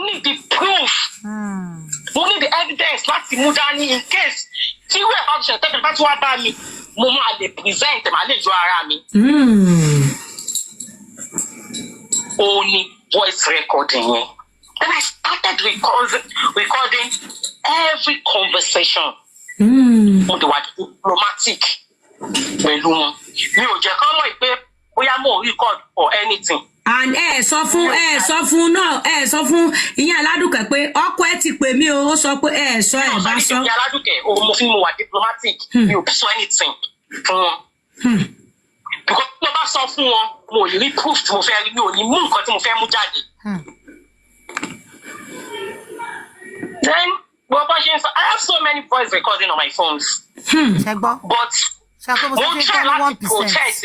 need the proof. Mo need the evidence láti mú dání in case tí wẹ́ẹ̀ bá ṣe tẹ́tẹ́ bá tí wá bá mi mo máa lè present máa lè ju ara mi. Only voice recording yẹn. Then I started recording every conversation. Mo dey wà diplomatic pẹ̀lú wọn. Mi ò jẹ́ kán mọ̀ pé bóyá mo record or anything. And sọ fún Iyanaduke pé ọkọ ẹ ti pè mí o, ó sọ pé sọ ẹ bá sọ. Iyanaduke o mo fi mo wà diplomatic. Mi ò sọ anything fún wọn. Because mo bá sọ fún wọn, mo rí proof tí mo fẹ́ rí, mi ò ní mú nǹkan tí mo fẹ́ mú jáde. Then, I have so many voice recording on my phones. But we'll try not to protest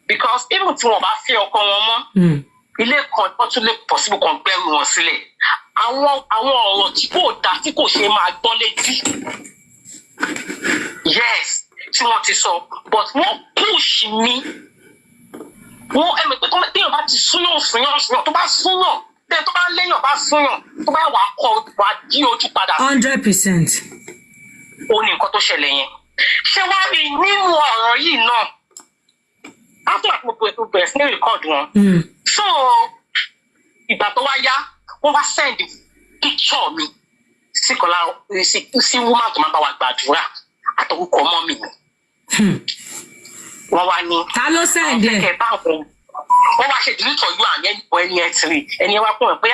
because even if we feel ilé kan tó tún lè possible kan gbẹ́rù wọn sílẹ̀. Àwọn ọ̀rọ̀ tí kò dá tí kò ṣe máa gbọ́ létí. Yes, tí wọ́n ti sọ, but wọ́n push mi. Wọ́n ẹ̀mí pé téèyàn bá ti súnyàn tó bá súnyàn. Then tó bá léyàn bá súnyàn tó bá wà dí ojú padà. 100%. Ó ní nǹkan tó ṣẹlẹ̀ yẹn. Ṣé wá rí nínú ọ̀rọ̀ yìí náà? After mo bẹ̀rẹ̀ sí ní record wọn. So ìgbà tó wá yá wọ́n wá send picture mi sí woman tó máa bá wa gbàdúrà àtọkùkọ mọ́ mi. Wọ́n wá ní. Ta ló send ẹ̀? Wọ́n wá ṣe delete for you and ẹni ẹ tiri ẹni wá pọ̀ pé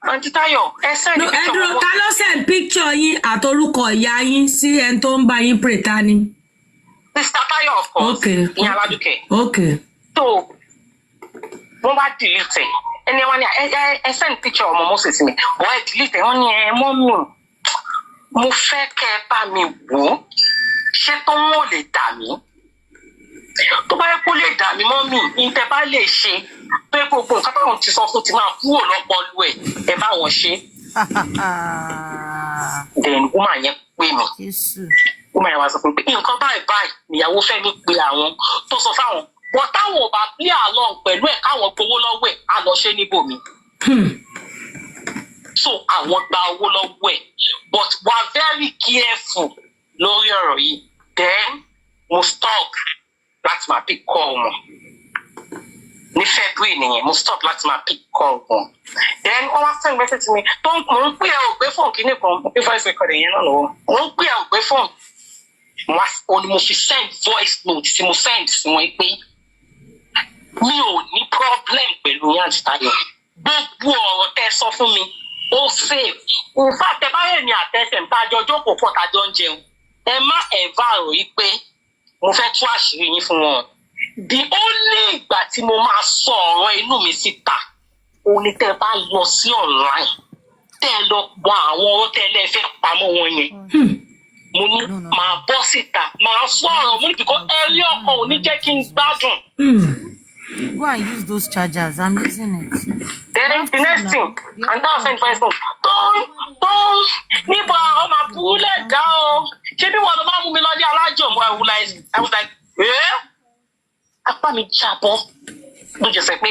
Aunty Tayo ẹ send picture. Ẹdúró ta ló send picture yín àtorúkọ ìyá yín sí ẹni tó ń bá yín pray ta ni? Mr. Tayo of course. Okay. Iyanaduke. Okay. So wọ́n wá delete ẹni wá ní ẹ send picture ọmọ Moses mi wọ́n ẹ delete wọ́n ní mọ́ mi mo fẹ́ kẹ́ ẹ bá mi wò ó ṣé tó wọ́n lè dà mí. Tó bá yẹ kó lè dà mí mọ́ mi ìtẹ́ bá lè ṣe pé gbogbo nǹkan táwọn ti sọ fún ti máa kúrò lọ́pọ̀lọpọ̀ ẹ bá wọn ṣe. Then woman yẹn pè mí. Woman yẹn wá sọ fún mi pé nǹkan báyìí níyàwó fẹ́ mi pé àwọn tó sọ fáwọn wọ́n táwọn ò bá play along pẹ̀lú ẹ̀ káwọn gbowó lọ́wọ́ ẹ̀ á lọ ṣe níbòmí. So àwọn gba owó lọ́wọ́ ẹ̀ but we are very careful lórí ọ̀rọ̀ yìí. Then mo stop láti máa pick call wọn. Ní February nìyẹn mo stop láti máa pick call wọn. Then wọ́n wá send message to me tó ń pè ẹ́ ò gbé fóònù kìíní kan mo fi voice recording yẹn náà lọ́wọ́. Mo ń pè ẹ́ ò gbé fóònù. Mo fi send voice note tí mo send sí wọn pé mi ò ní problem pẹ̀lú yín Aunty Tayo. Gbogbo ọ̀rọ̀ tẹ́ sọ fún mi ó save. In fact ẹ bá yẹ̀ ní àtẹ̀sẹ̀ nípa àjọ jókòó pọ̀ tàjọ ń jẹun. Ẹ má ẹ̀fà rò yí pé mo fẹ́ tú àṣírí yín fún wọn. The only ìgbà tí mo máa sọ ọ̀rọ̀ inú mi síta òun ni tẹ́ bá lọ sí online tẹ́ lọ gbọ́ àwọn ọ̀rọ̀ tẹ́ lẹ́ fẹ́ pamọ́ wọn yẹn. Mo ní máa bọ́ síta máa sọ ọ̀rọ̀ mo ní kíkọ́ ẹ̀rí ọkàn ò ní jẹ́ kí n gbádùn. Go and use those chargers. I'm using it. Then the next thing, and now send for instance, Toun, níbo ọmọ àbúlé dá o. Ṣé bí wọ́n lọ máa mú mi lọ ní alájọ mọ́ I was like, apá mi jábọ́. Mo jẹ́ sẹ́ pé,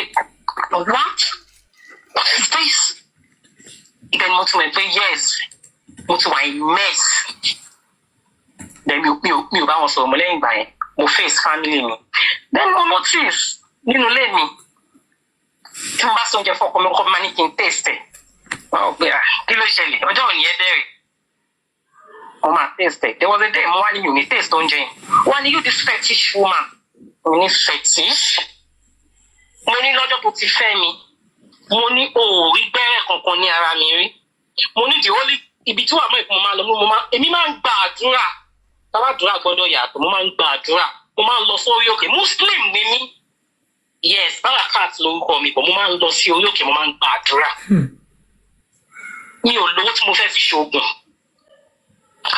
what is this? Then mo tún mọ̀ pé yes, mo tún wà in mess. Then mi ò bá wọn sọ̀rọ̀ mọ́ lẹ́yìn ìgbà yẹn, mo face family mi. Then mo notice nínú ilé mi tí mo bá sọ oúnjẹ fún ọkọ mi máa ní kí n taste ẹ̀. Wọ́n gbé kí ló ṣẹlẹ̀ ọjọ́ òní ẹ bẹ̀rẹ̀. Wọ́n máa taste ẹ̀. There was a day mo wá ní mi ò ní taste oúnjẹ yẹn. Wọ́n ní you this fetish woman. Mo ní fetish. Mo ní lọ́jọ́ tó ti fẹ́ mi. Mo ní òórí gbẹ́rẹ́ kankan ní ara mi rí. Mo ní the only ibi tí wàá mọ̀ ìpín mo máa lọ èmi máa ń gba àdúrà. Tàbádùrà gbọ́dọ̀ yàtọ̀ mo máa ń gba àdúrà. Mo máa ń lọ sórí òkè Muslim ni mí. Yes, Barakat lórúkọ mi but mo máa ń lọ sí orí òkè mo máa ń gba àdúrà. Mi ò lówó tí mo fẹ́ fi ṣoògùn.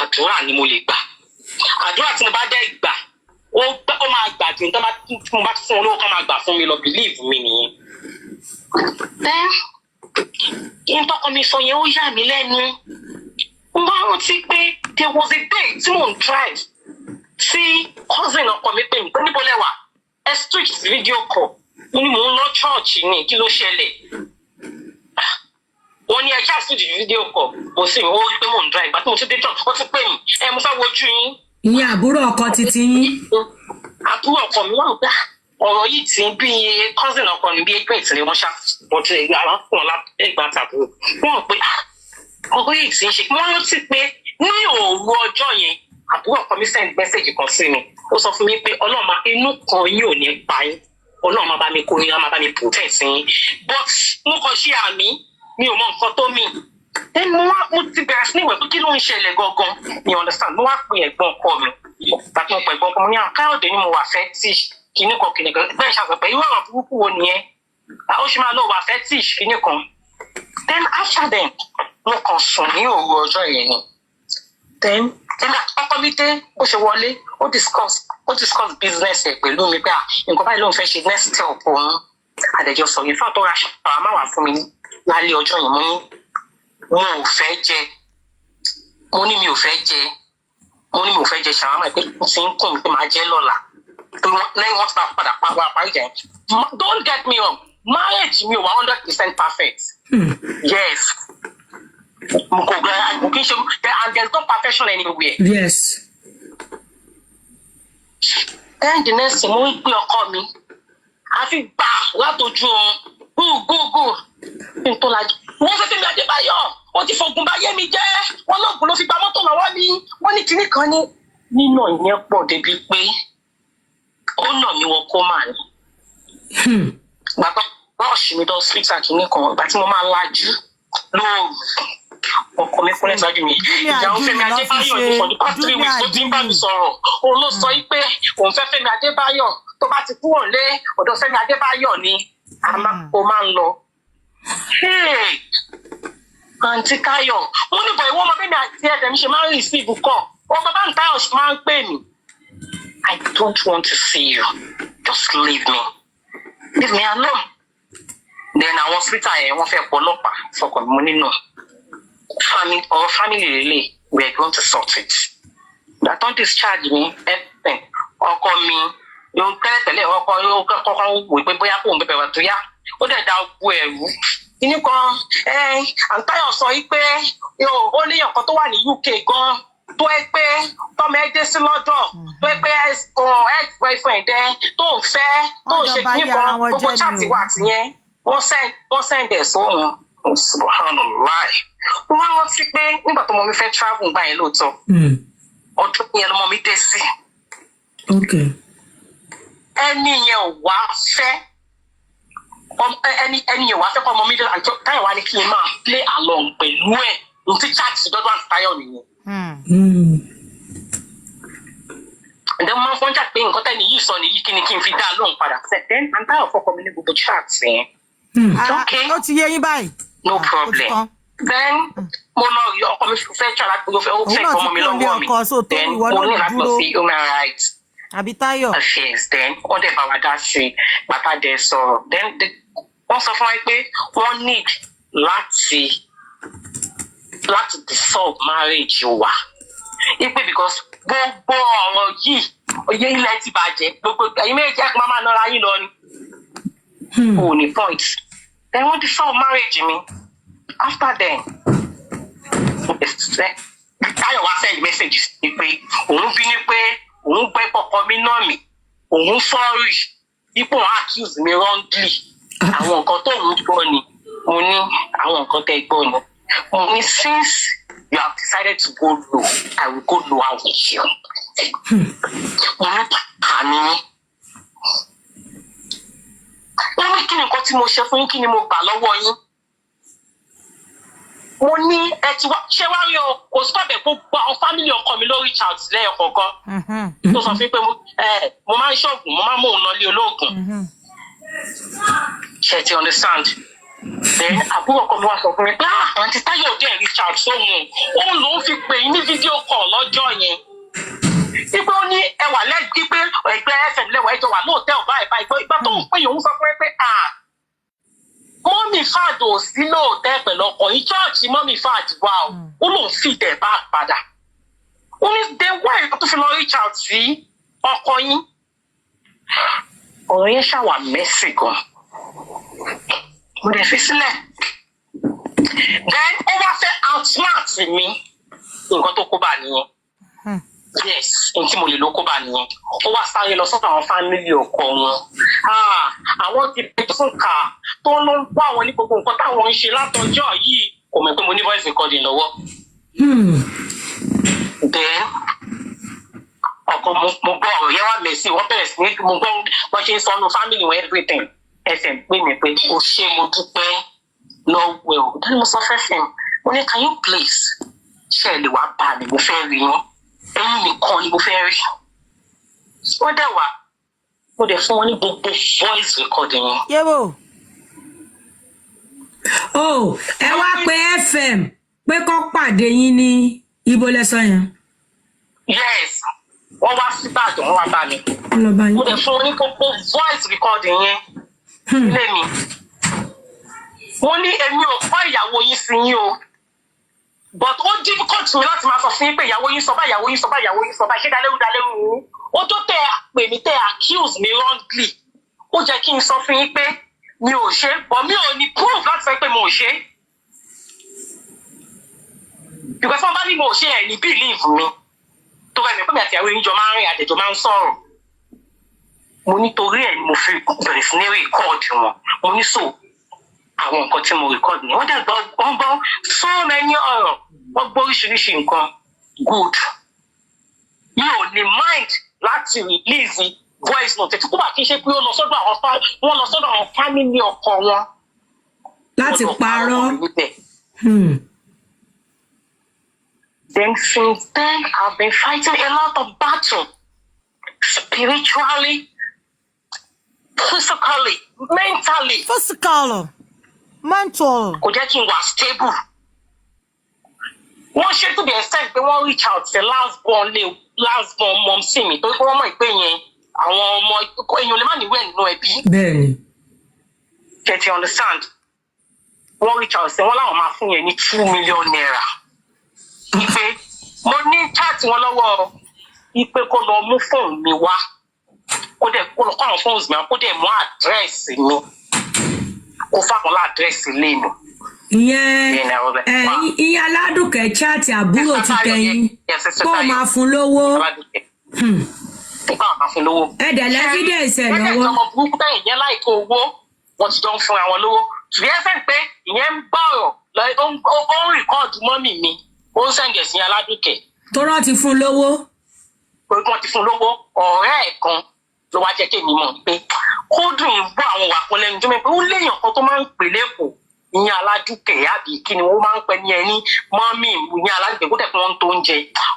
Àdúrà ni mo lè gbà. Àdúrà tí mo bá dẹ́ gbà ó máa gbà tí mo bá fún olówó kan máa gbà fún mi lọ believe mi nìyẹn. Then kí n tọkọ mi sọ yẹn ó yà mí lẹ́nu. Mo máa rántí pé there was a day tí mò ń drive sí cousin ọkọ mi pé mi pé níbo lẹ́wà ẹ street video call mo ní mò ń lọ church ni kí ló ṣẹlẹ̀. Ó chat sí video call mo sì ó pé mò ń drive àti mo ti dé church ó ti pè mí mo fẹ́ wojú yín. ìyẹn àbúrò ọkọ títí yín. àbúrò ọkọ mi wà gbà ọ̀rọ̀ yìí ti bí cousin ọkọ mi bí ẹgbẹ́ ìtìlẹ̀ wọn ṣá wọ́n ti àwọn fún wọn lágbà tàbúrò wọ́n pé ọ̀rọ̀ yìí ti ń ṣe wọ́n rántí pé ní òru ọjọ́ yẹn àbúrò ọkọ mi send message kan sí mi ó sọ fún mi pé ọlọ́run máa inú kan yín ò ní pa yín ọlọ́run máa bá mi kó yín máa bá mi protect yín but mo kàn ṣe àmì mi ò mọ nǹkan tó mì mo ti bẹ̀rẹ̀ sí ní ìwẹ̀ pé kí ló ń ṣẹlẹ̀ gangan you understand mo wá pè ẹ̀gbọ́n ọkọ mi tàbí mo pè ẹ̀gbọ́n ọkọ mi ní Káyọ̀dé ni mo wà fetish kìnnìkan bẹ́ẹ̀ ṣàgbẹ̀ pé irú ọ̀rọ̀ burúkú wo nìyẹn ó ṣe máa lọ wà fetish kìnnìkan then after then mo kàn sùn ní òru ọjọ́ yẹn ni then ọkọ mi dé bó ṣe wọlé ó discuss business ẹ̀ pẹ̀lú mi pé nǹkan báyìí ló ń fẹ́ ṣe next step òun àdẹ̀jọ sọ yìí fáwọn tó ra ṣàwọn máa wà fún mi lálẹ́ ọjọ́ yẹn mo ní mi ò fẹ́ jẹ ṣàwọn máa pé mo ti ń kùn pé máa jẹ́ lọ́la lẹ́yìn wọ́n ti bá padà wá parí jẹ́ don't get me wrong marriage mi ò wá 100% perfect yes mo kò gbẹ mo kì í ṣe and there is no perfection anywhere. Yes. Then the next thing mo ń pè ọkọ mi àfi gbà látọjú gúgúgú kí n tó lajú wọ́n fẹ́ Fẹ́mi Adébáyọ̀ wọ́n ti fògùn báyé mi jẹ́ wọ́n lóògùn ló fi gba mọ́tò lọ́wọ́ mi wọ́n ní kinní kan ní nínà ìyẹn pọ̀ débi pé ó nà mí wọ kómà ni. Bàbá rọ́ọ̀ṣì mi lọ síta kinní kan ìgbà tí mo máa lajú lóòrùn ọkọ mi fúnlẹ̀ sáájú mi ìyàwó Fẹ́mi Adébáyọ̀ ní for the past 3 weeks tó ti ń bá mi sọ̀rọ̀ òun ló sọ pé òun fẹ́ Fẹ́mi Adébáyọ̀ tó bá ti kúrò lé ọ̀dọ̀ Fẹ́mi Adébáyọ̀ ni ó máa ń lọ. Àǹtí Káyọ̀ wọ́n ní bọ̀ ìwọ́n ọmọ bẹ́ẹ̀ àti ẹ̀dẹ̀ mi ṣe máa ń receive call wọ́n bàbá ń Táyọ̀ máa ń pè mí. I don't want to see you just leave me alone. Then àwọn hospital yẹn wọ́n fẹ́ pọ̀ ọlọ́pàá fọkàn mi nínú family really we are going to sort it. That don't discharge me everything. Ọkọ mi yóò tẹ́lẹ̀ ọkọ yóò kọ́kọ́ wò pé bóyá kò ń bẹ̀rẹ̀ wà tó yá ó dẹ̀ da ogun ẹ̀rú. Kíní kan Àǹtáyọ̀ sọ yìí pé ó léyàn kan tó wà ní UK gan tó ẹ pé tọ́mọ ẹ dé sí lọ́dọ̀ tó ẹ pé ex-boyfriend ẹ tó ń fẹ́ tó ń ṣe kíní kan gbogbo chat wà tìyẹn wọ́n send ẹ̀ sóhun. Subhanallah. Wọ́n rántí pé nígbà tó mọ mi fẹ́ travel gbà yẹn lóòótọ́ ọdún yẹn lọmọ mi dé sí. Ẹni yẹn ò wá fẹ́ kọ́ ọmọ mi dé àjọ Táyọ̀ wá ní kí n máa play along pẹ̀lú ẹ̀ n ti chat sí dọ́dọ̀ àti Táyọ̀ nìyẹn. Ǹjẹ́ mo máa ń fọ́njà pé nǹkan tẹ́ni yìí sọ nìyí kí ni kí n fi dá a lóhùn padà. Then Táyọ̀ fọkọ mi ní gbogbo chat yẹn. Okay. Ó ti yé yín báyìí. No problem. Then mo lọ rí ọkọ mi fẹ́ ṣọ́ra pé ó fẹ́ ọmọ mi lọ́wọ́ mi. Then mo ní láti lọ sí human rights. Àbí Táyọ̀. Affairs. Then wọ́n dẹ̀ bá wa dá sí bàtà dẹ̀ sọ̀rọ̀. Then wọ́n sọ fún wa pé wọ́n need láti dissolve marriage wa. Ipe because gbogbo ọ̀rọ̀ yìí oyè ilẹ̀ ti bàjẹ́ gbogbo ẹ̀yin méjì ẹ̀kọ́ máa nọra yín lọ ni. Kò ní point. Then wọ́n dissolve marriage mi. After then, Táyọ̀ wá send messages ni pé òun bí ní pé òun gbé kọ́kọ́ mi náà mi òun sorry ipò wọn accuse me wrongly àwọn nǹkan tó ń gbọ́ ni mo ní àwọn nǹkan tẹ́ gbọ́ ni mo ní since you have decided to go low I will go lower with you. Mo ní àmì wọ́n ní kí ni nǹkan tí mo ṣe fún yín kí ni mo gbà lọ́wọ́ yín. Mo ní ẹ ti wá ṣé wá rí o kò sí pàbẹ kó gba àwọn fámìlì ọkọ mi lórí chat lẹ́yìn kọ̀ọ̀kan tó sọ fún pé mo máa ń ṣọ́ọ̀gùn mo máa ń mú òun lọ lé olóògùn ṣe ti understand. Then àbúrò ọkọ mi wá sọ fún mi pé àǹtí Táyọ̀ dé reach out sóhun òun ló ń fi pè yín ní fídíò call lọ́jọ́ yẹn ipe ó ní ẹwà lẹ́gbẹ́ pé ẹgbẹ́ fm lẹ́wà ẹjọ́ wà lóòótẹ́ báyìí ìgbà tó ń pè yòówù sọ fún ẹ pé mọ́mì fàdù ò sí lóòótẹ́ pẹ̀lú ọkọ̀ yìí chọ́ọ̀chì mọ́mì fàdù wà ó lòun fi dẹ̀ bá padà ó ní then why tó fi lọ reach out sí ọkọ yín ọ̀rọ̀ yẹn ṣàwà mẹ́sì gan mo dẹ̀ fi sílẹ̀ Then over say outsmart me. Nǹkan tó kó bá nìyẹn. Yes, nti mo lè lọ kó bá nìyẹn. Ó wá sáré lọ sọ́dọ̀ àwọn family ọkọ wọn. Àwọn ti tún kà tó ló ń bá àwọn ní gbogbo nǹkan táwọn ń ṣe látọjọ́ yìí. Kò mọ̀ pé mo ní voice recording lọ́wọ́. Then ọkọ mo gbọ́ ọ̀rọ̀ yẹn wá mẹ́sì wọ́n bẹ̀rẹ̀ sí ní mo gbọ́ wọ́n ṣe ń sọ ọ́nù family wọn everything. Ẹsẹ̀ pé mi pé ó ṣe mo dúpẹ́ lọ́wọ́ ẹ̀ o. Then mo sọ fẹ́ fẹ́ mo ní can you please ṣe lè wá bá mi mo fẹ́ rí yín. Ẹ̀yin nìkan ni mo fẹ́ rí. Wọ́n dẹ̀ wá mo dẹ̀ fún wọn ní gbogbo voice recording yẹn. Yẹ́bò. Ẹ wá pé FM pé kọ́ pàdé yín ní ibo lẹ́sọ̀ yẹn. Yes, wọ́n wá sí Ìbàdàn wọ́n wá bá mi. Mo dẹ̀ fún wọn ní gbogbo voice recording yẹn. Ilé mi. Mo ní èmi ò kọ́ ìyàwó yín sí yín o. But ó difficult mi láti máa sọ fún yín pé ìyàwó yín sọ bá ìyàwó yín sọ bá ìyàwó yín sọ bá ṣé dalẹ́rú yín. Ó tó tẹ pè mí tẹ accuse me wrongly. Ó jẹ́ kí n sọ fún yín pé mi ò ṣe but mi ò ní proof láti sọ pé mo ò ṣe. Because wọ́n bá ní mo ò ṣe ẹ̀ ní believe mi. Tó bá mi pé mi àti ìyàwó yín jọ máa ń rìn àdèjọ máa ń sọ̀rọ̀. Mo nítorí ẹ̀ ni mo fi bẹ̀rẹ̀ sí ní record wọn. Mo ní so àwọn nǹkan tí mo record ni wọ́n dẹ̀ gbọ́ so many ọ̀rọ̀ wọ́n gbọ́ oríṣiríṣi nǹkan good. Mi ò ní mind láti release voice note tí kò bá kí n ṣe pé wọ́n lọ sọ́dọ̀ àwọn family ọkọ wọn. Láti parọ́. Then since then I've been fighting a lot of battle spiritually, physically, mentally. Mental. Kò jẹ́ kí n wà stable. Wọ́n ṣe to the extent pé wọ́n reach out to last born mom sí mi torí pé wọ́n mọ̀ pé yẹn àwọn ọmọ èèyàn lè má níwẹ̀ nínú ẹbí. Bẹ́ẹ̀ni. Get you understand? Wọ́n reach out sí wọ́n láwọn máa fún yẹn ní 2 million naira. Ipe mo ní chat wọn lọ́wọ́ ipe kó lọ mú fóònù mi wá. Kó lọ kọ́ àwọn fóònù mi wá kó dẹ̀ mú àdírẹ́sì mi. Kó fáwọn ládírẹ́sì lé mi. Ìyẹn aládùkẹ́ chat àbúrò ti tẹ̀yìn kó máa fún lówó. Ẹ̀dẹ̀ lẹ́fídẹ̀ẹ́sì ẹ̀ lọ́wọ́. Ọmọ burúkú bẹ́ẹ̀ yẹn láìkó owó wọ́n ti jọ ń fúnra wọn lówó. Ṣùgbọ́n ẹsẹ̀ pé ìyẹn ń gbọ́rọ̀ ó ń rìkọ́ọ̀dù mọ́mì mi ó ń sẹ̀ǹgẹ̀ sí aládùkẹ́. Tó rán ti fún lówó. Pé wọ́n ti fún lówó ọ̀rẹ́ ẹ̀ kan ló wá jẹ́ kémi mọ̀ pé kó dùn ún bọ́ àwọn wà fún lẹ́nu tó mẹ́ pé ó léèyàn kan tó máa ń pè lẹ́kọ̀ọ́ ìyẹn aládùkẹ́ àbí kí ni wọ́n máa ń pẹ́ ní ẹni mọ́mì ìyẹn aládùkẹ́ kó tẹ̀ pé wọ́n tó ń jẹ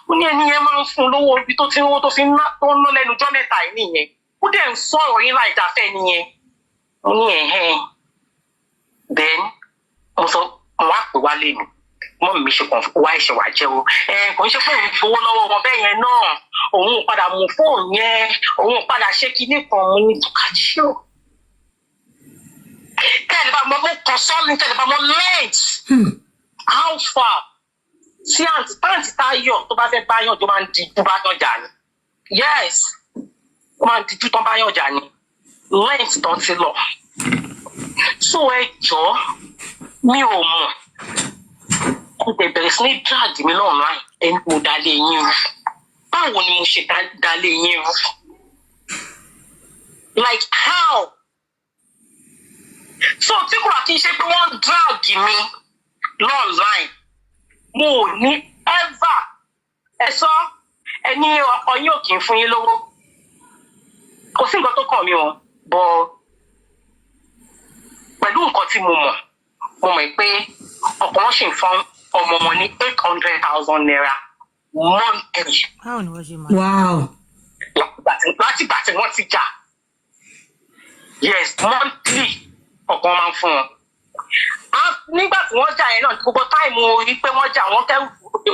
ó ní ẹni yẹn máa ń fún lówó ibi tó ti ń wó tó fi ń ná lẹ́nu jọ́ mẹ́ta yìí nìyẹn ó dẹ̀ ń sọ̀rọ̀ yín láì dáfẹ́ nìyẹn ó ní ẹ̀hẹ́n then mo sọ mo wá pè wálé mi mọ́mì mi ṣe kàn wá ìṣẹ̀ wá jẹ́ o kò ń ṣe fóònù gbowó lọ́wọ́ wọn bẹ́ẹ̀ yẹn náà òun padà mú fóònù yẹn òun padà ṣe kinní kan mo ní kájíò tẹ́lẹ̀ bá mo consulting tẹ́lẹ̀ bá mo late how far sí àǹtí Táyọ̀ tó bá fẹ́ báyọ̀ tó máa ń dijú báyọ̀ jà ni yes ó máa ń dijú tán báyọ̀ jà ni late tó ti lọ so ẹ jọ̀ọ́ mi ò mọ̀ kò bẹ̀rẹ̀ sí ní drag mi lọ́nà ẹni mo dalé yín rú báwo ni mo ṣe dalé yín rú like how so tí kò àti ṣe pé wọ́n drag mi lọ́nà mo ò ní ever ẹ̀sọ́ ẹni ọkọ yín ò kì í fún yín lówó kò sí nǹkan tó kàn mí o bọ̀ pẹ̀lú nǹkan tí mo mọ̀ pé ọkọ wọn ṣì ń fún ọmọ wọn ní 800,000 naira monthly. Wow. Láti ìgbà tí wọ́n ti jà yes monthly ọkọ máa ń fún wọn. Nígbà tí wọ́n jà yẹn náà gbogbo táìmù orí pé wọ́n jà wọ́n kẹ́rù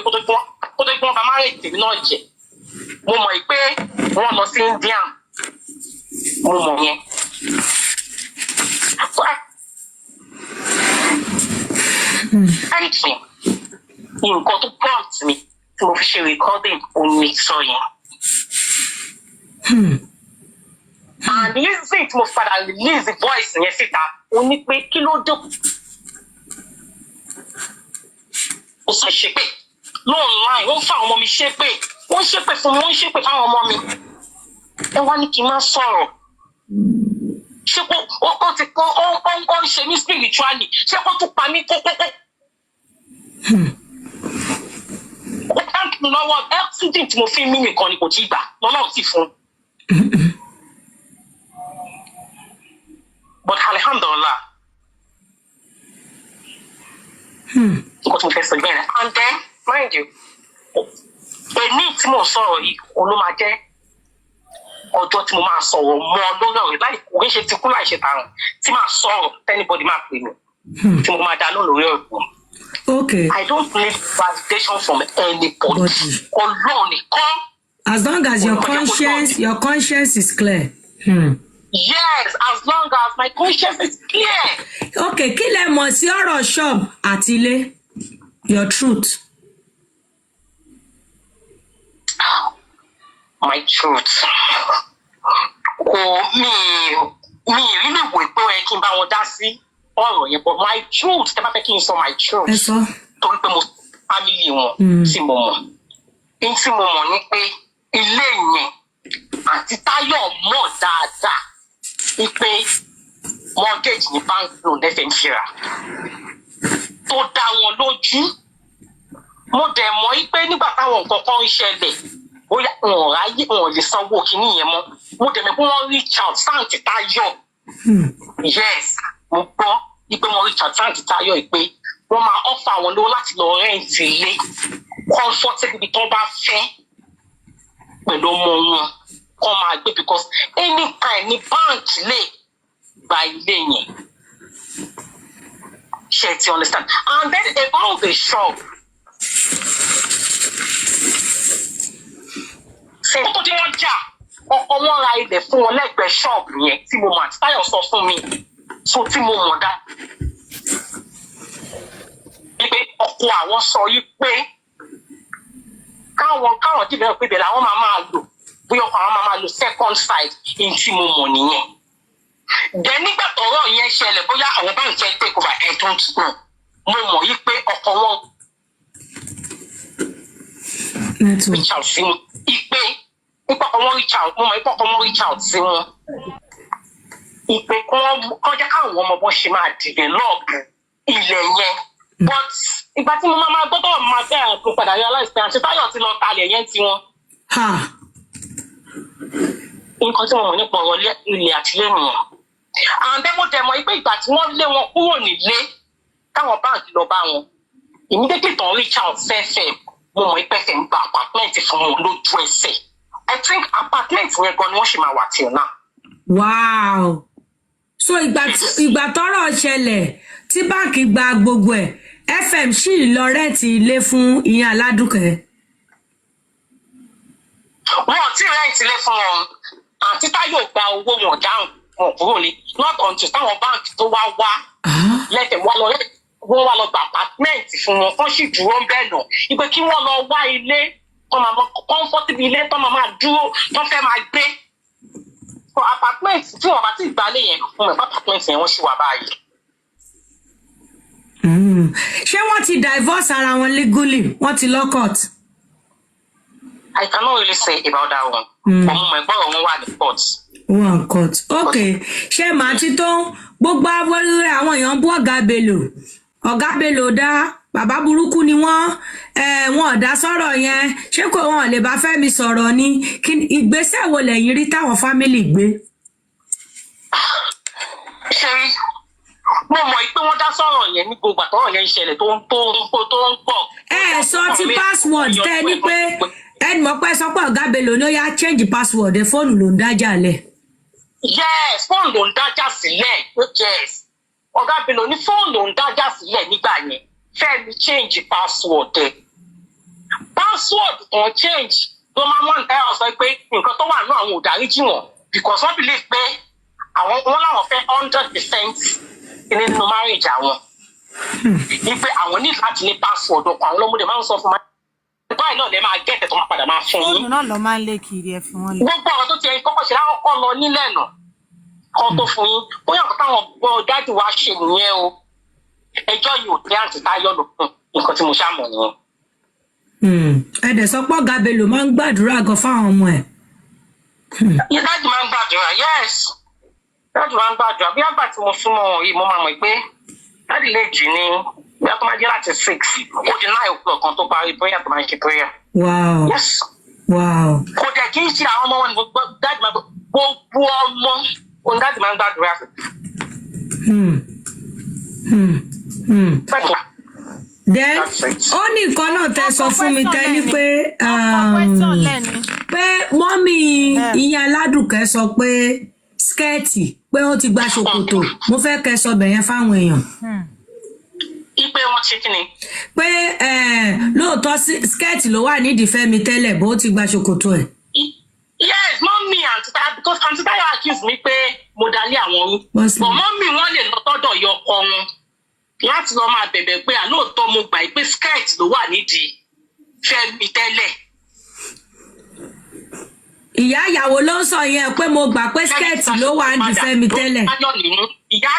kó tó gbọ́n bá má rè tèmi náà jẹ mo mọ̀ pé wọ́n lọ sí India mo mọ̀ yẹn. Anything nǹkan tó prompt mi tí mo fi ṣe recording omi sọ yẹn. And the reason tí mo padà release the voice yẹn síta ó ní pé kí ló dé mi ṣépè lónìí wọ́n fún àwọn ọmọ mi ṣépè wọ́n ṣépè fún mi wọ́n ṣépè fún àwọn ọmọ mi ẹ wá ní kí n má sọ̀rọ̀ ṣé kó ó ti kó ó ń ṣe mí spiritually ṣé kó tún pa mí kókókó. ó ká lọ́wọ́ ẹ́kṣídìn tí mo fi mí nìkan ni kò tí ì gbà lọ́nà ò sì fún. but alhamdulillah. Nǹkan tí mo fẹ́ sọ gbẹ́rẹ́ and then mind you èmi tí mo sọ̀rọ̀ yìí òun ló máa jẹ́ ọjọ́ tí mo máa sọ̀rọ̀ mọ́ lórí ọ̀rẹ́ láì kò ń ṣe ti kú láì ṣe tààrùn tí máa sọ̀rọ̀ anybody máa pè mí tí mo máa dá lórí ọ̀rẹ́. Okay. I don't need validation from anybody. Alone, come. As long as your conscience is clear. Yes, as long as my conscience is clear. Okay, kí lẹ mọ̀ sí ọ̀rọ̀ shop àti ilé? Your truth. My truth. Oh, me really wò pé ẹ kí n bá wọn dá sí ọ̀rọ̀ yẹn, but my truth, tẹ́ bá fẹ́ kí n sọ my truth. Ẹ sọ. Torí pé mo family wọn tí mo mọ̀. Ní tí mo mọ̀ ni pé ilé yẹn àti Táyọ̀ mọ̀ dáadáa wípé mortgage ní bank loan lẹ́fẹ̀ẹ́ ń fira. Tó dá wọn lójú. Mo dẹ̀ mọ̀ wípé nígbà táwọn nǹkan kan ń ṣẹlẹ̀ bóyá wọn ráyè wọn lè sanwó kínní yẹn mọ́. Mo dẹ̀ mọ̀ pé wọ́n reach out sáǹtì Táyọ̀. Yes, mo gbọ́ wípé wọ́n reach out sáǹtì Táyọ̀ pé wọ́n máa offer àwọn lówó láti lọ rent ilé comfortable tó bá fẹ́ pẹ̀lú ọmọ wọn kọ́ máa gbé because anytime ní báǹkì lè gba ilé yẹn. Ṣé ti understand? And then about the shop. Ṣé tó tí wọ́n jà ọkọ̀ wọn ra ilẹ̀ fún wọn lẹ́gbẹ̀ẹ́ ṣọ́ọ̀bù yẹn tí mo mọ̀ àti Táyọ̀ sọ fún mi so tí mo mọ̀ dá. Wípé ọkọ àwọn sọ yí pé káwọn dìbò pé bẹ̀rẹ̀ àwọn máa lò bóyá ọkọ àwọn máa lò second side in tí mo mọ̀ nìyẹn. Then nígbà tọ́rọ̀ yẹn ṣẹlẹ̀ bóyá àwọn báńkì ẹ̀ take over ẹ̀ don't know. Mo mọ̀ yí pé ọkọ wọn reach out sí wọn. Ìpè ọkọ wọn reach out mo mọ̀ ìpè ọkọ wọn reach out sí wọn. Ìpè kọjá káwọn ọmọ bọ́ ṣe máa develop ilẹ̀ yẹn. But ìgbà tí mo máa gbọ́dọ̀ máa bẹ́ àgbo padà realize pé àti Táyọ̀ ti lọ talẹ̀ yẹn ti wọn. Nǹkan tí mo mọ̀ nípa ọ̀rọ̀ ilẹ̀ àtìlẹ́ nìyẹn. And then mo dẹ̀ mọ̀ pé ìgbà tí wọ́n lé wọn kúrò nílé káwọn báńkì lọ bá wọn. Immediately tó ń reach out fẹ́fẹ́ mo mọ̀ pé fẹ́ ń gba apartment fún wọn lójú ẹsẹ̀. I think apartment yẹn gan ni wọ́n ṣì máa wà till now. Wow. So ìgbà tọ́rọ̀ ṣẹlẹ̀ tí báńkì gba gbogbo ẹ̀ FM ṣì lọ rẹ́ǹtì ilé fún Iyanaladuke. Wọn ò tí ì rẹ́ǹtì ilé fún wọn àti Táyọ̀ gba owó wọn dáhùn wọn kúrò ní not until táwọn báńkì tó wá lẹ́tẹ̀ wọ́n wá lọ gba apartment fún wọn kán sì dúró ń bẹ̀ nà ìpè kí wọ́n lọ wá ilé kán máa comfortable ilé tán máa dúró tán fẹ́ máa gbé. For apartment tí wọ́n bá ti gbalé yẹn mo mọ̀ pé apartment yẹn wọ́n ṣì wà báyìí. Ṣé wọ́n ti divorce ara wọn legally? Wọ́n ti lọ court? I cannot really say about that one. Ọmọ mọ̀ ẹ̀gbọ́n wọn wà ní court. Wọ́n court. Okay. Ṣé màá ti tó gbogbo awọ́rẹ́ àwọn èèyàn bú Ọ̀gá Bello? Ọ̀gá Bello dá bàbá burúkú ni wọ́n ọ̀dá sọ̀rọ̀ yẹn. Ṣé kò wọ́n lè bá Fẹ́mi sọ̀rọ̀ ni? Ìgbésẹ̀ wo lẹ̀yin rí táwọn family gbé? Ṣé mo mọ̀ pé wọ́n dá sọ̀rọ̀ yẹn ní gbogbo àtọ́rọ̀ yẹn ìṣẹ̀lẹ̀ tó ń pọ̀. Sọ ti password tẹ ní pé ẹni mọ̀ pé sọ pé Ọ̀gá Bello ní ó yá change password ẹ fóònù ló ń dájà lẹ̀. Yes, fóònù ló ń dájà sílẹ̀. Yes, Ọ̀gá Bello ní fóònù ló ń dájà sílẹ̀ nígbà yẹn. Fẹ́mi change password ẹ. Password kan change ló máa mọ̀ nípa ẹ̀ sọ pé nǹkan tó wà ní àwọn ò dáríjì wọ́n because wọ́n believe pé wọ́n láwọn fẹ́ 100% nínú marriage àwọn. Ní pé àwọn ní láti ní password ọkọ̀ àwọn ọlọ́mọdé máa ń sọ fún báyìí náà lè máa gẹ́tẹ̀ tó máa padà máa fún yín. Fóònù náà lọ máa ń lé kiri ẹ fún wọn lẹ. Gbogbo ọ̀rọ̀ tó ti ẹyin kọ́kọ́ ṣe láwọn kọ́ lọ nílẹ̀ nà kọ́ tó fún yín bóyá nǹkan táwọn dájú wa ṣe nìyẹn o. Ẹjọ́ yìí ò tẹ́ àǹtí Táyọ̀ lòkun nǹkan tí mo ṣàmọ̀ nìyẹn. Ẹ dẹ̀ sọ pé ọ̀gá Bello máa ń gbàdúrà gan fáwọn ọmọ ẹ̀. Dájú máa ń gbàdúrà, yes. Dájú máa ń gbàdúrà. Bí àgbà tí mo súnmọ́ wọn yìí, mo máa mọ̀ pé dájú lè jì ní bí a tó máa jẹ́ láti 6. Ó di 9 o'clock kan tó parí prayer tó máa ń ṣe prayer. Wow. Yes. Wow. Kò dẹ̀ kí n ṣe àwọn ọmọ wọn ní dájú máa gbogbo ọmọ òun dájú máa ń gbàdúrà. Then ó ní nǹkan náà tẹ́ sọ fún mi tẹ́lí pé mọ́mì Iyanaladuke sọ pé skẹ́ẹ̀tì pé ó ti gba ṣòkòtò mo fẹ́ kẹ́ sọ bẹ̀yẹn fáwọn èèyàn. Ipe wọn ṣe kí ni. Pé lóòótọ́ skẹ́ẹ̀tì ló wà nídìí Fẹ́mi tẹ́lẹ̀ bó ti gba ṣòkòtò ẹ̀. Yes, mọ́mì because Aunty Tayo accuse mi pé mo dalé àwọn rú. But mọ́mì wọn lè lọ tọ́dọ̀ yọ ọkọ wọn láti lọ máa bẹ̀bẹ̀ pé àlóòótọ́ mo gbà pé skirt ló wà nídìí Fẹ́mi tẹ́lẹ̀. Ìyá ìyàwó ló ń sọ yẹn pé mo gbà pé skirt ló wà nídìí Fẹ́mi tẹ́lẹ̀. Ìyá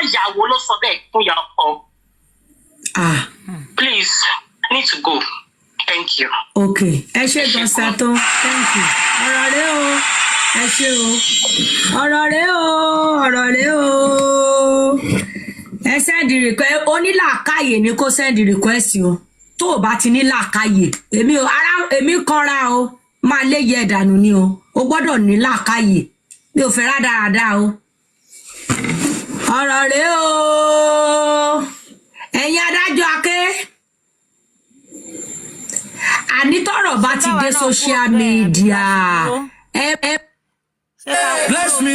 ìyàwó ló sọ bẹ́ẹ̀ fún ìyá ọkọ. Please, I need to go. Thank you. Okay, ẹ ṣé gan Sato. Thank you. Ọ̀rọ̀ rẹ o. Ẹ ṣé o. Ọ̀rọ̀ rẹ o. Ẹ send request onílàákàyè ni kó send request o. Tó o bá ti ní làákàyè. Èmi kanra o. Máa lé yẹ dànù ni o. O gbọ́dọ̀ ní làákàyè. Mi ò fẹ́ rádaràda o. Ọ̀rọ̀ rẹ o. Ẹ̀yin adájọ́ Aké. Àní tọ́rọ̀ bá ti dé social media. Bless me.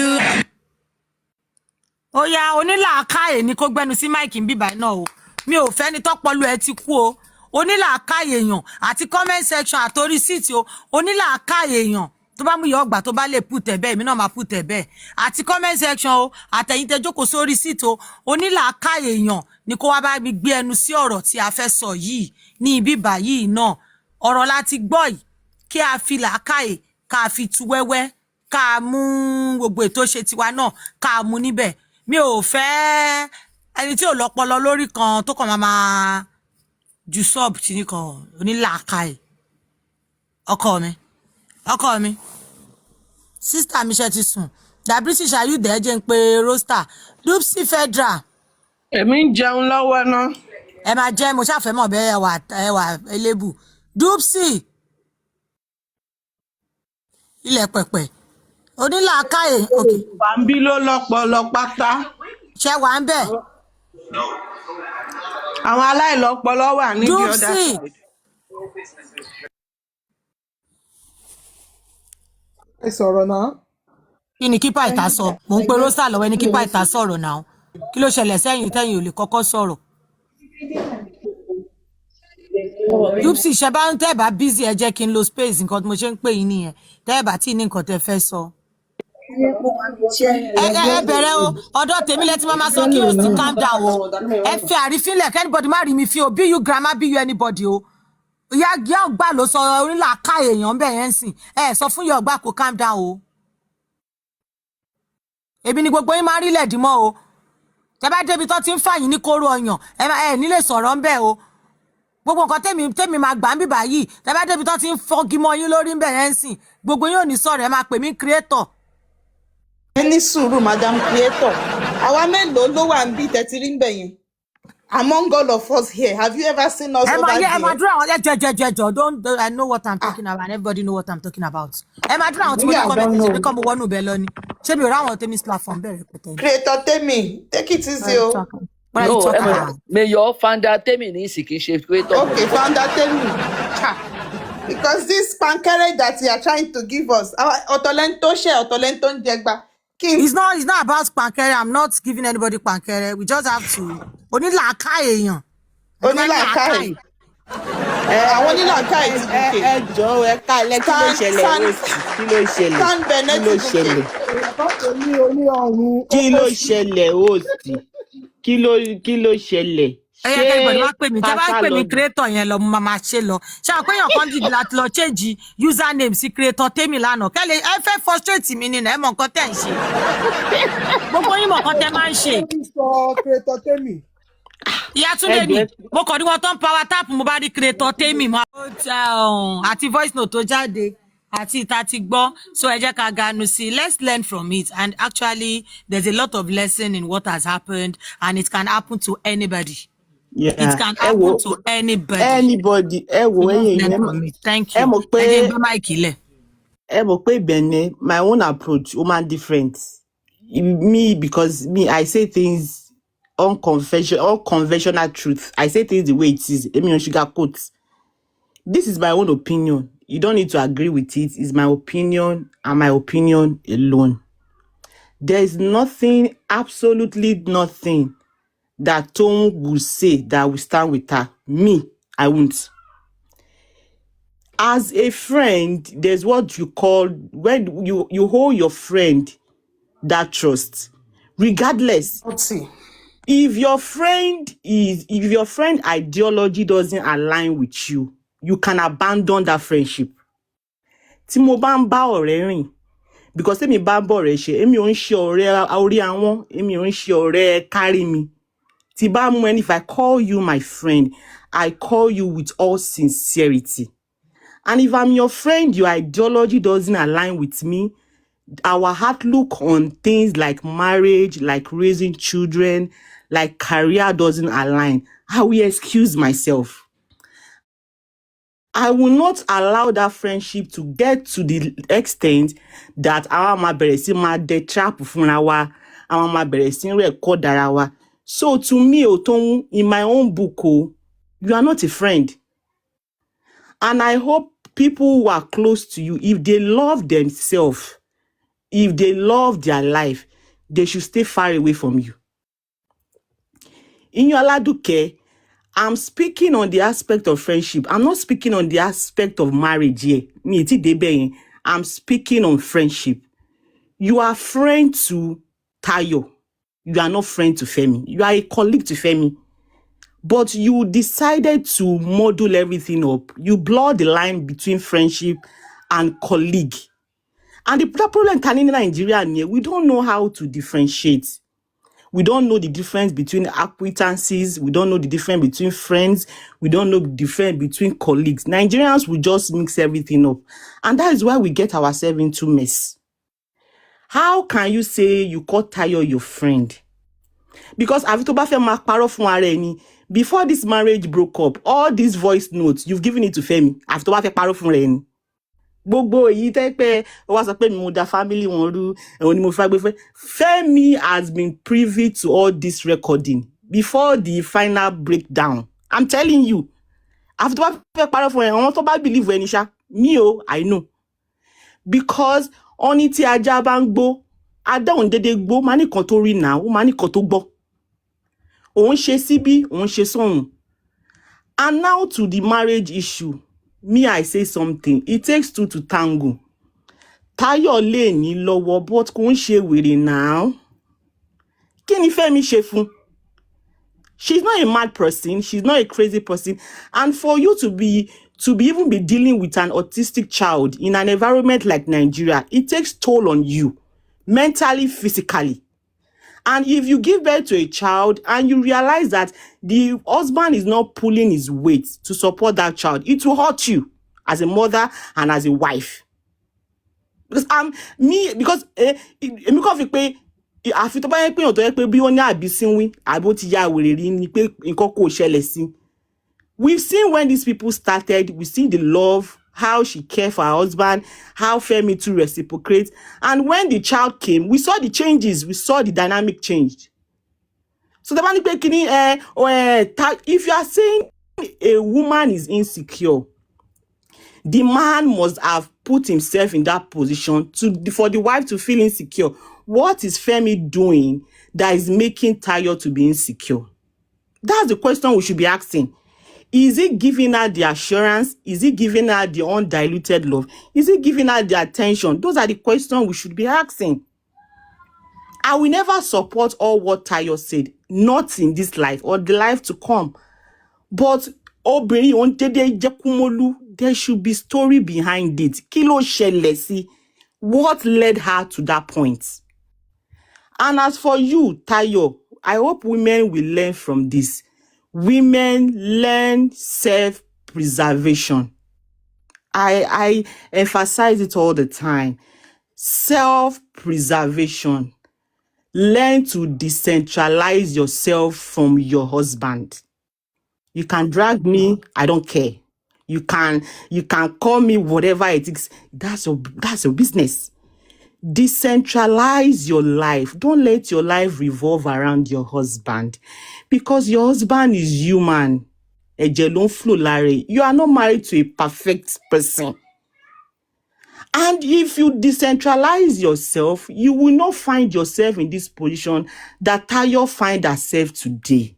Ó yá onílàákàyè ni kó gbẹnu sí máìkì ń bíbá náà o. Mi ò fẹ́ ni tọ́pọ̀lú ẹ ti kú o. Onílàákàyè èèyàn àti comment section àtorí síìtì o. Onílàákàyè èèyàn tó bá mú yọ ọgbà tó bá lè put ẹ̀ bẹ́ẹ̀ èmi náà máa put ẹ̀ bẹ́ẹ̀. Àti comment section o àtẹ̀yìn tẹ́ jókòó sórí síìtì o. Onílàákàyè èèyàn ni kó wá bá mi gbé ẹnu sí ọ̀rọ̀ tí a fẹ́ sọ yìí ní ibi báyìí náà. Ọ̀rọ̀ láti gbọ́ yìí kí a fi làákàyè ká fi tu wẹ́wẹ́ ká mú gbogbo ètò ṣe tiwa náà ká mú níbẹ̀. Mi ò fẹ́ ẹni tí ò lọ́pọlọ lórí kan tó kàn máa ju sub tí nìkan onílàákàyè. Ọkọ mi sister mi ṣe ti sùn da British are you there jẹ́ ń pe roster Dupsy Federal. Èmi ń jẹun lọ́wọ́ náà. Ẹ máa jẹ́ mo ṣàfẹ́ mọ̀ bẹ́ẹ̀ ẹwà elébù. Dupsy ilẹ̀ pẹ̀pẹ̀ onílàákàyè òkè. Wà ń bí ló lọ́pọlọ pátá. Ṣé wà ń bẹ̀? Àwọn aláìlọ́pọlọ wà ní the other side. Ẹ sọ̀rọ̀ náà. Kí ni kípa ìta sọ? Mò ń pe Rosa lọ́wọ́ ẹni kípa ìta sọ̀rọ̀ náà. Kí ló ṣẹlẹ̀ sẹ́yìn tẹ́yìn ò lè kọ́kọ́ sọ̀rọ̀? Dupsy ṣe bá ń tẹ́ bá busy ẹ jẹ́ kí n lo space nǹkan tí mo ṣe ń pè yín nìyẹn. Tẹ́ bá tí ní nǹkan tẹ́ fẹ́ sọ. Ẹ bẹ̀rẹ̀ o, ọ̀dọ̀ tèmi lẹ ti máa sọ kí o sì calm down o. Ẹ fi àrífínlẹ̀ kí anybody má rí mi fi o, bí you grandma bí you anybody o. Ìyá ọgbà ló sọ onílàákàyè èèyàn bẹ́ẹ̀ yẹn sìn. Ẹ sọ fún ìyá ọgbà kó calm down o. Èmi ni gbogbo yín máa rí lẹ̀dí mọ́ o. Tẹ́ bá débi tó ti ń fàyín ní kóró ọyàn, ẹ nílé sọ̀rọ̀ ń bẹ̀ o. Gbogbo nǹkan tèmi máa gbà ń bíbà yìí, tẹ́ bá débi tó ti ń fọ́gi mọ́ yín lórí ń bẹ̀ yẹn sìn. Gbogbo yín ò ní sọ̀rọ̀ ẹ máa pè mí creator. Ẹni sùúrù madam creator. Àwa mélòó ló wà ń bí tẹ́tí rí ń bẹ̀ yẹn? Among all of us here, have you ever seen us over there? Ẹ máa dúró àwọn jẹjẹjẹjọ. Don't I know what I'm talking about. Everybody know what I'm talking about. Ẹ máa dúró àwọn tí mo ní comment ṣe bí kọ́ mo wọnú bẹ̀ lọ ni. Ṣé mi ò ráwọn tèmi platform bẹ̀rẹ̀ pẹ̀tẹ́ ni? Creator Temi, take it easy o. What are you talking about? Mayor founder Temi ní ìsìnkì ṣe creator. Okay, founder Temi. Because this pankere that you are trying to give us, ọ̀tọ̀lẹ́ntó ṣe ọ̀tọ̀lẹ́ntó ń jẹgba. It's not about pankere. I'm not giving anybody pankere. We just have to. Onílàákàyè èèyàn. Onílàákàyè. Àwọn onílàákàyè ti dùkẹ́. Ẹ jọ̀ọ́ ẹ káalẹ́ kí ló ṣẹlẹ̀ kí ló ṣẹlẹ̀ òsì kí ló ṣẹlẹ̀. Ẹyẹ kẹ́gbọ̀n máa pè mí tẹ́ bá ń pè mí creator yẹn lọ mo máa ṣe lọ. Ṣé àwọn péyàn kan dìde láti lọ change username sí creator Temi lánàá kẹ́lẹ̀ ẹ fẹ́ frustrate mi nínú ẹ mọ̀ nǹkan tẹ́ ń ṣe. Gbogbo yín mọ̀ nǹkan tẹ́ máa ń ṣe. Sọ creator Temi. Ìyá Túndé ni mo kàn ní wọn tó ń power tap mo bá rí creator tèmi mo àti voice note tó jáde àti ìta ti gbọ́ so ẹ jẹ́ ká ganu sí let's learn from it and actually there's a lot of lesson in what has happened and it can happen to anybody. Yeah. It can happen to anybody. Anybody. Thank you. Ẹ jẹ́ gbé máìkì lẹ̀. Bene, my own approach, woman different. Me, because me, I say things unconventional truth. I say things the way it is. Emi on sugar quotes. This is my own opinion. You don't need to agree with it. It's my opinion and my opinion alone. There is nothing, absolutely nothing that Toun will say that will stand with her. Me, I won't. As a friend, there's what you call when you hold your friend that trust, regardless. Let's see. If your friend ideology doesn't align with you, you can abandon that friendship. Tí mo bá ń bá ọ̀rẹ́ rìn, because tèmi bá ń bá ọ̀rẹ́ ṣe, èmi ò ń ṣe ọ̀rẹ́ orí àwọn, èmi ò ń ṣe ọ̀rẹ́ kárí mi. Tí bá mú ẹni, if I call you my friend, I call you with all sincerity. And if I'm your friend, your ideology doesn't align with me, our outlook on things like marriage, like raising children, like career doesn't align, I will excuse myself. I will not allow that friendship to get to the extent that our ma bẹ̀rẹ̀ sí ma de trap fúnra wa, our ma bẹ̀rẹ̀ sí record ara wa. So to me, Toun, in my own book, you are not a friend. And I hope people who are close to you, if they love themselves, if they love their life, they should stay far away from you. Iyanaladuke, I'm speaking on the aspect of friendship. I'm not speaking on the aspect of marriage here. I'm speaking on friendship. You are friend to Tayo. You are not friend to Femi. You are a colleague to Femi. But you decided to model everything up. You blur the line between friendship and colleague. And the problem in Nigeria, we don't know how to differentiate. We don't know the difference between acquaintances. We don't know the difference between friends. We don't know the difference between colleagues. Nigerians will just mix everything up. And that is why we get ourselves into mess. How can you say you call Tayo your friend? Because before this marriage broke up, all these voice notes, you've given it to Femi. Gbogbo èyí tẹ́ pé ó wá sọ pé mo da family wọn rú ẹ̀wọ̀n ni mo fẹ́ gbé fẹ́. Femi has been privy to all this recording before the final breakdown. I'm telling you. After tó bá fẹ́ parọ́ fún ẹ, àwọn tó bá believe ẹni ṣá, me I know. Because oni tí ajá bá ń gbó, ajá òun dédé gbó, máa ní kan tó rí náà, ó máa ní kan tó gbọ́. Òun ṣe síbí, òun ṣe sọ́hun. And now to the marriage issue. Me, I say something. It takes two to tango. Tayo lè ní lọ́wọ́, but kò ń ṣe wèrè now. Kí ni Femi ṣe fún? She's not a mad person. She's not a crazy person. And for you to even be dealing with an autistic child in an environment like Nigeria, it takes toll on you, mentally, physically. And if you give birth to a child and you realize that the husband is not pulling his weight to support that child, it will hurt you as a mother and as a wife. Because we've seen when these people started, we've seen the love, how she cared for her husband, how Femi to reciprocate. And when the child came, we saw the changes, we saw the dynamic change. So if you are saying a woman is insecure, the man must have put himself in that position for the wife to feel insecure. What is Femi doing that is making Tayo to be insecure? That's the question we should be asking. Is he giving her the assurance? Is he giving her the undiluted love? Is he giving her the attention? Those are the questions we should be asking. I will never support all what Tayo said, not in this life or the life to come. But there should be story behind it. What led her to that point? And as for you, Tayo, I hope women will learn from this. women learn self-preservation. I emphasize it all the time. Self-preservation. Learn to decentralize yourself from your husband. You can drag me, I don't care. You can call me whatever it is. That's your business. Decentralize your life. Don't let your life revolve around your husband, because your husband is human. Ẹ̀jẹ̀ ló ń flow lára ẹ̀. You are not married to a perfect person. And if you decentralize yourself, you will not find yourself in this position that Tayo find herself today.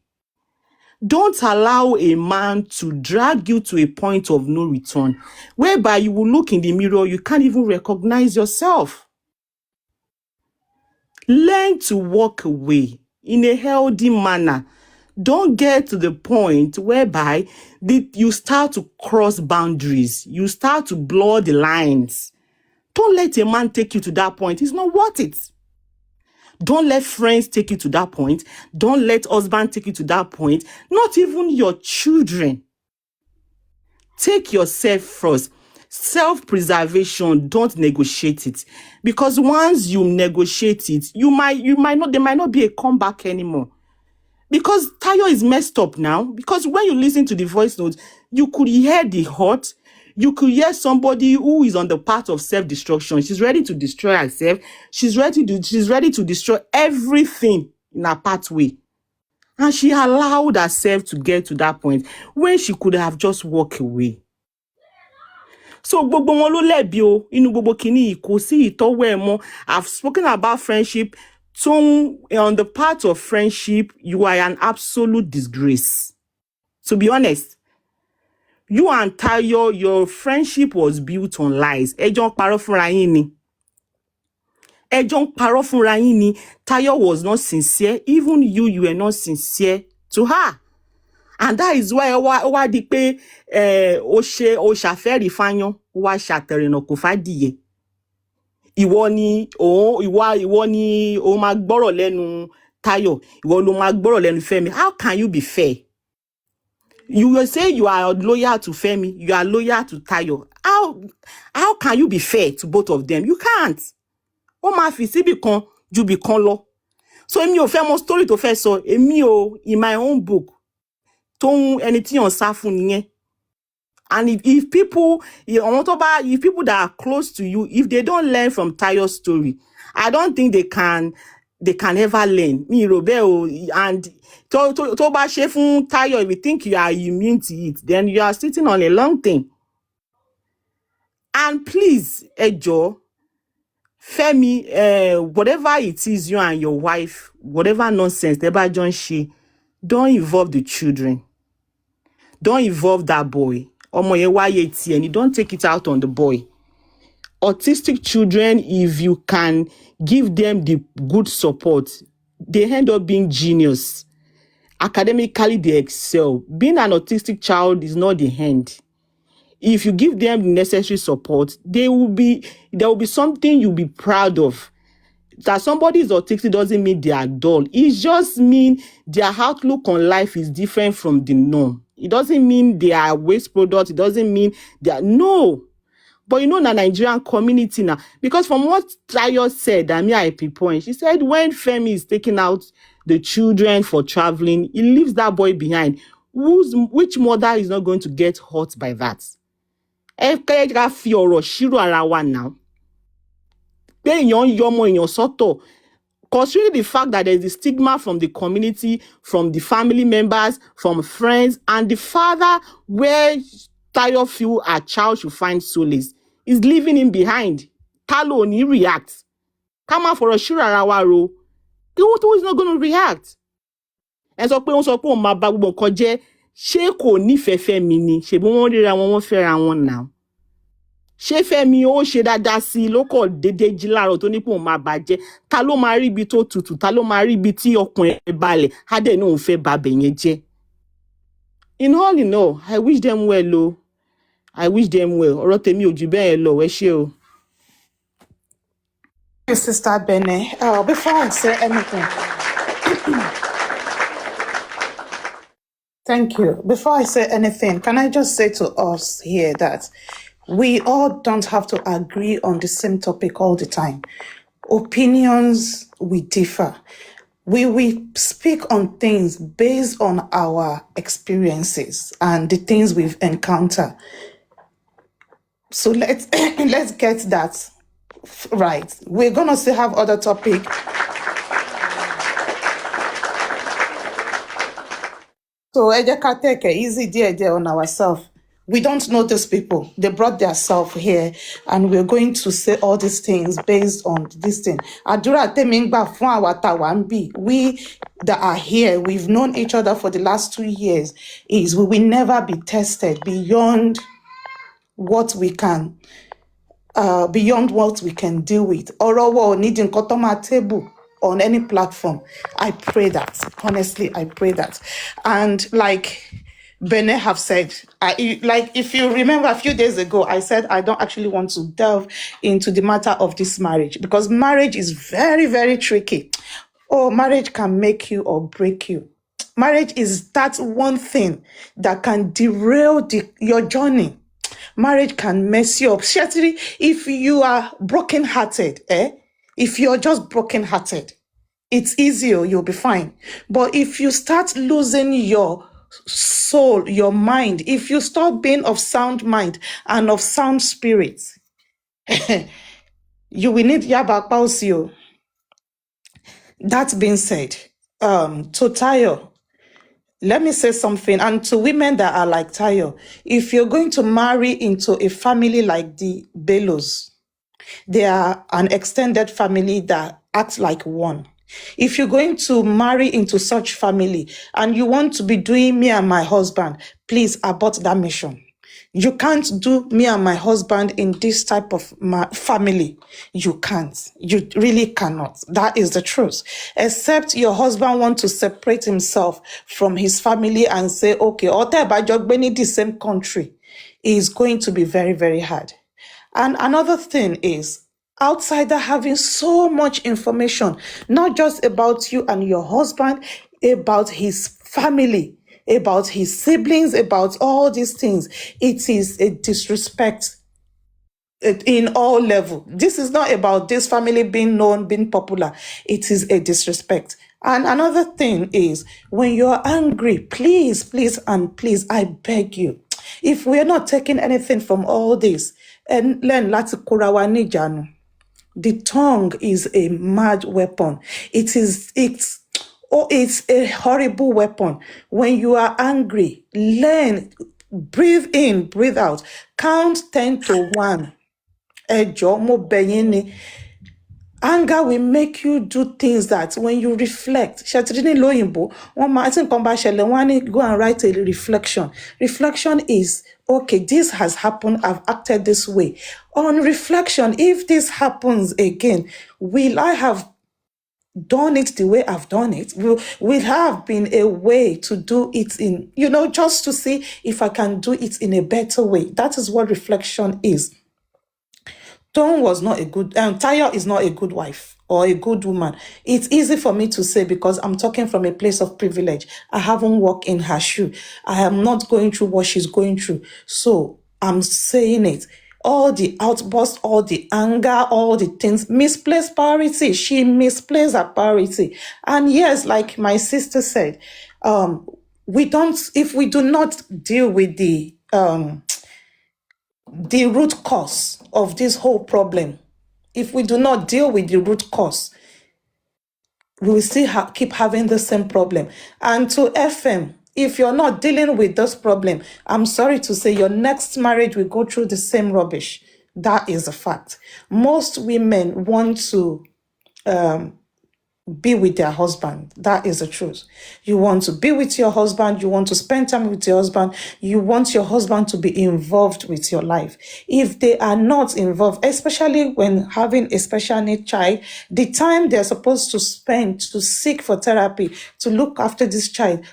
Don't allow a man to drag you to a point of no return, whereby you will look in the mirror, you can't even recognize yourself. Learn to walk away in a healthy manner. Don't get to the point whereby you start to cross boundaries. You start to blur the lines. Don't let a man take you to that point. It's not worth it. Don't let friends take you to that point. Don't let husband take you to that point. Not even your children. Take yourself first. Self-preservation, don't negotiate it. Because once you negotiate it, there might not be a comeback anymore. Because Tayo is messed up now. Because when you listen to the voice notes, you could hear the hurt. You could hear somebody who is on the path of self-destruction. She's ready to destroy herself. She's ready to destroy everything in her pathway. And she allowed herself to get to that point when she could have just walked away. So gbogbo wọn ló lẹ́bi o, inú gbogbo kìíní kò sí ìtọ́wọ́ ẹ̀ mọ́. I've spoken about friendship. Toun, on the part of friendship, you are an absolute disgrace. To be honest, you and Tayo, your friendship was built on lies. Ẹ jọ ń parọ́ fúnra yín ni. Ẹ jọ ń parọ́ fúnra yín ni. Tayo was not sincere. Even you were not sincere to her. And that is why ó wá di pé ó ṣàfẹ́rí fáyán, ó wá ṣàtẹ̀rìnà kò fádìyẹ. Ìwọ ni ó máa gbọ́rọ̀ lẹ́nu Tayo. Ìwọ ló máa gbọ́rọ̀ lẹ́nu Fẹ́mi. How can you be fair? You will say you are loyal to Femi, you are loyal to Tayo. How can you be fair to both of them? You can't. Ó máa fi síbì kan ju bì kan lọ. So èmi ò fẹ́ mọ story tó fẹ́ sọ. Èmi ò, in my own book, Toun ẹni tí yàn sá fún nìyẹn. And if people that are close to you, if they don't learn from Tayo's story, I don't think they can ever learn. Mi rò bẹ́ẹ̀ o, and tó bá ṣe fún Tayo, if you think you are immune to it, then you are sitting on a long thing. And please, ẹ jọ̀ọ́, Femi, whatever it is you and your wife, whatever nonsense tẹ́ bá jọ ń ṣe, don't involve the children. Don't involve that boy. Ọmọ yẹn wáyé tiẹ̀ ni, don't take it out on the boy. Autistic children, if you can give them the good support, they end up being genius. Academically, they excel. Being an autistic child is not the end. If you give them the necessary support, there will be something you'll be proud of. That somebody is autistic doesn't mean they are dull. It just means their outlook on life is different from the norm. It doesn't mean they are waste products. It doesn't mean they are, no. But you know, in the Nigerian community now, because from what Tayo said, I pinpoint, she said when Femi is taking out the children for traveling, he leaves that boy behind. Which mother is not going to get hurt by that? Now. Considering the fact that there is a stigma from the community, from the family members, from friends, and the father where Tayo feel a child should find solace is leaving him behind. Talo ni react. Come out for a sure arawaro. Who is not going to react? And so pé ma ba gbogbo nǹkan jẹ́, ṣé kò nífẹ̀ẹ́ Fẹ́mi ni? Ṣé bí wọ́n ríra wọn fẹ́ra wọn now? Ṣé Fẹ́mi ó ṣe dáadáa sí ló kọ̀ dédé jí láàárọ̀ tó ní pé òun máa bàjẹ́? Ta ló máa rí ibi tó tutù? Ta ló máa rí ibi tí ọkàn ẹ̀ balẹ̀? Á dẹ̀ ní òun fẹ́ ba bẹ̀ yẹn jẹ́. In all, I wish them well o. I wish them well. Ọ̀rọ̀ tèmi ò jù bẹ́ẹ̀ lọ, ẹ ṣé o. Sister Bene, before I say anything, Thank you. Before I say anything, can I just say to us here that we all don't have to agree on the same topic all the time. Opinions, we differ. We speak on things based on our experiences and the things we've encountered. So let's let's get that right. We're gonna still have other topic. So ẹ jẹ́ ká take it easy there on ourselves. We don't know these people. They brought their self here, and we're going to say all these things based on this thing. Àdúrà tèmi ń gbà fún àwa tá wà ń bí. We that are here, we've known each other for the last 2 years, is we will never be tested beyond what we can deal with. Ọ̀rọ̀ wa ò ní di nǹkan tó máa table on any platform. I pray that. Honestly, I pray that. And like Bene have said, if you remember a few days ago, I said I don't actually want to delve into the matter of this marriage because marriage is very, very tricky. Oh, marriage can make you or break you. Marriage is that one thing that can derail your journey. Marriage can mess you up. Especially if you are broken-hearted, if you're just broken-hearted, it's easier, you'll be fine. But if you start losing your soul, your mind, if you start being of sound mind and of sound spirit, you will need Yabakpausio. That being said, to Tayo, let me say something. And to women that are like Tayo, if you're going to marry into a family like the Bellos, they are an extended family that acts like one. If you're going to marry into such family and you want to be doing me and my husband, please abort that mission. You can't do me and my husband in this type of family. You can't. You really cannot. That is the truth. Except your husband wants to separate himself from his family and say, okay, the same country is going to be very, very hard. And another thing is, outsider having so much information, not just about you and your husband, about his family, about his siblings, about all these things. It is a disrespect in all levels. This is not about this family being known, being popular. It is a disrespect. And another thing is, when you're angry, please, please, and please, I beg you, if we're not taking anything from all this, and learn lati kurawa nijanu. The tongue is a mad weapon. It's a horrible weapon. When you are angry, learn, breathe in, breathe out. Count 10 to 1. Ẹjọ́ mo bẹ̀ yín ni. Anger will make you do things that when you reflect, Shetrini Loyimbo, one man, I think, go and write a reflection. Reflection is, okay, this has happened, I've acted this way. On reflection, if this happens again, will I have done it the way I've done it? Will have been a way to do it in, just to see if I can do it in a better way. That is what reflection is. Toun was not a good, Tayo is not a good wife or a good woman. It's easy for me to say because I'm talking from a place of privilege. I haven't walked in her shoe. I am not going through what she's going through. So I'm saying it. All the outbursts, all the anger, all the things, misplaced priority. She misplaced her priority. And yes, like my sister said, if we do not deal with the root cause of this whole problem, if we do not deal with the root cause, we will still keep having the same problem. And to FM, if you're not dealing with this problem, I'm sorry to say your next marriage will go through the same rubbish. That is a fact. Most women want to be with their husband. That is the truth. You want to be with your husband. You want to spend time with your husband. You want your husband to be involved with your life. If they are not involved, especially when having a special need child, the time they're supposed to spend to seek for therapy, to look after this child,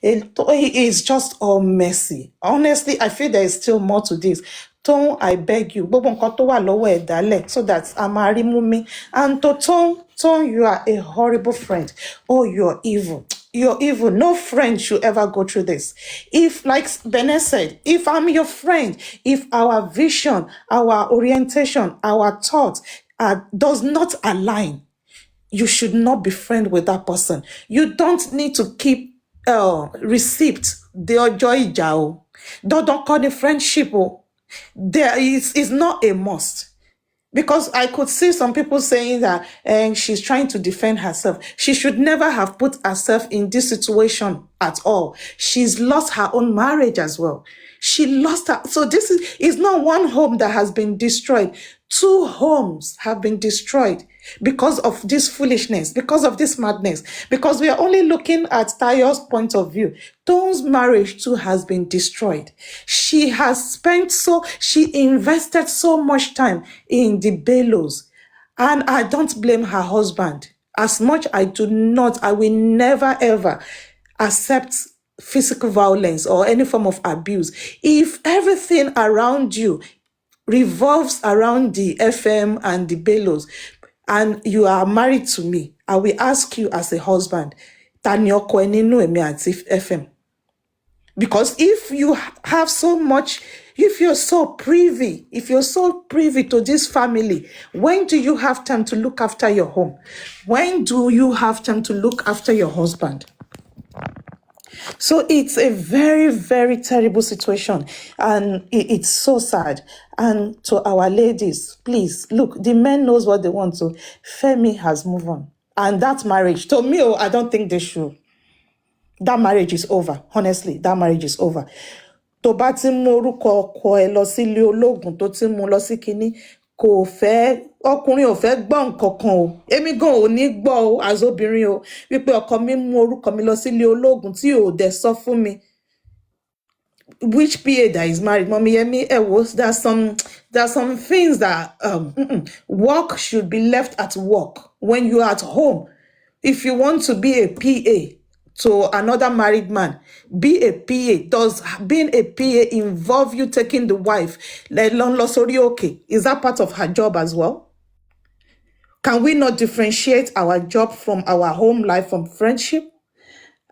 it's just all messy. Honestly, I feel there is still more to this. Toun, I beg you, so that Amari Mumi and to Toun, Toun, you are a horrible friend. Oh, you're evil. You're evil. No friend should ever go through this. If, like Bene said, if I'm your friend, if our vision, our orientation, our thoughts does not align, you should not be friend with that person. You don't need to keep receipt. The joy jao. Don't call it friendship. Oh. There is not a must. Because I could see some people saying that she's trying to defend herself. She should never have put herself in this situation at all. She's lost her own marriage as well. She lost her. So this is not one home that has been destroyed. 2 homes have been destroyed because of this foolishness, because of this madness, because we are only looking at Tayo's point of view. Toun's marriage too has been destroyed. She invested so much time in the bellows, and I don't blame her husband. As much I will never ever accept physical violence or any form of abuse. If everything around you revolves around the FM and the bellows, and you are married to me, I will ask you as a husband, Tani ọkọ ẹ nínú èmi àti FM. Because if you have so much, if you're so privy to this family, when do you have time to look after your home? When do you have time to look after your husband? So it's a very, very terrible situation, and it's so sad. And to our ladies, please, look, the men knows what they want to. Femi has moved on. And that marriage, to me, I don't think they should. That marriage is over. Honestly, that marriage is over. Tó bá ti mú orúkọ ọkọ ẹ lọ sí ilé ológun tó ti mú lọ sí kinní, kò fẹ́, ọkùnrin ò fẹ́ gbọ́ nǹkan kan o. Èmi gan ò ní gbọ́ o as obìnrin o wípé ọkọ mi mú orúkọ mi lọ sí ilé ológun tí ò dẹ̀ sọ fún mi. Which PA that is married, Mommy Yemi, there's some things that work should be left at work. When you're at home, if you want to be a PA to another married man, be a PA. Does being a PA involve you taking the wife? Okay, is that part of her job as well? Can we not differentiate our job from our home life, from friendship?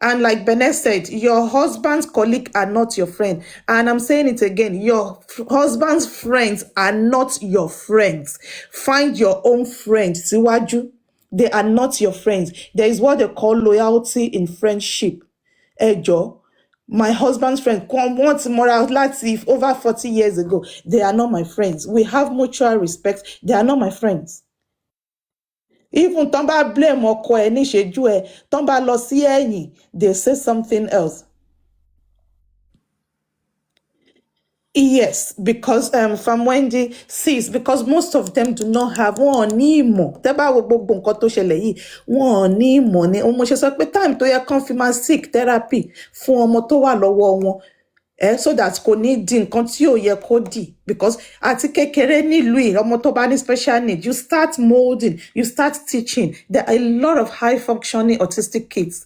And like Bene said, your husband's colleagues are not your friend. And I'm saying it again, your husband's friends are not your friends. Find your own friends. Siwaju, they are not your friends. There is what they call loyalty in friendship. Ejo, my husband's friend, once more over 40 years ago, they are not my friends. We have mutual respect. They are not my friends. Even tán bá blame ọkọ ẹ níṣejú ẹ, tán bá lọ sí ẹ̀yìn, they say something else. Yes, because from Wendy sees, because most of them do not have wọn ò ní ìmọ̀. Tẹ́ bá wo gbogbo nǹkan tó ṣẹlẹ̀ yìí, wọn ò ní ìmọ̀ ni. Mo ṣe sọ pé time tó yẹ kán fi máa seek therapy fún ọmọ tó wà lọ́wọ́ wọn. So that kò ní di nǹkan tí ò yẹ kó dì, because àti kékeré nílùú yìí, ọmọ tó bá ní special needs, you start molding, you start teaching. There are a lot of high functioning autistic kids,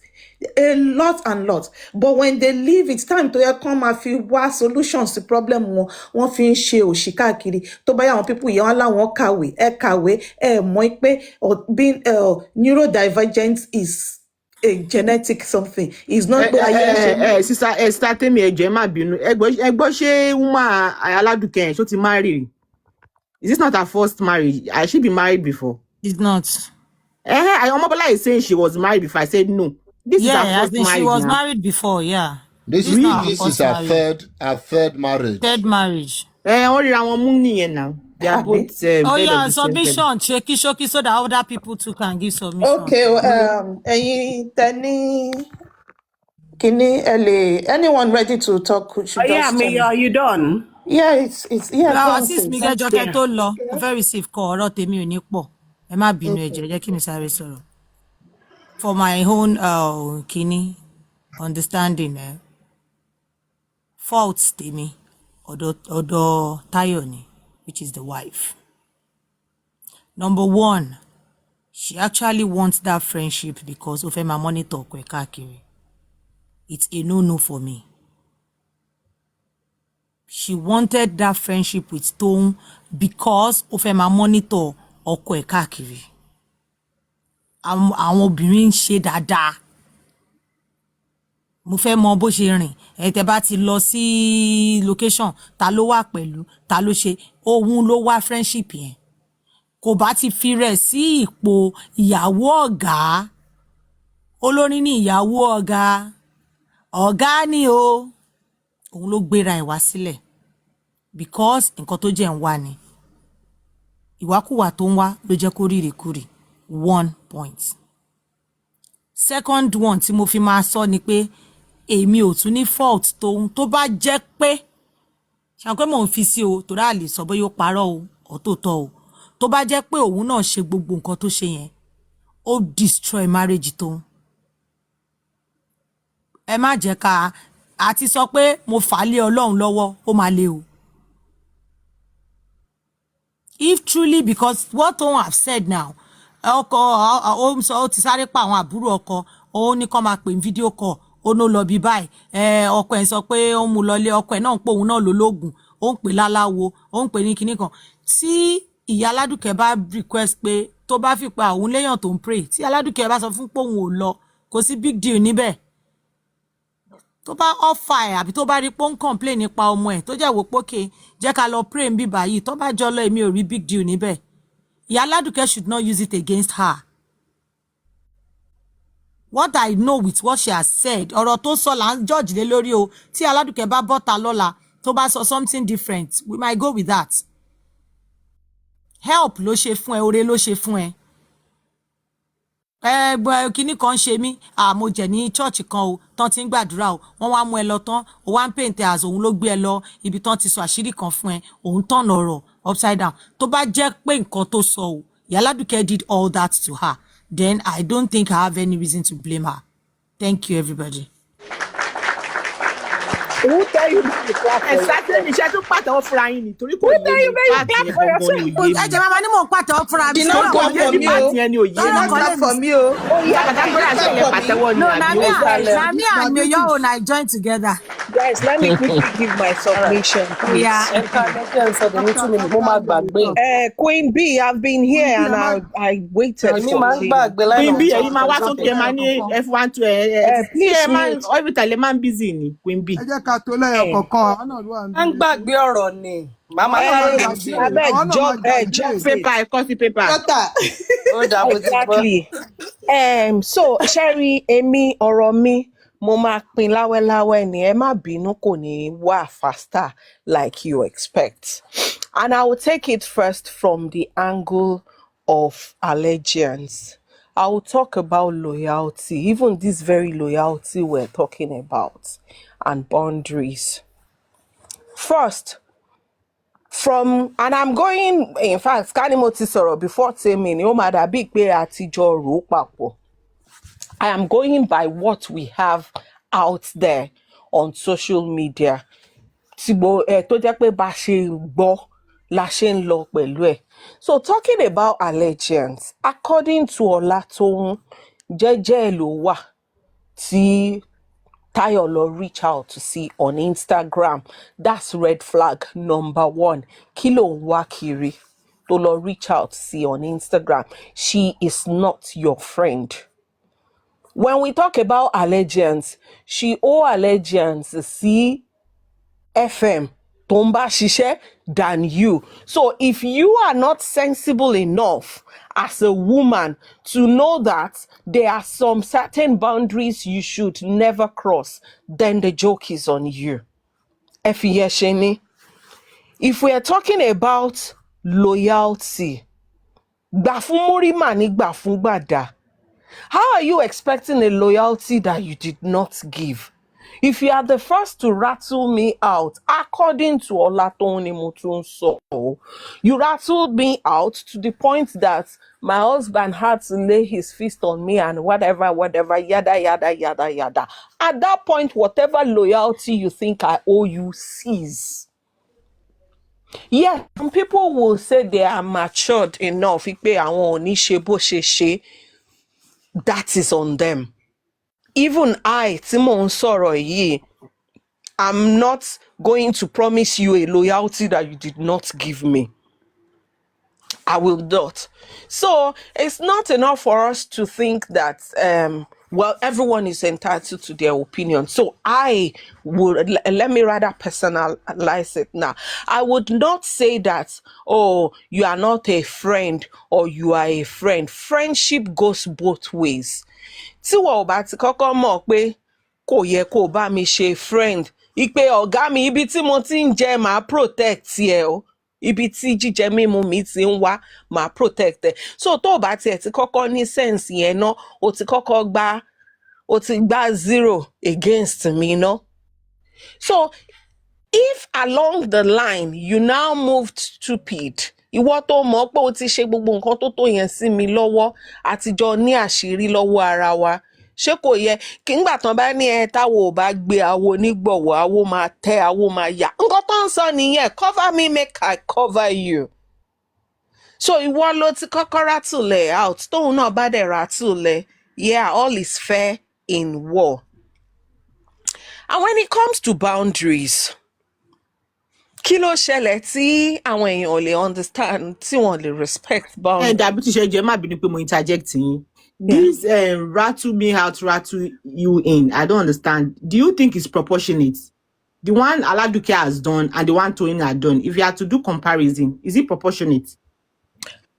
a lot and lot. But when they leave, it's time to come and fi wá solutions to problem wọn. Wọ́n fi ń ṣe òṣì káàkiri. Tó bá yá àwọn people yẹn wọ́n láwọn kàwé, mọ̀ pé being neurodivergent is a genetic something. It's not. Sister Temi ẹjọ ẹ má bínú. Ẹ gbọ́ ṣé Wunmi Ayaladuke yẹn ṣó ti marry? Is this not her first marriage? Has she been married before? It's not. Omobola is saying she was married before. I said no. This is her first marriage. She was now. married before, yeah. This is her third marriage. Third marriage. Only ríra mú nìyẹn now. They are both. Yeah, submission, shaky, so that other people too can give submission. Okay, anyone ready to talk? Are you done? Yeah, it's Sis mi gẹ́jọ́ kẹ́ tó lọ, mo fẹ́ receive call ọ̀rọ̀ tèmi ò ní pọ̀. Ẹ má bínú ẹ jẹ́ kí mi sáré sọ̀rọ̀. For my own understanding, faults tèmi ọ̀dọ̀ Tayo ni, which is the wife. Number one, she actually wants that friendship because of my monitor ọkọ ẹ̀ káàkiri. It's a no-no for me. She wanted that friendship with Toun because of my monitor ọkọ ẹ̀ káàkiri. àwọn obìnrin ń ṣe dáadáa. Mo fẹ́ mọ bó ṣe rìn. Tẹ́ bá ti lọ sí location, ta ló wà pẹ̀lú, ta ló ṣe, òun ló wá friendship yẹn. Kò bá ti fi rẹ̀ sí ipò ìyàwó ọ̀gá. Olórí ní ìyàwó ọ̀gá. Ọ̀gá ni o. Òun ló gbéra ẹ̀ wá sílẹ̀. Because nǹkan tó jẹ́ ń wá ni. Ìwàkuwà tó ń wá ló jẹ́ kó rí ìrìkúrì. 1 point. Second one tí mo fi máa sọ ni pé èmi ò tún ní fault Toun tó bá jẹ́ pé ṣàn pé mò ń fi sí o tó rà lè sọ bóyá ó parọ́ o ọ̀tọ̀ọ̀tọ̀ o tó bá jẹ́ pé òun náà ṣe gbogbo nǹkan tó ṣe yẹn ó destroy marriage Toun. Ẹ má jẹ́ ká àti sọ pé mo fà lé Ọlọ́run lọ́wọ́ ó máa le o. If truly, because what Toun have said now, ọkọ ó sọ ó ti sáré pa àwọn àbúrò ọkọ ó ní kó máa pè ní fídíò call ó no lọ bí báyìí ọkọ ẹ̀ sọ pé ó mú lọlé ọkọ ẹ̀ náà ń pè òun náà lólógùn ó ń pè láláwo ó ń pè ní kinní kan tí ìyá Aládùkẹ́ bá request pé tó bá fi pa òun léèyàn tó ń pray tí Aládùkẹ́ bá sọ fún pé òun ò lọ kò sí big deal níbẹ̀ tó bá offer ẹ̀ àbí tó bá rí pé ó ń complain nípa ọmọ ẹ̀ tó jẹ́ wò pókè jẹ́ ká lọ pray ń bí báyìí tó bá jọ lọ èmi ò rí big deal níbẹ̀. Ìyá Aládùkẹ́ should not use it against her. What I know with what she has said, ọ̀rọ̀ tó sọ là ń judge lé lórí o. Tí Aládùkẹ́ bá bọ́ta lọ́la tó bá sọ something different, we might go with that. Help ló ṣe fún ẹ, oore ló ṣe fún ẹ. Kíní kan ṣe mí, mo jẹ̀ ní church kan o, tán ti ń gbàdúrà o, wọ́n wá mú ẹ lọ tán, o wá ń paint as òun ló gbé ẹ lọ, ibi tán ti sọ àṣírí kan fún ẹ, òun tọ̀nà ọ̀rọ̀ upside down. Tó bá jẹ́ pé nǹkan tó sọ o, Ìyá Aládùkẹ́ did all that to her, then I don't think I have any reason to blame her. Thank you, everybody. Who tell you not to clap for Exactly. Iṣẹ́ tó pàtẹ́wọ́ fúnra yín nítorí kò Who tell you not to clap for yourself? Ẹ jẹ́ màmá ní mò ń pàtẹ́wọ́ fúnra mi. Did not clap for me, oh. Did not clap for me, oh. No, na me and Mayor own I join together. Guys, let me quickly give my submission. Please. Yeah. Queen B, I've been here and I waited for you. Queen B, ẹ̀yin máa wá sókè ẹ máa ní F1 to please every time ẹ máa ń busy ni Queen B. Ẹ jẹ́ ká tó lẹ́yọ̀ kọ̀ọ̀kan àwọn náà ló wà ń ń gbàgbé ọ̀rọ̀ ni màmá Paper ẹ kọ́ sí paper. ó dàbò ti gbọ́. Exactly. So Sherry, èmi ọ̀rọ̀ mi mo máa pín láwẹ́láwẹ́ ni ẹ má bínú kò ní wá faster like you expect. And I will take it first from the angle of allegiance. I will talk about loyalty, even this very loyalty we're talking about, and boundaries. First, and I'm going, in fact, Kanimoti sọ̀rọ̀ before saying, no matter big pay àtijọ́ rò papọ̀. I am going by what we have out there on social media. Tó jẹ́ pé bá ṣe gbọ́ la ṣe ń lọ pẹ̀lú ẹ̀. So talking about allegiance, according to Toun, jẹ́jẹ́ ló wà tí Tayo reach out to see on Instagram. That's red flag number 1. Kí ló ń wá kiri tó reach out to see on Instagram. She is not your friend. When we talk about allegiance, she owe allegiance sí FM tó ń bá ṣiṣẹ́ than you. So if you are not sensible enough as a woman to know that there are some certain boundaries you should never cross, then the joke is on you. If we are talking about loyalty, gbà fún múrí mà ní gbà fún gbàdá. How are you expecting a loyalty that you did not give? If you are the first to rattle me out, according to Toun Motunso, you rattled me out to the point that my husband had to lay his fist on me and whatever, yada, yada, yada, yada. At that point, whatever loyalty you think I owe you, cease. Yeah, some people will say they are matured enough. That is on them. Even I, Timon Soroyi, I'm not going to promise you a loyalty that you did not give me. I will not. So it's not enough for us to think that, well, everyone is entitled to their opinion. So I would, let me rather personalize it now. I would not say that, oh, you are not a friend or you are a friend. Friendship goes both ways. Tí wọ́n ò bá ti kọ́kọ́ mọ̀ pé kò yẹ kó bá mi ṣe friend, ìpè ọ̀gá mi ibi tí mo ti ń jẹ màá protect ẹ o. Ibi tí jíjẹ mímu mi ti ń wá máa protect ẹ. So tó o bá tiẹ̀ ti kọ́kọ́ ní sense yẹn ná, o ti gbá 0 against me ná. So if along the line you now moved stupid, ìwọ tó mọ̀ pé o ti ṣe gbogbo nǹkan tó tó yẹn sí mi lọ́wọ́, àtijọ́ ní àṣírí lọ́wọ́ ara wa, ṣé kò yẹ kí ngbà tán bá ní táwo ò bá gbé awo nígbọ̀wọ́, awo máa tẹ́, awo máa yà, nǹkan tó ń sọ nìyẹn, cover me make I cover you. So ìwọ ló ti kọ́kọ́ rátùlẹ̀ out, tóun náà bá dẹ̀ rátùlẹ̀, yeah, all is fair in war. And when it comes to boundaries, kí ló ṣẹlẹ̀ tí àwọn èèyàn ò lè understand, tí wọ́n lè respect boundaries? Dàbí tí ṣe jẹ́ má bínú pé mo interject yín. This rattle me out, rattle you in, I don't understand. Do you think it's proportionate? The one Aladuke has done and the one Toun had done, if you had to do comparison, is it proportionate?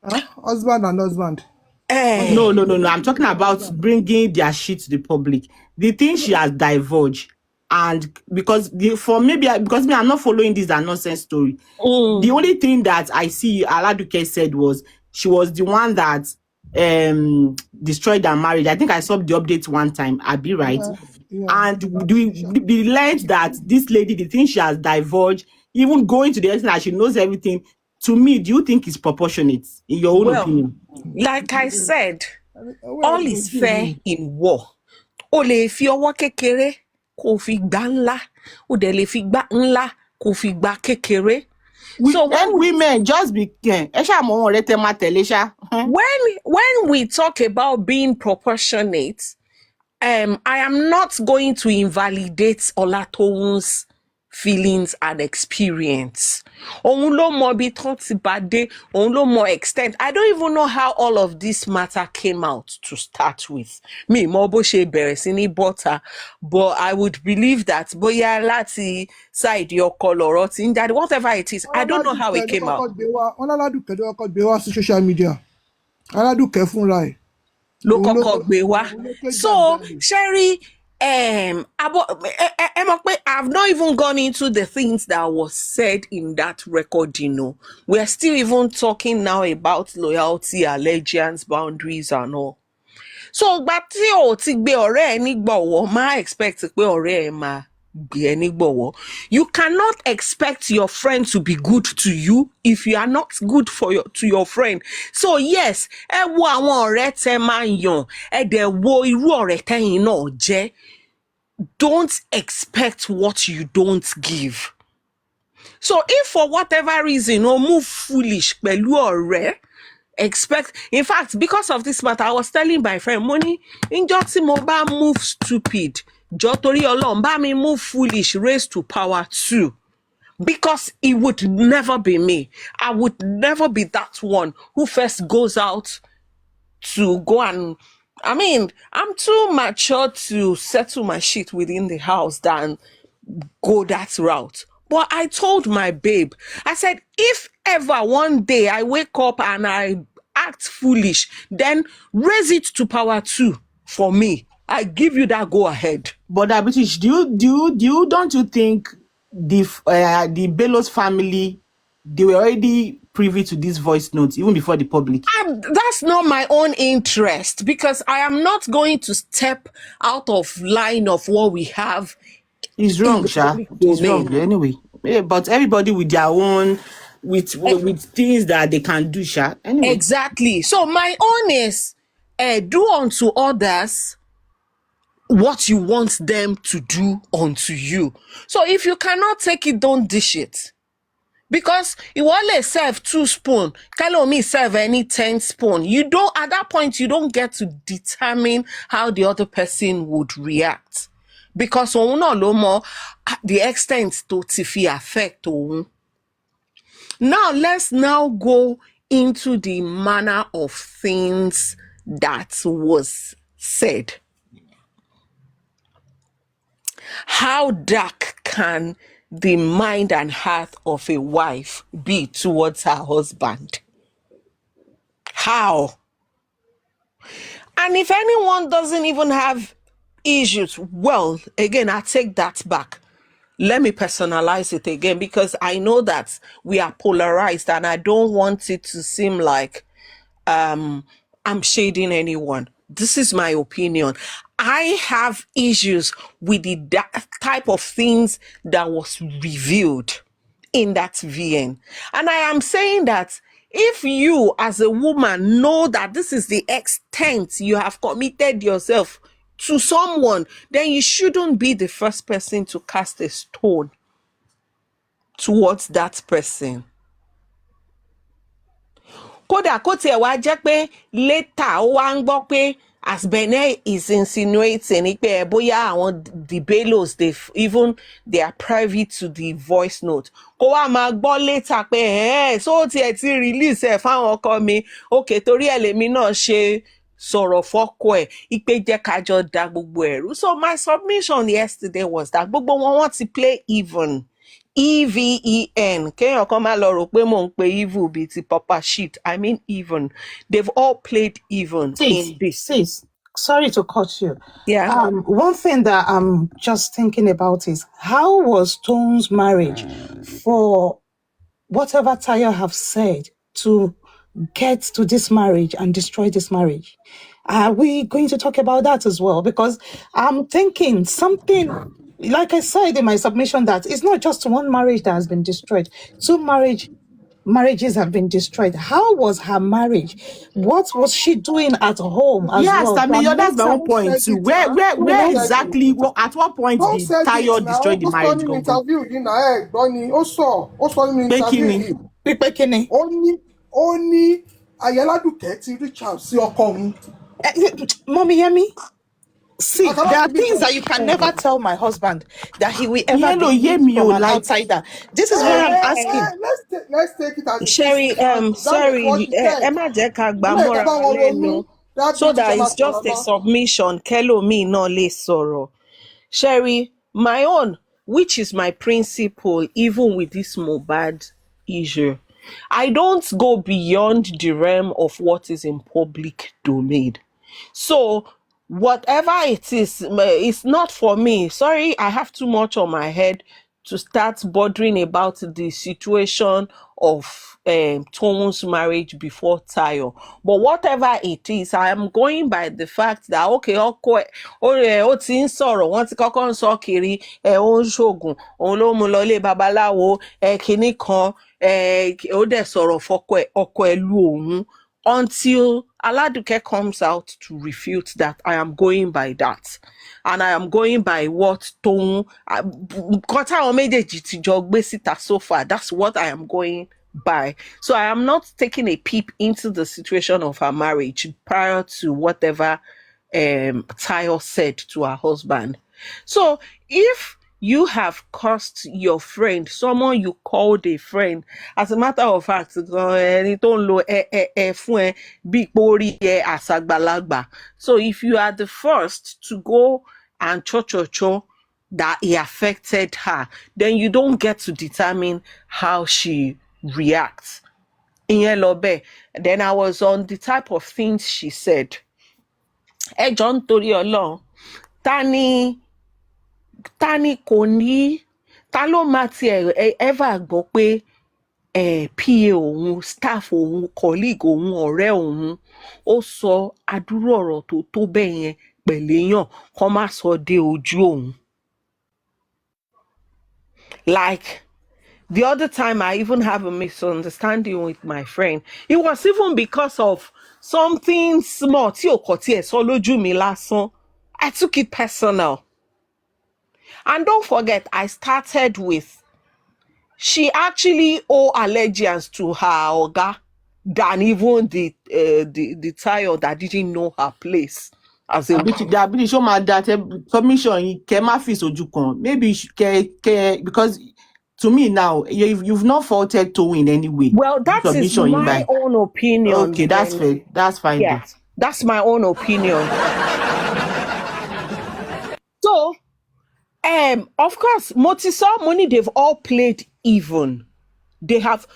Husband and husband. No. I'm talking about bringing their shit to the public. The thing she has divulged, and because me, I'm not following this nonsense story. The only thing that I see Aladuke said was she was the one that destroyed their marriage. I think I saw the update one time. I'll be right. Yeah. And we learned that this lady, the thing she has divulged, even going to the extent that she knows everything. To me, do you think it's proportionate in your own opinion? Like I said, all is fair in war. O lè fi ọwọ́ kékeré kó fi gbá ńlá, o dẹ̀ lè fi gbá ńlá kó fi gbá kékeré. So when women just be when we talk about being proportionate, I am not going to invalidate Olatoun's feelings and experience. Òun ló mọ bí tán ti bá dé, òun ló mọ extent. I don't even know how all of this matter came out to start with. Me mọ bó ṣe bẹ̀rẹ̀ sí ní butter, but I would believe that bóyá láti side your color or thing that whatever it is, I don't know how it came out. Olaladuke ló kọ́kọ́ gbé wá sí social media. Aladuke fúnra ẹ̀ ló kọ́kọ́ gbé wá. So Sherry, I've not even gone into the things that was said in that record, you know. We're still even talking now about loyalty, allegiance, boundaries and all. So, but tí o ti gbé ọ̀rẹ́ ẹ nígbọ̀wọ́, má expect pé ọ̀rẹ́ ẹ máa gbé ẹ nígbọ̀wọ́. You cannot expect your friend to be good to you if you are not good to your friend. So yes, ẹ wo àwọn ọ̀rẹ́ tẹ́ máa ń yàn, ẹ dẹ̀ wo irú ọ̀rẹ́ tẹ́yin náà jẹ́. Don't expect what you don't give. So if for whatever reason o move foolish pẹ̀lú ọ̀rẹ́, expect, in fact, because of this matter, I was telling my friend Money, injọ́ tí mo bá move stupid, jọ̀ọ́ torí Ọlọ́run bá mi move foolish raised to power 2. Because it would never be me. I would never be that one who first goes out to go and, I mean, I'm too mature to settle my shit within the house than go that route. But I told my babe, I said, if ever one day I wake up and I act foolish, then raise it to power 2 for me. I give you that go ahead. But British, don't you think the Bellows family, they were already privy to this voice notes even before the public? That's not my own interest, because I am not going to step out of line of what we have. It's wrong, Sha. It's wrong anyway. Yeah, but everybody with their own, with things that they can do, Sha. Anyway. Exactly. So my own is do unto others what you want them to do unto you. So if you cannot take it, don't dish it. Because you only serve 2 spoons, Kalomi serve any 10 spoons. You don't, at that point, you don't get to determine how the other person would react. Because on no more the extent to tifi affect. Now let's now go into the manner of things that was said. How dark can the mind and heart of a wife be towards her husband? How? And if anyone doesn't even have issues, well, again, I take that back. Let me personalize it again, because I know that we are polarized and I don't want it to seem like I'm shading anyone. This is my opinion. I have issues with the type of things that was revealed in that VN. And I am saying that if you as a woman know that this is the extent you have committed yourself to someone, then you shouldn't be the first person to cast a stone towards that person. Kódà kó tiẹ̀ wá jẹ́ pé later ó wá ń gbọ́ pé as Benin is insinuating pé bóyá àwọn the Bellos, they are privy to the voice note. Kó wá máa gbọ́ later pé so tiẹ̀ ti release ẹ̀ fáwọn ọkọ mi, okay, torí ẹ̀ lèmi náà ṣe sọ̀rọ̀ fọ́kọ ẹ̀ ìpè jẹ́ kájọ da gbogbo ẹ̀rú. So my submission yesterday was that gbogbo wọn wọ́n ti play even. EVEN. Kéèyàn kan má lọ rò pé mò ń pe evil bíi ti Papa Shit. I mean even. They've all played even in this. Sis, sorry to cut you. Yeah. One thing that I'm just thinking about is how was Toun's marriage for whatever Tayo have said to get to this marriage and destroy this marriage? Are we going to talk about that as well? Because I'm thinking something, like I said in my submission, that it's not just one marriage that has been destroyed. Two marriages have been destroyed. How was her marriage? What was she doing at home as well? Yes, that's my own point too. Where exactly? At what point did Tayo destroy the marriage? Only Ayaladuke ti reach out sí ọkọ òun. Mommy, hear me? See, there are things that you can never tell my husband that he will ever be from an outsider. This is what I'm asking. Let's take it as Sherry, sorry, Emma Jeka Gbamora Leno. So that it's just a submission. Kelo mi no le soro. Sherry, my own, which is my principle, even with this Mohbad issue, I don't go beyond the realm of what is in public domain. So whatever it is, it's not for me. Sorry, I have too much on my head to start bothering about the situation of Toun's marriage before Tayo. But whatever it is, I am going by the fact that okay, ó ti ń sọ̀rọ̀, wọ́n ti kọ́kọ́ ń sọ kiri, ó ń ṣògùn, òun ló mú lọ ilé babaláwo, kinní kan, ó dẹ̀ sọ̀rọ̀ fọ́kọ ẹ̀ lu òun, until Aladuke comes out to refute that. I am going by that. And I am going by what Toun, so far. That's what I am going by. So I am not taking a peep into the situation of her marriage prior to whatever Tayo said to her husband. So if you have cursed your friend, someone you called a friend, as a matter of fact, so if you are the first to go and cho that it affected her, then you don't get to determine how she reacts. Then I was on the type of things she said. John Toriolo, Tani kò ní, ta ló máa tiẹ̀ ever gbọ́ pé PA òun, staff òun, colleague òun, ọ̀rẹ́ òun ó sọ adúrú ọ̀rọ̀ tó bẹ́ẹ̀ yẹn pẹ̀léyàn kó má sọ dé ojú òun. Like the other time I even have a misunderstanding with my friend. It was even because of something small tí ò kọ̀ tiẹ̀ sọ lójú mi lásán. I took it personal. And don't forget, I started with, she actually owe allegiance to her oga than even the Tayo that didn't know her place. As a maybe because to me now, you've not faulted Toun in any way. Well, that is Submission in my by. own opinion. Okay, that's fair. That's fine. Yeah, that's my own opinion. So, of course, Motiso, Money, they've all played even. They have.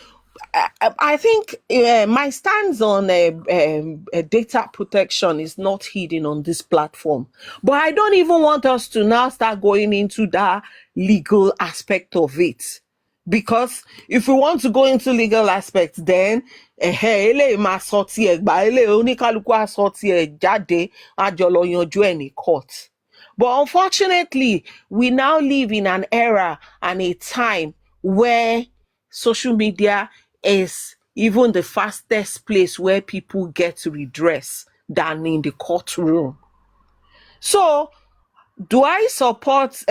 I think my stance on data protection is not hidden on this platform. But I don't even want us to now start going into that legal aspect of it. Because if we want to go into legal aspects, then court. But unfortunately, we now live in an era and a time where social media is even the fastest place where people get redress than in the courtroom. So, do I support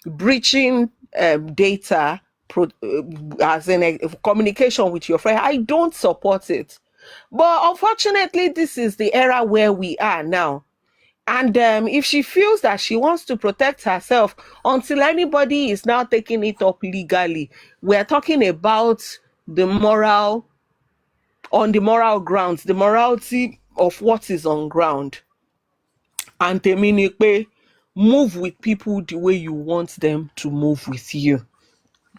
breaching data as in communication with your friend? I don't support it. But unfortunately, this is the era where we are now. And if she feels that she wants to protect herself until anybody is now taking it up legally, we're talking about the moral, on the moral grounds, the morality of what is on ground. And move with people the way you want them to move with you.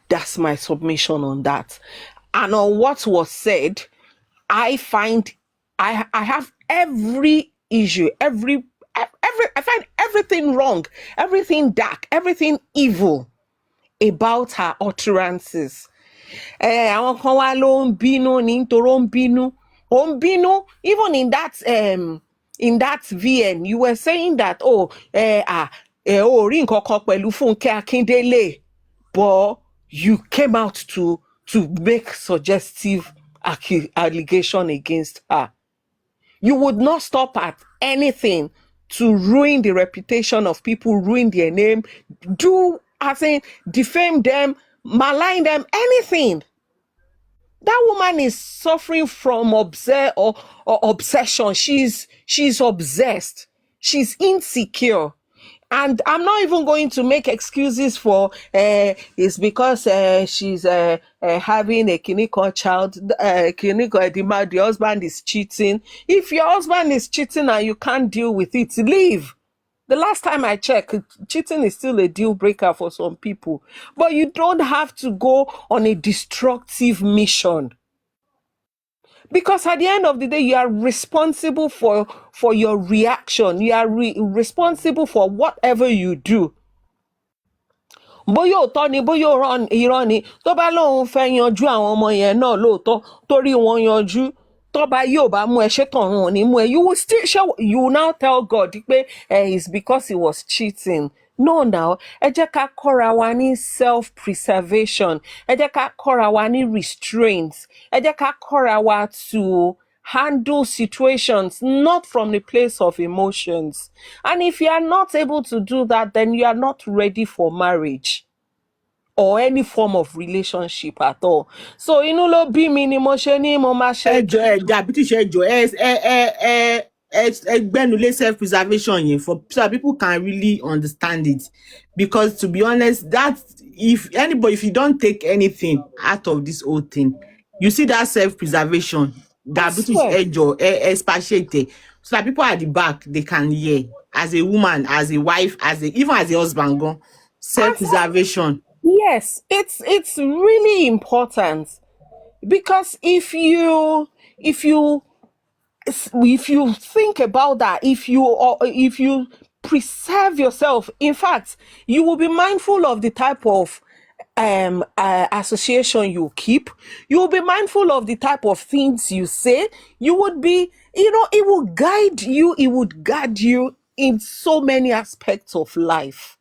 That's my submission on that. And on what was said, I find I have every issue, I find everything wrong, everything dark, everything evil about her utterances. Àwọn kan wá ló ń bínú ní nítorí ó ń bínú even in that VN you were saying that rí nǹkan kan pẹ̀lú Fúnkẹ́ Akíndélé, but you came out to make suggestive allegation against her. You would not stop at anything to ruin the reputation of people, ruin their name, defame them, malign them, anything. That woman is suffering from obsession. She's obsessed. She's insecure. And I'm not even going to make excuses for it's because she's having a clinical child, the husband is cheating. If your husband is cheating and you can't deal with it, leave. The last time I checked, cheating is still a deal breaker for some people. But you don't have to go on a destructive mission. Because at the end of the day, you are responsible for your reaction. You are responsible for whatever you do. Bóyá òótọ́ ni, bóyá irọ́ ni, tó bá lóun fẹ́ yanjú àwọn ọmọ yẹn náà lóòótọ́, torí wọn yanjú, tó bá yóò bá mú ẹ, ṣé tọ̀run ò ní mú ẹ, you will now tell God pé it's because he was cheating. No, now, ẹ jẹ́ ká kọ́ra wa ní self-preservation, ẹ jẹ́ ká kọ́ra wa ní restraint, ẹ jẹ́ ká kọ́ra wa to handle situations not from the place of emotions. And if you are not able to do that, then you are not ready for marriage or any form of relationship at all. So inú ló bí mi ni mo ṣe ní mo máa ṣe. Ẹgbẹ́nulé self-preservation yẹn for so that people can really understand it, because to be honest, that if you don't take anything out of this whole thing, you see that self-preservation, diabetes expatiate, so that people at the back they can hear, as a woman, as a wife, even as a husband, go self-preservation. Yes, it's really important, because if you think about that, if you preserve yourself, in fact, you will be mindful of the type of association you keep. You will be mindful of the type of things you say. You would be, it will guide you. It would guide you in so many aspects of life.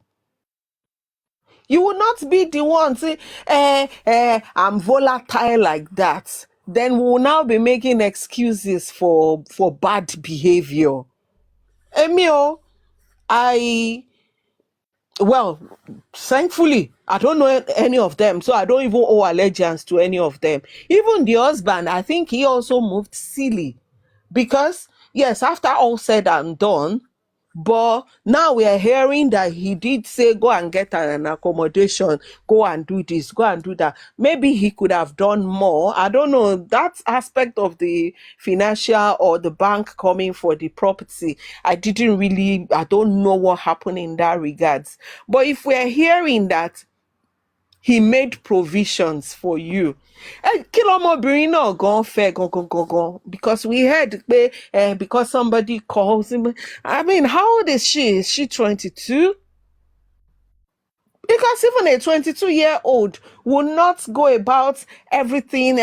You will not be the one say, I'm volatile like that. Then we will now be making excuses for bad behavior. Well, thankfully, I don't know any of them, so I don't even owe allegiance to any of them. Even the husband, I think he also moved silly. Because, yes, after all said and done, But now we are hearing that he did say, go and get an accommodation, go and do this, go and do that. Maybe he could have done more. I don't know. That aspect of the financial or the bank coming for the property, I don't know what happened in that regards. But if we're hearing that he made provisions for you, because we heard because somebody calls him. I mean, how old is she? Is she 22? Because even a 22-year-old will not go about everything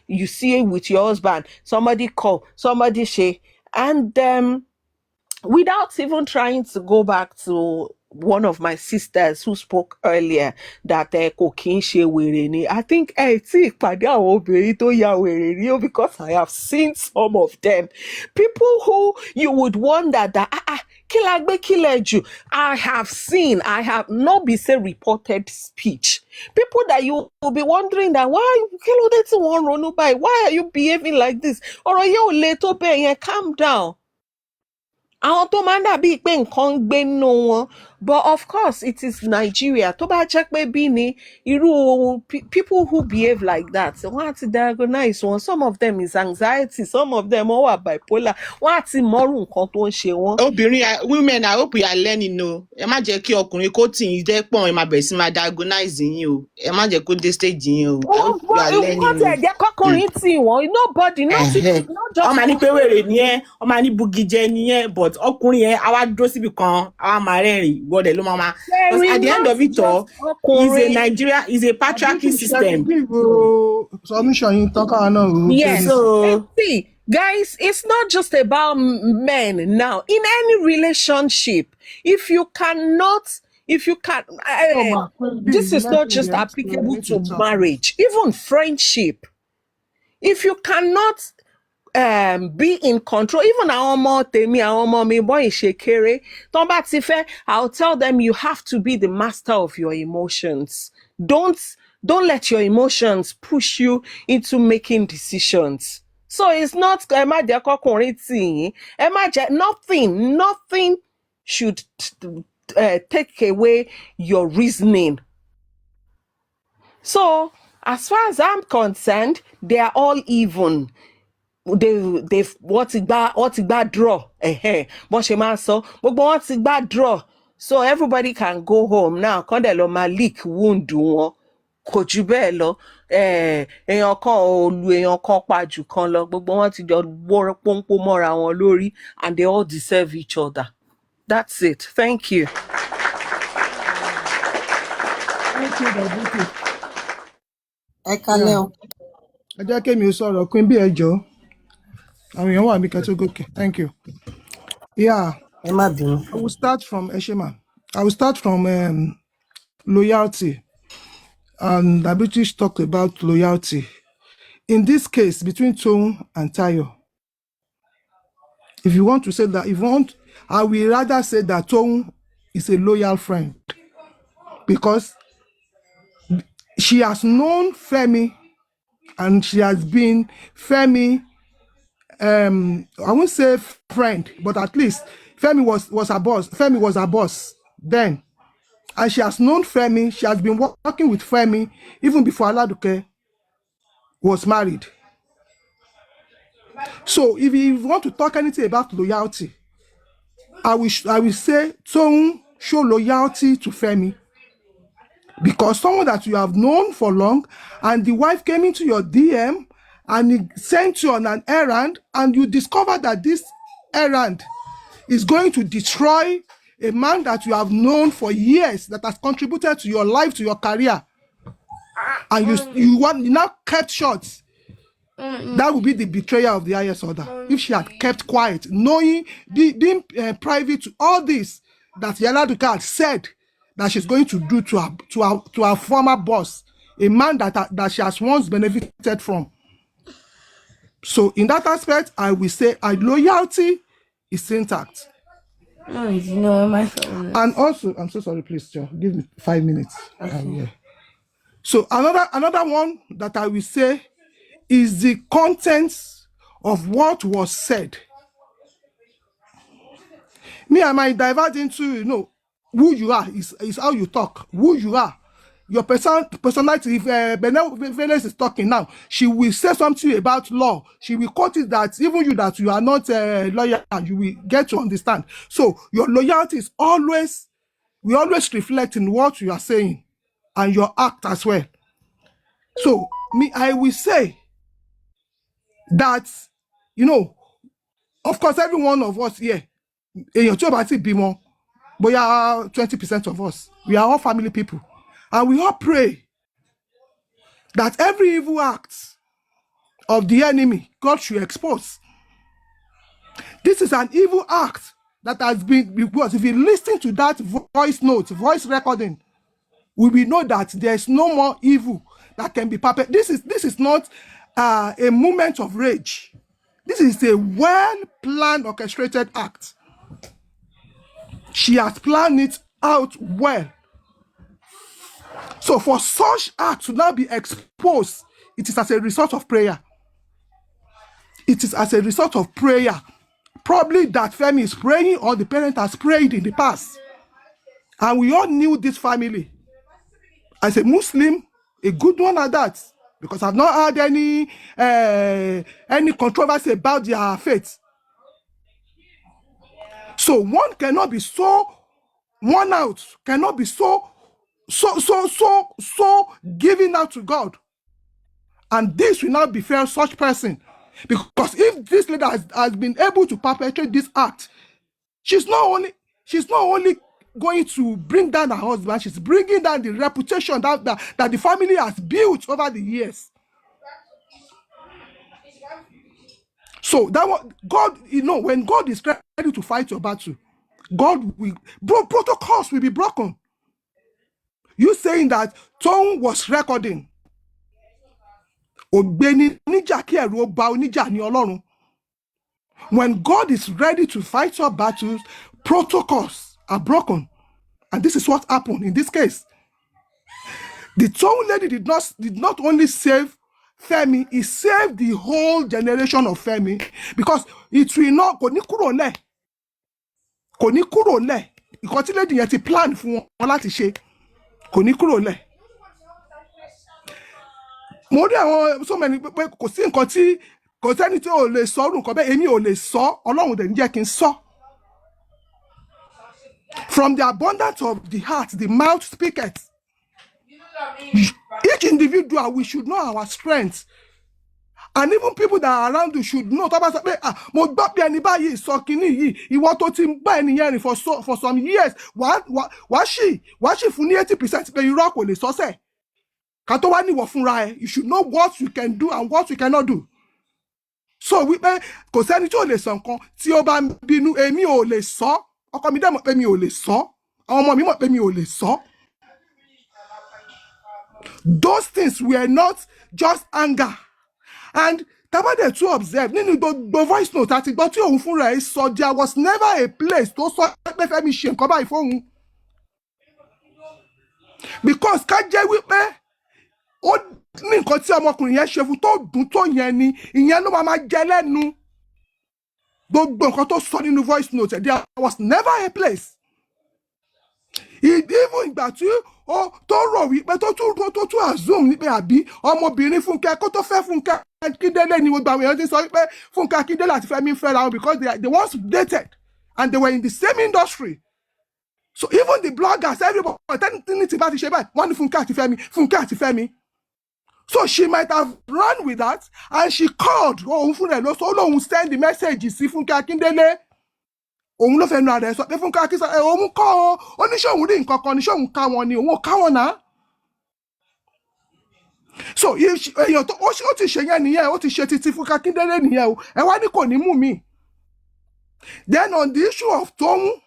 you see with your husband. Somebody call, somebody say, and without even trying to go back to one of my sisters who spoke earlier that kò kí ń ṣe wèrè ni. I think tí ìpàdé àwọn obìnrin tó ya wèrè ni o, because I have seen some of them. People who you would wonder that kí la gbé kí lẹ jù. I have not been say reported speech. People that you will be wondering that why kí ló dé tí wọ́n ronú báyìí? Why are you behaving like this? Ọ̀rọ̀ yẹn ò le tó bẹ́ẹ̀ yẹn, calm down. Àwọn tó máa ń dàbí pé nǹkan ń gbé nínú wọn, but of course it is Nigeria. Tó bá jẹ́ pé bí ni irú people who behave like that, wọ́n á ti diagnose wọn. Some of them is anxiety, some of them wọ́n wà bipolar, wọ́n á ti mọrú nǹkan tó ń ṣe wọ́n. Obìnrin, women, I hope you are learning o. Ẹ má jẹ́ kí ọkùnrin kó tì yín dẹ́pọ̀n, ẹ má bẹ̀rẹ̀ sí máa diagnose yín o. Ẹ má jẹ́ kó dé stage yín o. I hope you are learning o. Wọ́n ti ẹ̀jẹ̀ kọ́kùnrin tì wọ́n, nobody, not just. Ọmọ ní pé wèrè ni ẹ́, ọmọ ní bugijẹ ni ẹ́, but ọkùnrin yẹn àwa dúró síbi kan, àwa máa rẹ́rìn, gbọ́dẹ̀ ló máa. Because at the end of it all, is a patriarchy system. Yes. So, see, guys, it's not just about men now. In any relationship, if you can, this is not just applicable to marriage, even friendship. If you cannot be in control, even our ọmọ mi boy ìṣekéré, tó bá ti fẹ́, I'll tell them you have to be the master of your emotions. Don't let your emotions push you into making decisions. So it's not ẹ má jẹ́ kọ́kùnrin tì yín, ẹ má jẹ́ nothing should take away your reasoning. So as far as I'm concerned, they are all even. They've what ti gba draw, bó ṣe máa sọ, gbogbo wọn ti gba draw, so everybody can go home now. Kán dẹ̀ lọ máa leak wound wọn, kò jù bẹ́ẹ̀ lọ. Èèyàn kan ò lu èèyàn kan pa jù kan lọ, gbogbo wọn ti jọ wọ́ pọ́npọ́ mọ́ra wọn lórí, and they all deserve each other. That's it. Thank you. Thank you, Dabuki. Ẹ kálẹ́ o. Ẹ jẹ́ kí mi sọ̀rọ̀ Queen bí ẹ jọ̀ọ́. Àwọn èèyàn wà mí kẹ́ tó gòkè. Thank you. Yeah. Ẹ má bínú. I will start from Eshema. I will start from loyalty. And the British talked about loyalty. In this case, between Toun and Tayo, if you want to say that, I will rather say that Toun is a loyal friend, because she has known Femi, and she has been Femi, I won't say friend, but at least Femi was her boss. Femi was her boss then. And she has known Femi. She has been working with Femi even before Aladuke was married. So if you want to talk anything about loyalty, I will say Toun show loyalty to Femi, because someone that you have known for long, and the wife came into your DM and he sent you on an errand, and you discover that this errand is going to destroy a man that you have known for years, that has contributed to your life, to your career, and you now kept short. That would be the betrayer of the highest order. If she had kept quiet, knowing, being private to all this that Yaladuke had said that she's going to do to her former boss, a man that she has once benefited from. So in that aspect, I will say our loyalty is intact. And also, I'm so sorry, please, Joe, give me 5 minutes. Okay. So another one that I will say is the contents of what was said. Me, I might divert into, who you are is how you talk. Who you are. Your personality, if Benevolence is talking now, she will say something about law. She will quote it that even you are not a lawyer, and you will get to understand. So your loyalty is always reflect in what you are saying and your act as well. So me, I will say that, of course, every one of us here, we are 20% of us. We are all family people. And we all pray that every evil act of the enemy, God should expose. This is an evil act that has been, because if you listen to that voice recording, we will know that there's no more evil that can be perpetrated. This is not a moment of rage. This is a well-planned, orchestrated act. She has planned it out well. So for such act to now be exposed, it is as a result of prayer. It is as a result of prayer. Probably that Femi is praying or the parent has prayed in the past. And we all knew this family. As a Muslim, a good one at that, because I've not had any controversy about their faith. So one cannot be so worn out, cannot be so giving out to God. And this will not befall such person. Because if this lady has been able to perpetrate this act, she's not only going to bring down her husband, she's bringing down the reputation that the family has built over the years. So that what God, when God is ready to fight your battle, protocols will be broken. You saying that Toun was recording. When God is ready to fight your battles, protocols are broken. And this is what happened in this case. The Toun lady did not only save Femi, he saved the whole generation of Femi, because it will not kò ní kúrò lẹ̀. Ìkọ́ tí lady yẹn ti plan fún wọn láti ṣe kò ní kúrò lẹ̀. Mo rí àwọn so many pé kò sí nǹkan tí kò sẹ́ni tí ò lè sọ orú nǹkan bẹ́ẹ̀, èmi ò lè sọ, Ọlọ́run dẹ̀ ń jẹ́ kí n sọ. From the abundance of the heart, the mouth speaketh. Each individual, we should know our strengths. And even people that are around you should know. Mo gbọ́ pé ẹni báyìí sọ kínní yìí, ìwọ tó ti ń bá ẹni yẹn rìn for some years, wàá ṣì fún ní 80% pé irọ́ kò lè sọ́sẹ̀. Ká tó wá níwọ̀ fúnra ẹ̀, you should know what you can do and what you cannot do. So wípé kò sẹ́ni tí ò lè sọ nǹkan tí ó bá ń bínú, èmi ò lè sọ. Ọkọ mi dẹ̀ mọ̀ pé mi ò lè sọ. Àwọn ọmọ mi mọ̀ pé mi ò lè sọ. Those things were not just anger. And tabade to observe, nínú the voice note àti gbọ́ tí òun fúnra ẹ̀ sọ, there was never a place tó sọ pé Fẹ́mi ṣe nǹkan báyìí fóun. Because ká jẹ́ wípé ó ní nǹkan tí ọmọkùnrin yẹn ṣe fún tó dùn tó yẹn ni, ìyẹn ló máa jẹ lẹ́nu. Gbogbo nǹkan tó sọ nínú voice note, there was never a place. Even ìgbà tí ó tó rò wípé tó tún assume nípe àbí ọmọbìnrin Fúnkẹ́ kó tó fẹ́ Fúnkẹ́ Akíndélé ni gbogbo àwọn èèyàn ti sọ wípé Fúnkẹ́ Akíndélé àti Fẹ́mi fẹ́ra wọn because they once dated and they were in the same industry. So even the bloggers, everybody, anything bá ti ṣe báyìí, wọ́n ní Fúnkẹ́ àti Fẹ́mi. So she might have run with that, and she called òun fúnra ẹ̀ ló sọ lóun send the message sí Fúnkẹ́ Akíndélé. Òun ló fẹ́ nu ara ẹ̀ sọ pé Fúnkẹ́ Akíndélé òun kọ́ ọ, oníṣẹ́ òun rí nǹkan kan ní ṣé òun ká wọn ni, òun ò ká wọn náà. So èèyàn tó ó ti ṣe yẹn nìyẹn, ó ti ṣe títí Fúnkẹ́ Akíndélé nìyẹn o, ẹ wá ní kò ní mú mi. Then on the issue of Toun,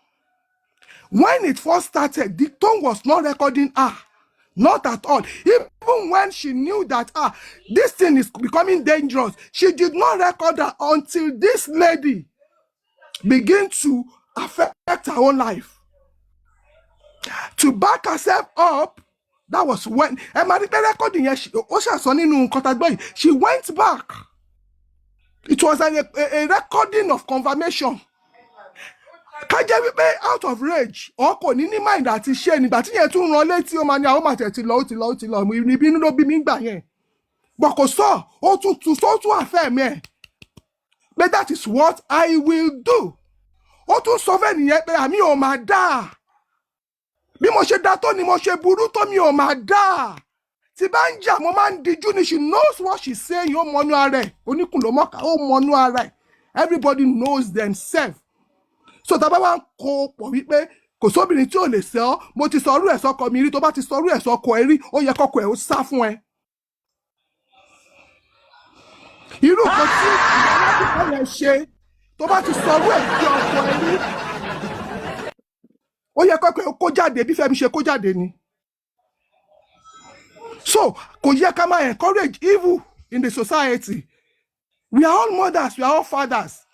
when it first started, the Toun was not recording her. Not at all. Even when she knew that this thing is becoming dangerous, she did not record her until this lady began to affect her own life. To back herself up, that was when she went back. It was a recording of confirmation. ká jẹ́ wípé out of rage ọkọ ní mind àti ṣe nígbà tí yẹn tún rán létí ó máa ní àwọn màtẹ̀ ti lọ ó ti lọ níbi inú ló bí mi gbà yẹn but kò sọ ó tún àfẹ́ mi ẹ̀ pé that is what I will do ó tún sọ fẹ́ nìyẹn pé àmì ò máa dá bí mo ṣe dá tó ni mo ṣe burú tó mi ò máa dá tí bá ń jà mo máa ń dijú ni she knows what she saying ó mọnú ara ẹ̀ oníkùn ló mọ̀ká ó mọnú ara ẹ̀ everybody knows themselves so tá a bá wá ń kó pọ̀ wípé kò sóbìnrin tí ò lè sẹ́ ọ́ mo ti sọ orú ẹ̀ sọ́kọ mi rí tó bá ti sọ orú ẹ̀ sọ́kọ ẹ rí ó yẹ kọ́kọ ẹ̀ ó sá fún ẹ. irú nǹkan tí ìyá yẹn ṣe tó bá ti sọ orú ẹ̀ sí ọkọ ẹ rí ó yẹ kọ́kọ ẹ̀ ó kó jáde bí Fẹ́mi ṣe kó jáde ni. So kò yẹ ká máa encourage evil in the society. We are all mothers, we are all fathers.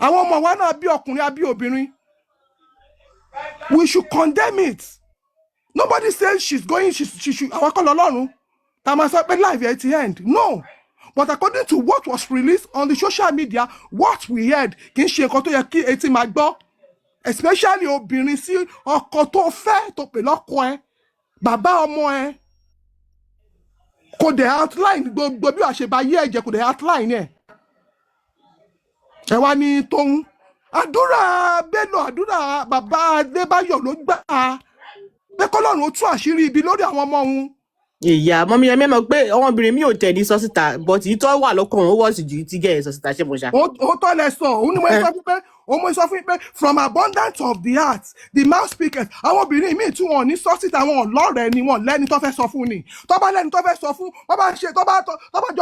Àwọn ọmọ wa náà bí ọkùnrin àbí obìnrin. We should condemn it. Nobody says she should àwọn kọ́ lọ́lọ́run. Tá a máa sọ pé life at the end. No. But according to what was released on the social media, what we heard kì í ṣe nǹkan tó yẹ kí etí máa gbọ́. Especially obìnrin sí ọkọ tó fẹ́ tó pè lọ́kọ ẹ, bàbá ọmọ ẹ. Kò dé outline gbogbo bí wàá ṣe bá yé ẹ̀jẹ̀ kò dé outline ẹ̀. Ẹ wá ní Toun àdúrà Bello àdúrà bàbá Adébáyọ̀ ló gbà á pé kọ́lọ́run ó tú àṣírí ibi lórí àwọn ọmọ òun. Ìyá mọ́mí ẹ mẹ́mọ̀ pé ọmọbìnrin mi ò tẹ̀ ní sọ́sítà but èyí tó wà lọ́kàn ó wọ̀ sí ju ti gẹ̀ sọ́sítà ṣé mo ṣá. Ó tọ́ lẹ sọ òun ni mo sọ fún pé mo sọ fún pé from abundance of the heart the mouth speaketh. Àwọn obìnrin míì tí wọn ò ní sọ́sítà wọn lọ́rẹ̀ẹ́ ni wọn lẹ́ni tó fẹ́ sọ fún ni tó bá lẹ́ni tó fẹ́ sọ fún tó bá jọ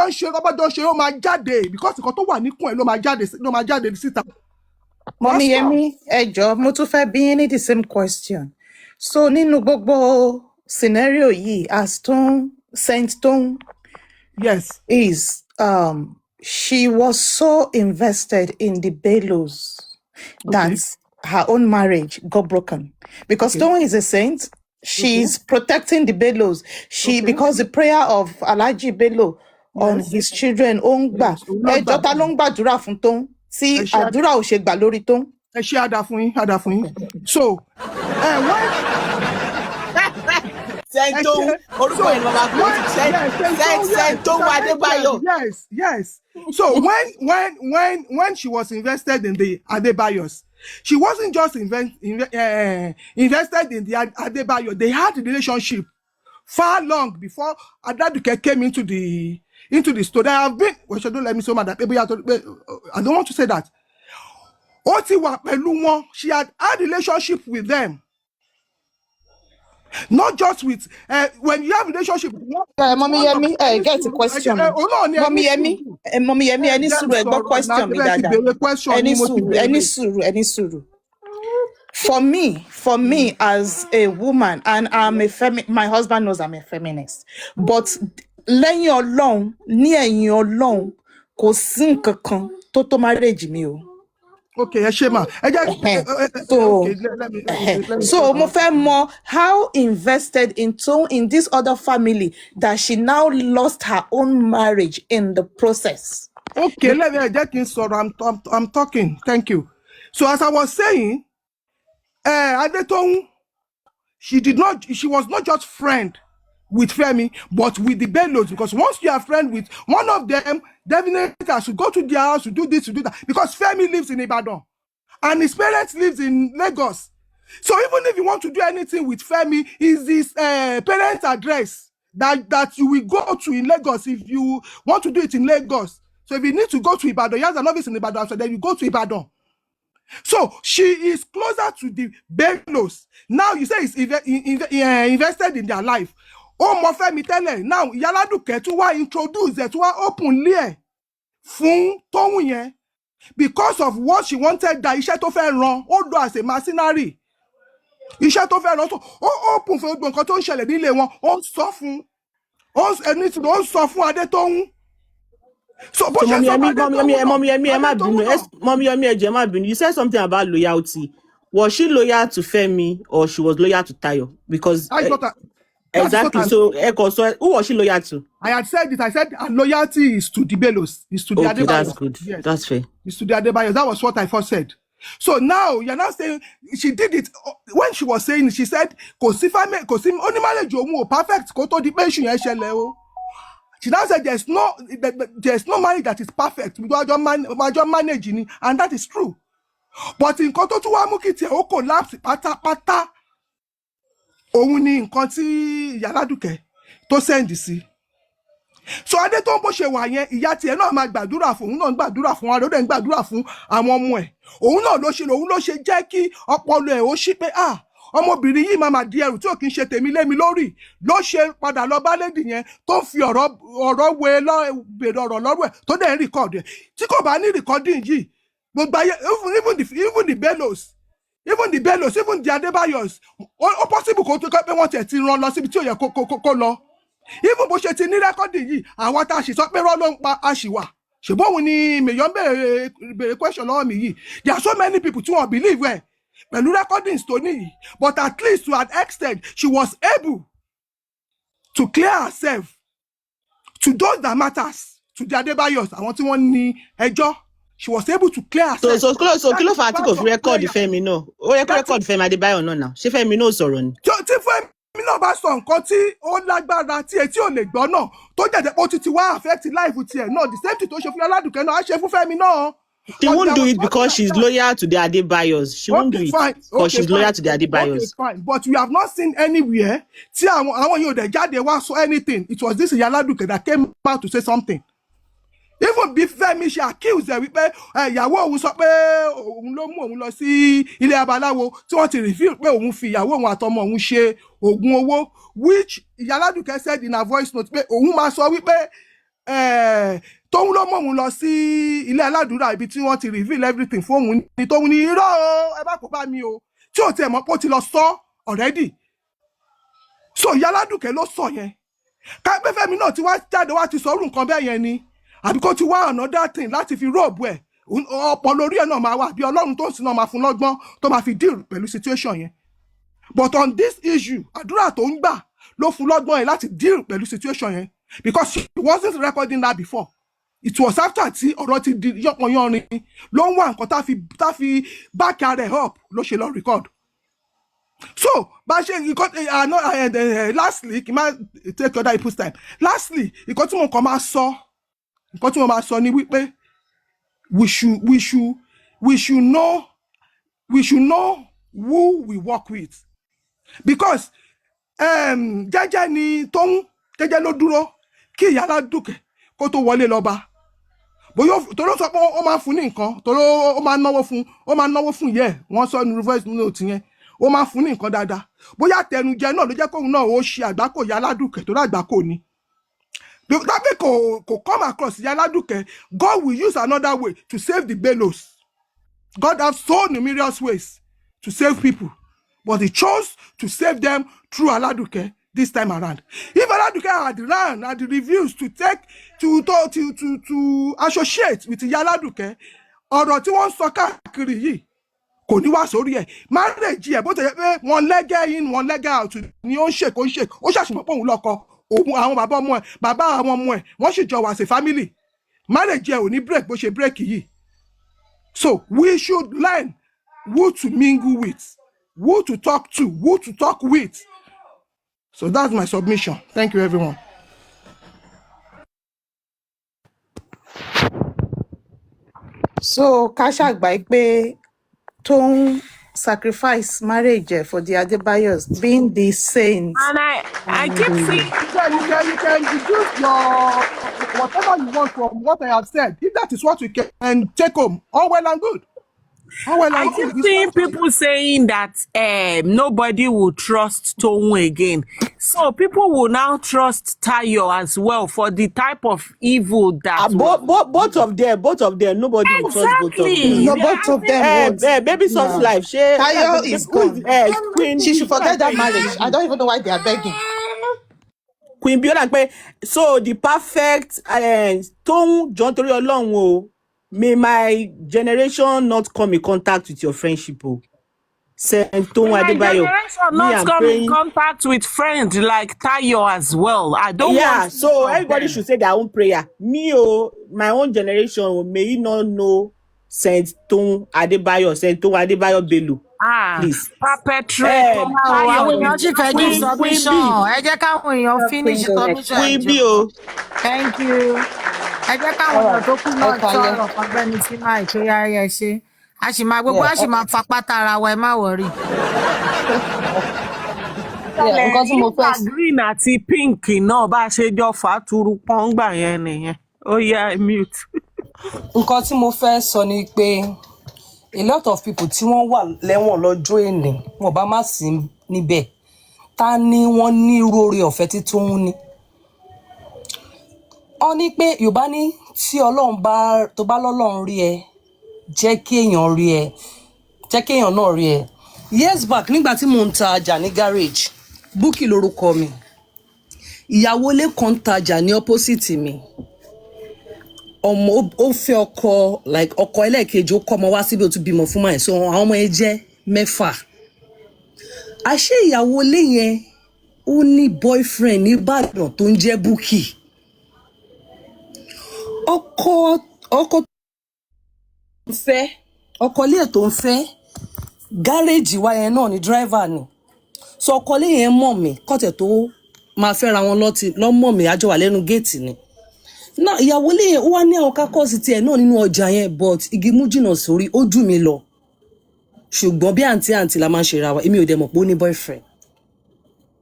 ń ṣe ó máa jáde because nǹkan tó wà níkùn ẹ̀ ló máa jáde síta. Mọ́mí Yẹmí ẹ jọ̀ọ́ mo tún fẹ́ bí yín ní the same question. So nínú gbogbo scenario yìí as Saint Toun yes is she was so invested in the Bellos that her own marriage got broken because Toun is a saint. She's protecting the Bellos. Because the prayer of Alhaji Bello on his children ó ń gbà. Ẹjọ́ ta ló ń gbàdúrà fún Toun tí àdúrà ò ṣe gbà lórí Toun. Ẹ ṣe àdá fún yín. So Saint Toun orúkọ ẹ̀ lọ́la kò Saint Toun Adébáyọ̀. Yes. So when she was invested in the Adebayos, she wasn't just invested in the Adebayo. They had a relationship far long before Aladuke came into the story. I have been. Well, don't let me so mad that maybe I don't want to say that. She had relationship with them. Not just with when you have relationship with one. Mommy Yemi, get the question. Mommy Yemi, any suru ẹ question mi dada. Any suru. For me as a woman, and I'm my husband knows I'm a feminist, but lẹ́yìn Ọlọ́run ní ẹ̀yìn Ọlọ́run kò sí nǹkankan tó marriage mi o. Okay, Shema. So mo fẹ́ mọ̀ how invested in Toun in this other family that she now lost her own marriage in the process. Okay, let me get in. So I'm talking. Thank you. So as I was saying, Toun, she was not just friend with Femi, but with the Bellos, because once you are friend with one of them, definitely I should go to their house to do this, to do that, because Femi lives in Ibadan and his parents lives in Lagos. So even if you want to do anything with Femi, is this parents' address that you will go to in Lagos if you want to do it in Lagos. So if you need to go to Ibadan, he has an office in Ibadan, so then you go to Ibadan. So she is closer to the Bellos. Now you say it's invested in their life. Oh, mo fẹ́ mi tẹ́lẹ̀ now Iyaladuke tún wá introduce ẹ̀ tún wá openly ẹ̀ fún Toun yẹn because of what she wanted that iṣẹ́ tó fẹ́ ràn ó do as a mercenary iṣẹ́ tó fẹ́ ràn so ó open fún gbogbo nǹkan tó ń ṣẹlẹ̀ nílé wọn ó sọ fún Adetoun. So Mommy Yemi, you said something about loyalty. Was she loyal to Femi or she was loyal to Tayo? Because exactly. So who was she loyal to? I had said it. I said loyalty is to the Bellos. Is to the Adebayos. That's good. Yes. That's fair. It's to the Adebayos. That was what I first said. So now you're now saying she did it when she was saying, she said, only marriage perfect. She now said there's no marriage that is perfect. Managing, and that is true. But in Koto to Wamukiti, o collapse pata. Òun ni nǹkan tí Ìyáládùkẹ́ tó send sí. So Adétóun bó ṣe wà yẹn, ìyá tiẹ̀ náà máa gbàdúrà fún, òun náà gbàdúrà fún wa, ló dẹ̀ ń gbàdúrà fún àwọn ọmọ ẹ̀. Òun náà ló ṣe jẹ́ kí ọpọlọ ẹ̀ ó ṣí pé ọmọbìnrin yìí máa di ẹrù tí ò kí ń ṣe tèmi lémi lórí, ló ṣe padà lọ bá lédì yẹn tó ń fi ọ̀rọ̀ bèrè ọ̀rọ̀ lọ́rùn ẹ̀ tó dẹ̀ ń rìkọ́ọ̀dù ẹ̀. Tí kò bá ní rìkọ́dìn yìí, gbogbo ayé, even the Bellos, even the Adebayos, ó possible kó tó pé wọ́n tiẹ̀ ti rán lọ síbi tí ò yẹ kó lọ. Even bó ṣe ti ní rẹ́kọ́dì yìí, àwọn tá a ṣì sọ pé rán ló ń pa àṣìwà. Ṣùgbọ́n òun ni Mèyàn bèrè question lọ́wọ́ mi yìí. There are so many people tí wọ́n believe ẹ̀ pẹ̀lú recordings tó níyì. But at least to an extent, she was able to clear herself to those that matters, to the Adebayos, àwọn tí wọ́n ní ẹjọ́. She was able to clear herself. So kí ló fà á tí kò fi record Fẹ́mi náà? Ó yẹ kó record Fẹ́mi Adébáyọ̀ náà náà. Ṣé Fẹ́mi náà sọ̀rọ̀ ni? Tí Fẹ́mi náà bá sọ nǹkan tí ó lágbára tí etí ò lè gbọ́ náà, tó jẹ̀jẹ̀ pé ó ti wá affect life tiẹ̀ náà, the same thing tó ṣe fún Aládùkẹ́ náà, á ṣe fún Fẹ́mi náà. She won't do it because she's loyal to the Adebayos. She won't do it because she's loyal to the Adebayos. Okay, fine. But we have not seen anywhere tí àwọn yóò dẹ̀ jáde wá sọ anything. It was this Ìyáládùkẹ́ that came out to say something. Even bí Fẹ́mi ṣe accuse ẹ̀ wípé ìyàwó òun sọ pé òun ló mú òun lọ sí ilé abaláwo tí wọ́n ti reveal pé òun fi ìyàwó òun àtọmọ òun ṣe oògùn owó, which Ìyáládùkẹ́ said in her voice note pé òun máa sọ wípé Toun ló mú òun lọ sí ilé aládùúrà ibi tí wọ́n ti reveal everything fún òun ní Toun ní irọ́ o, ẹ bá kó bá mi o, tí ò tiẹ̀ mọ̀ pé ó ti lọ sọ already. So Ìyáládùkẹ́ ló sọ yẹn. Ká pé Fẹ́mi náà ti wá jáde wá ti sọ orú nǹkan bẹ́ẹ̀ yẹn ni. Àbí kó ti wá another thing láti fi robe ẹ̀, ọ̀pọ̀ lórí ẹ̀ náà máa wà bí Ọlọ́run tó ń sin náà máa fún lọ́gbọ́n tó máa fi deal pẹ̀lú situation yẹn. But on this issue, àdúrà tó ń gbà ló fún lọ́gbọ́n ẹ̀ láti deal pẹ̀lú situation yẹn, because she wasn't recording that before. It was after tí ọ̀rọ̀ ti di yánpọnyánrin ló ń wá nǹkan tá fi back her up ló ṣe lọ record. So bá ṣe lastly kì í má take other people's time. Lastly, nǹkan tí mo kàn máa sọ. Nǹkan tí mo máa sọ ni wípé we should know who we work with, because jẹ́jẹ́ ni Toun, jẹ́jẹ́ ló dúró kí Ìyáládùkẹ́ kó tó wọlé lọ bá. Bóyá toro sọ pé ó máa fún ní nǹkan, toro ó máa náwó fún yẹ, wọ́n sọ ní reverse note yẹn, ó máa fún ní nǹkan dáadáa. Bóyá tẹnujẹ náà ló jẹ́ kóun náà ó ṣe àgbákò Ìyáládùkẹ́ tó àgbákò ni. That could come across Ìyáládùkẹ́, God will use another way to save the Bellos. God has so numerous ways to save people, but He chose to save them through Aládùkẹ́ this time around. If Aládùkẹ́ had run and refused to associate with Ìyáládùkẹ́, ọ̀rọ̀ tí wọ́n sọ káàkiri yìí kò ní wá sórí ẹ̀. Marriage ẹ̀ bó ti yẹ pé one leg in one leg out ni ó ń ṣe ó ṣàṣùmọ̀ pé òun lọ́kọ. Àwọn bàbá àwọn ọmọ ẹ̀ wọ́n sì jọ wà sí family. Marriage ẹ̀ ò ní break bó ṣe break yìí. So we should learn who to mingle with, who to talk to, who to talk with. So that's my submission. Thank you, everyone. So ká ṣàgbà pé Toun sacrifice marriage for the Adebayos, being the saint. And I keep saying You can deduce your whatever you want from what I have said. If that is what you can take home, all well and good. I keep seeing people saying that nobody will trust Toun again. So people will now trust Tayo as well for the type of evil that both of them, nobody will trust both of them. No, both of them. Baby soft life. Tayo is gone. Queen, she should forget that marriage. I don't even know why they are begging. Queen Biola, so the perfect Toun John Tori Ọlọ́run o. May my generation not come in contact with your friendship. Saint Toun Adebayo. My generation not come in contact with friends like Tayo as well. I don't want. Yeah, so everybody should say their own prayer. Me, my own generation, may you not know Saint Toun Adebayo Bello. Please. Perpetrate. Àwọn èèyàn sì fẹ́ give submission. Ẹ jẹ́ káwọn èèyàn finish submission ẹ jọ̀ọ́. Thank you. Ẹ jẹ́ káwọn èèyàn tó kù náà sọ̀rọ̀ ọ̀gbẹ́ni tí máa tó yá ẹ ṣe. A sì máa gbogbo a sì máa fapá tara wa ẹ má wọrí. Nǹkan tí mo fẹ́ green àti pink náà bá ṣe jọ fàtúrú pọ́ngbà yẹn nìyẹn. Ó yá mute. nǹkan tí mo fẹ́ sọ ni pé a lot of people tí wọ́n wà lẹ́wọ̀n lọ́jọ́ èní wọn bá má sí níbẹ̀ ta ni wọ́n ní irú oore ọ̀fẹ́ tí Toun ní. Wọ́n ní pé Yorùbá ní tí Ọlọ́run bá tó bá lọ́lọ́run rí ẹ jẹ́ kí èèyàn rí ẹ jẹ́ kí èèyàn náà rí ẹ. Years back nígbà tí mò ń ta ọjà ní garage Bukky lórúkọ mi ìyàwó ilé kan ń tajà ní opposite mi ọmọ ó fẹ́ ọkọ like ọkọ ẹlẹ́ẹ̀kejì ó kọ́ ọmọ wá síbi ó tún bímọ fún máa so àwọn ọmọ yẹn jẹ́ 6. àṣé ìyàwó ilé yẹn ó ní boyfriend ní Ìbàdàn tó ń jẹ́ Bukky. ọkọ ilé tó ń fẹ́ gáréèjì wa yẹn náà ni driver ni so ọkọ ilé yẹn mọ̀ mí kọ́tẹ̀ tó máa fẹ́ra wọn lọ́mọ̀ mi àjọ wà lẹ́nu géètì ni náà ìyàwó ilé yẹn ó wá ní àwọn kákọ́ọ̀sì tiẹ̀ náà nínú ọjà yẹn but igi mú jìnnà sórí ó jù mí lọ ṣùgbọ́n bí àǹtí la máa ń ṣe ra wa èmi ò dẹ̀ mọ̀ pé ó ní boyfriend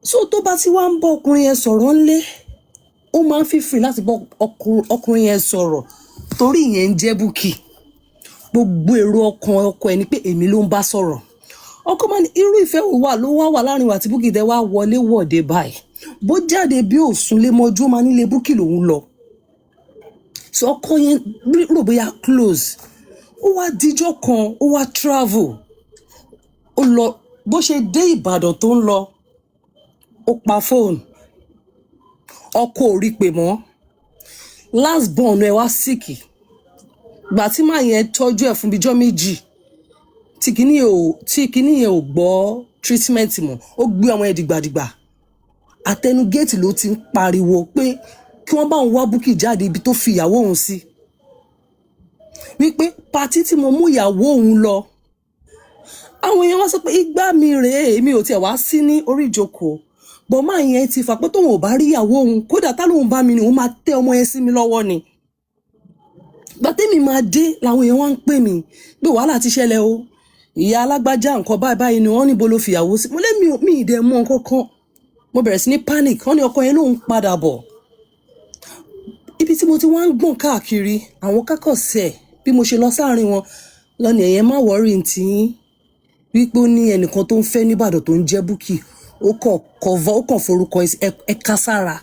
so tó bá ti wá ń bọ́ ọkùnrin yẹn sọ̀rọ̀ ńlé ó máa ń fi free láti bọ́ ọkùnrin yẹn sọ̀rọ̀ torí ìyẹn ń jẹ́ Bukky gbogbo èrò ọkọ ẹni pé èmi ló ń bá sọ̀rọ̀ ọkọ máa ní irú ìfẹ́ ló wà láàrin wa àti Bukky dẹ̀ wá wọlé wọ̀de báyìí bó jáde bí òsùn lé mọ́jú ó máa nílé Bukky lòun lọ so ọkọ yẹn rò bóyá close ó wá díjọ́ kan ó wá travel ó lọ bó ṣe dé Ìbàdàn tó ń lọ ó pa fóònù ọkọ ò rí pè mọ́ last born ẹ wá síkì gbà tí màá yẹn tọ́jú ẹ̀ fún bíjọ́ méjì tí kinní yẹn ò gbọ́ treatment mọ́ ó gbé ọmọ ẹ̀ dìgbàdìgbà àtẹnu géètì ló ti ń pariwo pé kí wọ́n bá òun wá Bukky jáde ibi tó fi ìyàwó òun sí wípé pàtí tí mo mú ìyàwó òun lọ àwọn èèyàn wá sọ pé igbá mi rèé èmi ò tiẹ̀ wá sí ní orí ìjókòó bọ́ máa yẹn ti fà pé tóun ò bá rí ìyàwó òun kódà tálóun bá mi ni òun máa tẹ ọmọ yẹn sí mi lọ́wọ́ ni gbàtẹ́mi máa dé làwọn èèyàn wá ń pè mí pé wàhálà ti ṣẹlẹ̀ o ìyá alágbájá nǹkan báyìí ni wọ́n níbo ló fi ìyàwó sí mo lé mi ìdẹ mọ́ nǹkan kan mo bẹ̀rẹ̀ sí ní panic wọ́n ní ọkọ yẹn lòun padà bọ̀ ibi tí mo ti wá ń gbọ̀n káàkiri àwọn kákọ̀sẹ̀ bí mo ṣe lọ sáàrin wọn lọ́nà ẹ̀yẹn má wọ́rí ntì wípé ó ní ẹnìkan tó ń fẹ́ níbàdàn tó ń jẹ́ Bukky ó kàn forúkọ ẹ̀ka sára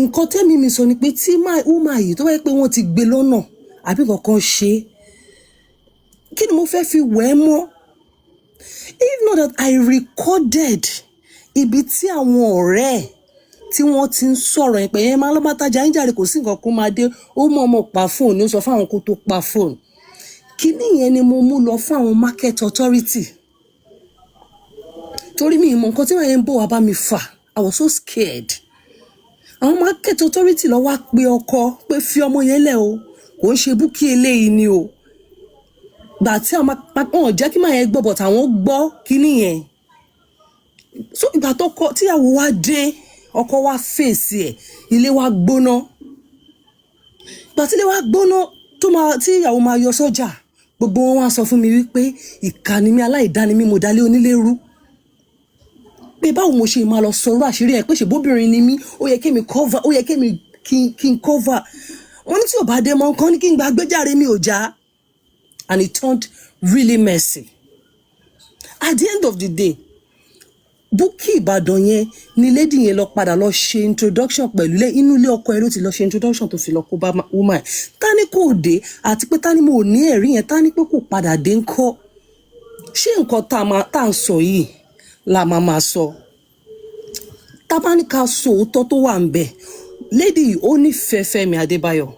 nǹkan tẹ́mi mi sọ ni pé tí ó máa yìí tó wáyé pé wọ́n ti gbé lọ́nà àbí kankan ṣe kí ni mo fẹ́ fi wẹ̀ ẹ́ mọ́ if not that I recorded ibi tí àwọn ọ̀rẹ́ ẹ̀ tí wọ́n ti ń sọ̀rọ̀ yẹn pé yẹn máa lọ́ máa tajà ń jàre kò sí nǹkan kó máa dé ó mọ̀ ọmọ pa fóònù ó sọ fún àwọn kó tó pa fóònù kíní yẹn ni mo mú lọ fún àwọn market authority torí mi ìmọ̀ nǹkan tí wọ́n yẹn ń bọ̀ wá bá mi fà I was so scared àwọn market authority lọ wá pe ọkọ pé fi ọmọ yẹn lẹ̀ o kò ń ṣe Bukky eléyìí ni o gbà tí àwọn jẹ́ kí máa yẹn gbọ́ but àwọn gbọ́ kíní yẹn so ìgbà tó kọ tíyàwó wá dé ọkọ wá fèsì ẹ̀ ilé wá gbóná gbà tí ilé wá gbóná tí ìyàwó máa yọ sọ́jà gbogbo wọn wá sọ fún mi wípé ìkànnì mi aláìdáni mi mo dalé onílé rú pé báwo mo ṣe máa lọ sọ̀rọ̀ àṣírí ẹ̀ pé ṣèbóbìnrin ni mí ó yẹ kémi cover ó yẹ kémi kí n cover wọn ní tí ò bá dé mọ nǹkan ní kí n gba gbéjáre mi ò já and it turned really messy at the end of the day Bukky Ìbàdàn yẹn ni lady yẹn lọ padà lọ ṣe introduction pẹ̀lú inú ilé ọkọ ẹ̀ ló ti lọ ṣe introduction tó fi lọ kó bá woman tani kò dé àti pé tani mo ní ẹ̀rí yẹn tani pé kò padà dé ńkọ́ ṣé nǹkan tá à ń sọ yìí la máa sọ tá bá ní ká sọ òótọ́ tó wà ń bẹ̀ lady ó nífẹ̀ẹ́ Fẹ́mi Adébáyọ̀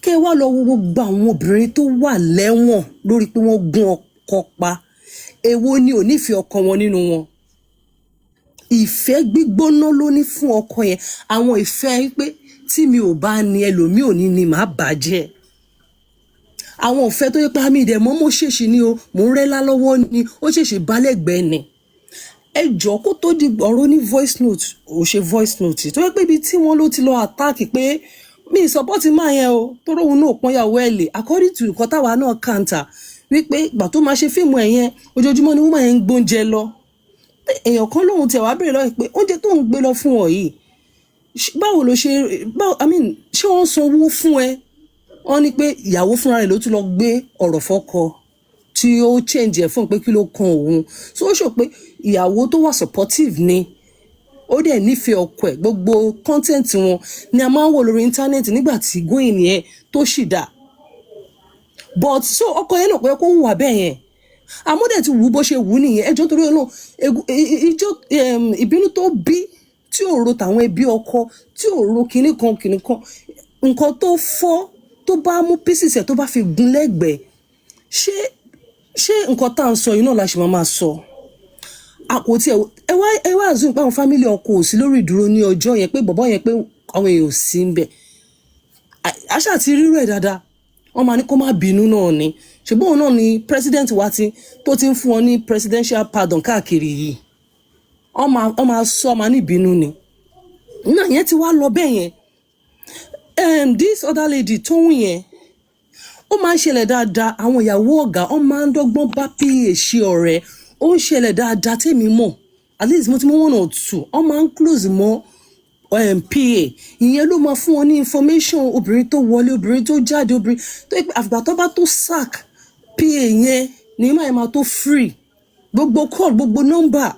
kẹ́ wá lọ wo gbogbo àwọn obìnrin tó wà lẹ́wọ̀n lórí pé wọ́n gún ọkọ pa èwo ni ò nífẹ̀ẹ́ ọkọ wọn nínú wọn ìfẹ́ gbígbóná ló ní fún ọkọ yẹn àwọn ìfẹ́ pé tí mi ò bá ní ẹlòmíì ò ní ni màá bàjẹ́ àwọn ọ̀fẹ́ tó yẹ pé àmì ìdẹ̀mọ́ mo ṣèṣì ni o mò ń rẹ́lá lọ́wọ́ ni ó ṣèṣì balẹ̀gbẹ́ ni ẹ jọ kó tó di ọ̀rọ̀ ní voice note ò ṣe voice note tó yẹ pé ibi tí wọ́n ló ti lọ attack pé mi support máa yẹn o tó róhun náà pọ́nyàwó ẹ̀ lè according to nǹkan táwa náà kàńtà wípé ìgbà tó máa ṣe fíìmù ẹ̀ yẹn ojoojúmọ́ ni wọ́n máa ń gbóúnjẹ lọ èèyàn kan lóhun tẹ̀ wá bèrè lọ́yìn pé oúnjẹ tó ń gbé lọ fún ọ yìí báwo ló ṣe ṣé wọ́n sanwó fún ẹ wọ́n ní pé ìyàwó fúnra rẹ̀ ló tún lọ gbé ọ̀rọ̀ fọ́kọ tí ó change ẹ̀ fún pé kí ló kan òun so ó sọ pé ìyàwó tó wà supportive ni ó dẹ̀ nífẹ̀ẹ́ ọkọ ẹ̀ gbogbo content wọn ni a máa ń wò lórí íńtánẹ́ẹ̀tì nígbà tí góyìn yẹn tó ṣì dà but so ọkọ yẹn náà pé kó wà bẹ́ẹ̀ yẹn àmúdẹ̀ ti wù bó ṣe wù nìyẹn ẹjọ́ torí náà ìbínú tó bí tí ò ro tàwọn ẹbí ọkọ tí ò ro kinní kan nǹkan tó fọ́ tó bá mú pieces ẹ̀ tó bá fi gun lẹ́gbẹ̀ẹ́ ṣé nǹkan tá à ń sọ yìí náà la ṣe máa sọ àkótí ẹ wá àzún pé àwọn fámìlì ọkọ ò sí lórí ìdúró ní ọjọ́ yẹn pé bọ̀bọ́ yẹn pé àwọn èèyàn ò sí ń bẹ̀ àṣà ti rírò ẹ̀ dáadáa wọ́n máa ní kó má bínú náà ni ṣùgbọ́n òun náà ni president wa tó ti ń fún wọn ní presidential pardon káàkiri yìí wọ́n máa sọ ọmọ ní ìbínú ni náà yẹn ti wá lọ bẹ́ẹ̀ yẹn this other lady Toun yẹn ó máa ń ṣẹlẹ̀ dáadáa àwọn ìyàwó ọ̀gá wọ́n máa ń dọ́gbọ́n bá pa ṣe ọ̀rẹ́ ó ń ṣẹlẹ̀ dáadáa tèmi mọ̀ at least mo ti mọ̀ 1 or 2 wọ́n máa ń close mọ́ PA ìyẹn ló máa fún wọn ní information obìnrin tó wọlé obìnrin tó jáde obìnrin tó yẹ pé àfìgbà tó bá tó sack PA yẹn ní máa tó free gbogbo call gbogbo number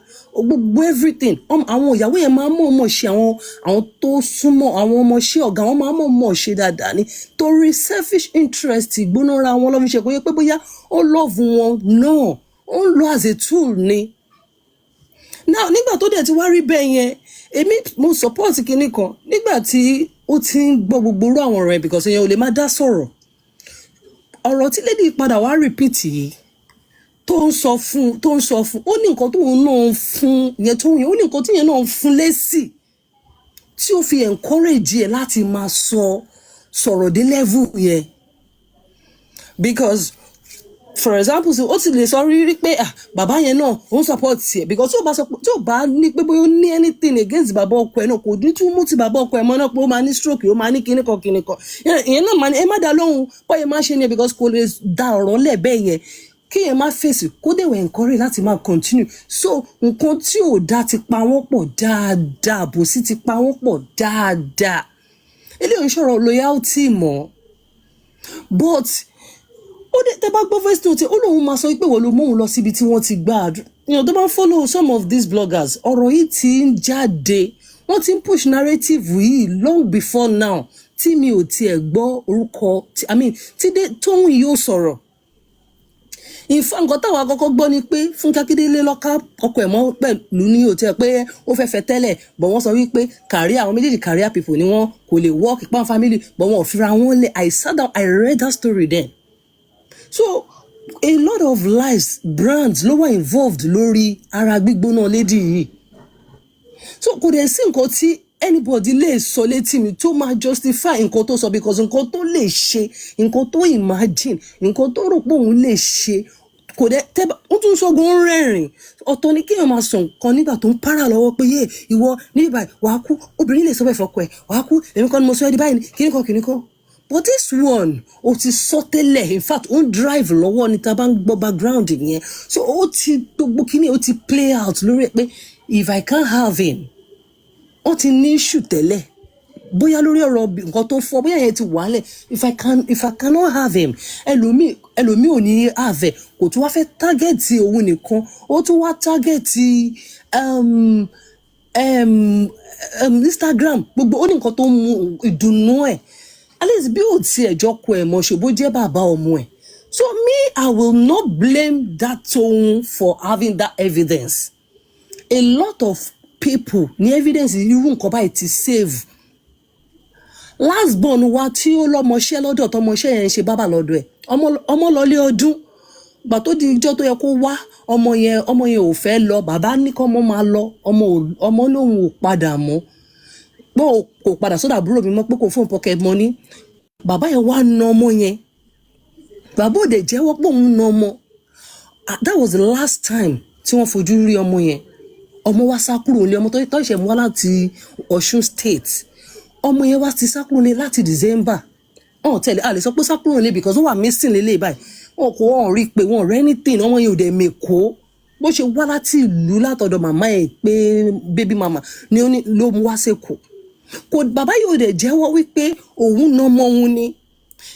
gbogbo everything àwọn ìyàwó yẹn máa mọ̀ ṣe àwọn tó súnmọ́ àwọn ọmọọṣẹ́ ọ̀gá wọn máa mọ̀ ṣe dáadáa ni torí selfish interest ìgbónára wọn lọ́ fi ṣe kó yẹ pé bóyá ó love wọn náà ó ń lo as a tool ni now nígbà tó dẹ̀ ti wá rí bẹ́ẹ̀ yẹn èmi mo support kinní kan nígbà tí ó ti ń gbọ́ gbogbo orú àwọn ọ̀rọ̀ yẹn because èèyàn ò lè má dá sọ̀rọ̀ ọ̀rọ̀ tí lady padà wá repeat yìí tó ń sọ fún ó ní nǹkan tó ń náà fún yẹn tó yẹn ó ní nǹkan tí yẹn náà ń fún lésì tí ó fi encourage ẹ láti máa sọ̀rọ̀ dé level yẹn because for example ó ti lè sọ rírí pé bàbá yẹn náà ó ń support ẹ because tí ó bá ní pé bóyá ó ní anything against bàbá ọkọ ẹ náà kò ní tún mú ti bàbá ọkọ ẹ mọ́ náà pé ó máa ní stroke ó máa ní kíní kan ìyẹn náà máa ní ẹ má dá lóhùn bóyá má ṣe ni because kò lè dá ọ̀rọ̀ lẹ̀ bẹ́ẹ̀ yẹn kí yẹn má fèsì kó dẹ̀ wẹ̀ encourage láti máa continue so nǹkan tí ò dá ti pa wọ́n pọ̀ dáadáa àbòsí ti pa wọ́n pọ̀ dáadáa eléyìí ń sọ̀rọ̀ loyalty mọ́ but ó dé tẹ́ bá gbọ́ voice note ó lóun máa sọ pé wọ́n ló móun lọ síbi tí wọ́n ti gbà tó bá ń follow some of these bloggers ọ̀rọ̀ yìí ti ń jáde wọ́n ti ń push narrative yìí long before now tí mi ò tiẹ̀ gbọ́ orúkọ tí Toun yóò sọ̀rọ̀ ìfọ̀ nǹkan táwọn akọ́kọ́ gbọ́ ni pé Fúnkẹ́ Akíndélé lọ́ka ọkọ ẹ̀ mọ́ pẹ̀lú ní òtẹ́ pé ó fẹ́ tẹ́lẹ̀ bọ̀ wọ́n sọ wípé career àwọn méjèèjì career people ni wọ́n kò lè work ìpá family bọ̀ wọ́n ò fira wọn lẹ̀ I sat down I read that story then so a lot of lives brands ló wà involved lórí ara gbígbóná lady yìí so kò dẹ̀ sí nǹkan tí anybody lè sọ létí mi tó máa justify nǹkan tó sọ because nǹkan tó lè ṣe nǹkan tó imagine nǹkan tó rò pé òun lè ṣe kò dẹ̀ tẹ́bà ó tún sọ́gun rẹ́rìn ọ̀tọ̀ ni kéèyàn máa sọ nǹkan nígbà tó ń para lọ́wọ́ pé yé ìwọ níbi báyìí wàá kú obìnrin lè sọ bẹ́ẹ̀ fọkọ ẹ̀ wàá kú èmi kan ni mo sọ ẹ́ di báyìí kíní kan but this one ó ti sọ tẹ́lẹ̀ in fact ó ń drive lọ́wọ́ ní tá a bá ń gbọ́ background yẹn so ó ti gbogbo kíní ó ti play out lórí ẹ̀ pé if I can't have him ó ti ní issue tẹ́lẹ̀ bóyá lórí ọ̀rọ̀ nǹkan tó fọ́ bóyá yẹn ti wálẹ̀ if I cannot have him ẹlòmíì ò ní have kò tún wá fẹ́ tágẹ́ẹ̀tì òun nìkan ó tún wá tágẹ́ẹ̀tì Instagram gbogbo ó ní nǹkan tó mú ìdùnnú ẹ̀ at least bí ò tiẹ̀ jọ kọ ẹ̀ mọ̀ ṣe bó jẹ́ bàbá ọmọ ẹ̀ so me I will not blame that Toun for having that evidence a lot of people ní evidence irú nǹkan báyìí ti save last born wa tí ó lọ́mọṣẹ́ lọ́dọ̀ tọmọṣẹ́ yẹn ṣe bábà lọ́dọ̀ ẹ̀ ọmọ lọlé ọdún gbà tó di ijọ́ tó yẹ kó wá ọmọ yẹn ò fẹ́ lọ bàbá ní kọ́ ọmọ máa lọ ọmọ lòun ò padà mọ́ pé kò padà sọ́dọ̀ àbúrò mi mọ́ pé kò fún pocket money bàbá yẹn wá na ọmọ yẹn bàbá òde jẹ́wọ́ pé òun na ọmọ. That was the last time tí wọ́n fojú rí ọmọ yẹn. Ọmọ wa sá kúrò nílé, ọmọ tó ṣẹ̀ mú wá láti Ọ̀ṣun state. Ọmọ yẹn wá ti sá kúrò nílé láti December. Tẹ̀lé a lè sọ pé sá kúrò nílé because ó wà missing lélẹ̀ báyìí. Wọ́n rí pé wọ́n rẹ́ anything, ọmọ yẹn ò dẹ̀ mẹ́kọ́. Bó ṣe wá láti ìlú látọ̀dọ̀ màmá ẹ̀ pé baby mama ni ó ní ló mú wá sẹ́kọ̀ọ́. Bàbá yóò dẹ̀ jẹ́wọ́ wípé òun na ọmọ òun ni.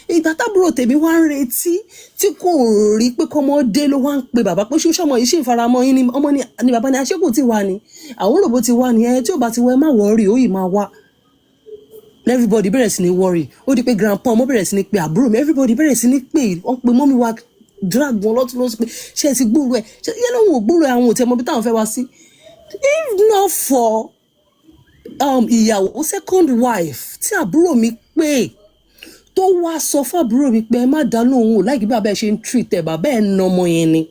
Ìgbà tábúrò tèmi wá ń retí tí kò rí pé kọ́mọdé ló wá ń pe bàbá pé ṣé ọmọ yìí ṣì ń faramọ́ yín ni ọmọ ni bàbá ni aṣẹ́kù ti wà ní. Àwọn òròbó ti wà ní tí ò bá ti wọ ẹ má wọ́ọ̀rì ó yìí máa wá. Everybody bẹ̀rẹ̀ sí ní worry. Ó di pé grandpa ọmọ bẹ̀rẹ̀ sí ní pe àbúrò mi. Everybody bẹ̀rẹ̀ sí ní pè wọ́n pe mọ́mí wa drag wọn lọ́tún lọ́sí pé ṣé ẹ ti gbúrò ẹ̀ ṣé yẹn lóun ò gbúrò ẹ̀ àwọn òtí ẹmọ bí táwọn fẹ́ wá sí. If not for ìyàwó second wife tí àbúrò mi pè tó wá sọ fún àbúrò mi pé ẹ má dá lóhùn láì kí bàbá ẹ ṣe ń treat ẹ bàbá ẹ na ọmọ yẹn ni.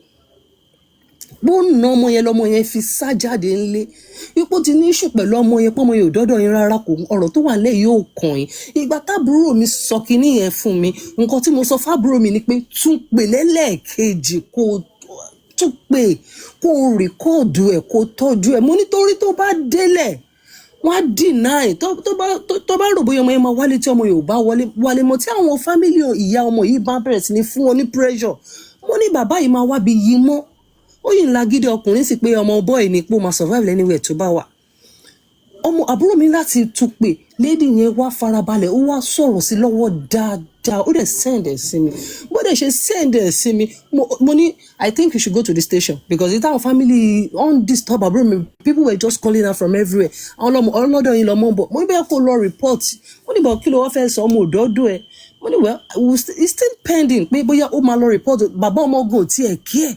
Bó na ọmọ yẹn lọmọ yẹn fi sá jáde ńlé ipò ti ní ìṣù pẹ̀lú ọmọ yẹn pọ́mọ yẹn ò dọ́dọ̀ yín rárá kò ọ̀rọ̀ tó wà lẹ́yìn yóò kàn yín. Ìgbà tábúrò mi sọ kinní yẹn fún mi nǹkan tí mo sọ fábúrò mi ni pé tún pè lẹ́lẹ́ẹ̀kejì kó tún pè kó rìkọ́ọ̀dù ẹ̀ kó tọ́jú ẹ̀ mo nítorí tó bá délẹ̀ wọ́n á deny tó bá rò bóyá ọmọ yẹn máa wálé tí ọmọ yóò bá wálé mọ́ tí àwọn fámìlì ìyá ọmọ yìí bá bẹ̀rẹ̀ sí ní fún wọn ní pressure mo ní bàbá yìí máa wábi yìí mọ́ ó yìí ń la gidi ọkùnrin sí pé ọmọ boy ni pé ó máa survive anywhere tó bá wà. Ọmọ àbúrò mi láti tún pè lady yẹn wá farabalẹ̀ ó wá sọ̀rọ̀ sí lọ́wọ́ dáadáa ó dẹ̀ send ẹ̀ sí mi bó dẹ̀ ṣe send ẹ̀ sí mi mo ní I think you should go to the station because it's our family undisturb àbúrò mi people were just calling her from everywhere àwọn ọlọ́dọ̀ yìí lọ́mọ bọ̀ mo ní bẹ́ẹ̀ kó lọ report mo ní bọ̀ kí ló wọ́n fẹ́ sọ ọmọ òdòdó ẹ̀ mo ní well it's still pending pé bóyá ó máa lọ report bàbá ọmọ ogun ò tiẹ̀ kí ẹ̀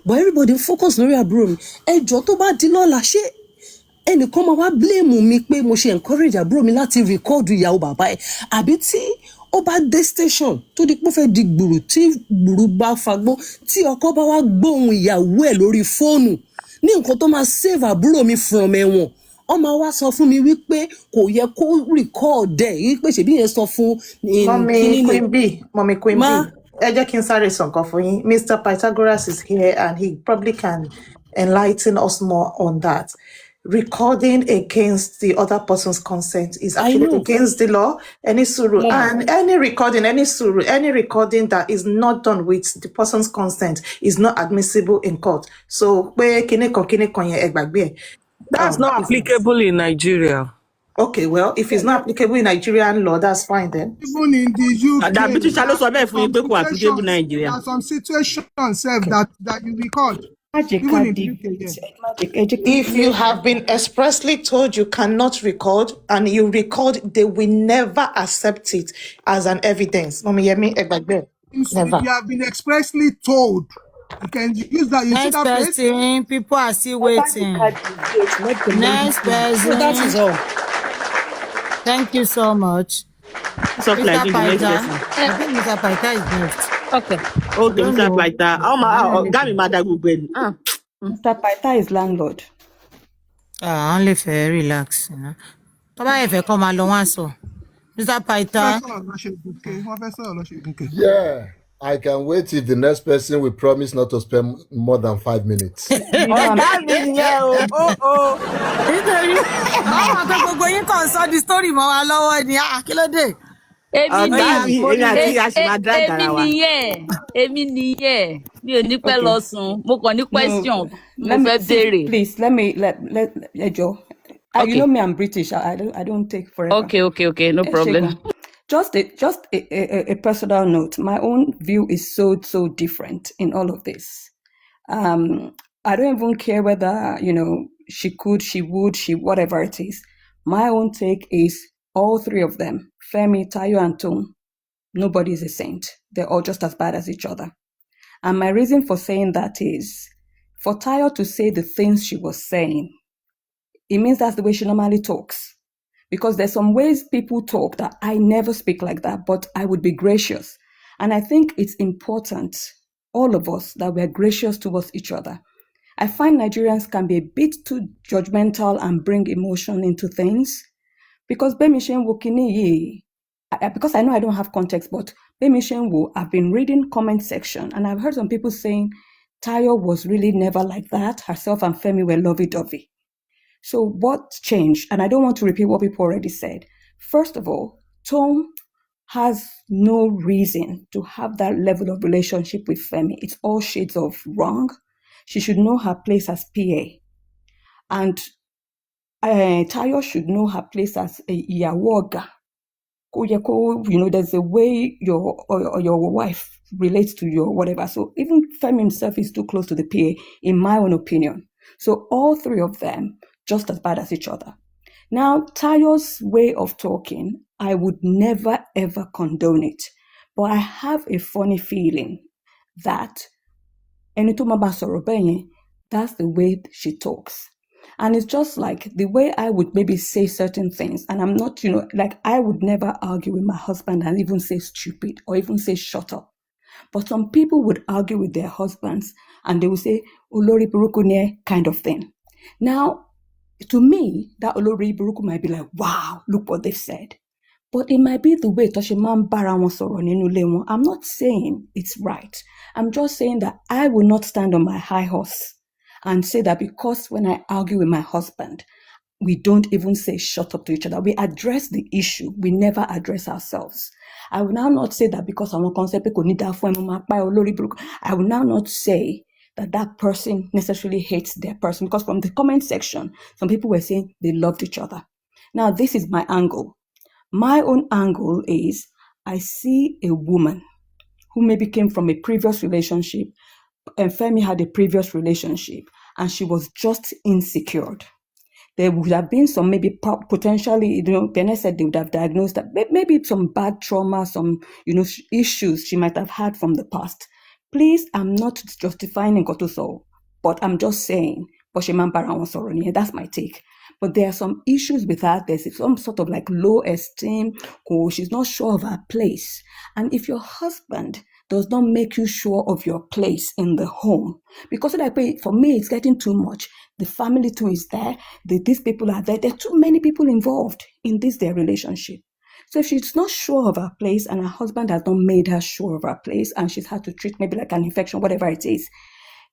but everybody focus lórí àbúrò mi ẹjọ́ tó bá di lọ́la ṣé ẹnìkan máa wá blame mi pé mo ṣe encourage àbúrò mi láti record ìyàwó bàbá ẹ̀ àbí tí ó bá dé station tó di pé ó fẹ́ di gbùrù tí gbùrù bá fagbó tí ọkọ bá wá gbóhùn ìyàwó ẹ̀ lórí fóònù ní nǹkan tó máa save àbúrò mi from ẹ̀wọ̀n ó máa wá sọ fún mi wípé kò yẹ kó record ẹ̀ wípé ṣèbí yẹn sọ fún Mommy Queen B. Ẹ jẹ́ kí n sáré sọ nǹkan fún yín. Mr. Pythagoras is here and he probably can enlighten us more on that. Recording against the other person's consent is actually against the law. Any suru and any recording that is not done with the person's consent is not admissible in court. So That's not applicable in Nigeria. Okay, well, if it's not applicable in Nigerian law, that's fine then. Even in the UK, there are some situations that you record. Even in the UK, yes. If you have been expressly told you cannot record and you record, they will never accept it as an evidence. Never. If you have been expressly told, you can use that. You see that Next person, people are still waiting. Next person. That is all. Thank you so much. Mr. Pytha. I think Mr. Pytha is next. Okay. Okay, Mr. Pytha. Mr. Pytha is landlord. Only fair, relax. You know. If you come along, so Mr. Pytha. Yeah, I can wait if the next person will promise not to spend more than 5 minutes. The story èmi nìyẹn mi ò ní pẹ́ lọ sùn mo kàn ní question mo fẹ́ béèrè. Please let Ejo. Okay. You know me, I'm British. I don't take forever. Okay, no problem. Just a personal note. My own view is so different in all of this. I don't even care whether she could, she would, whatever it is. My own take is all three of them, Femi, Tayo, and Toun. Nobody is a saint. They're all just as bad as each other. And my reason for saying that is, for Tayo to say the things she was saying, it means that's the way she normally talks. Because there's some ways people talk that I never speak like that, but I would be gracious. And I think it's important, all of us, that we're gracious towards each other. I find Nigerians can be a bit too judgmental and bring emotion into things. Because because I know I don't have context, but I've been reading comment section and I've heard some people saying Tayo was really never like that. Herself and Femi were lovey-dovey. So what changed? And I don't want to repeat what people already said. First of all, Toun has no reason to have that level of relationship with Femi. It's all shades of wrong. She should know her place as PA. And Tayo should know her place as a Iyawoga. There's a way your wife relates to your whatever. So even Femi himself is too close to the PA, in my own opinion. So all three of them, just as bad as each other. Now, Tayo's way of talking, I would never ever condone it. But I have a funny feeling that that's the way she talks. And it's just like the way I would maybe say certain things. And I'm not, like I would never argue with my husband and even say stupid or even say shut up. But some people would argue with their husbands and they would say, Olori Buruku kind of thing. Now, to me, that Olori Buruku might be like, wow, look what they've said. But it might be the way Toshiman Barawon sọ̀rọ̀ nínú ilé wọn. I'm not saying it's right. I'm just saying that I will not stand on my high horse and say that because when I argue with my husband, we don't even say shut up to each other. We address the issue. We never address ourselves. I will now not say that because I will now not say that that person necessarily hates their person, because from the comment section, some people were saying they loved each other. Now, this is my angle. My own angle is I see a woman who maybe came from a previous relationship, and Femi had a previous relationship, and she was just insecure. There would have been some maybe potentially, Bene said they would have diagnosed that maybe some bad trauma, some, issues she might have had from the past. Please, I'm not justifying Nkotoso, but I'm just saying, that's my take. But there are some issues with her. There's some sort of like low esteem, or she's not sure of her place. And if your husband does not make you sure of your place in the home, because for me, it's getting too much. The family too is there. These people are there. There are too many people involved in their relationship. So if she's not sure of her place and her husband has not made her sure of her place and she's had to treat maybe like an infection, whatever it is,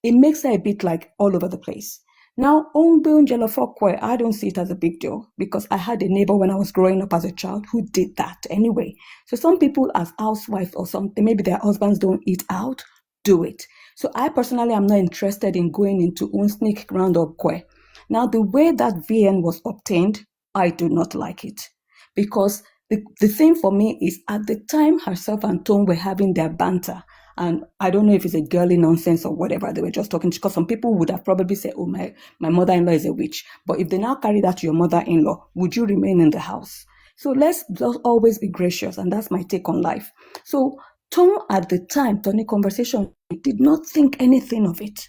it makes her a bit like all over the place. Now, I don't see it as a big deal because I had a neighbor when I was growing up as a child who did that anyway. So some people as housewives or something, maybe their husbands don't eat out, do it. So I personally am not interested in going into unsneak ground or kwe. Now, the way that VN was obtained, I do not like it because the thing for me is at the time herself and Toun were having their banter. And I don't know if it's a girly nonsense or whatever, they were just talking, because some people would have probably said, oh, my mother-in-law is a witch. But if they now carry that to your mother-in-law, would you remain in the house? So let's just always be gracious. And that's my take on life. So Toun at the time, Tony conversation, did not think anything of it,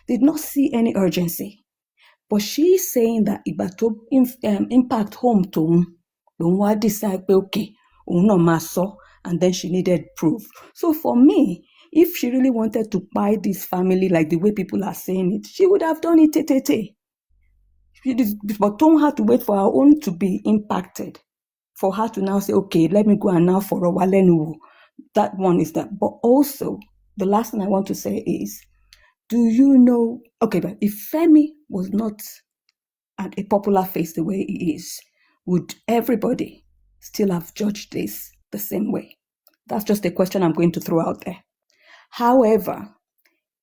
did not see any urgency. But she's saying that if to impact home Toun, don't decide, okay, and then she needed proof. So for me, if she really wanted to buy this family like the way people are saying it, she would have done it. But Toun had to wait for her own to be impacted, for her to now say, okay, let me go and now for a while. That one is that. But also, the last thing I want to say is, do you know, okay, but if Femi was not a popular face the way he is, would everybody still have judged this the same way? That's just a question I'm going to throw out there. However,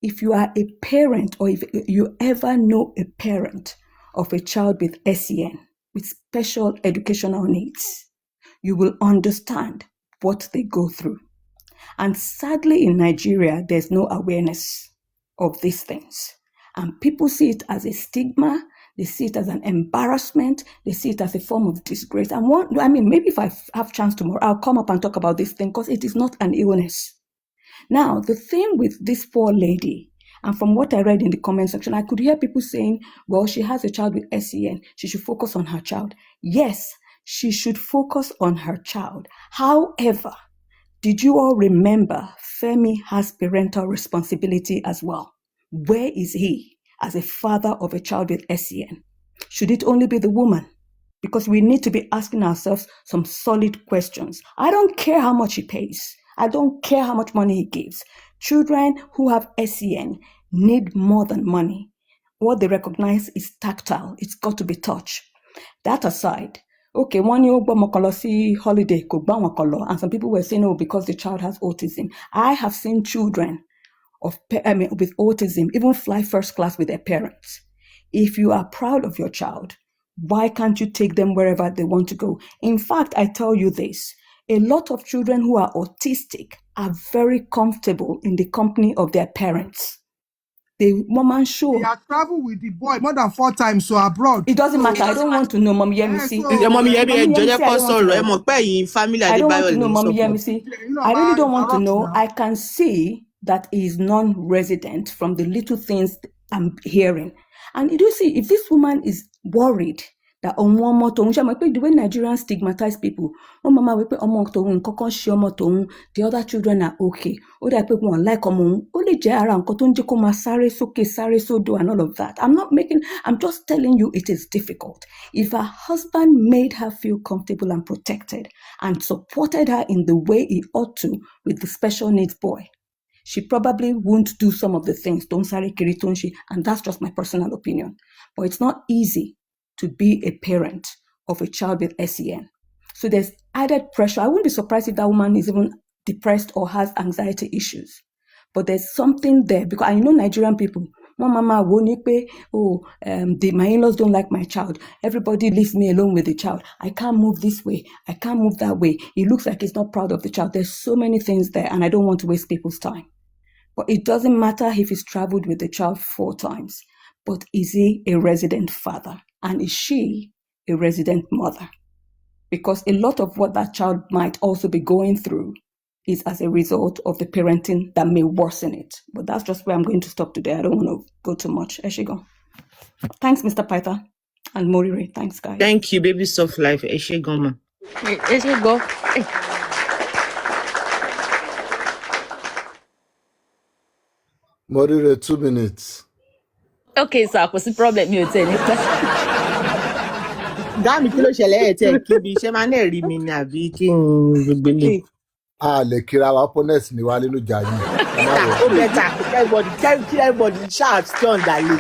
if you are a parent or if you ever know a parent of a child with SEN, with special educational needs, you will understand what they go through. And sadly, in Nigeria, there's no awareness of these things. And people see it as a stigma. They see it as an embarrassment. They see it as a form of disgrace. And maybe if I have chance tomorrow, I'll come up and talk about this thing because it is not an illness. Now, the thing with this poor lady, and from what I read in the comment section, I could hear people saying, well, she has a child with SEN. She should focus on her child. Yes, she should focus on her child. However, did you all remember Femi has parental responsibility as well? Where is he as a father of a child with SEN? Should it only be the woman? Because we need to be asking ourselves some solid questions. I don't care how much he pays. I don't care how much money he gives. Children who have SEN need more than money. What they recognize is tactile. It's got to be touched. That aside, okay, one year holiday, and some people were saying, oh, because the child has autism. I have seen children with autism even fly first class with their parents. If you are proud of your child, why can't you take them wherever they want to go? In fact, I tell you this, a lot of children who are autistic are very comfortable in the company of their parents. The woman show. They have traveled with the boy more than 4 times so abroad. It doesn't matter. I don't want to know, Mommy Yemisi. Mommy family I don't want to know, Mommy Yemisi. I really don't want to know. I can see that he is non-resident from the little things I'm hearing. And you see, if this woman is worried that the way Nigerians stigmatize people, the other children are okay. And all of that. I'm just telling you it is difficult. If her husband made her feel comfortable and protected and supported her in the way he ought to with the special needs boy, she probably won't do some of the things, and that's just my personal opinion. But it's not easy to be a parent of a child with SEN. So there's added pressure. I wouldn't be surprised if that woman is even depressed or has anxiety issues. But there's something there, because I know Nigerian people, my in-laws don't like my child. Everybody leaves me alone with the child. I can't move this way. I can't move that way. He looks like he's not proud of the child. There's so many things there, and I don't want to waste people's time. But it doesn't matter if he's traveled with the child 4 times. But is he a resident father? And is she a resident mother? Because a lot of what that child might also be going through is as a result of the parenting that may worsen it. But that's just where I'm going to stop today. I don't want to go too much. Eshigo. Thanks, Mr. Pytha and Morire. Thanks, guys. Thank you, baby soft life. Eshigo. Eshigo. Morire, 2 minutes. Okay, sir, kò sí problem mi ò tẹ̀ ní pẹ́. Dáàmì kí ló ṣẹlẹ̀ ẹ̀ tẹ̀ kí bí iṣẹ́ máa ń rí mi ni àbí kí n gbogbo ní. A lè kíra wa opponents ni wá nínú ìjà yìí. Ó bẹ̀tà everybody shout tí ọ̀n dàlẹ́.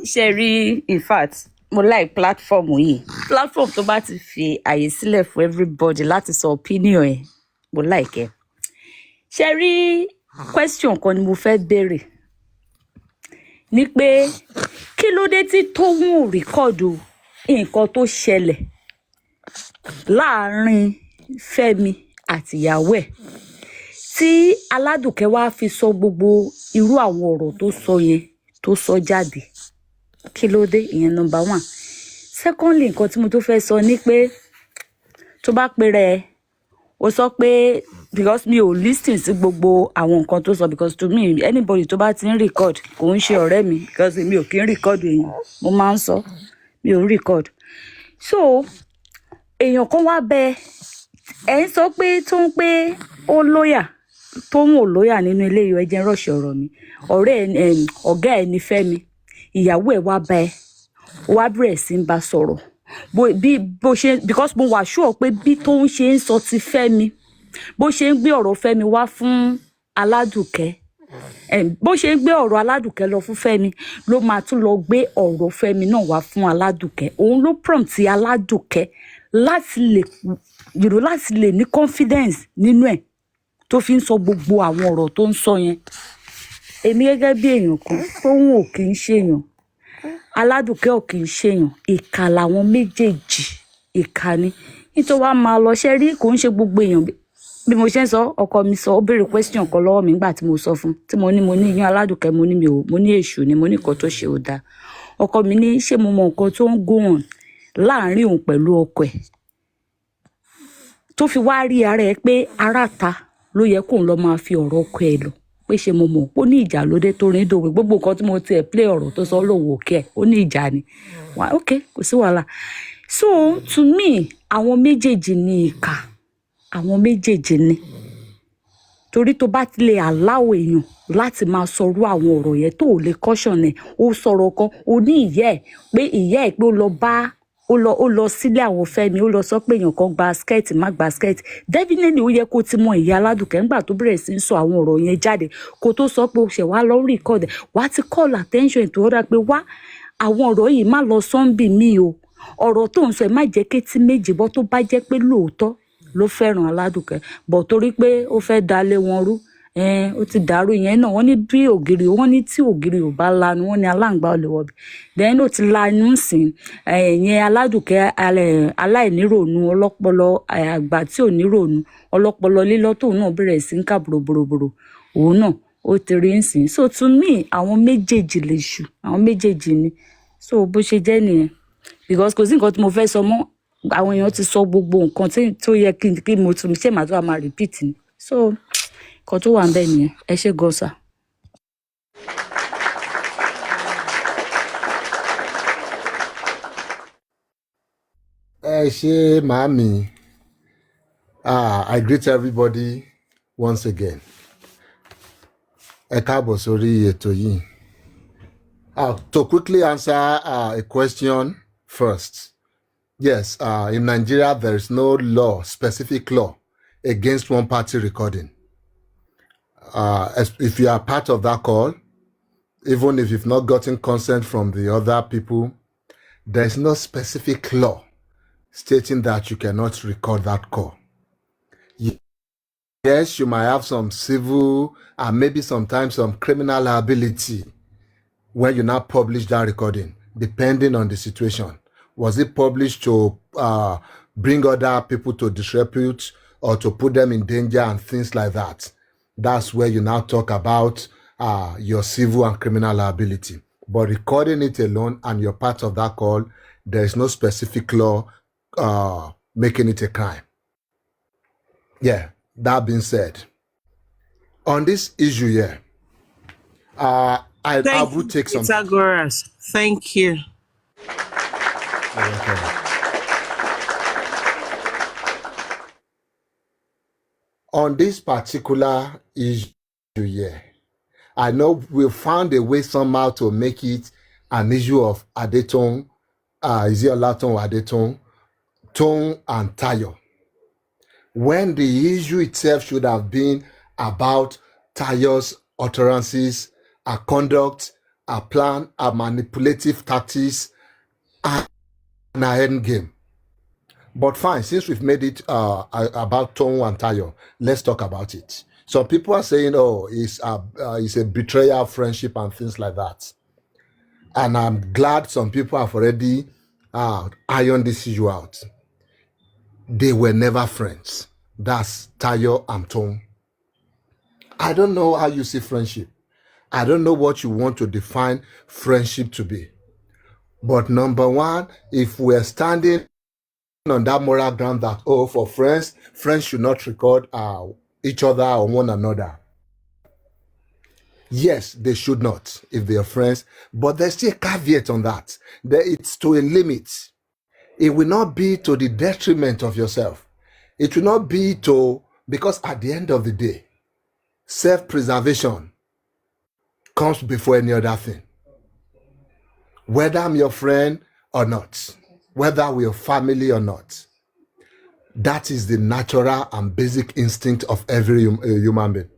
Ṣe rí, in fact, mo like platform yìí. Platform tó bá ti fi àyè sílẹ̀ fún everybody láti sọ opinion ẹ̀, mo like ẹ̀. Ṣe rí question kan ni mo fẹ́ béèrè. Ní pé kí ló dé tí Toun ò rìkọ́ọ̀dù nǹkan tó ṣẹlẹ̀ láàárín Fẹ́mi àti ìyàwó ẹ̀ tí Aládùkẹ́ wá fi sọ gbogbo irú àwọn ọ̀rọ̀ tó sọ yẹn tó sọ jáde. Kí ló dé? Ìyẹn number 1. Secondly, nǹkan tí mo tó fẹ́ sọ ni pé tó bá pèrè ó sọ pé because mi ò listen sí gbogbo àwọn nǹkan tó sọ, because to me anybody tó bá ti ń record kò ń ṣe ọ̀rẹ́ mi, because mi ò kí ń record èèyàn, mo máa ń sọ mi ò ń record. So èèyàn kan wá bẹ ẹ ń sọ pé tó ń pé ó lóyà Toun ò lóyà nínú ilé yìí, ẹ jẹ́ rọ̀ṣẹ̀ ọ̀rọ̀ mi. Ọ̀rẹ́ ọ̀gá ẹ̀ ní Fẹ́mi, ìyàwó ẹ̀ wá bá ẹ wá bẹ̀rẹ̀ sí ń bá sọ̀rọ̀ bó ṣe, because mo wà sure pé bí Toun ṣe ń sọ ti Fẹ́mi, bó ṣe ń gbé ọ̀rọ̀ Fẹ́mi wá fún Aládùkẹ́, bó ṣe ń gbé ọ̀rọ̀ Aládùkẹ́ lọ fún Fẹ́mi ló máa tún lọ gbé ọ̀rọ̀ Fẹ́mi náà wá fún Aládùkẹ́. Òun ló prompt Aládùkẹ́ láti lè ní confidence nínú ẹ̀ tó fi ń sọ gbogbo àwọn ọ̀rọ̀ tó ń sọ yẹn. Èmi gẹ́gẹ́ bí èèyàn kan, Toun ò kì í ṣèyàn, Aládùkẹ́ ò kì í ṣèyàn, ìkà làwọn méjèèjì, ìkà ni. Nítorí wàá máa lọ ṣe rí, kò ń ṣe gbogbo èèyàn bí mo ṣe ń sọ. Ọkọ mi sọ, ó béèrè question kan lọ́wọ́ mi nígbà tí mo sọ fún, tí mo ní ìyẹn Aládùkẹ́, mo ní mo ní èṣù ni, mo ní nǹkan tó ṣe ò dáa. Ọkọ mi ní ṣé mo mọ nǹkan tó ń go on láàárín òun pẹ̀lú ọkọ ẹ̀ tó fi wá rí ara ẹ̀ pé ara ta ló yẹ kóun lọ máa fi ọ̀rọ̀ ọkọ ẹ̀ lọ, pé ṣé mo mọ̀ ó ní ìjà lóde tó rin dòwe, gbogbo nǹkan tí mo tiẹ̀ play ọ̀rọ̀ tó sọ lòwò òkè ẹ̀ ó ní ìjà ni. Okay, kò sí wàhálà. So to me àwọn méjèèjì ni ìkà, àwọn méjèèjì ni, torí tó bá ti lè allow èèyàn láti máa sọrú àwọn ọ̀rọ̀ yẹn tó lè caution ẹ̀, ó sọ̀rọ̀ kan ó ní ìyá ẹ̀ pé ó lọ bá ó lọ sílé àwọn Fẹ́mi ó lọ sọ pé èèyàn kan gba skirt má gba skirt definitely ó yẹ kó ti mọ Ìyá Aládùkẹ́ ńgbà tó bẹ̀rẹ̀ sí ń sọ àwọn ọ̀rọ̀ yẹn jáde kó tó sọ pé ó ṣẹ̀ wá lọ record wá ti call attention tó rà pé wá àwọn ọ̀rọ̀ yìí má lọ sọ́ńbì mí o ọ̀rọ̀ tó ń sọ ẹ má jẹ́ kétí méjì bọ́ tó bá jẹ́ pé lóòótọ́ ló fẹ́ràn Aládùkẹ́ bọ̀ torí pé ó fẹ́ dalé wọn rú ó ti dàrú yẹn náà wọ́n ní bí ògiri wọ́n ní tí ògiri ò bá lanu wọ́n ní aláǹgbá ò lè wọ̀bì then ó ti lanu sìn yẹn Aládùkẹ́ aláìníròònú ọlọ́pọlọ àgbà tí ò níròònú ọlọ́pọlọ lílọ́ tóun náà bẹ̀rẹ̀ sí ń kà bòròbòrò òun náà ó ti rí ń sìn so to me àwọn méjèèjì lè ṣù àwọn méjèèjì ni so bó ṣe jẹ́ nìyẹn because kò sí nǹkan tí mo fẹ́ sọ mọ́ àwọn èèyàn ti sọ gbogbo nǹkan tó yẹ kí mo tún ṣe màá tó wà máa repeat ni so nǹkan tó wà ń bẹ̀ nìyẹn ẹ ṣé gan sà. Ẹ ṣé màámi. I greet everybody once again. Ẹ káàbọ̀ sórí ètò yìí. To quickly answer a question first. Yes, in Nigeria, there is no law, specific law, against one-party recording. If you are part of that call, even if you've not gotten consent from the other people, there is no specific law stating that you cannot record that call. Yes, you might have some civil and maybe sometimes some criminal liability when you now publish that recording, depending on the situation. Was it published to bring other people to disrepute or to put them in danger and things like that? That's where you now talk about your civil and criminal liability. But recording it alone and you're part of that call, there is no specific law making it a crime. Yeah, that being said, on this issue here, I will take some. Pythagoras. Thank you. On this particular issue here, I know we found a way somehow to make it an issue of Adetoun, is it Olaton or Adetoun, Toun and Tayo. When the issue itself should have been about Tayo's utterances, a conduct, a plan, a manipulative tactics, and an end game. But fine, since we've made it about Toun and Tayo, let's talk about it. Some people are saying, oh, it's a betrayal of friendship and things like that. And I'm glad some people have already ironed this issue out. They were never friends. That's Tayo and Toun. I don't know how you see friendship. I don't know what you want to define friendship to be. But number one, if we're standing on that moral ground that, oh, for friends should not record each other or one another. Yes, they should not if they are friends, but there's still a caveat on that. It's to a limit. It will not be to the detriment of yourself. It will not be because at the end of the day, self-preservation comes before any other thing. Whether I'm your friend or not, whether we're family or not, that is the natural and basic instinct of every human being.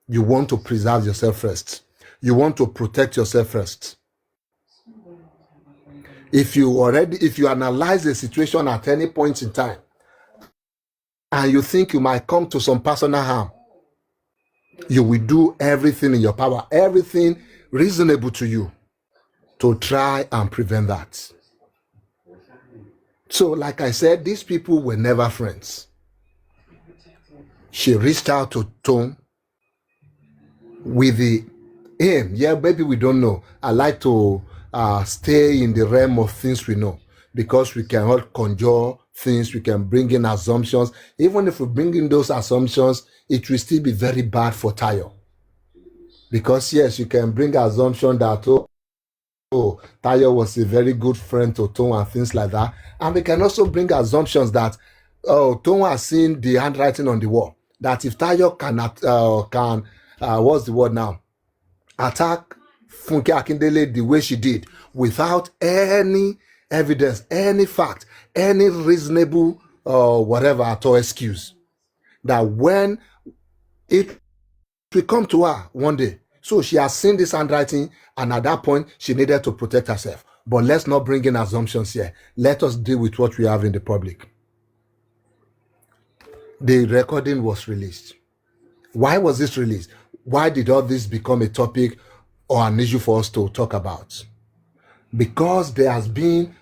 You want to preserve yourself first. You want to protect yourself first. If you analyze the situation at any point in time, and you think you might come to some personal harm, you will do everything in your power, everything reasonable to you, to try and prevent that. So, like I said, these people were never friends. She reached out to Toun with the aim. Yeah, maybe we don't know. I like to stay in the realm of things we know, because we can all conjure things, we can bring in assumptions. Even if we bring in those assumptions, it will still be very bad for Tayo. Because yes, you can bring assumption that, oh, Tayo was a very good friend to Toun and things like that. And we can also bring assumptions that, oh, Toun has seen the handwriting on the wall. That if Tayo what's the word now? Attack Funke Akindele the way she did, without any evidence, any fact, any reasonable whatever at all excuse that when it will come to her one day. So she has seen this handwriting, and at that point, she needed to protect herself. But let's not bring in assumptions here. Let us deal with what we have in the public. The recording was released. Why was this released? Why did all this become a topic or an issue for us to talk about? Because there has been,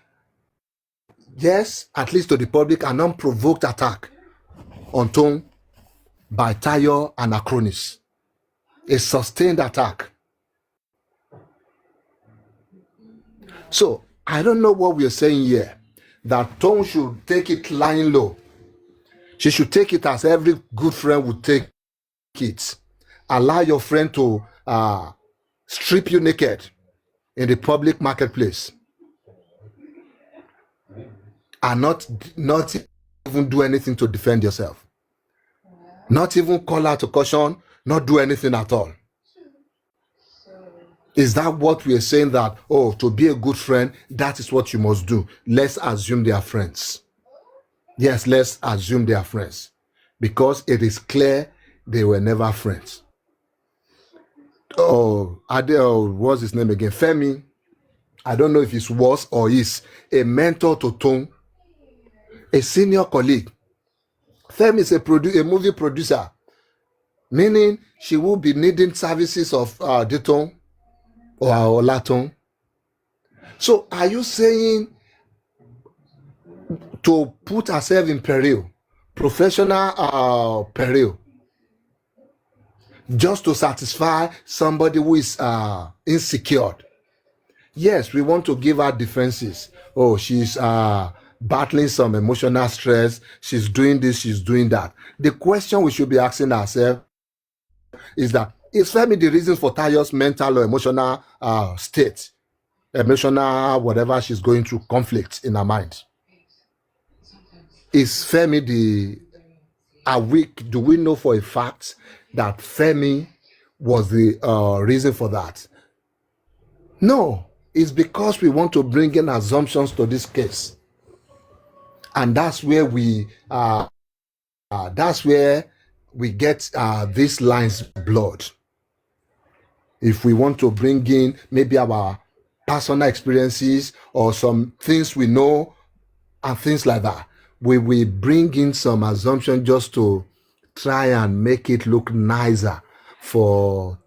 yes, at least to the public, an unprovoked attack on Toun by Tayo and her cronies. A sustained attack. So, I don't know what we're saying here. That Toun should take it lying low. She should take it as every good friend would take it. Allow your friend to strip you naked in the public marketplace. And not even do anything to defend yourself. Not even call out to caution, not do anything at all. Is that what we are saying that, oh, to be a good friend, that is what you must do? Let's assume they are friends. Yes, let's assume they are friends. Because it is clear they were never friends. What's his name again? Femi. I don't know if it was or is a mentor to Toun, a senior colleague. Femi is a movie producer, meaning she will be needing services of Toun or Olaton. So are you saying to put herself in peril, professional peril, just to satisfy somebody who is insecure? Yes, we want to give her defenses. Oh, she's battling some emotional stress. She's doing this, she's doing that. The question we should be asking ourselves is that, is Femi the reason for Tayo's mental or emotional state? Emotional, whatever she's going through, conflict in her mind. Is Femi do we know for a fact that Femi was the reason for that? No, it's because we want to bring in assumptions to this case. And that's where we get these lines blurred. If we want to bring in maybe our personal experiences or some things we know and things like that, we will bring in some assumption just to try and make it look nicer for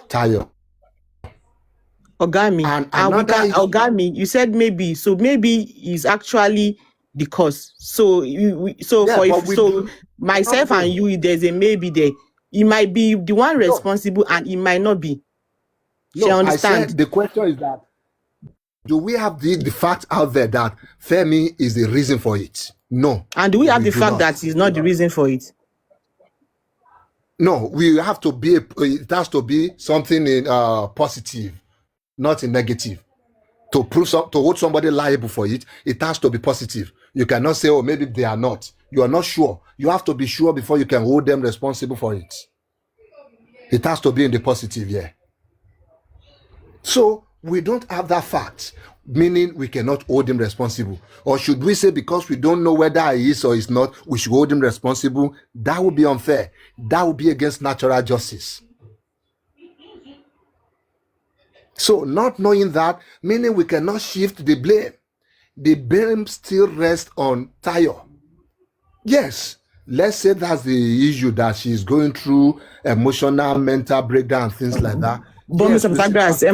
Tayo. Ogami, you said maybe, so maybe is actually the cause. So myself and you, there's a maybe there. It might be the one responsible and it might not be. No, I said the question is that, do we have the fact out there that Femi is the reason for it? No. And do we have the fact that he's not the reason for it? No, we have to be, it has to be something in positive, not in negative. To hold somebody liable for it, it has to be positive. You cannot say, oh, maybe they are not. You are not sure. You have to be sure before you can hold them responsible for it. It has to be in the positive, yeah. So we don't have that fact, meaning we cannot hold him responsible. Or should we say because we don't know whether he is or is not, we should hold him responsible? That would be unfair. That would be against natural justice. So not knowing that, meaning we cannot shift the blame. The blame still rests on Tayo. Yes, let's say that's the issue, that she's going through emotional, mental breakdown, things like that. But Mr. Pythagoras, I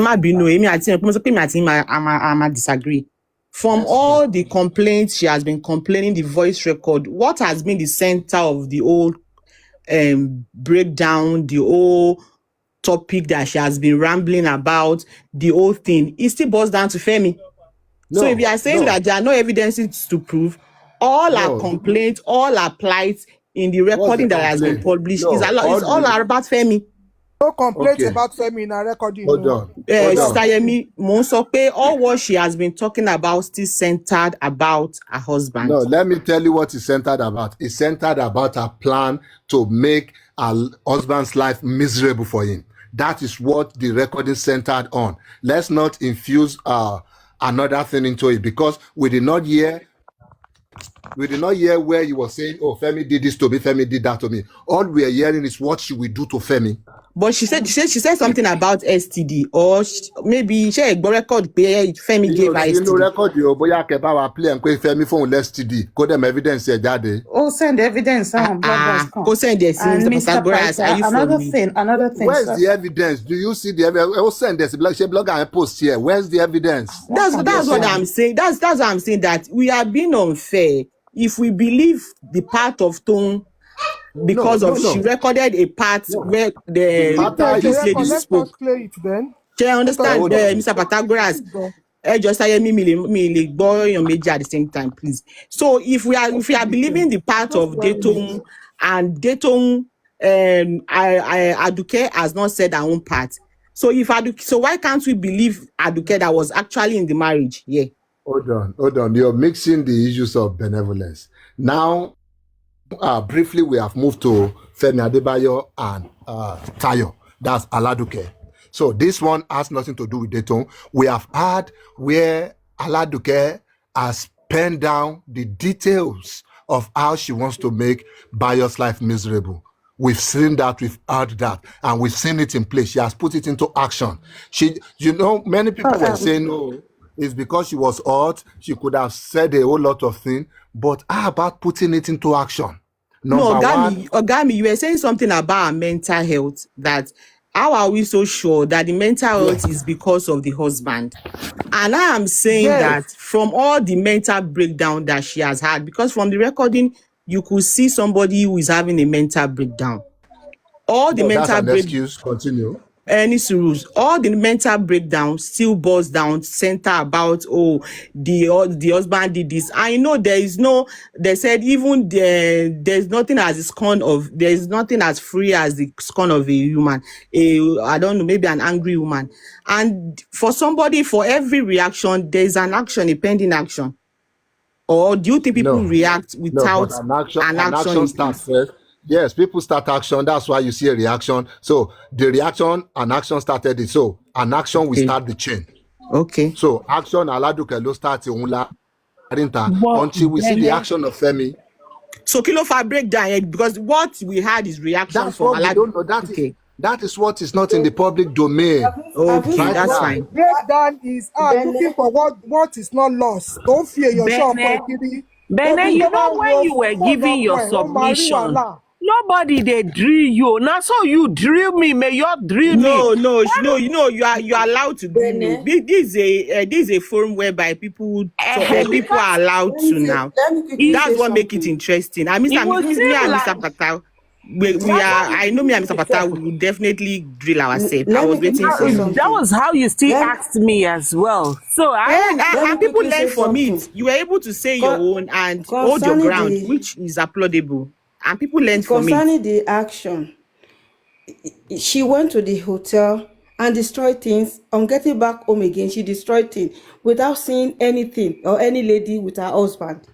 disagree. From all the complaints she has been complaining, the voice record, what has been the center of the whole breakdown, the whole topic that she has been rambling about, the whole thing, it still boils down to Femi. So if you are saying that there are no evidences to prove, all our complaints, all our plights in the recording that has been published is all about Femi. No complaints about Femi in our recording. Hold on. Sister Yemi, all what she has been talking about still centered about her husband. No, let me tell you what it's centered about. It's centered about her plan to make her husband's life miserable for him. That is what the recording centered on. Let's not infuse another thing into it, because we did not hear where you were saying, oh, Femi did this to me, Femi did that to me. All we are hearing is what she will do to Femi. But she said something about STD, or maybe she a record pé Femi gave her You know, STD. record you, boya keba wa play and Femi phone less TD. Code them evidence here, daddy. Oh, send evidence. Blood boys come. Go send this. And Mr. Mr. Pythagoras, are you another for me? thing, Where's sir. the evidence? Do you see the evidence? Oh, send this blogger and post here. Where's the evidence? That's what I'm saying. That's what I'm saying, that we are being unfair if we believe the part of Toun because she recorded a part where this lady spoke. Let's play it then. Do you understand, Mr. Pythagoras? Just say me gbọ́ èèyàn méjì at the same time, please. So if we are believing the part of Toun, and Toun, Aduke has not said her own part. So why can't we believe Aduke that was actually in the marriage? Yeah. Hold on. You're mixing the issues of benevolence. Now, briefly, we have moved to Femi Adebayo and Tayo. That's Aladuke. So this one has nothing to do with Toun. We have heard where Aladuke has penned down the details of how she wants to make Bayo's life miserable. We've seen that, we've heard that, and we've seen it in place. She has put it into action. Many people were saying, no, it's because she was hot. She could have said a whole lot of things, but how about putting it into action? Ogami, you were saying something about our mental health, that how are we so sure that the mental health is because of the husband? And I am saying that from all the mental breakdown that she has had, because from the recording, you could see somebody who is having a mental breakdown. All the mental that's an excuse. Continue. All the mental breakdown still boils down center about the husband did this. I know they said even there's nothing as free as the scorn of a human. I don't know, maybe an angry woman. And for every reaction, there's an action, a pending action. Or do you think people react without an action starts first? Yes, people start action. That's why you see a reaction. So the reaction and action started it. So an action will start the chain. Okay. So action Aladuke lo start until we see the action of Femi. So kilo for breakdown, because what we had is reaction that's from what we don't know. That is what is not in the public domain. Okay, that's fine. Breakdown is looking for what is not lost. Don't fear yourself. Bene, you know when you were giving your submission, nobody they drill you. Now so you drill me, may you drill me. No. You are allowed to drill me. This is a forum whereby people are allowed to now. That's what makes it interesting. I mean, Mr. Patel. I know me and Mr. Patel will definitely drill ourselves. I was waiting for you. That was how you still asked me as well. So and people learn from it. You were able to say your own and hold your ground, which is applaudable. And people learn from it. Concerning the action, she went to the hotel and destroyed things. On getting back home again, she destroyed things without seeing anything or any lady with her husband.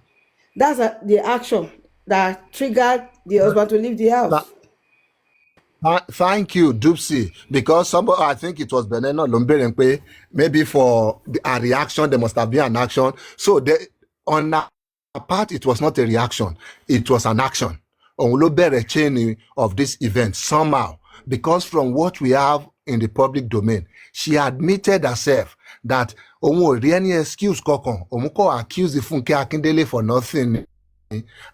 That's the action that triggered the husband to leave the house. Thank you, Dupsy. Because somebody, I think it was Beneno Lomberenpe, maybe for a reaction, there must have been an action. So on that part, it was not a reaction, it was an action. On a chain of this event somehow, because from what we have in the public domain, she admitted herself that any excuse accused the Funke Akindele for nothing.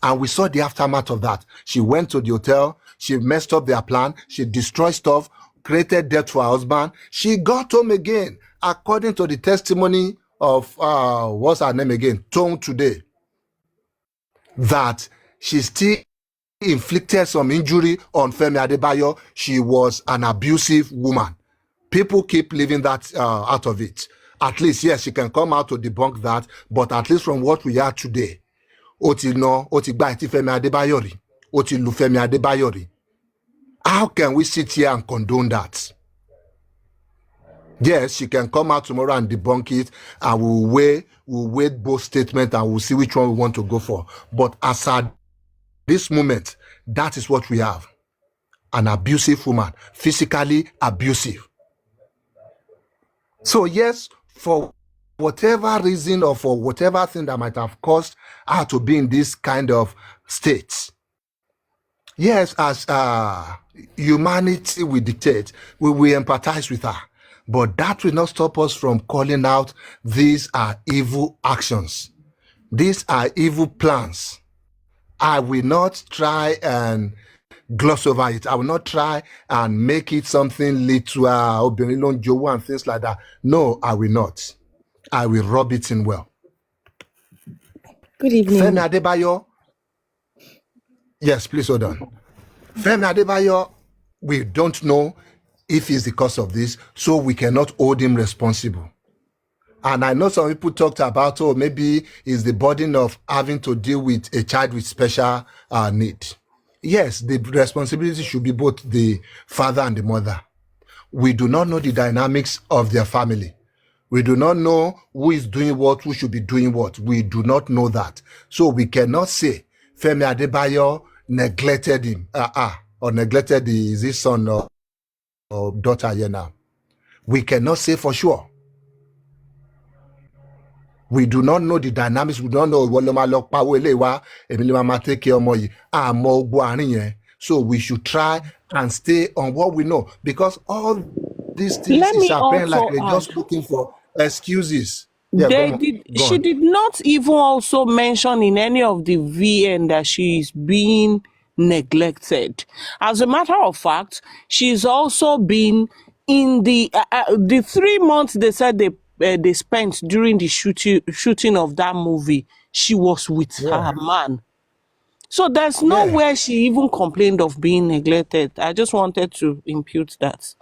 And we saw the aftermath of that. She went to the hotel, she messed up their plan, she destroyed stuff, created death to her husband. She got home again, according to the testimony of what's her name again, Toun today, that she still inflicted some injury on Femi Adebayo. She was an abusive woman. People keep leaving that out of it. At least, yes, she can come out to debunk that, but at least from what we are today, how can we sit here and condone that? Yes, she can come out tomorrow and debunk it, and we'll weigh both statements and we'll see which one we want to go for. But as at this moment, that is what we have. An abusive woman, physically abusive. So yes, for whatever reason or for whatever thing that might have caused her to be in this kind of state. Yes, as humanity will dictate, we will empathize with her. But that will not stop us from calling out these are evil actions. These are evil plans. I will not try and gloss over it. I will not try and make it something little, and things like that. No, I will not. I will rub it in well. Good evening. Femi Adebayo. Yes, please hold on. Femi Adebayo, we don't know if he's the cause of this, so we cannot hold him responsible. And I know some people talked about, maybe it's the burden of having to deal with a child with special need. Yes, the responsibility should be both the father and the mother. We do not know the dynamics of their family. We do not know who is doing what, who should be doing what. We do not know that. So we cannot say Femi Adebayo neglected him, or neglected his son or daughter here now. We cannot say for sure. We do not know the dynamics. We don't know what take care. So we should try and stay on what we know, because all these things Let is me appearing like also they're add, just looking for excuses. Yeah, she did not even also mention in any of the VN that she is being neglected. As a matter of fact, she's also been in the 3 months they said they spent during the shooting of that movie. She was with her man. So there's nowhere she even complained of being neglected. I just wanted to impute that.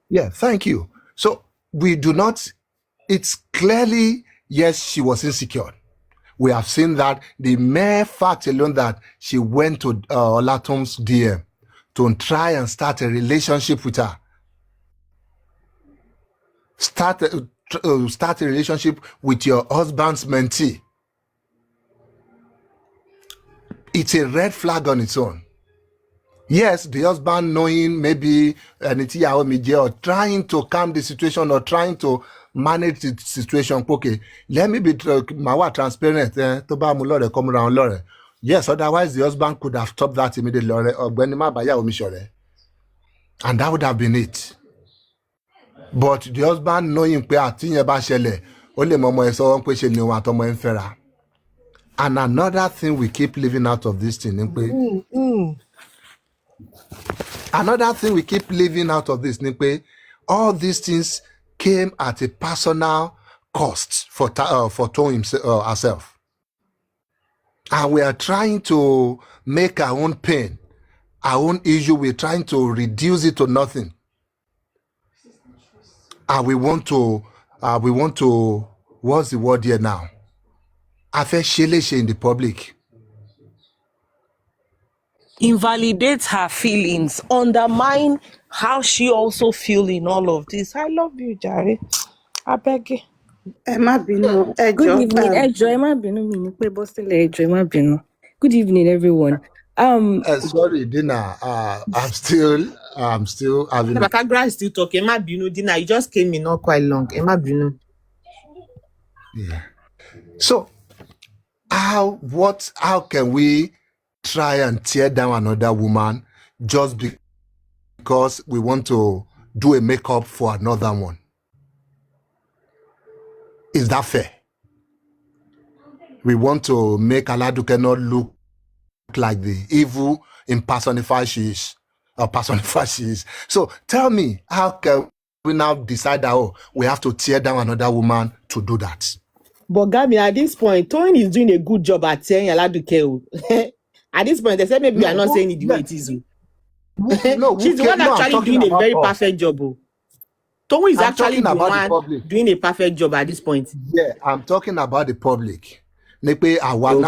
Yeah, thank you. So we do not, it's clearly, yes, she was insecure. We have seen that the mere fact alone that she went to Olatun's DM to try and start a relationship with her. Start a relationship with your husband's mentee. It's a red flag on its own. Yes, the husband knowing maybe or trying to calm the situation or trying to manage the situation. Okay, let me be transparent. Come around, Lore. Yes, otherwise the husband could have stopped that immediately. And that would have been it. But the husband knowing and another thing we keep leaving out of this thing. Another thing we keep leaving out of this, all these things came at a personal cost for Toun herself. And we are trying to make our own pain, our own issue, we're trying to reduce it to nothing. And we want to, what's the word here now? Afesheleshe in the public. Invalidate her feelings, undermine how she also feel in all of this. I love you, Jare. I beg you. Good evening, ẹ má bínú mi ní pé bọ́ sílẹ̀ ẹ má bínú. Good evening, everyone. Sorry, Dina. I'm still having. Pythagoras is still talking. Emma Binu, Dina, you just came in not quite long. Emma Binu. Yeah. So, how can we try and tear down another woman just because we want to do a makeup for another one? Is that fair? We want to make Aladuke not look like the evil personified she is. So tell me, how can we now decide that we have to tear down another woman to do that? But Gami, at this point, Toun is doing a good job at tearing Aladuke. At this point, they said maybe we are not saying it the way it is. No, she's the one actually doing a very perfect job. Toun is actually the one doing a perfect job at this point. Yeah, I'm talking about the public. Now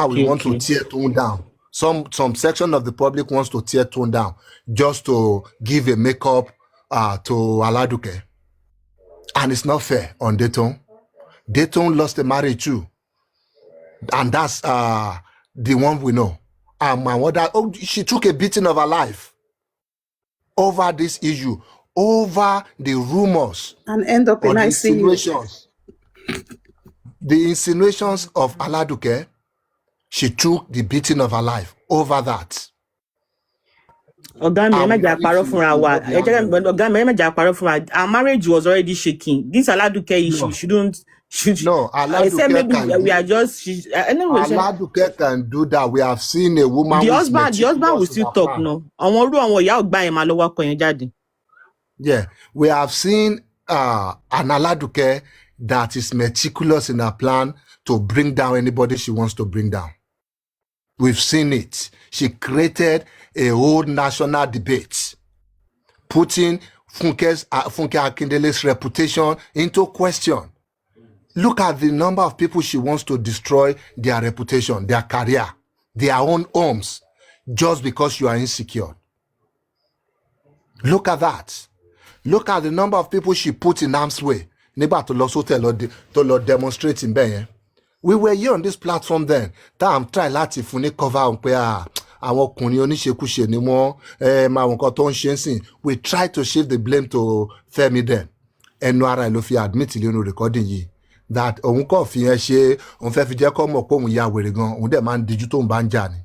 we want to tear Toun down. Some section of the public wants to tear Toun down just to give a makeup to Aladuke. And it's not fair on Toun. Toun lost a marriage too. And that's the one we know. My mother, she took a beating of her life over this issue, over the rumors and end up in ICU. The insinuations of Aladuke, she took the beating of her life over that. Our marriage was already shaking. This Aladuke issue shouldn't. No, Aladuke can we are just. Anyway, Aladuke can do that. We have seen a woman. The husband will still talk no. Yeah, we have seen an Aladuke that is meticulous in her plan to bring down anybody she wants to bring down. We've seen it. She created a whole national debate, putting Funke Akindele's reputation into question. Look at the number of people she wants to destroy their reputation, their career, their own homes, just because you are insecure. Look at that. Look at the number of people she put in harm's way. To demonstrate in Benye. We were here on this platform then. That I'm trying to cover on we try to shift the blame to Femi then. And Noara Lofi admit in recording ye that onko fi yen se on fe fi je ko mo po ya were gan on de man diju to nba nja ni.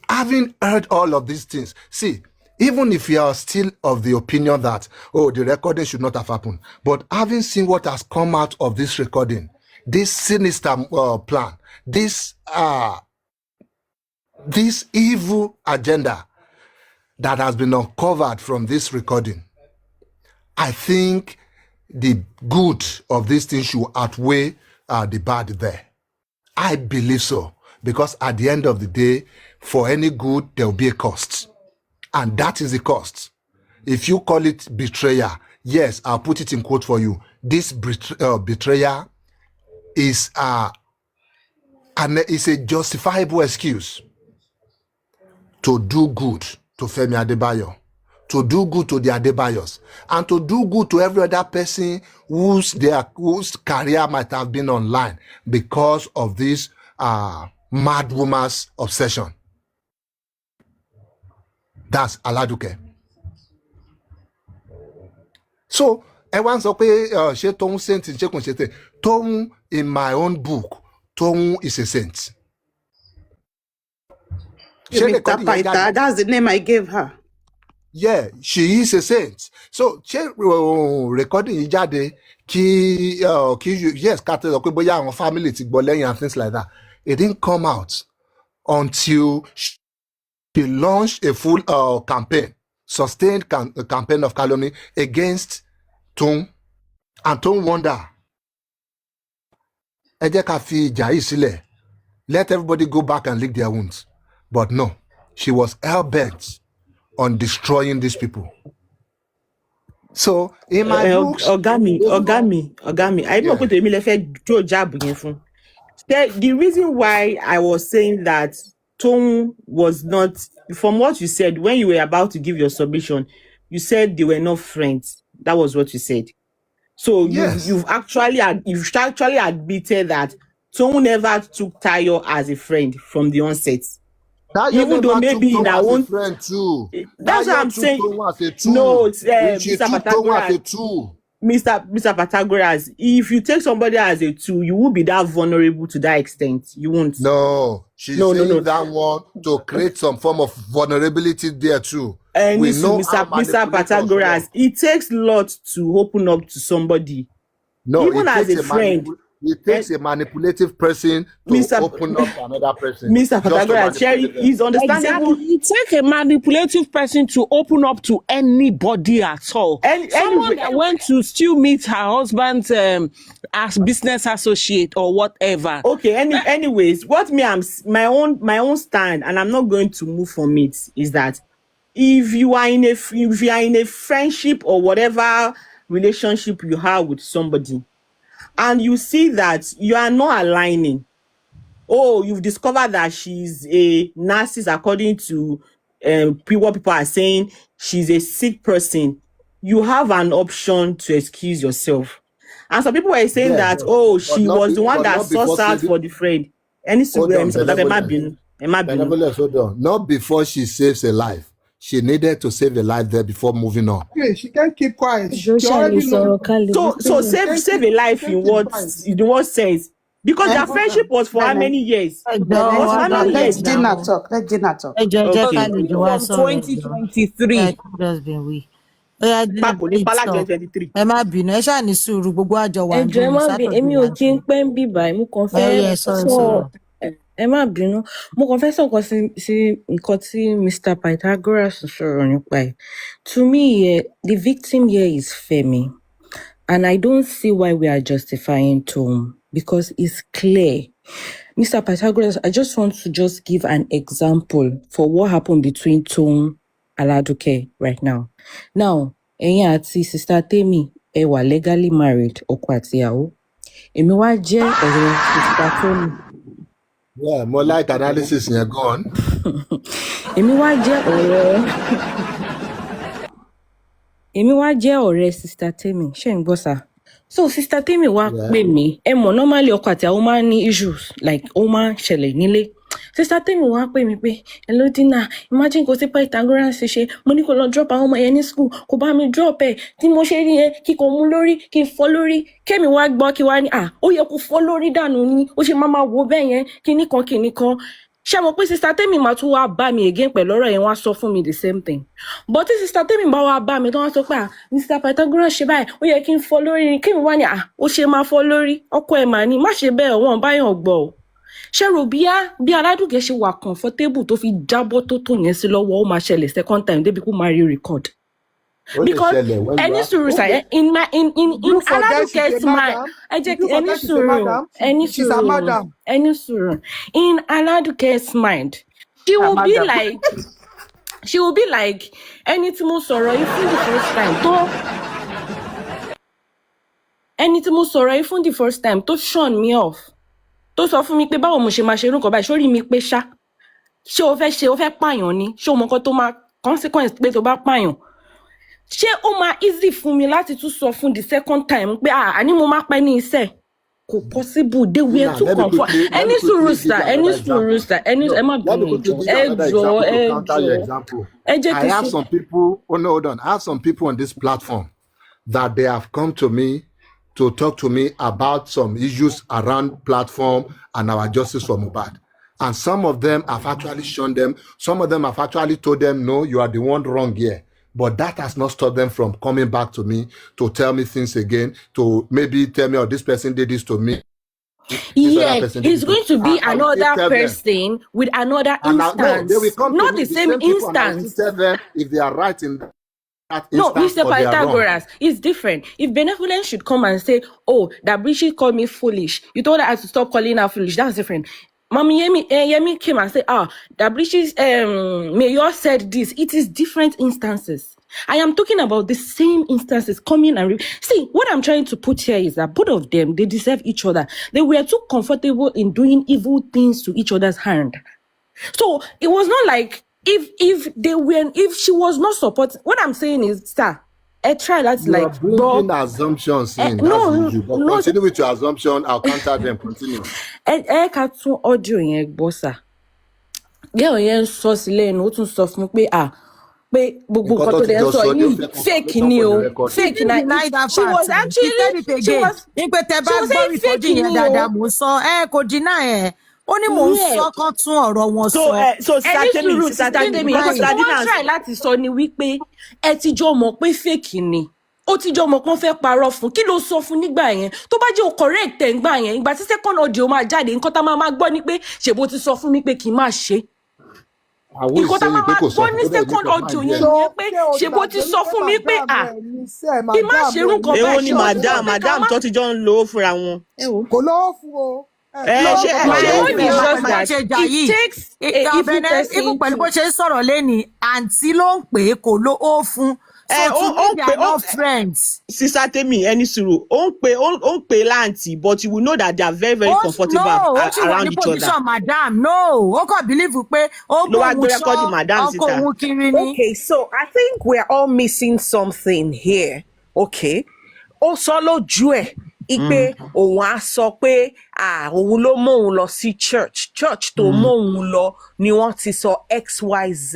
Having heard all of these things, see, even if you are still of the opinion that, oh, the recording should not have happened, but having seen what has come out of this recording, this sinister plan, this evil agenda that has been uncovered from this recording, I think the good of this thing should outweigh the bad there. I believe so, because at the end of the day, for any good, there will be a cost. And that is the cost. If you call it betrayal, yes, I'll put it in quote for you. This betrayal is a justifiable excuse to do good to Femi Adebayo, to do good to the Adebayos, and to do good to every other person whose career might have been online because of this mad woman's obsession. That's Aladuke. So, everyone's okay. She Toun saint in Toun, in my own book, Toun is a saint. That's the name I gave her. Yeah, she is a saint. So, she recording ijade ki yes, family and things like that. It didn't come out until she launched a full campaign, sustained campaign of calumny against Toun, and Toun wonder. Let everybody go back and lick their wounds. But no, she was hell-bent on destroying these people. So, in my books... Ogami, I'm not going to do job. The reason why I was saying that Toun was not, from what you said, when you were about to give your submission, you said they were not friends. That was what you said. So yes, you've actually admitted that Toun never took Tayo as a friend from the onset. Even though maybe in our own friend too. That's what I'm saying. No, it's Mr. Pythagoras, if you take somebody as a tool, you won't be that vulnerable to that extent. You won't. No, she's saying that one to create some form of vulnerability there too. And we know Mr. Pythagoras, it takes a lot to open up to somebody. No, even as a friend. It takes a manipulative person to open up to another person. Mr. Pythagoras, he's understandable. Exactly. It takes a manipulative person to open up to anybody at all. Someone that went to still meet her husband as business associate or whatever. Okay, anyways, what my own stand, and I'm not going to move from it, is that if you are in a friendship or whatever relationship you have with somebody, and you see that you are not aligning, you've discovered that she's a narcissist according to what people are saying, she's a sick person, you have an option to excuse yourself. And some people were saying she was the one that sought out for the friend. Not before she saves a life. she needed to save a life there before moving on. Okay, she can't keep quiet. She Joshua already is knows. So save a life in what the word says. Because their friendship was for how many years? Was how many Let years now? Gina talk. Let Gina talk. From 2023. Just been we. Papo ní Pala 2023. Ẹ má bínú, ẹ ṣáà ní sùúrù gbogbo àjọ wà Ẹ jọ̀ọ́, ẹ má bínú, èmi ò kí ń pẹ́ ń bì báyìí, mo kàn fẹ́ sọ ẹ má bínú, mo kàn fẹ́ sọ nǹkan sí nǹkan tí Mr. Pythagoras sọ̀rọ̀ nípa ẹ̀. To me, the victim here is Femi, and I don't see why we are justifying Toun because it's clear. Mr. Pythagoras, I just want to just give an example for what happened between Toun Aladuke right now. Now, ẹ̀yin àti Sister Temi, ẹ wà legally married, ọkọ àti ìyàwó. Èmi wá jẹ́ ọ̀rẹ́ Sister Temi. Yeah, more like analysis yẹn go on. Èmi wá jẹ́ ọ̀rẹ́ Sister Temi, ṣé ń gbọ́ sà? So Sister Temi wá pè mí, ẹ mọ̀ normally ọkọ àti ìyàwó máa ń ní issues like ó máa ń ṣẹlẹ̀ nílé. Sister Temi wá pè mí pé hello Dina, imagine kò sí Pythagoras ṣe mo ní kó lọ drop àwọn ọmọ yẹn ní school kò bá mi drop ẹ̀ tí mo ṣe rí yẹn kí kò mú lórí kí n fọ́ lórí kémi wá gbọ́ kí wá ní ó yẹ kó fọ́ lórí dànù ni ó ṣe máa wo bẹ́ẹ̀ yẹn kíní kan. Ṣé mo pé Sister Temi máa tún wá bá mi again pẹ̀lú ọ̀rọ̀ yẹn wá sọ fún mi the same thing. But tí Sister Temi bá wá bá mi tó wá sọ pé Mr. Pythagoras ṣe báyìí ó yẹ kí n fọ́ lórí ni kémi wá ní ó ṣe máa fọ́ lórí ọkọ ẹ̀ mà ní má ṣe bẹ́ẹ̀ wọ́n báyàn gbọ́ o. Ṣé rò bí Aládùkẹ́ ṣe wà comfortable tó fi jábọ́ tó yẹn sí lọ́wọ́ ó máa ṣẹlẹ̀ second time débi kó máa rí record. Because any sùúrù sà in Aládùkẹ́'s mind any sùúrù in Aládùkẹ́'s mind she will be like ẹni tí mo sọ̀rọ̀ yìí fún the first time tó shun me off tó sọ fún mi pé báwo mo ṣe máa ṣe irú nǹkan báyìí sórí mi pé ṣé o fẹ́ pààyàn ni ṣé o mọ nǹkan tó máa consequence pé tó bá pààyàn ṣé ó máa easy fún mi láti tún sọ fún the second time pé àní mo máa pẹ́ ní iṣẹ́ kò possible they were too comfort any sùúrù sir ẹ má bínú I have some people hold on. I have some people on this platform that they have come to me to talk to me about some issues around platform and our justice for Mohbad. And some of them have actually shown them, some of them have actually told them, no, you are the one wrong here. But that has not stopped them from coming back to me to tell me things again, to maybe tell me, this person did this to me. Yeah, he's going to be another person with another instance. They will come not the same instance. Tell them if they are right in no, Mr. Pythagoras, it's different. If Benevolence should come and say, that Bridget called me foolish, you told her to stop calling her foolish, that's different. Mommy Yemi came and said, that Bridget's mayor said this. It is different instances. I am talking about the same instances coming and see, what I'm trying to put here is that both of them, they deserve each other. They were too comfortable in doing evil things to each other's hand. So it was not like if she was not supporting, what I'm saying is, sir, try that's you like bringing assumptions in. Continue with your assumption. I'll counter them. Continue. Katun audio yẹn gbọ́ sà. Girl yẹn sọ sílẹ̀ ẹnu ó tún sọ fún pé pé gbogbo nǹkan tó dẹ̀ sọ yìí fake ni o fake na she was actually she was pé tẹ́ bá gbọ́ ìtọ́jú yẹn dáadáa mo sọ kò deny ẹ̀. Ó ní mò ń sọ kan tún ọ̀rọ̀ wọn sọ. So Sister Temi wọ́n try láti sọ ni wípé ẹ ti jọ mọ̀ pé fake ni. Ó ti jọ mọ̀ pé wọ́n fẹ́ parọ́ fún. Kí ló sọ fún nígbà yẹn? Tó bá jẹ́ o correct ẹ̀ ńgbà yẹn, ìgbà tí second audio máa jáde, nǹkan tá máa gbọ́ ni pé ṣèbó ti sọ fún mi pé kí n má ṣe. Nǹkan tá máa gbọ́ ní second audio yẹn ni pé ṣèbó ti sọ fún mi pé kí n má ṣe irú nǹkan báyìí. Èwo ni madam tó ti jọ ń lò ó fúnra wọn. Kò lọ́wọ́ fún o. It takes even pẹ̀lú bó ṣe ń sọ̀rọ̀ lẹ́ni àǹtí ló ń pè é kò ló ó fún. So to me they are not friends. Sister Temi, any sùúrù, ó ń pè láǹtì, but you will know that they are very very comfortable around each other. Madam, no, ó kàn believe pé ó gbóhùn sọ ọkọ òun kiri ni. Okay, so I think we are all missing something here. Okay, ó sọ lójú ẹ̀ ipe òun á sọ pé òun ló mú òun lọ sí church tó mú òun lọ ni wọ́n ti sọ XYZ.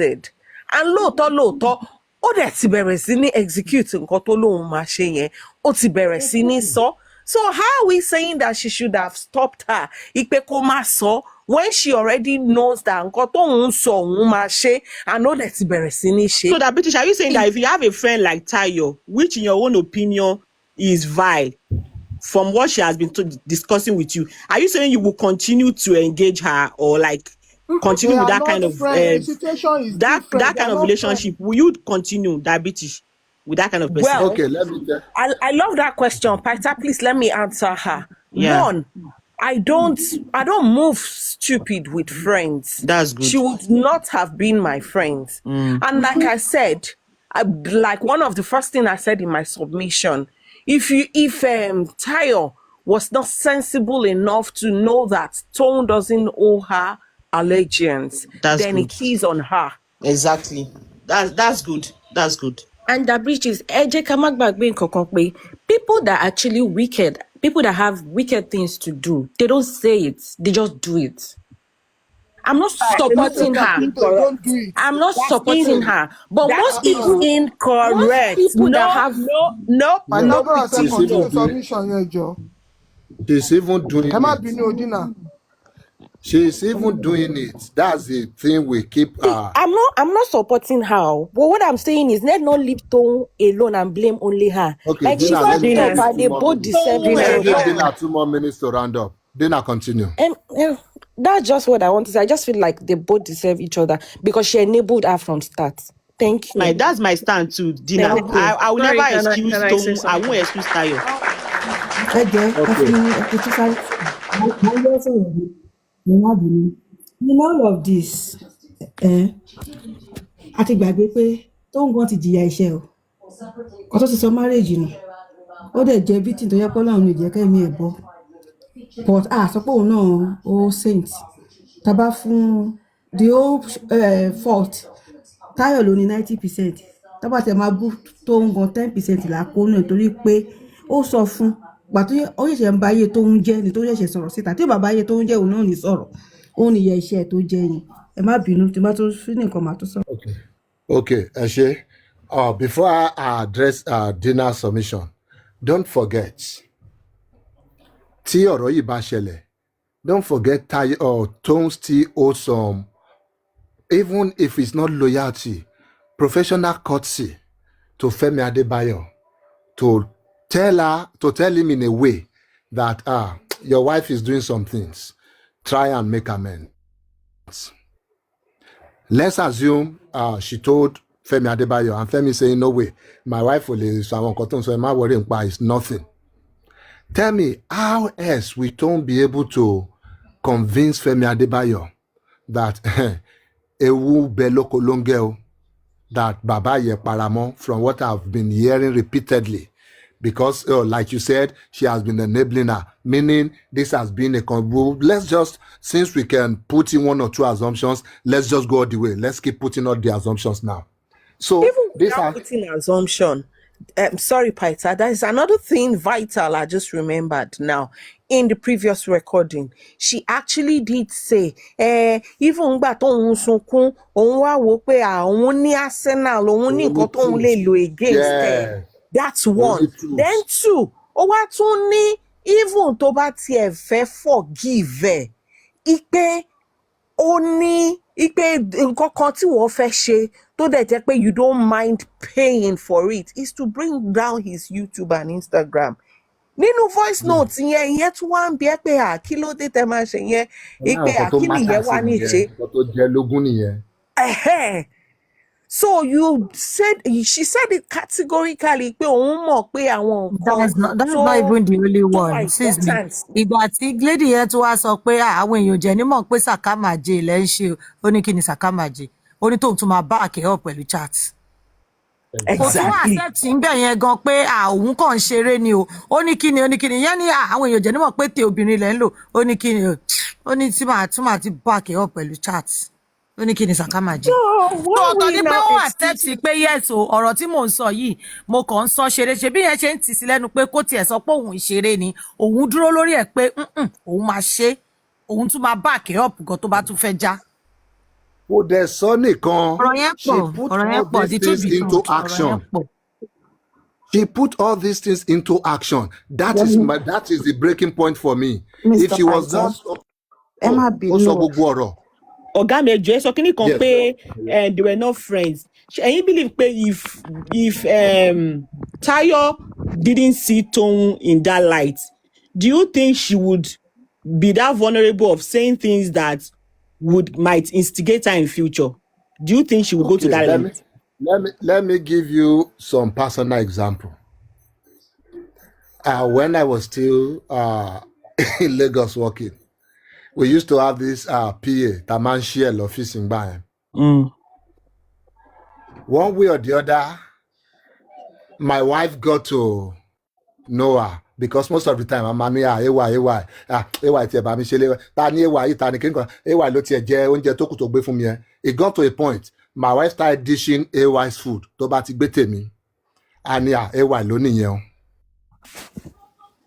and lóòótọ́ ó dẹ̀ ti bẹ̀rẹ̀ sí ní execute nǹkan tó lóun máa ṣe yẹn ó ti bẹ̀rẹ̀ sí ní sọ. So how are we saying that she should have stopped her ipe kó má sọ when she already knows that nǹkan tóun sọ òun máa ṣe and ó dẹ̀ ti bẹ̀rẹ̀ sí ní ṣe. So that British, are you saying that if you have a friend like Tayo, which in your own opinion is vile, from what she has been discussing with you, are you saying you will continue to engage her or like continue with that kind of that kind of relationship? Will you continue that British with that kind of person? Well, Okay, let me tell. I love that question, Pytha. Please let me answer her. Yeah. One, I don't move stupid with friends. That's good. She would not have been my friend. And like I said, like one of the first thing I said in my submission, if Tayo was not sensible enough to know that Toun doesn't owe her allegiance, then it is on her. Exactly. That's good. That's good. And the bridge is people that are actually wicked, people that have wicked things to do, they don't say it, they just do it. I'm not supporting her. I'm not supporting her. But most people incorrect. People that have no. She's even doing it. She's even doing it. That's the thing we keep. I'm not supporting her. But what I'm saying is, let not leave Toun alone and blame only her. Okay, like she's not they both deserve it. Dina, 2 more minutes to round up. Dina, continue. That's just what I want to say. I just feel like they both deserve each other because she enabled her from start. Thank you. That's my stand too, Dina. I will never excuse Toun. I won't excuse Tayo. In all of this, a ti gbàgbé pé Toun gan ti jìyà iṣẹ́ o. Kò tó ti sọ marriage nù. Ó dẹ̀ jẹ́ victim tó yẹ pé Ọlọ́run lè jẹ́ kẹ́mi ẹ̀ bọ́. But sọ pé òun náà ó saint. Tá bá fún the whole fault Tayo ló ní 90%. Tá bá tẹ̀ máa bú Toun gan 10% là kó náà torí pé ó sọ fún gbà tó ó ṣẹ̀ṣẹ̀ ń bá ayé Toun jẹ́ ni tó ṣẹ̀ṣẹ̀ sọ̀rọ̀ síta tí bàbá ayé Toun jẹ́ òun náà ní sọ̀rọ̀ ó ní yẹ iṣẹ́ tó jẹ́ ni ẹ má bínú tí bá tó fi nìkan máa tó sọ̀rọ̀. Okay, Eshe. Before I address Dina's submission, don't forget tí ọ̀rọ̀ yìí bá ṣẹlẹ̀, don't forget Toun still owes some, even if it's not loyalty, professional courtesy to Femi Adebayo to tell him in a way that your wife is doing some things. Try and make amends. Let's assume she told Femi Adebayo and Femi saying, no way, my wife will leave, so I'm not worrying about it's nothing. Tell me, how else will Toun be able to convince Femi Adebayo that ewu beloko longeo that Baba ye paramo, from what I've been hearing repeatedly? Because, like you said, she has been enabling her, meaning this has been a let's just, since we can put in 1 or 2 assumptions, let's just go all the way. Let's keep putting all the assumptions now. So, even without putting assumption, sorry, Pytha, that is another thing vital I just remembered now. In the previous recording, she actually did say, even gba tóun sunkún, òun wá wò pé òun ní arsenal, òun ní nǹkan tóun lè lò against her. That's one. Then 2, ó wá tún ní even tó bá tiẹ̀ fẹ́ forgive ipe ó ní ipe nǹkan kan tí wọ́n fẹ́ ṣe tó dẹ̀ jẹ́ pé you don't mind paying for it is to bring down his YouTube and Instagram. Nínú voice notes yẹn tún wá ń bi ẹ́ pé kí ló dé tẹ́ máa ṣe yẹn ipe kí nìyẹn wá ní ṣe. So she said it categorically pé òun mọ̀ pé àwọn nǹkan. That's not even the only one. Sis mi, ìgbà tí lady yẹn tún wá sọ pé àwọn èèyàn jẹ́ ní mọ̀ pé sàkámàjẹ ilẹ̀ ń ṣe, ó ní kí ni sàkámàjẹ, ó ní tóun tún máa bá àkẹ́ ọ̀ pẹ̀lú chat. Kò tún wá accept ń bẹ̀ yẹn gan pé òun kàn ń ṣeré ni o, ó ní kí ni yẹn ní àwọn èèyàn jẹ́ ní mọ̀ pé tẹ obìnrin lẹ̀ ń lò, ó ní kí ni ó ní tí màá tún máa ti bá àkẹ́ ọ̀ pẹ̀lú chat. Ó ní kí ni sàkámàjẹ. Ọ̀tọ̀ ní pé ó accept pé yes o, ọ̀rọ̀ tí mò ń sọ yìí mo kàn ń sọ ṣeré ṣe bí yẹn ṣe ń tì sí lẹ́nu pé kó tiẹ̀ sọ pé òun ṣeré ni òun dúró lórí ẹ̀ pé òun máa ṣe òun tún máa back up gan tó bá tún fẹ́ já. kò dẹ̀ sọ nìkan, ọ̀rọ̀ yẹn she pọ̀ put ọ̀rọ̀ yẹn all pọ̀ these the truth things be into told ọ̀rọ̀ yẹn action. pọ̀. She put all these things into action. That is the breaking point for me. If Mr. she was Python, just ẹ má ó sọ bínú. gbogbo ọ̀rọ̀. Ọ̀gá mi ẹjọ́ ẹ sọ kínní kan Yes. pé they were not friends. Ẹ̀yin believe pé if Tayo didn't see Toun in that light, do you think she would be that vulnerable of saying things that might instigate her in future? Do you think she would go to that length? Let me give you some personal example. When I was still in Lagos working, we used to have this PA, Taman share office in Bayern. One way or the other, my wife got to know her because most of the time I'm AY tí ẹ bá mi ṣe lé ta ni AY yìí ta ni kíni kan AY ló tiẹ̀ jẹ oúnjẹ tó kù tó gbé fún mi yẹn. It got to a point my wife started dishing AY's food tó bá ti gbé tèmi and AY ló nìyẹn o.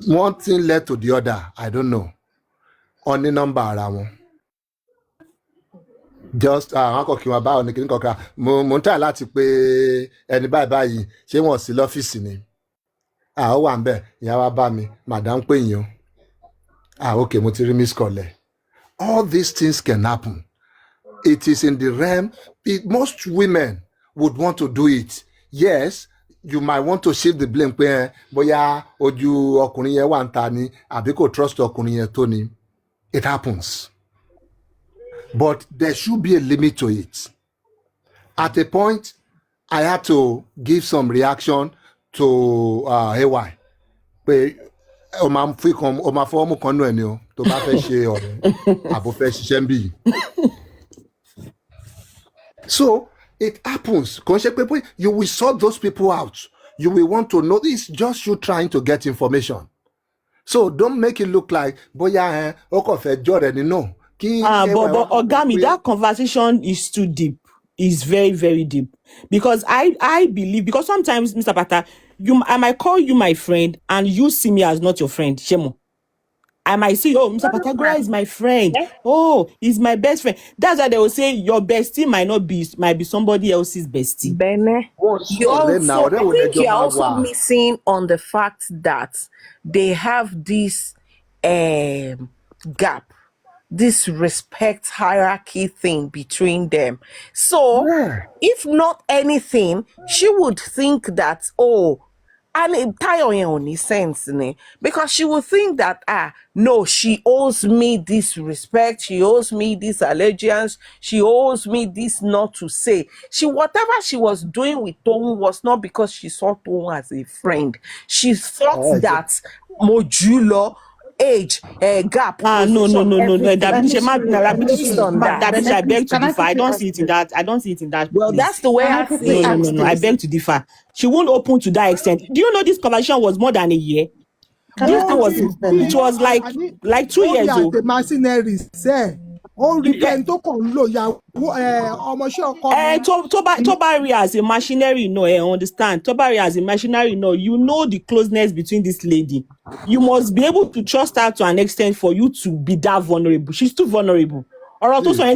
One thing led to the other, I don't know. On the number ara wọn. Just àwọn akọ̀kí wọn báwọn ní kíní kankan mo ń tà láti pé ẹni báyìí ṣé wọ́n sí lọ́fíìsì ni. Ó wà ń bẹ̀ ìyá wa bá mi madam pé yín o. Okay mo ti rí miss call ẹ̀. All these things can happen. It is in the realm. Most women would want to do it. Yes, you might want to shift the blame pé bóyá ojú ọkùnrin yẹn wà ń ta ni àbí kò trust ọkùnrin yẹn tó ni. It happens. But there should be a limit to it. At a point, I had to give some reaction to AY. Pé o máa fọwọ́ mú kan nú ẹ̀ ni o tó bá fẹ́ ṣe ọ̀rẹ́ àbò fẹ́ ṣiṣẹ́ ń bì yìí. So it happens. You will sort those people out. You will want to know. It's just you trying to get information. So don't make it look like bóyá ó kàn fẹ́ jọ̀rẹ́ ni no. But Ogami, that conversation is too deep. It's very, very deep. Because I believe, because sometimes, Mr. Pata, I might call you my friend and you see me as not your friend. Shemo. I might say, oh, Mr. Pythagoras is my friend. Oh, he's my best friend. That's why they will say your bestie might be somebody else's bestie. Bene, I think you're also missing on the fact that they have this gap, this respect hierarchy thing between them. So, if not anything, she would think that, and Tayo yẹn ò ní sense ni, because she would think that no, she owes me this respect, she owes me this allegiance, she owes me this not to say. Whatever she was doing with Toun was not because she saw Toun as a friend. She thought that modulo age gap. No. I beg to differ. I don't see it in that. Well, that's the way I see it. No. I beg to differ. She won't open to that extent. Do you know this conversation was more than a year? It was like 2 years old. The mercenary say, Tobari as a machinery, no, I understand. Tobari as a machinery, no, you know the closeness between this lady. You must be able to trust her to an extent for you to be that vulnerable. She's too vulnerable. Or I won't say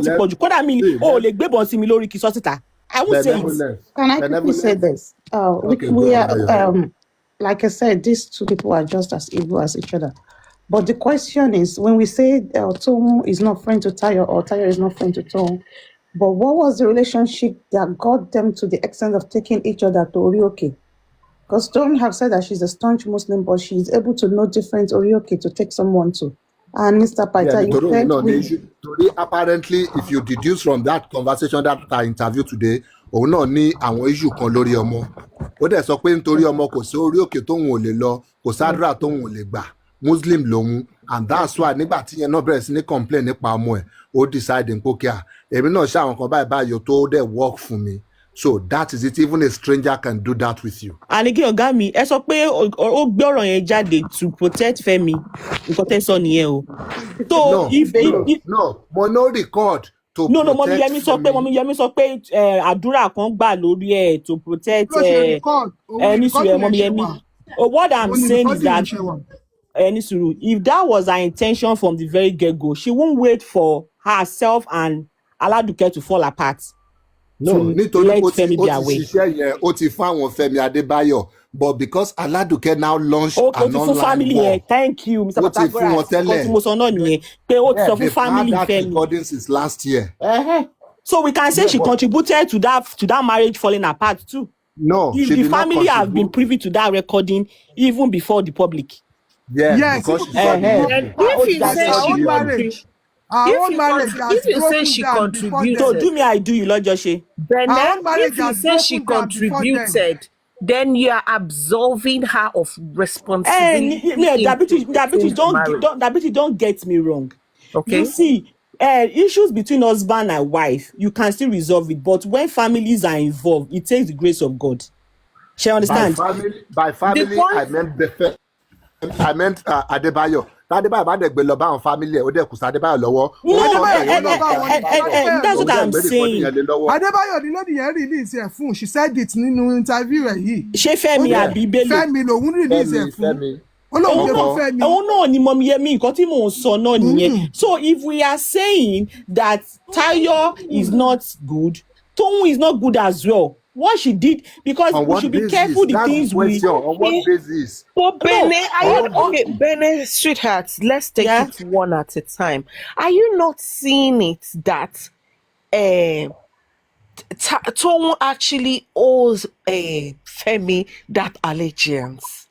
it. Can I quickly say this? We are, like I said, these two people are just as evil as each other. But the question is, when we say Toun is not friend to Tayo or Tayo is not friend to Toun, but what was the relationship that got them to the extent of taking each other to Orioke? Because Toun have said that she's a staunch Muslim, but she's able to know different Orioke to take someone to. And Mr. Paita, apparently, if you deduce from that conversation that I interviewed today, òun náà ní àwọn issue kan lórí ọmọ. Ó dẹ̀ sọ pé nítorí ọmọ kò sí Orioke tóun ò lè lọ, kò sádúrà tóun ò lè gbà. Muslim lòun, and that's why nígbà tí yẹn náà bẹ̀rẹ̀ sí ní complain nípa ọmọ ẹ̀, ó decide pé kí èmi náà ṣe àwọn kan báyìí tó dẹ̀ work fún mi. So that is it. Even a stranger can do that with you. And again, Ogami, ẹ sọ pé ó gbé ọ̀rọ̀ yẹn jáde to protect Femi. Nǹkan tẹ́ sọ nìyẹn o. So no, mo no record to no, protect Mọ́mí Yẹmí sọ pé àdúrà kan gbà lórí ẹ̀ to protect Mọ́mí Yẹmí. What I'm saying is that if that was her intention from the very get-go, she won't wait for herself and Aladuke to fall apart. No, to nítorí let ó ti Femi be away. ṣiṣẹ́ yẹn, ó ti fáwọn Fẹ́mi Adébáyọ̀, but because Aladuke now launched Okay, an for online family war, here. Thank you, Mr. ó ti fún wọn Pythagoras. tẹ́lẹ̀. Yeah, They've had family that Femi. recording since last year. So we can say she contributed to that marriage falling apart too. No, If she the did not family have been contribute. privy to that recording even before the public. Yes, because she saw the movie. If you But say our she own marriage, our own marriage has if you say broken she down before them. So do me, I do you, Lord Joshe. Bene, Our own marriage if you has say she broken down before them. contributed, then you are absolving her of responsibility. Diabetes, don't get me wrong. Okay. You see, issues between husband and wife, you can still resolve it. But when families are involved, it takes the grace of God. She understand? By family, I meant Adebayo. Adebayo bá dẹ̀ gbé lọ bá àwọn family ẹ̀, ó dẹ̀ kù sí Adebayo lọ́wọ́. That's what I'm saying. Adebayo, the lady yẹn release ẹ̀ fún, she said it nínú interview ẹ̀ yìí. Ṣé Fẹ́mi àbí Bello? Fẹ́mi lòun release ẹ̀ fún. Òun náà ni Mọ́mì Yẹmí, nǹkan tí mò ń sọ náà nìyẹn. So if we are saying that Tayo is not good, Toun is not good as well. What she did, because we should be careful the things we. On what basis? But Bene, Bene, sweetheart, let's take it one at a time. Are you not seeing it that Toun actually owes Femi that allegiance?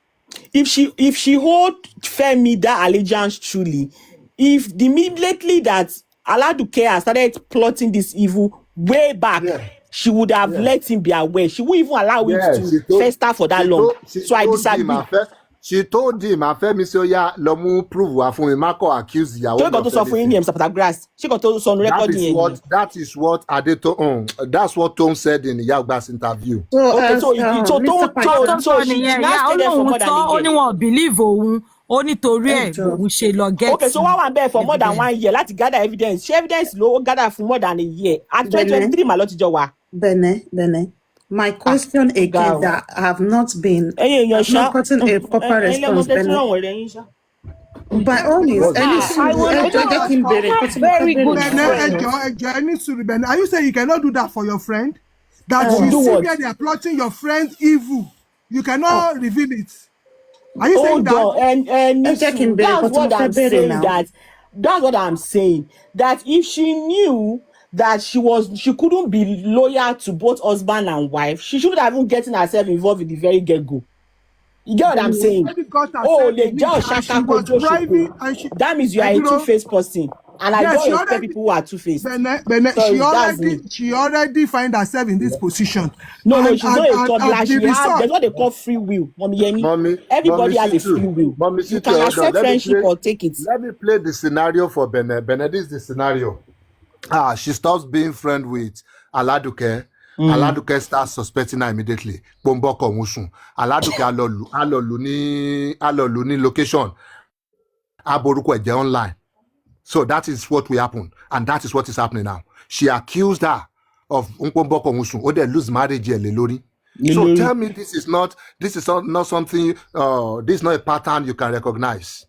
If she hold Femi that allegiance truly, if immediately that Aladuke has started plotting this evil way back, she would have let him be aware. She wouldn't even allow it to fester for that long. So I disagree. She told him, Femi say, "Oya, lọ mú prove wá fún mi, má kọ accuse ìyàwó." Tó got to sọ fún yín ní Mr. Pythagoras. She got to sọ on record yẹn. That is what that's what Toun said in Ìyá Ọgbà's interview. Okay, so she now stayed there for more than a year. Ó ní wọn believe òun. Ó nítorí ẹ̀ òun ṣe lọ get. Okay, so wọ́n wà bẹ́ẹ̀ for more than 1 year láti gather evidence. Ṣé evidence ló gather for more than a year? At 2023 mà ló ti jọ wà. Bene. My question again that I have not gotten a proper response, Bene. By all means, very good. Bene, are you saying you cannot do that for your friend? That you see where they are plotting your friend's evil, you cannot reveal it. Are you saying that? And that's what I'm saying. That's what I'm saying. That if she knew that she couldn't be loyal to both husband and wife, she should have even gotten herself involved in the very get-go. You get what I'm saying? That means you are a two-faced person. And I don't expect people who are two-faced. She already find herself in this position. No, she's not a toddler. There's what they call free will. Mommy, everybody has a free will. You can accept friendship or take it. Let me play the scenario for Bene. Bene, this is the scenario. She stops being friend with Aladuke. Aladuke starts suspecting her immediately. Bomboko Musun. Aladuke alolu ni location. Aboruko eje online. So that is what will happen, and that is what is happening now. She accused her of Bomboko Musun. Ode lose marriage lori. So tell me, this is not something. This is not a pattern you can recognize.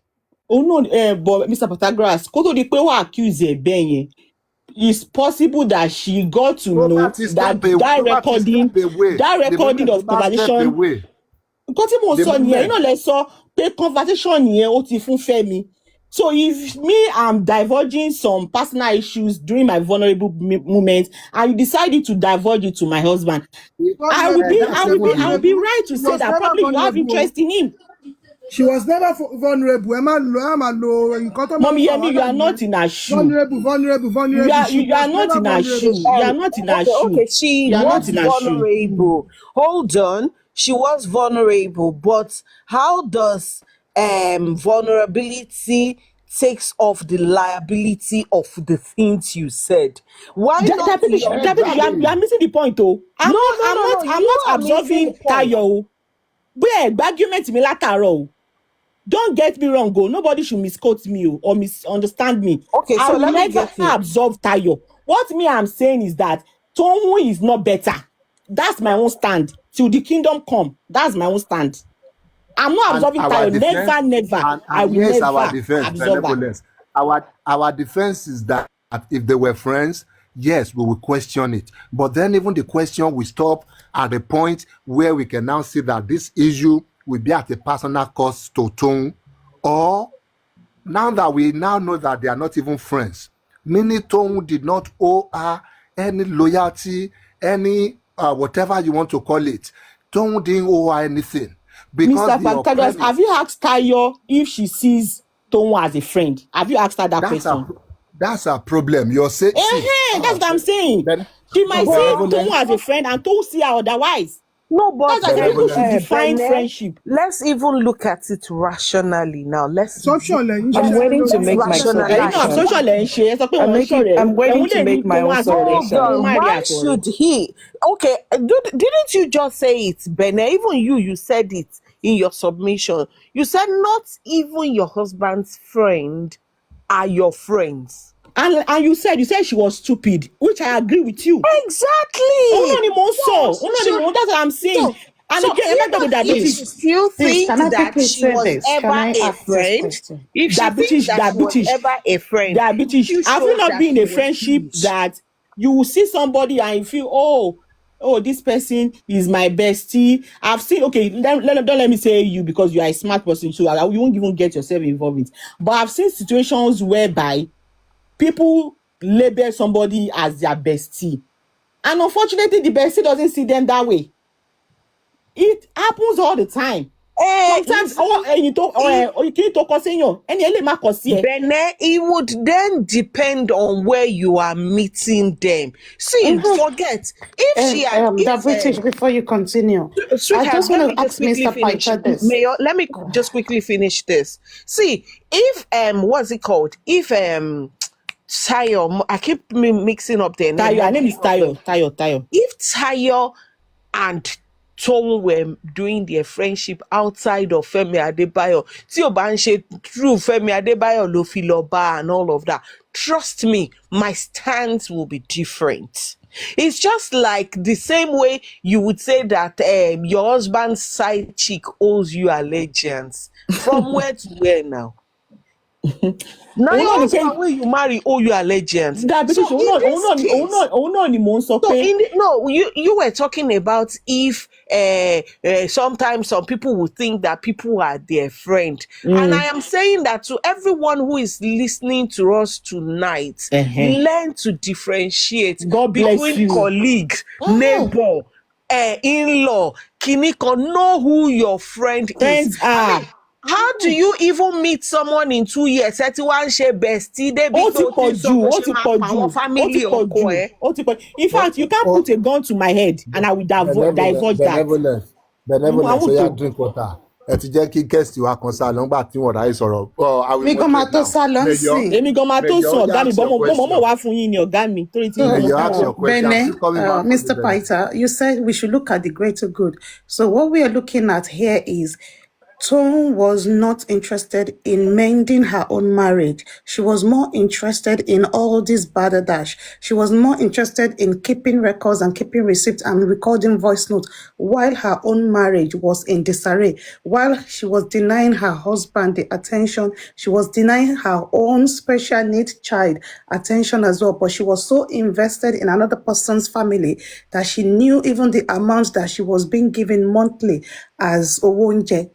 Oh no, but Mr. Pythagoras, koto di pe wa accuse benye. It's possible that she got to know that recording of conversation. Nǹkan tí mo sọ nìyẹn, lè sọ pé conversation yẹn ó ti fún Fẹ́mi. So if me, I'm divulging some personal issues during my vulnerable moment, and you decided to divulge it to my husband, I will be right to say that probably you have interest in him. She was never vulnerable. Mommy Yemi, you are not in her shoe. Vulnerable. You are not in her shoe. You are not in her shoe. Okay, she was vulnerable. Hold on. She was vulnerable, but how does vulnerability takes off the liability of the things you said? Why not? You are missing the point, though. I'm not absolving Tayo. But argument me lataro. Don't get me wrong, nobody should misquote me or misunderstand me. Okay, so let me get never absolve Tayo. What I'm saying is that Toun is not better. That's my own stand. Till the kingdom come, that's my own stand. I'm not absolving Tayo. Never. I will never our defense, absolve her. Our defense is that if they were friends, yes, we will question it. But then even the question will stop at the point where we can now see that this issue will be at a personal cost to Toun, or now that we now know that they are not even friends, meaning Toun did not owe her any loyalty, any whatever you want to call it. Toun didn't owe her anything. Because Mr. Pythagoras, have you asked Tayo if she sees Toun as a friend? Have you asked her that question? That's a problem. You're saying. That's what I'm saying. She might see Toun as a friend and Toun see her otherwise. No, but that's why people should define friendship. Let's even look at it rationally now. I'm waiting to make my submission. I'm waiting to make my own submission. Why should he? Okay, didn't you just say it, Bene? Even you said it in your submission. You said not even your husband's friend are your friends. And you said she was stupid, which I agree with you. Exactly. That's what I'm saying. And again, if you still think that she was ever a friend, if she thinks that she was ever a friend, have you not been in a friendship that you will see somebody and you feel, oh, this person is my bestie? I've seen, okay, don't let me say you because you are a smart person, so you won't even get yourself involved in it. But I've seen situations whereby people label somebody as their bestie, and unfortunately the bestie doesn't see them that way. It happens all the time. Sometimes Bene, it would then depend on where you are meeting them. See, forget if she had British, before you continue, I just want to ask Mr. Pythagoras this. Mayor, let me just quickly finish this. See, if what's it called? If Tayo, I keep mixing up their name. Her name is Tayo. If Tayo and Toun were doing their friendship outside of Femi Adebayo, tí ó bá ń ṣe through Femi Adebayo ló fi lọ bá and all of that, trust me, my stance will be different. It's just like the same way you would say that your husband's side chick owes you allegiance. From where to where now? Now your husband when you marry owe you allegiance. No, you were talking about if sometimes some people would think that people are their friend. And I am saying that to everyone who is listening to us tonight, learn to differentiate between colleagues, neighbor, in-law, kiniko. Know who your friend is. How do you even meet someone in 2 years? 31 share bestie, they be family. In fact, you can't put a gun to my head and I will divulge that. Benevolence, so drink water. Ẹ ti jẹ́ kí guest wa kan sá lọ ńgbà tí wọ́n ráyè sọ̀rọ̀. Mi gan máa tó sá lọ sí. Èmi gan máa tó sọ ọ̀gá mi, bọ́mọ̀ wá fún yín ni ọ̀gá mi. Bene, Mr. Pytha, you said we should look at the greater good. So what we are looking at here is Toun was not interested in mending her own marriage. She was more interested in all this balderdash. She was more interested in keeping records and keeping receipts and recording voice notes while her own marriage was in disarray, while she was denying her husband the attention. She was denying her own special needs child attention as well. But she was so invested in another person's family that she knew even the amount that she was being given monthly as Owonje.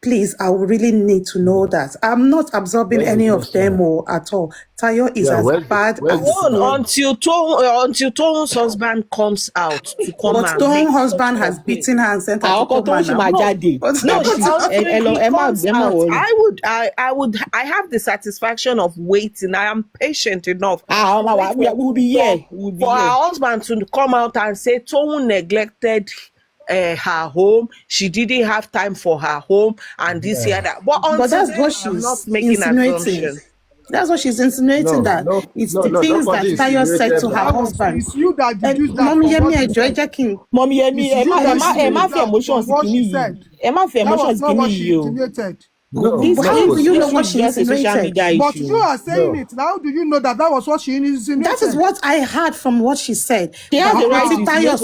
Please, I would really need to know that. I'm not absorbing any of them at all. Tayo is as bad as until Toun's husband comes out to come. But Toun's husband has beaten her and sent her to coma now. I have the satisfaction of waiting. I am patient enough. We will be here. For her husband to come out and say Toun neglected her home, she didn't have time for her home, and this year that. But that's what she's not making insinuating. That's what she's insinuating, that it's the things that Tayo said to her husband. It's you that deduced that. Mommy Yemi, Mommy Yemi, Emma emotions how do you know what she insinuated? But you are saying it. How do you know that was what she insinuated? That is what I heard from what she said. She has the right to Tayo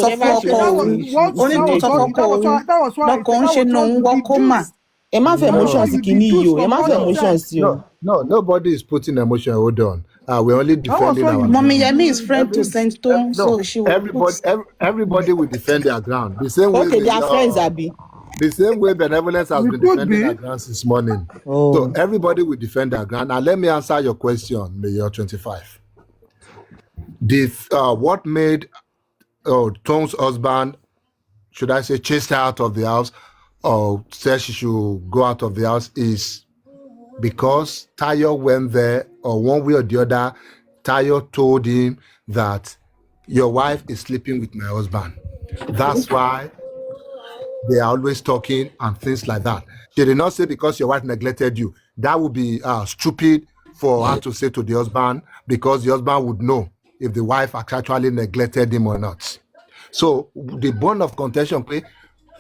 No, nobody is putting emotion. Hold on. We're only defending our Mommy ground. Yemi is friend to Saint Tom, so she will Everybody will defend their ground. The same way Okay, they are friends, Abby. the same way Benevolence has been could defending be. their grounds this morning. Oh. So everybody will defend their ground. Now let me answer your question, Mayor 25. What made Toun's husband, should I say, chased her out of the house or said she should go out of the house is because Tayo went there, or one way or the other, Tayo told him that your wife is sleeping with my husband. That's why they are always talking and things like that. She did not say because your wife neglected you. That would be stupid for her to say to the husband, because the husband would know if the wife actually neglected him or not. So the bone of contention,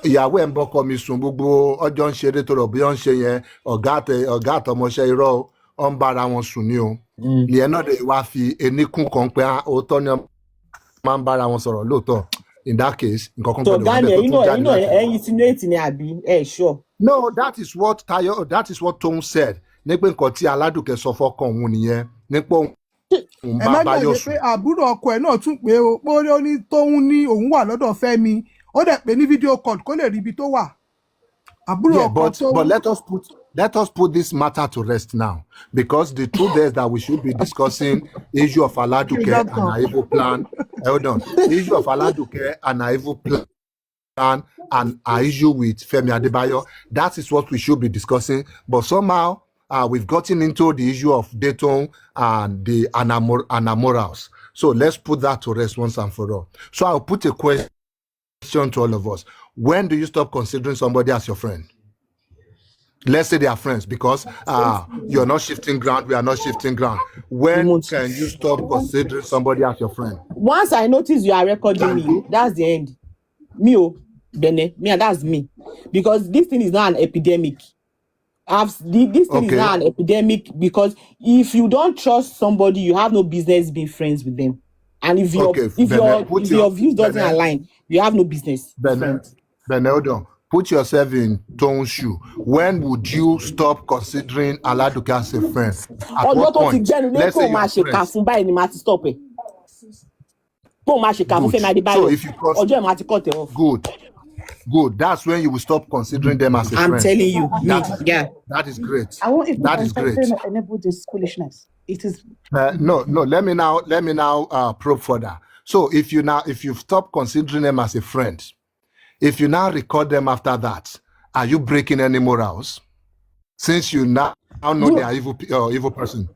ìyàwó ẹ̀ ń bọ́kọ mi sùn gbogbo ọjọ́ ń ṣeré tó rọ̀ bí wọ́n ń ṣe yẹn ọ̀gá àtọmọṣẹ́ irọ́ ọ ń bára wọn sùn ní o. ìyẹn náà lè wá fi eníkún kan pé òótọ́ ni wọ́n máa ń bára wọn sọ̀rọ̀ lóòótọ́. In that case, nǹkan kan gbọ́dọ̀ wọlé tó tún jáde láti. Insinuate ni àbí sure. No, that is what Toun said. Ní pé nǹkan tí Aládùkẹ́ sọ fọ́kàn òun nìyẹn ní pé òun bá Báyọ̀ sùn. pé àbúrò ọkọ ẹ̀ náà tún pé ó ní Tóun ní òun wà lọ́dọ̀ Fẹ́mi. Ó dẹ̀ pé ní video call kó lè rí ibi tó wà. Àbúrò ọkọ Tóun. But let us put this matter to rest now, because the truth is that we should be discussing issue of Aladuke and her evil plan. Hold on. Issue of Aladuke and her evil plan and our issue with Femi Adebayo. That is what we should be discussing. But somehow we've gotten into the issue of Dayton and the Anamorals. So let's put that to rest once and for all. So I'll put a question to all of us. When do you stop considering somebody as your friend? Let's say they are friends, because you're not shifting ground, we are not shifting ground. When can you stop considering somebody as your friend? Once I notice you are recording me, that's the end. Bene, that's me. Because this thing is not an epidemic. This thing is not an epidemic, because if you don't trust somebody, you have no business being friends with them. And if your views doesn't align, you have no business. Bene, hold on. Put yourself in Toun's shoe. When would you stop considering Aladuke as a friend? At what point? Let's say you're friends. So if you cross, good. That's when you will stop considering them as a friend. I'm telling you. That is great. That is great. Enable this foolishness. It is no. Let me now probe further. So if you stop considering them as a friend, if you now record them after that, are you breaking any morals? Since you now know they are evil person.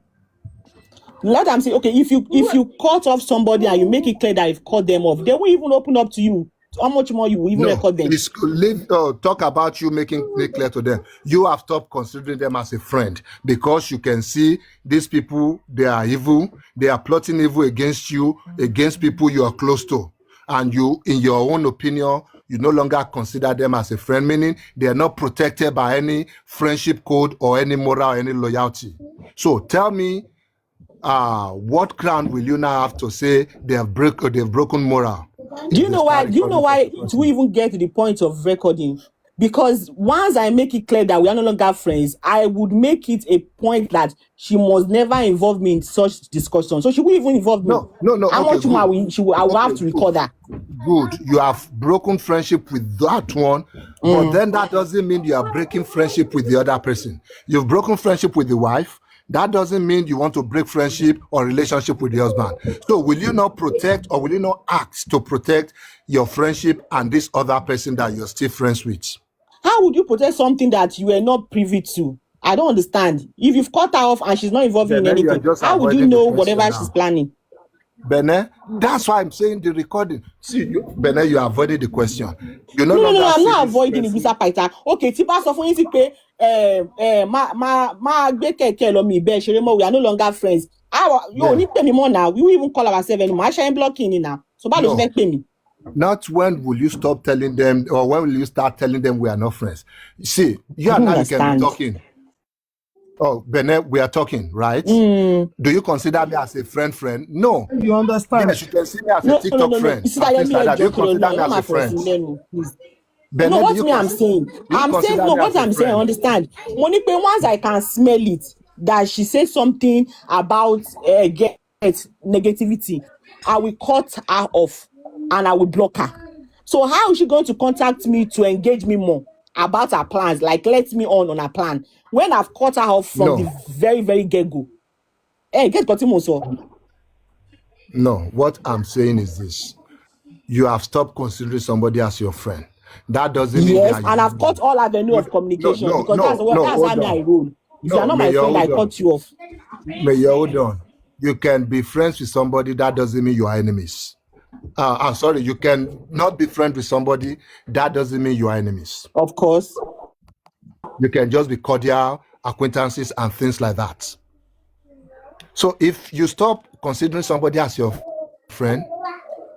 Let them say, okay, if you cut off somebody and you make it clear that you've cut them off, they will even open up to you. How much more you will even record them? Talk about you making it clear to them. You have stopped considering them as a friend, because you can see these people, they are evil. They are plotting evil against you, against people you are close to. And you, in your own opinion, you no longer consider them as a friend, meaning they are not protected by any friendship code or any moral or any loyalty. So tell me, what ground will you now have to say they've broken moral? Do you know why it will even get to the point of recording? Because once I make it clear that we are no longer friends, I would make it a point that she must never involve me in such discussion. So she will even involve me. No. How much more I will have to record that? Good. You have broken friendship with that one, but then that doesn't mean you are breaking friendship with the other person. You've broken friendship with the wife. That doesn't mean you want to break friendship or relationship with the husband. So will you not protect, or will you not act to protect your friendship and this other person that you're still friends with? How would you protect something that you are not privy to? I don't understand. If you've cut her off and she's not involved in anything, how would you know whatever she's planning? Bene, that's why I'm saying the recording. See, Bene, you avoided the question. No, I'm not avoiding it, Mr. Pythagoras. Okay, Tipa sọ fún yín sí pé ma gbé kẹ̀kẹ́ lọ mi ìbẹ́ ṣeré mọ́, we are no longer friends. You only pay me more now. We will even call ourselves anymore. I shall blocking now. So bad you pay me. Not when will you stop telling them, or when will you start telling them we are not friends? See, you and I can be talking. Oh, Bene, we are talking, right? Do you consider me as a friend? No. You understand? Yes, you can see me as a TikTok friend. Do you consider me as a friend? Bene, no, what me I'm saying? I'm saying, no, what I'm saying, I understand. Once I can smell it, that she says something about get negativity, I will cut her off and I will block her. So how is she going to contact me to engage me more about her plans? Like, let me on her plan when I've cut her off from the very, very get-go. Hey, get got him also. No, what I'm saying is this. You have stopped considering somebody as your friend. That doesn't mean yes, and I've cut all avenue of communication because that's how I roll. If you're not my friend, I cut you off. May you hold on. You can be friends with somebody, that doesn't mean you are enemies. I'm sorry, you can not be friends with somebody, that doesn't mean you are enemies. Of course. You can just be cordial acquaintances and things like that. So if you stop considering somebody as your friend,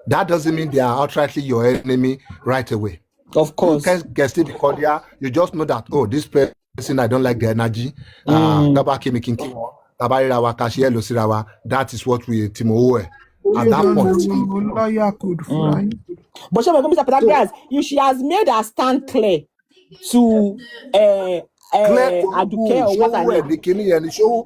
that doesn't mean they are outrightly your enemy right away. Of course. You can still be cordial. You just know that, oh, this person, I don't like the energy. That is what we timo. At that point. But Mr. Pythagoras, if she has made her stand clear to Aduke or what I show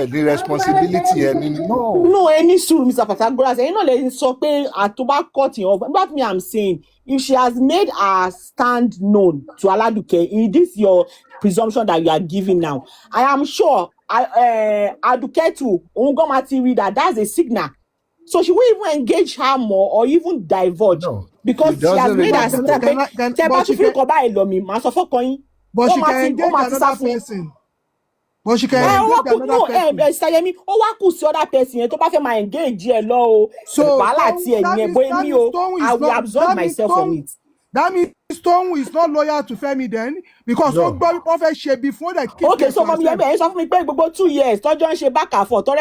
the responsibility and no any suit, Mr. Pythagoras. You know, let's so pay a tobacco cutting off. About me, I'm saying if she has made her stand known to Aladuke, this is your presumption that you are giving now. I am sure Aduke too, read that's a signal. So she will even engage her more or even divulge because she has made her stand. But she can engage another person. But she can engage another person. So that means I will absorb myself from it. That means Toun is not loyal to Femi then because before they keep. Okay, so mommy, me 2 years. Back and forth. So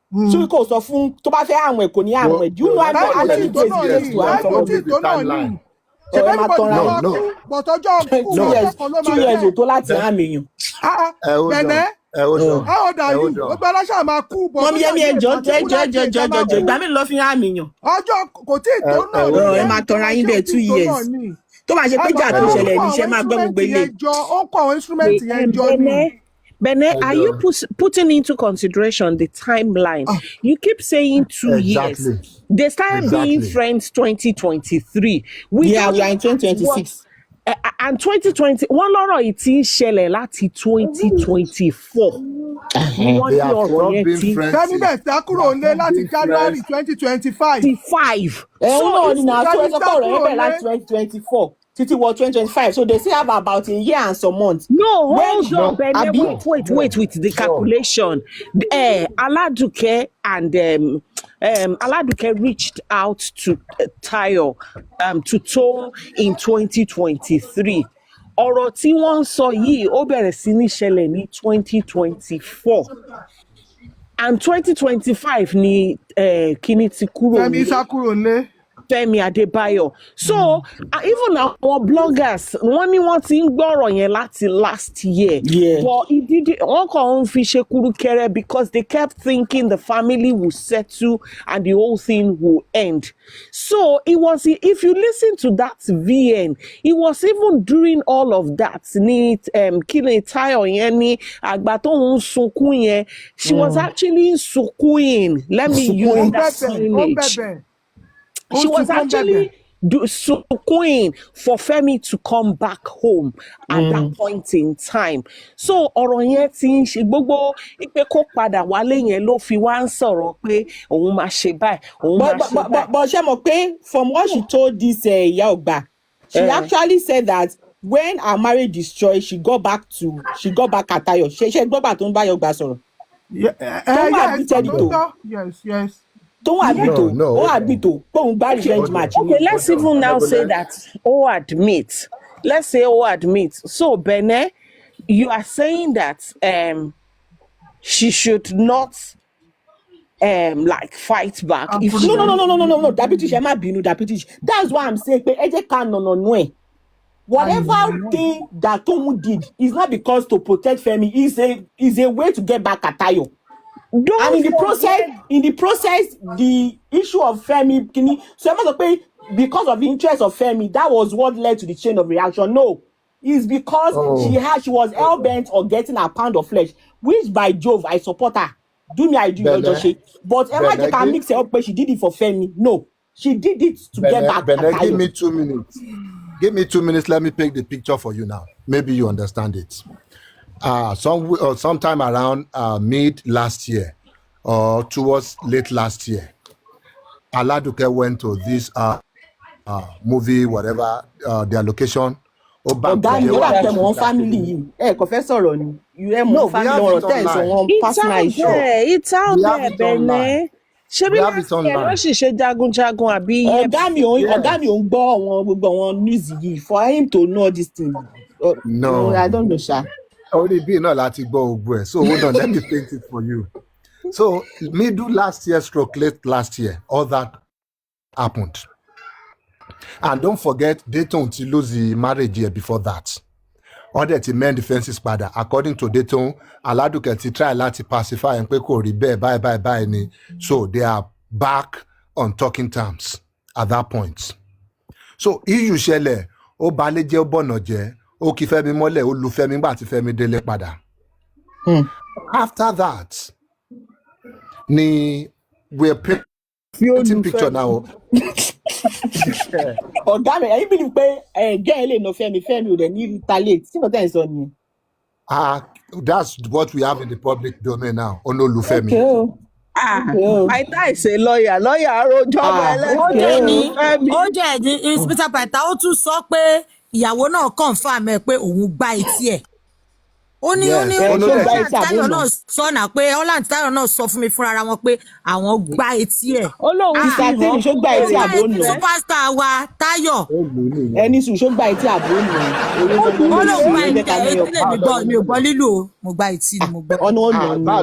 you so fun to ba fe àwọn kò ní àwọn do you know how many days it no but ọjọ́ 2 years to láti àmìyàn how old are you ogbalasha ma ku bo mommy emi ẹjọ ìgbà mi lọ fi àmìyàn ọjọ́ kò tí tó náà ẹ ma tonra yín be 2 years tó bá ṣe pé jà tó ṣẹlẹ̀ ní ṣe máa gbọ́ gbogbo ilé ó kọ àwọn instrument yẹn jọ ni. Bene, are you putting into consideration the timeline? You keep saying 2 years. They started being friends 2023. We are in 2026. And 2020, one lọ́rọ̀ yìí ti ń ṣẹlẹ̀ láti 2024. They have not been friends. Kẹ́míbẹ̀ sá kúrò lé láti January 2025. So it's like 2024. Titi was 2025, so they still have about a year and some months. No, hold on, Benny. Wait with the calculation. Aladuke and Aladuke reached out to Tayo, to Toun in 2023. Ọ̀rọ̀ tí wọ́n sọ yìí ó bẹ̀rẹ̀ sí ní ṣẹlẹ̀ ní 2024. And 2025 ni kíní ti kúrò ní. Fẹ́mi sá kúrò lé. Fẹ́mi Adébáyọ̀. So even our bloggers wọ́n ní wọ́n ti ń gbọ́rọ̀ yẹn láti last year. Yeah. But wọ́n kàn ń fi ṣe kúrúkẹrẹ because they kept thinking the family will settle and the whole thing will end. So it was, if you listen to that VN, it was even during all of that ní kíni Tayo yẹn ní àgbà tó ń sunkún yẹn, she was actually sunkún. Let me use that signage. She was actually sucking for Femi to come back home at that point in time. So ọ̀rọ̀ yẹn ti ń ṣe gbogbo ipe kó padà wálé yẹn ló fi wá ń sọ̀rọ̀ pé òun máa ṣe báyìí, òun máa ṣe báyìí. But ṣé mọ̀ pé from what she told this ìyá ọgbà, she actually said that when her marriage destroyed, she got back at Tayo. Ṣé gbọ́ bá tó ń bá ìyá ọgbà sọ̀rọ̀? Yes. Don't admit to. Revenge match. Okay, let's even now say that. Admit. Let's say admit. So Bene, you are saying that she should not like fight back. No. That's why I'm saying whatever thing that Toun did is not because to protect Femi. Is a way to get back at Tayo. And in the process, the issue of Femi, so because of the interest of Femi, that was what led to the chain of reaction. No, is because she was hell-bent on getting a pound of flesh, which by Jove, I support her. Do me, I do your Joshi. But Emma can mix it up, but she did it for Femi. No, she did it to get back at Tayo. Give me 2 minutes. Give me 2 minutes. Let me paint the picture for you now. Maybe you understand it. Sometime around mid last year or towards late last year, Aladuke went to this movie, whatever their location. Family. You it's out there, Bene. We have it online. For him to know this thing. No, I don't know, Sha. Only be not so hold on, let me paint it for you. So middle last year, late last year, all that happened. And don't forget, Dayton to lose the marriage year before that. Order to mend defenses padà. According to Dayton, Aladuke ti try láti pacify and pé kò rí bẹ́ẹ̀ bye ni. So they are back on talking terms at that point. So issue ṣẹlẹ̀, ó balẹ̀ jẹ́, ó bọ̀nà jẹ́, ó kì Fẹ́mi mọ́lẹ̀, ó lu Fẹ́mi nígbà tí Fẹ́mi délé padà. After that, we're painting picture now. I believe girl no Femi would need retaliate. See what is on you. That's what we have in the public domain now. Ono Lufemi. My dad is a lawyer. Inspector Paita ó tún sọ pé ìyàwó náà confirm ẹ pé òun gbá etí ẹ̀. Ó ní Táyọ̀ náà sọ náà pé Holland Táyọ̀ náà sọ fún mi fúnra wọn pé àwọn gbá etí ẹ̀. Olóhùn ìsàtẹ́ni ṣó gbá etí àbónú. Superstar wa Táyọ̀. Ẹni sùn ṣó gbá etí àbónú. Olóhùn gbá etí ẹ̀ mi ò gbọ́ lílò mo gbá etí ni mo gbọ́. Ọ̀nà ọ̀nà báwo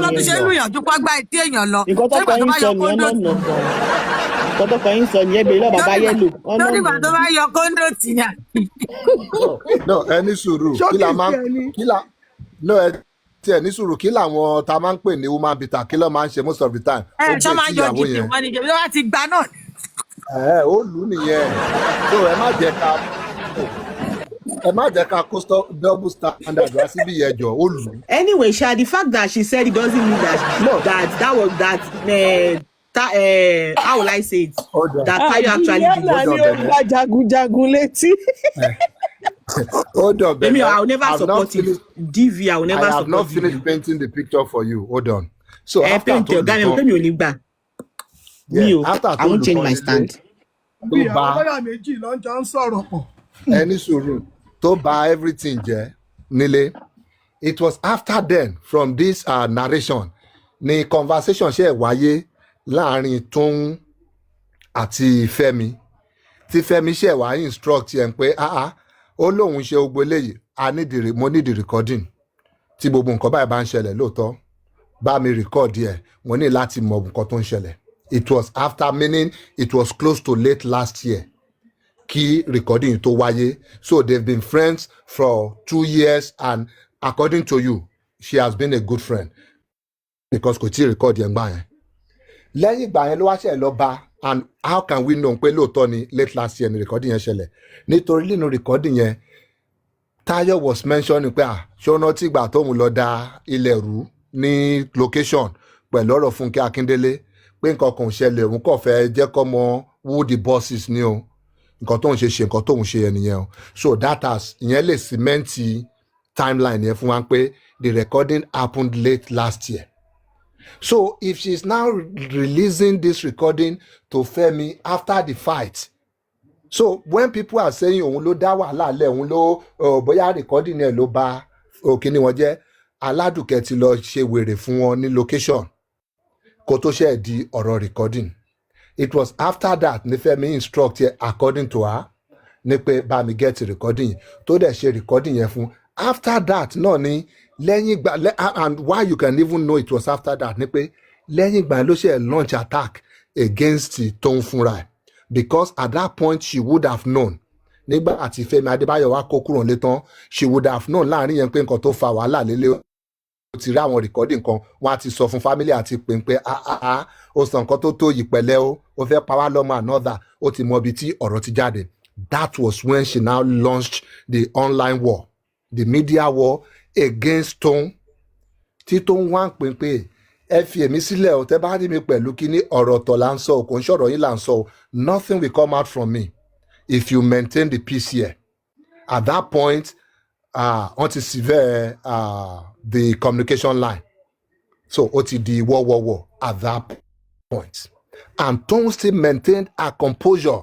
ló ti ṣe ń lùyànjú pá gbá etí èèyàn lọ. Kọ́tọ́kọ́ yín sọ ní ẹgbẹ́ lọ́ọ́ bàbá yẹ́lò. Lórí ìgbà tó bá yọ kóńdó tì yà. No, ẹni sùúrù ẹni sùúrù kí làwọn ta máa ń pè ní woman beater kí ló máa ń ṣe most of the time. Ṣọ́ máa ń yọ jìbì wọn ni jìbì wọn ti gbà náà. Ó lù ú nìyẹn. So ẹ má jẹ́ ká kó double standard wá síbí yẹn jọ, ó lù ú. Anyway, Sha, the fact that she said it doesn't mean that was that. How will I say it? That Tayo actually did. Hold on, baby. I will never support it. DV, I will never support it. I have not finished painting the picture for you. Hold on. So after I won't change my stand. Any sùúrù tó bà everything jẹ́ nílé. It was after then, from this narration, ni conversation ṣe wáyé láàrin Toun àti Fẹ́mi. Tí Fẹ́mi ṣe wá instruct yẹn pé ó lóun ṣe gbogbo eléyìí, mo need the recording. Tí gbogbo nǹkan báyìí bá ń ṣẹlẹ̀ lóòótọ́, bá mi record yẹ, mo ní láti mọ nǹkan tó ń ṣẹlẹ̀. It was after, meaning it was close to late last year. Key recording tó wáyé. So they've been friends for 2 years, and according to you, she has been a good friend because kò tí record yẹn gbà yẹn. Lẹ́yìn ìgbà yẹn ló wá ṣe lọ bá, and how can we know pé lóòótọ́ ni late last year ni recording yẹn ṣẹlẹ̀? Nítorí nínú recording yẹn, Tayo was mentioning pé ṣé ó rántí ìgbà tóun lọ da ilẹ̀ rú ní location pẹ̀lú ọ̀rọ̀ Fúnkẹ́ Akíndélé pé nǹkan kan ṣẹlẹ̀, òun kò fẹ́ jẹ́ kọ́ mọ who the bosses ni o. Nǹkan tóun ṣe nǹkan tóun ṣe yẹn nìyẹn o. So that has ìyẹn lè cement timeline yẹn fún wa pé the recording happened late last year. So if she's now releasing this recording to Femi after the fight, so when people are saying òun ló dá wàhálà lẹ̀, òun ló bóyá recording yẹn ló bà kíni wọn jẹ́, Aladuke ti lọ ṣe wèrè fún wọn ní location kó tó ṣe di ọ̀rọ̀ recording. It was after that ni Femi instruct her, according to her, ní pé bá mi get recording tó dẹ̀ ṣe recording yẹn fún. After that náà ni lẹ́yìn ìgbà, and why you can even know it was after that ni pé lẹ́yìn ìgbà ló ṣe launch attack against Toun fúnra ẹ̀, because at that point she would have known nígbà àti Fẹ́mi Adébáyọ̀ wá kó kúrò nílé tán, she would have known láàrin yẹn pé nǹkan tó fa wàhálà lélẹ̀ ó ti rí àwọn recording kan, wọ́n á ti sọ fún family àti pé ó sọ nǹkan tó yìí pẹ̀lẹ́ ó fẹ́ pa wá lọ́mọ another, ó ti mọ ibi tí ọ̀rọ̀ ti jáde. That was when she now launched the online war, the media war against Toun. Tí Toun wá ń pè pé ẹ fi èmi sílẹ̀ o, tẹ́ bá rí mi pẹ̀lú kíní ọ̀rọ̀ ọ̀tọ̀ là ń sọ o, kò ń ṣọ̀rọ̀ yín là ń sọ o. Nothing will come out from me if you maintain the peace here. At that point, wọ́n ti sever the communication line. So ó ti di war at that point. And Toun still maintained her composure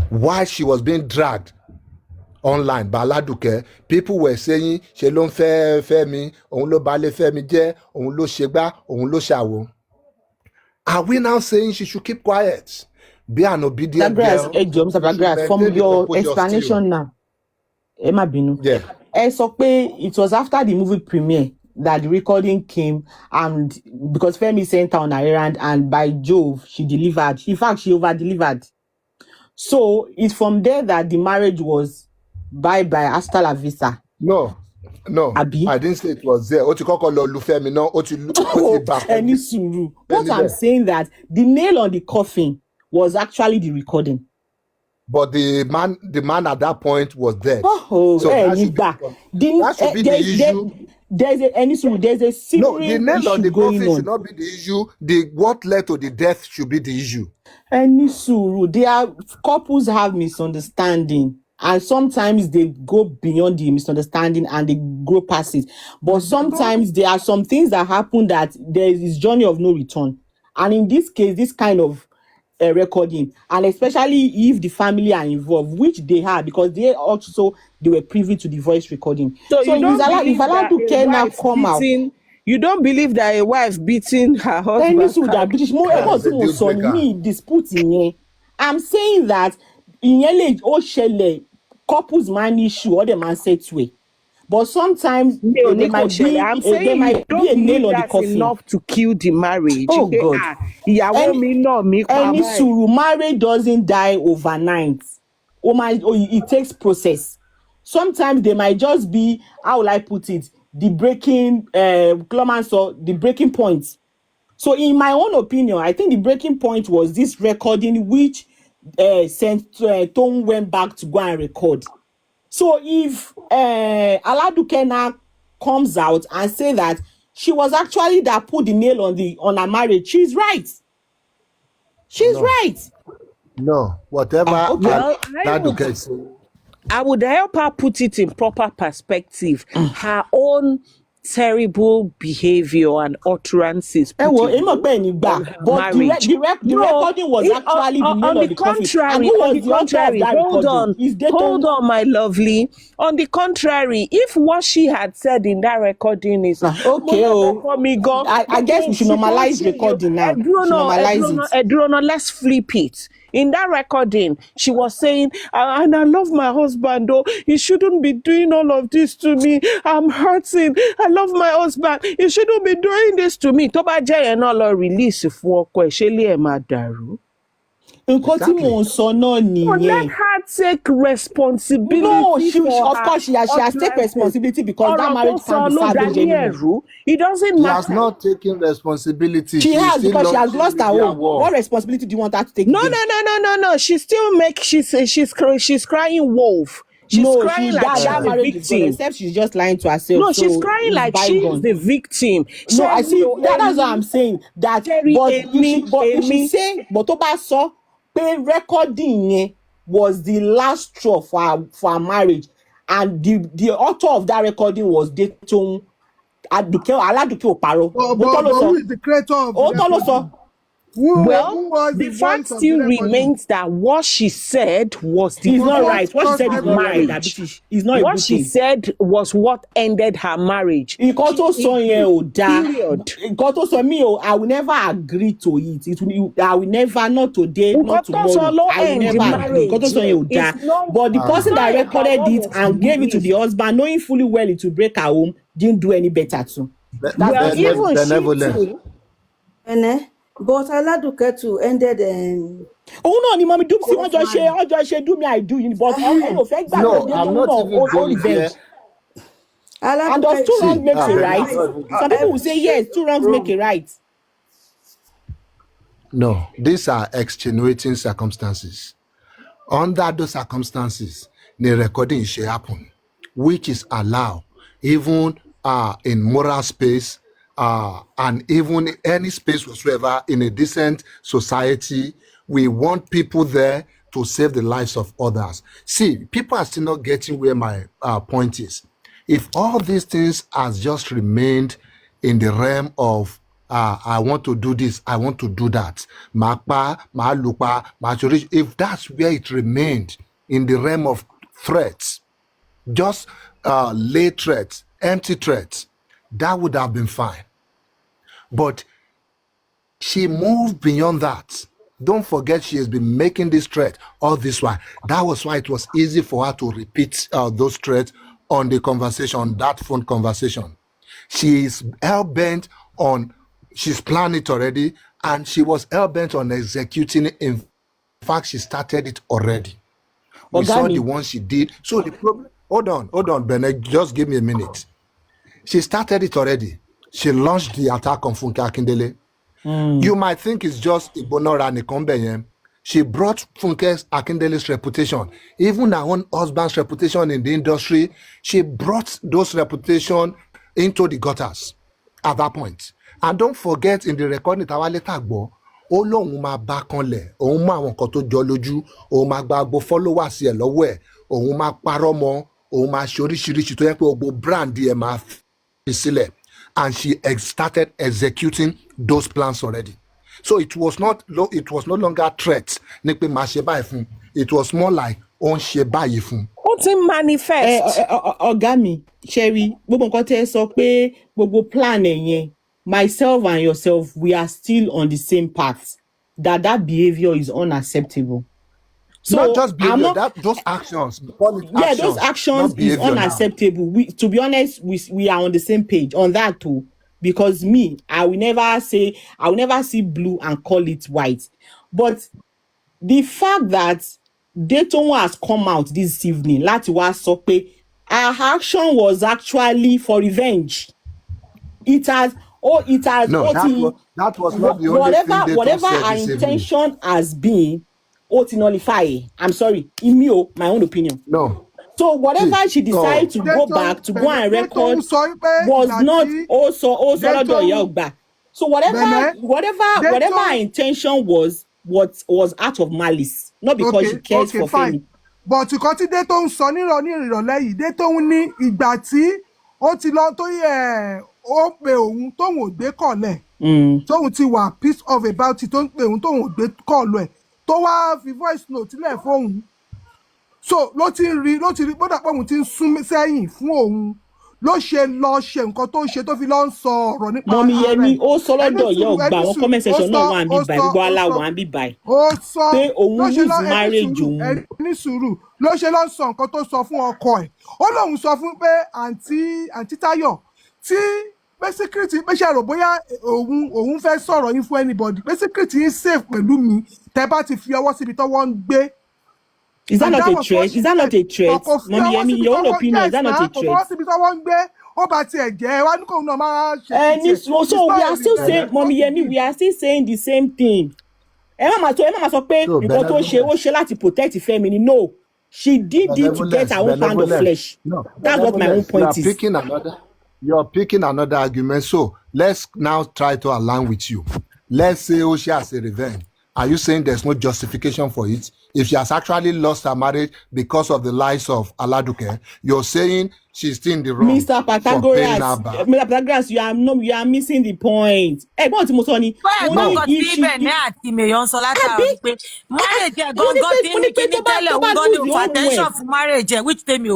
while she was being dragged online by Aladuke. People were saying, ṣe ló ń fẹ́ Fẹ́mi, òun ló balẹ̀ Fẹ́mi jẹ́, òun ló ṣe gbá, òun ló ṣàwo. Are we now saying she should keep quiet? Be an obedient girl. Mr. Pythagoras, from your explanation now, Emma Binu. Yeah. So it was after the movie premiere that the recording came, and because Femi sent her on her errand, and by Jove, she delivered. In fact, she over-delivered. So it's from there that the marriage was bye-bye, hasta la vista. No, Abi? I didn't say it was there. What I'm saying that the nail on the coffin was actually the recording. But the man at that point was dead. So that should be the issue. There's a secret No, the nail on the coffin going should not be the issue. What led to the death should be the issue. Couples have misunderstanding, and sometimes they go beyond the misunderstanding and they grow past it. But sometimes there are some things that happen that there is this journey of no return. And in this case, this kind of recording, and especially if the family are involved, which they are, because they were privy to the voice recording. So if Aladuke now come out, you don't believe that a wife beating her husband? I'm saying that couples man issue or the man set way. But sometimes there might be a nail on the coffin. Enough to kill the marriage. Oh God! Marriage doesn't die overnight. It takes process. Sometimes there might just be, how will I put it, the breaking the breaking point. So in my own opinion, I think the breaking point was this recording which Toun went back to go and record. So if Aladuke now comes out and say that she was actually that put the nail on her marriage, she's right. She's right. No, whatever Aladuke said. I would help her put it in proper perspective. Her own terrible behavior and utterances. But the recording was actually on the contrary. Hold on, my lovely. On the contrary, if what she had said in that recording is I guess we should normalize recording now. Let's flip it. In that recording, she was saying, and I love my husband, though. He shouldn't be doing all of this to me. I'm hurting. I love my husband. He shouldn't be doing this to me. Toba jẹ́ yẹn náà release fún ọkọ ẹ̀, ṣé ilé ẹ̀ máa dàrú? Let her take responsibility. No, of course she has taken responsibility because that marriage can't be salvaged anymore. It doesn't matter. She has not taken responsibility. She has, because she has lost her home. What responsibility do you want her to take? No. She still she's crying wolf. She's crying like she's the victim. Except she's just lying to herself. No, she's crying like she's the victim. No, I see. That's what I'm saying. That, but Toba saw recording was the last straw for her marriage, and the author of that recording was Toun. Aladuke Oparo. But who is the creator of the fact still remains that what she said was the not right. What she said is not right. What she said was what ended her marriage. I will never agree to it. I will never, not today, not tomorrow. I will never agree. But the person that recorded it and gave it to the husband, knowing fully well it will break her home, didn't do any better too. But Aladuke too ended. Oh no, ni mommy do see what you share, do me I do. But no, I'm not even going there. And does 2 wrongs make a right? Some people will say yes, 2 wrongs make a right. No, these are extenuating circumstances. Under those circumstances, the recording should happen, which is allowed even in moral space and even any space whatsoever in a decent society. We want people there to save the lives of others. See, people are still not getting where my point is. If all these things has just remained in the realm of I want to do this, I want to do that. If that's where it remained in the realm of threats, just lay threats, empty threats, that would have been fine. But she moved beyond that. Don't forget, she has been making this threat all this while. That was why it was easy for her to repeat those threats on the conversation, on that phone conversation. She is hell-bent on, she's planned it already, and she was hell-bent on executing it. In fact, she started it already. We saw the one she did. So the problem, hold on, Bennett, just give me a minute. She started it already. She launched the attack on Funke Akindele. You might think it's just Ibonora Nikombe. She brought Funke Akindele's reputation, even her own husband's reputation in the industry. She brought those reputation into the gutters at that point. And don't forget, in the recording that later go, ó lóun máa bá kanlẹ̀, òun mọ àwọn nǹkan tó jọ lójú, òun máa gba gbogbo followers ẹ̀ lọ́wọ́ ẹ̀, òun máa parọ́ mọ́, òun máa ṣe oríṣiríṣi tó yẹ pé gbogbo brand ẹ̀ máa fi sílẹ̀. And she started executing those plans already. So it was no longer threat. It was more like on ṣe báyìí fún. Ó ti manifest. Ọ̀gá mi, Sherry, gbogbo nǹkan tẹ́ sọ pé gbogbo plan yẹn, myself and yourself, we are still on the same path. That behavior is unacceptable. So not just behavior, those actions. Those actions is unacceptable. To be honest, we are on the same page on that too. Because me, I will never see blue and call it white. But the fact that Toun has come out this evening, láti wá sọ pé our action was actually for revenge. That was not the only thing whatever our intention has been. Nullify. I'm sorry, in me, my own opinion. No. So whatever she decided to go back to go and record was not also So whatever her intention was out of malice, not because she cares for Femi. But nǹkan tí Toun sọ nírọ̀lẹ́ yìí, Toun ní ìgbà tí ó ti lọ tó yẹ ó pe òun tóun ò gbé kọ̀lẹ̀. Toun ti wà pissed off about it, tó ń pe òun tóun ò gbé kọ̀lẹ̀. Tó wá fi voice note lẹ̀ fóun. So ló ti rí bódà pé òun ti ń sún sẹ́yìn fún òun. Ló ṣe lọ ṣe nǹkan tó ṣe tó fi lọ ń sọ ọ̀rọ̀ nípa Mọ́mí Yẹmí ó sọ lọ́dọ̀ ìyá ọgbà àwọn comment section náà wà ń bí báyìí, gbogbo aláwọ̀ à ń bí báyìí. Ó sọ pé òun lose marriage òun. Ní sùúrù ló ṣe lọ sọ nǹkan tó sọ fún ọkọ ẹ̀. Ó lóun sọ fún pé àǹtí Táyọ̀ tí pé security pé ṣe rò bóyá òun fẹ́ sọ̀rọ̀ yín fún anybody pé security yín safe pẹ̀lú mi tẹ́ bá ti fi ọwọ́ síbi tọ́wọ́ ń gbé. Is that not a threat? Is that not a threat? Mommy Yemi, your own opinion, is that not a threat? So we are still saying, Mommy Yemi, we are still saying the same thing. Emma sọ pé nǹkan tó ṣe ó ṣe láti protect Femi. No, she did it to get her own pound of flesh. No, that's what my own point is. You're picking another argument. So let's now try to align with you. Let's say she has a revenge. Are you saying there's no justification for it? If she has actually lost her marriage because of the lies of Aladuke, you're saying she's still in the wrong. Mr. Pythagoras, you are missing the point. Ẹ̀gbọ́n tí mo sọ ni. Marriage which Temi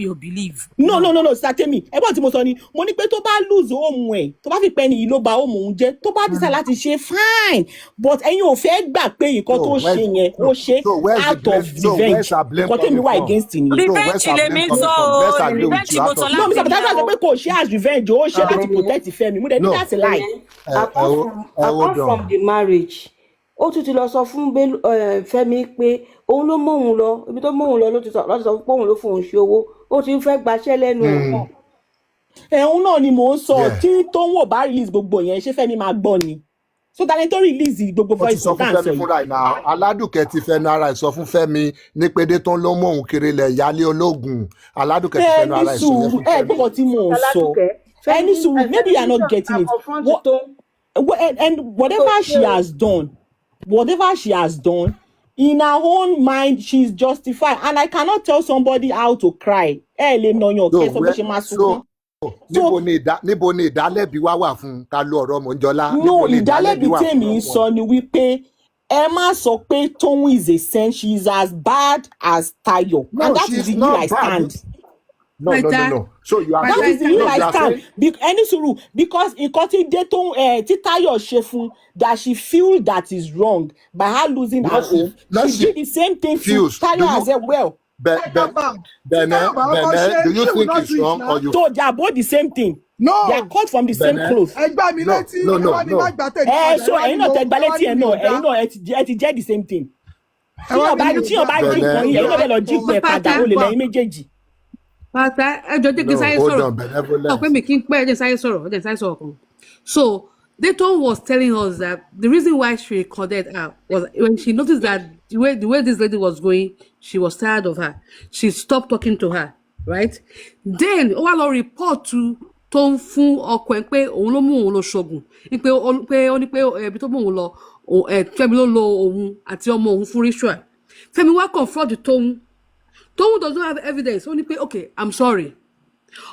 will believe. No, Sir Temi. Ẹ̀gbọ́n tí mo sọ ni. Mo ní pé tó bá lose home ẹ̀, tó bá fi pẹ́ ni ló ba home òun jẹ́, tó bá decide láti ṣe fine. But ẹ̀yin ò fẹ́ gbà pé nǹkan tó ṣe yẹn ó ṣe out of revenge. Nǹkan Temi wà against ni. Revenge lè mi sọ revenge mo sọ láti. No, Mr. Pythagoras sọ pé kò ṣe as revenge, ó ṣe láti protect Femi. Mo dẹ̀ ní that's a lie. Apart from the marriage, ó tún ti lọ sọ fún Femi pé òun ló mọ òun lọ, ibi tó mọ òun lọ ló ti sọ pé òun ló fún òun ṣe owó, ó ti ń fẹ́ gbaṣẹ́ lẹ́nu ẹ̀. Ẹ̀hún náà ni mò ń sọ, tí Toun ò bá release gbogbo yẹn, ṣé Femi máa gbọ́ ni? so that tó release gbogbo Ó ti voice sọ fún note Fẹ́mi fúnra ẹ̀ náà. Aládùkẹ́ ti fẹnu ara ẹ̀ sọ fún Fẹ́mi ní pé Dayton ló mú òun kiri lẹ̀ ìyálé ológun. Aládùkẹ́ ti fẹnu ara ẹ̀ sọ yẹn fún Fẹ́mi. Gbogbo tí mo sọ. Any sùúrù, maybe you are not getting it. And whatever she has done, in her own mind, she's justified. And I cannot tell somebody how to cry. Níbo ni ìdálẹ́bi wá wà fún ká lo ọ̀rọ̀ Mọ́njọ́lá? No, ìdálẹ́bi tèmi sọ ni wípé ẹ má sọ pé Toun is a saint. She is as bad as Tayo. No, and that is the hill I stand. No. So you are that is the hill I stand. Because nǹkan tí Dayton tí Tayo ṣe fún that she feel that is wrong by her losing her home. She did the same thing to Tayo as well. Bene, do you think it's wrong or you? So they are both the same thing. No. They are cut from the same cloth. No. So ẹ̀yin náà tẹ gba létí ẹ̀ náà ẹ̀yin náà ẹ ti jẹ́ the same thing. Tí yóò bá jí nǹkan yìí ẹ̀yin náà bẹ̀ lọ jí nǹkan ẹ̀ padà ó lè lẹ́yìn méjèèjì. Pátá ẹjọ́ jẹ́ kí n sáyé sọ̀rọ̀ ọ̀pẹ́ mi kí n pẹ́ ẹjẹ́ sáyé sọ̀rọ̀ kan. So Dayton was telling us that the reason why she recorded her was when she noticed that the way this lady was going, she was tired of her. She stopped talking to her, right? Then ó wá lọ report to Toun fún ọkọ ẹ̀ pé òun ló mú òun lọ ṣoògùn pé ó ní pé ẹbí tó mú òun lọ Fẹ́mi ló lo òun àti ọmọ òun fún ritual. Fẹ́mi wá confront Toun. Toun does not have evidence. Ó ní pé okay, I'm sorry.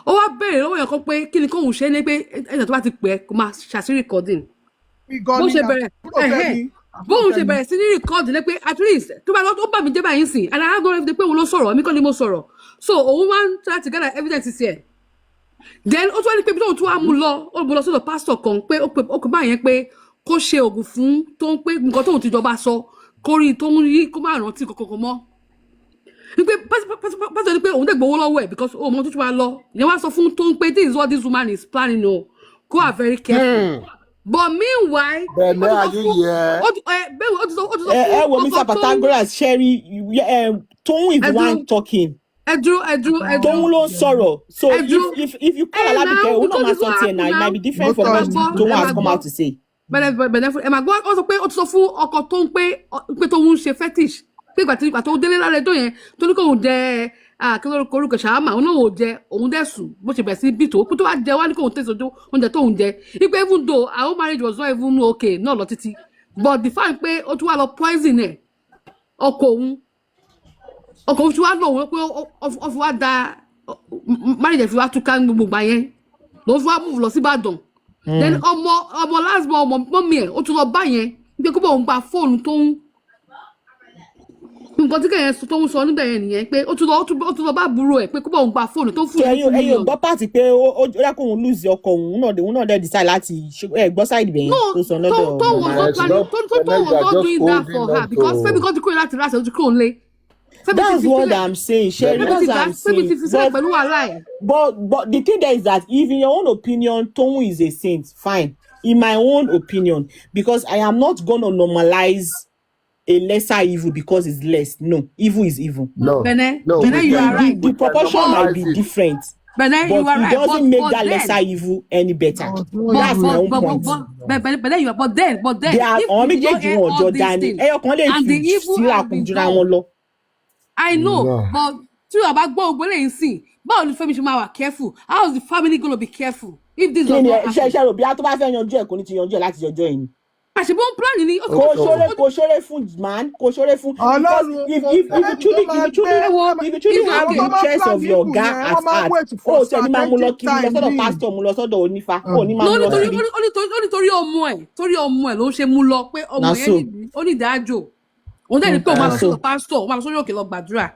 Ó wá bẹ̀rẹ̀ lọ́wọ́ yẹn kan pé kí ni kóun ṣe ní pé ẹ̀jẹ̀ tó bá ti pẹ́ kó máa ṣàṣírí recording. Bóun ṣe bẹ̀rẹ̀ sí ní recording ní pé at least tó bá lọ́tọ́ ó bà mí jẹ́ báyìí sìn and I have no evidence pé òun ló sọ̀rọ̀ èmi kọ́ ni mo sọ̀rọ̀. So òun wá ń try to gather evidence here. Then ó tún wá ní pé bí tóun tún wá mú lọ sọ́dọ̀ pastor kan pé ó pè báyẹn pé kó ṣe oògùn fún Toun pé nǹkan tóun ti jọba sọ kó rí Toun yí kó má rántí kankan mọ́. Pé pásítọ̀ ní pé òun dẹ̀ gbowó lọ́wọ́ ẹ̀ because ọmọ tó tún wá lọ ìyẹn wá sọ fún Toun pé this is what this woman is planning o go are very careful. But meanwhile wo Mr. Pythagoras Sherry Toun is the one talking. Toun ló ń sọ̀rọ̀. So if you call Aladuke òun náà máa sọ tiẹ̀ náà it might be different from what Toun has come out to say. Bẹ̀rẹ̀ ẹ̀ máa gbọ́ ọ sọ pé ó ti sọ fún ọkọ Toun pé Toun ń ṣe fetish pé ìgbà tó délé lára ẹjọ́ yẹn tó ní kó òun jẹ kí ló korúkọ ṣàámà òun náà ò jẹ òun dẹ̀ sùn bó ṣe bẹ̀rẹ̀ sí bí tó kó tó wá jẹ wá ní kó òun tẹ̀sí ojú oúnjẹ tó òun jẹ ipe even though our marriage was not even okay náà lọ títí but the fact pé ó tún wá lọ poison ẹ̀ ọkọ òun tí wá lọ òun pé ó fi wá da marriage fi wá túká gbogbo gbà yẹn ló fi wá move lọ sí Ìbàdàn then ọmọ last born ọmọ mọ́mí ẹ̀ ó tún lọ bá yẹn pé kó bọ̀ òun gba fóònù Toun nǹkan tí kẹ̀yìn Toun sọ níbẹ̀ yẹn nìyẹn pé ó tún lọ bá burú ẹ̀ pé kó bá òun gba fóònù tó fún un. ẹ̀yin ò gbọ́ pàtì pé ó yẹ kó òun lose ọkọ òun náà dẹ̀ decide láti gbọ́ side bẹ̀yẹn tó sọ lọ́dọ̀. Toun was not doing that for her because Fẹ́mi kan ti kúrò láti rà ṣe kúrò lé. That's what I'm saying, Sherry. That's what I'm saying. But the thing there is that if in your own opinion Toun is a saint, fine. In my own opinion, because I am not gonna normalize a lesser evil because it's less. No, evil is evil. No, Bene, you are right. The proportion might be different. Bene, but you are it right. doesn't make that lesser evil any better. That's my own point. But then, they are all these things, and the evil I know, but tí o bá gbọ́ ògbólé yìí sìn báwo ni Fẹ́mi ṣe máa wà careful? How is the family gonna be careful if this does not happen? ṣe rò bí a tó bá fẹ́ yanjú ẹ̀ kò ní ti yanjú ẹ̀ láti yanjú ẹ̀ ni. Àṣebó ń plan ni. Kò ṣeré fún man, kò ṣeré fún. If you truly have the interest of your guy at heart, ó ṣe ni máa mú lọ kí lọ sọ́dọ̀ pastor mú lọ sọ́dọ̀ onífá, ó ní máa mú lọ kiri. Nítorí ọmọ ẹ̀ ló ṣe mú lọ pé ọmọ yẹn ó ní ìdájọ́. Òun dẹ̀ ní pé òun máa lọ sọ́dọ̀ pastor, òun máa lọ sórí òkè lọ gbàdúrà.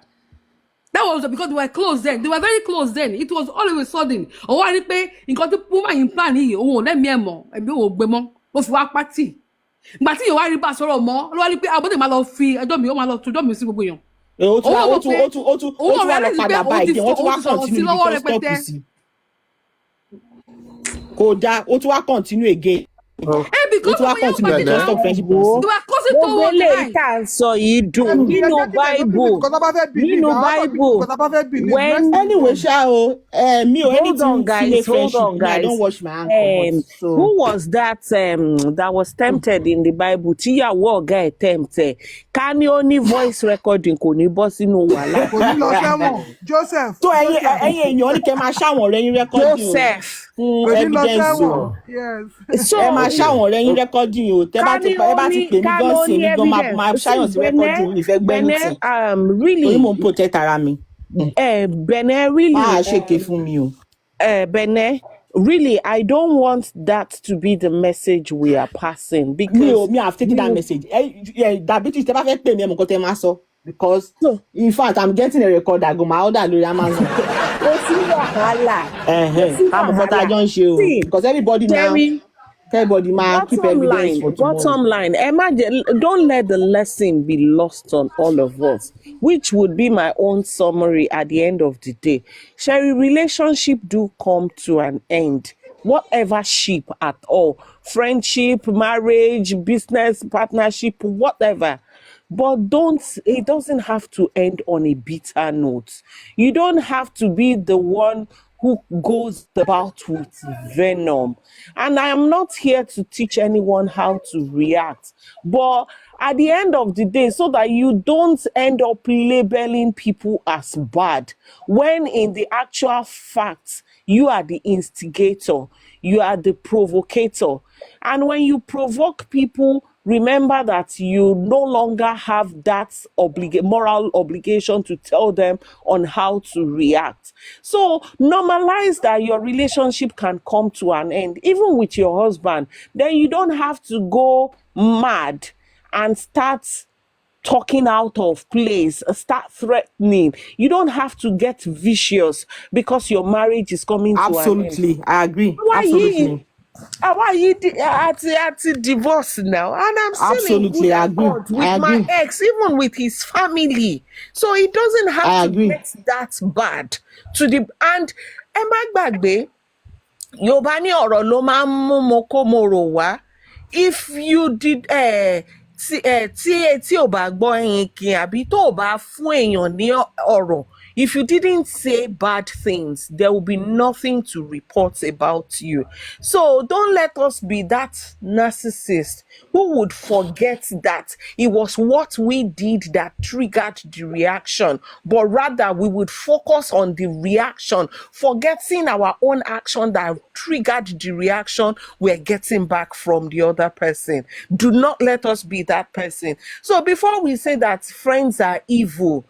That was because they were close then. They were very close then. It was all of a sudden. Òun wá rí pé nǹkan tí woman yìí plan yìí òun ò lẹ́mìí ẹ̀ mọ̀ ẹ̀mí òun ò gbé mọ́. Ó fi wá pátì. Ìgbà tí ìwà rí bá sọ̀rọ̀ mọ́ ló wá rí pé àbọ̀dé máa lọ fi ẹjọ́ mi ó máa lọ tujọ́ mi sí gbogbo èèyàn. Ó tún wá lọ padà báyìí wọ́n tún wá continue because stop sí. Kò dáa ó tún wá continue again. Because ó tún wá continue because stop friendship. They were causing sì tó gbogbo wò mí eléyìí báyìí. tá à ń sọ yìí dùn nínú Bible, nínú Bible, when Anyway, me or hold on anything female guys, hold friendship, on me, I don't guys. wash my hand comot. So Who was that that was tempted in the Bible? Tíyàwó ọ̀gá ẹ̀ tempted. Ká ní ó ní voice recording kò ní bọ́ sínú wàhálà. Kò ní lọ sẹ́wọ̀n. Joseph. So ẹ̀yin èèyàn ní kẹ́ máa ṣáwọn ọ̀rẹ́ yín recording o. Joseph. Kò ní lọ Evidence o. sẹ́wọ̀n. Yes. So Ẹ máa ṣáwọn ọ̀rẹ́ yín recording o. Tẹ́ bá ti pè mí gan sí mi gan máa ṣáyàn sí recording mi fẹ́ gbẹ́ anything. Really. Torí mo ń protect ara mi. Bene, really. Máa ṣèké fún mi o. Bene, really, I don't want that to be the message we are passing because Me, I've taken that message. Diabetes, tẹ́ bá fẹ́ pè mí ẹ mọ̀ nǹkan tẹ́ máa sọ. Because in fact, I'm getting a recorder. Go my order lórí Amazon. I'm a better because everybody now. Everybody man keep evidence for tomorrow. Bottom line, imagine, don't let the lesson be lost on all of us, which would be my own summary at the end of the day. Sherry, relationship do come to an end. Whatever ship at all, friendship, marriage, business, partnership, whatever. But it doesn't have to end on a bitter note. You don't have to be the one who goes about with venom. And I am not here to teach anyone how to react. But at the end of the day, so that you don't end up labeling people as bad, when in the actual fact, you are the instigator, you are the provocator. And when you provoke people, remember that you no longer have that moral obligation to tell them on how to react. So normalize that your relationship can come to an end, even with your husband. Then you don't have to go mad and start talking out of place, start threatening. You don't have to get vicious because your marriage is coming to an end. Absolutely, I agree. Why you at divorce now? And I'm still in good accord with my ex, even with his family. So it doesn't have to get that bad. And ẹ má gbàgbé, Yorùbá ní ọ̀rọ̀ ló máa ń mú mokómoro wá. If you did tí etí ò bá gbọ́ ẹyin kí àbí tó ò bá fún èèyàn ní ọ̀rọ̀, if you didn't say bad things, there will be nothing to report about you. So don't let us be that narcissist who would forget that it was what we did that triggered the reaction, but rather we would focus on the reaction, forgetting our own action that triggered the reaction we're getting back from the other person. Do not let us be that person. So before we say that friends are evil,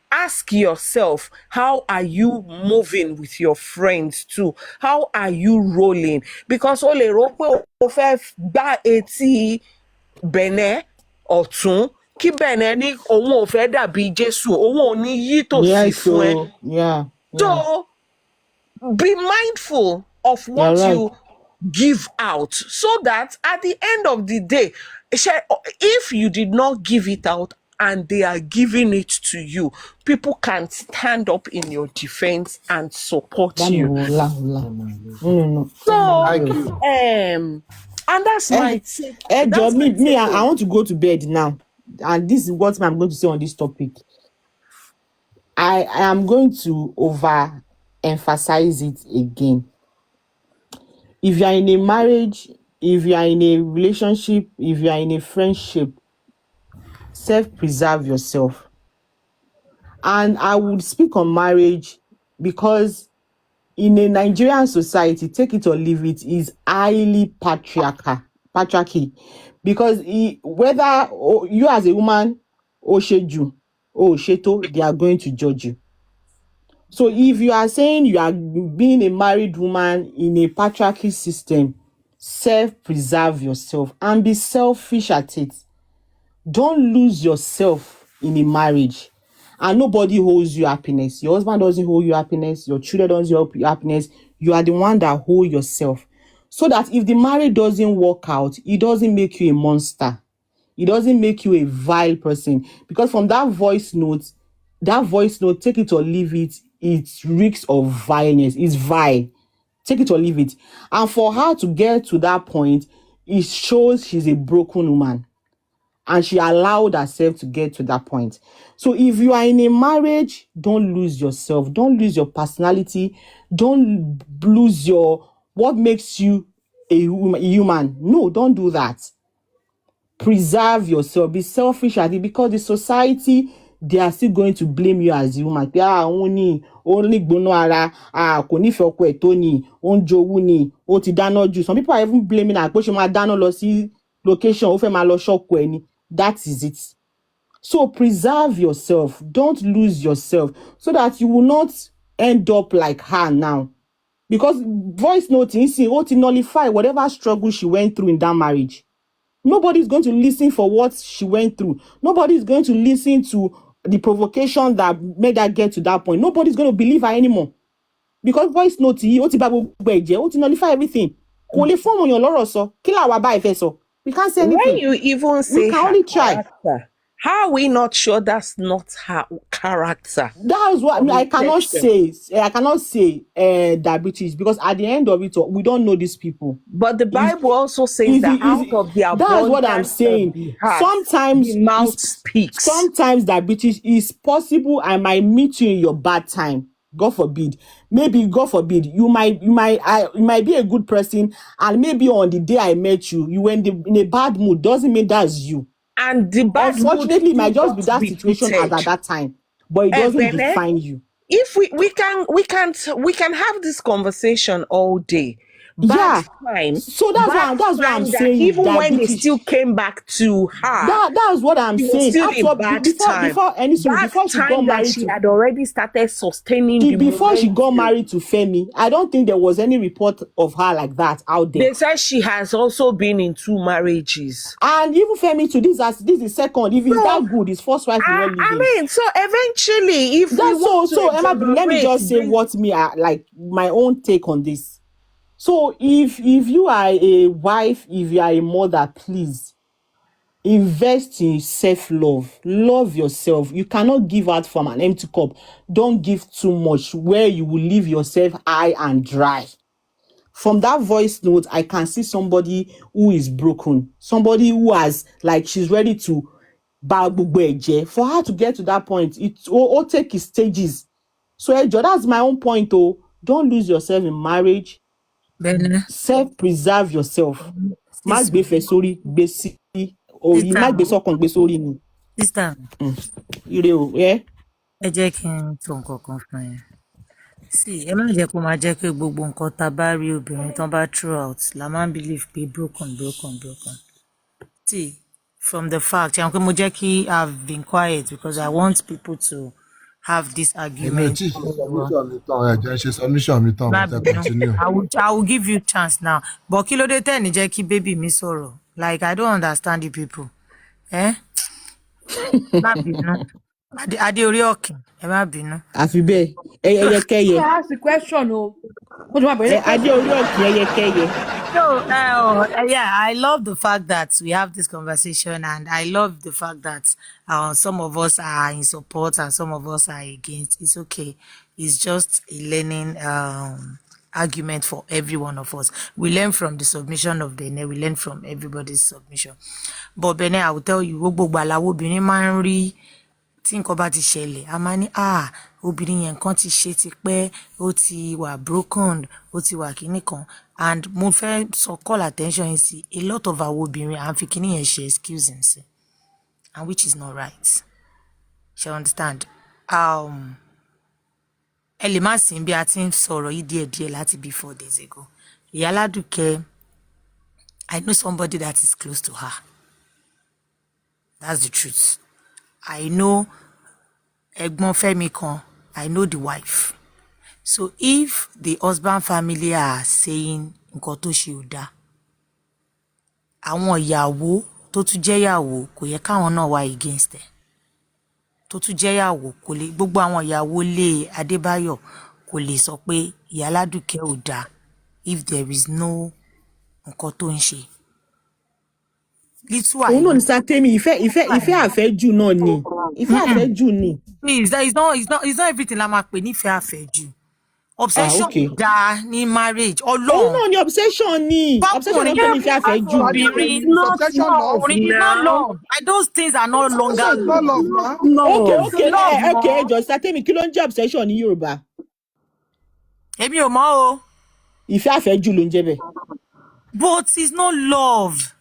ask yourself, how are you moving with your friends too? How are you rolling? Because o lè rò pé o fẹ́ gbá etí Bẹ̀nẹ̀ ọ̀tún kí Bẹ̀nẹ̀ ní òun ò fẹ́ dàbí Jésù, òun ò ní yí tòsí fún ẹ. So be mindful of what you give out, so that at the end of the day, if you did not give it out and they are giving it to you, people can stand up in your defense and support you. So, and that's my take. I want to go to bed now, and this is what I'm going to say on this topic. I am going to overemphasize it again. If you are in a marriage, if you are in a relationship, if you are in a friendship, self-preserve yourself. And I would speak on marriage because in a Nigerian society, take it or leave it, is highly patriarchy. Because whether you as a woman or Sheju or Sheto, they are going to judge you. So if you are saying you are being a married woman in a patriarchy system, self-preserve yourself and be selfish at it. Don't lose yourself in a marriage. And nobody holds you happiness. Your husband doesn't hold you happiness. Your children don't hold you happiness. You are the one that hold yourself. So that if the marriage doesn't work out, it doesn't make you a monster. It doesn't make you a vile person. Because from that voice note, take it or leave it, it reeks of vileness. It's vile. Take it or leave it. And for her to get to that point, it shows she's a broken woman. and she allowed herself to get to that point. So if you are in a marriage, don't lose yourself. Don't lose your personality. Don't lose what makes you a human. No, don't do that. Preserve yourself. Be selfish at it, because the society, they are still going to blame you as a woman. Only gbono ara, kò nífẹ̀ẹ́ ọkọ ẹ̀ tó ni, ó ń jowú ni, ó ti dáná jù. Some people are even blaming her pé ṣe máa dáná lọ sí location, ó fẹ́ máa lọ ṣọ́kọ ẹ̀ ni. That is it. So preserve yourself. Don't lose yourself, so that you will not end up like her now. Because voice noting, to nullify whatever struggle she went through in that marriage. Nobody's going to listen for what she went through. Nobody's going to listen to the provocation that made her get to that point. Nobody's going to believe her anymore. Because voice note, to nullify everything. We can't say anything. When you even say we can only try. Character, how are we not sure that's not her character? That's what I cannot say. I cannot say diabetes, because at the end of it, we don't know these people. But the Bible also says that out of the abundance, that's what I'm saying. Sometimes the mouth speaks. Sometimes diabetes is possible. I might meet you in your bad time. God forbid. Maybe, God forbid, you might be a good person, and maybe on the day I met you, you were in a bad mood. Doesn't mean that's you. And the bad unfortunately, it might just be that situation at that time, but it doesn't define you. If we can have this conversation all day. Bad time. So that's what I'm saying. Even when they still came back to her, that's what I'm saying. Still before she got married, she had already started sustaining. Before she got married to Femi, I don't think there was any report of her like that out there. They said she has also been in 2 marriages, and even Femi too. This is second. If it's that good, his first wife. I mean, so eventually, if that's so Emma, let me just say what like my own take on this. So if you are a wife, if you are a mother, please invest in self-love. Love yourself. You cannot give out from an empty cup. Don't give too much, where you will leave yourself high and dry. From that voice note, I can see somebody who is broken. Somebody who has, like, she's ready to for her to get to that point. It will take its stages. So that's my own point. Don't lose yourself in marriage. Self-preserve yourself. Má gbé fẹ́ sórí, gbé sí orí, má gbé sọ́kàn, gbé sórí ni. Sister. Ire o, ẹ jẹ́ kí n tó nǹkan kan fún yín. Sí, ẹ má jẹ́ kó máa jẹ́ pé gbogbo nǹkan tá bá rí obìnrin tán bá throughout la máa ń believe pé broken. See, from the fact, mo jẹ́ kí I've been quiet because I want people to have this argument. I will give you chance now. But kí ló dé tẹ́ ní jẹ́ kí baby mi sọ̀rọ̀? Like, I don't understand the people. Má bínú. Adé orí ọ̀kìn, ẹ má bínú. Àfi bẹ́ẹ̀, ẹyẹkẹ́yẹ. Ask the question o. Adé orí ọ̀kìn, ẹyẹkẹ́yẹ. So, yeah, I love the fact that we have this conversation, and I love the fact that some of us are in support and some of us are against. It's okay. It's just a learning argument for every one of us. We learn from the submission of Bene. We learn from everybody's submission. But Bene, I will tell you, gbogbo àlàó obìnrin máa ń rí tí nǹkan bá ti ṣẹlẹ̀, a máa ní obìnrin yẹn nǹkan ti ṣe ti pẹ́, ó ti wà broken, ó ti wà kíní kan. And mo fẹ́ sọ call attention yín sí, a lot of àwọn obìnrin à ń fi kíní yẹn ṣe excuse nsìn, and which is not right. She understand? Ẹ lè má sìn bí a ti ń sọ̀rọ̀ yìí díẹ̀díẹ̀ láti bí 4 days ago. Iyaladuke, I know somebody that is close to her. That's the truth. I know Ẹ̀gbọ́n Fẹ́mi kan. I know the wife. So if the husband family are saying nǹkan tó ṣe ò dá, àwọn ìyàwó tó tún jẹ́ ìyàwó kò yẹ káwọn náà wá against ẹ̀. Tó tún jẹ́ ìyàwó kò lè, gbogbo àwọn ìyàwó lé Adébáyọ̀ kò lè sọ pé Iyaladuke ò dá if there is no nǹkan tó ń ṣe. Little òun náà ní sátẹ́mì ìfẹ́ àfẹ́jù náà ni. Ìfẹ́ àfẹ́jù ni. Please, it's not everything la máa pè nífẹ̀ẹ́ àfẹ́jù. obsession okay. da ní marriage Oh Ọlọ́run no, ni obsession ni. Obsession fọkùnrin ló pè ní fẹ́ fẹ́ jù. obìnrin Is obsession love? ọkùnrin is not love and those things are no longer Obsession is not love love. now. Okay, Love okay, mọ́. just tell me kí ló ń jẹ́ obsession ní Yorùbá? Èmi ò mọ̀ o. Ìfẹ́ àfẹ́jù ló ń jẹ́ bẹ́ẹ̀. But it's not love.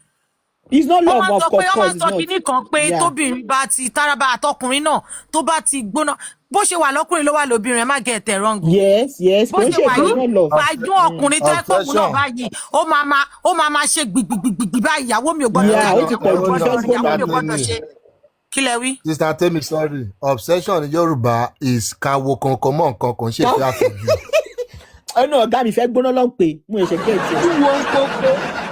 It's not love, of Wọ́n máa course, ń it's sọ not. kinní kan pé Yeah. tóbìnrin bá ti táraba àtọkùnrin náà tó bá ti gbóná bó ṣe wà lọ́kùnrin ló wà lóbìnrin ẹ má get it wrong. Yes, Bó kò ń ṣe ṣe wà pé yìí it's not love. gbàdún ọkùnrin tó ẹ pọ̀kùn náà báyìí ó máa ṣe gbìgbìgbìgbì báyìí ìyàwó mi ò gbọ́dọ̀ Yeah, jáde ó ti pọ̀ jù, ìyàwó mi ò gbọ́dọ̀ ṣe. Kí lẹ wí? Sister Temi, sorry. Obsession in Yoruba is káwo kankan mọ́ nǹkan kan ṣe fi àfẹ́jù. Ẹnu ọ̀gá mi fẹ́ gbóná lọ́n pé mo ṣe get it.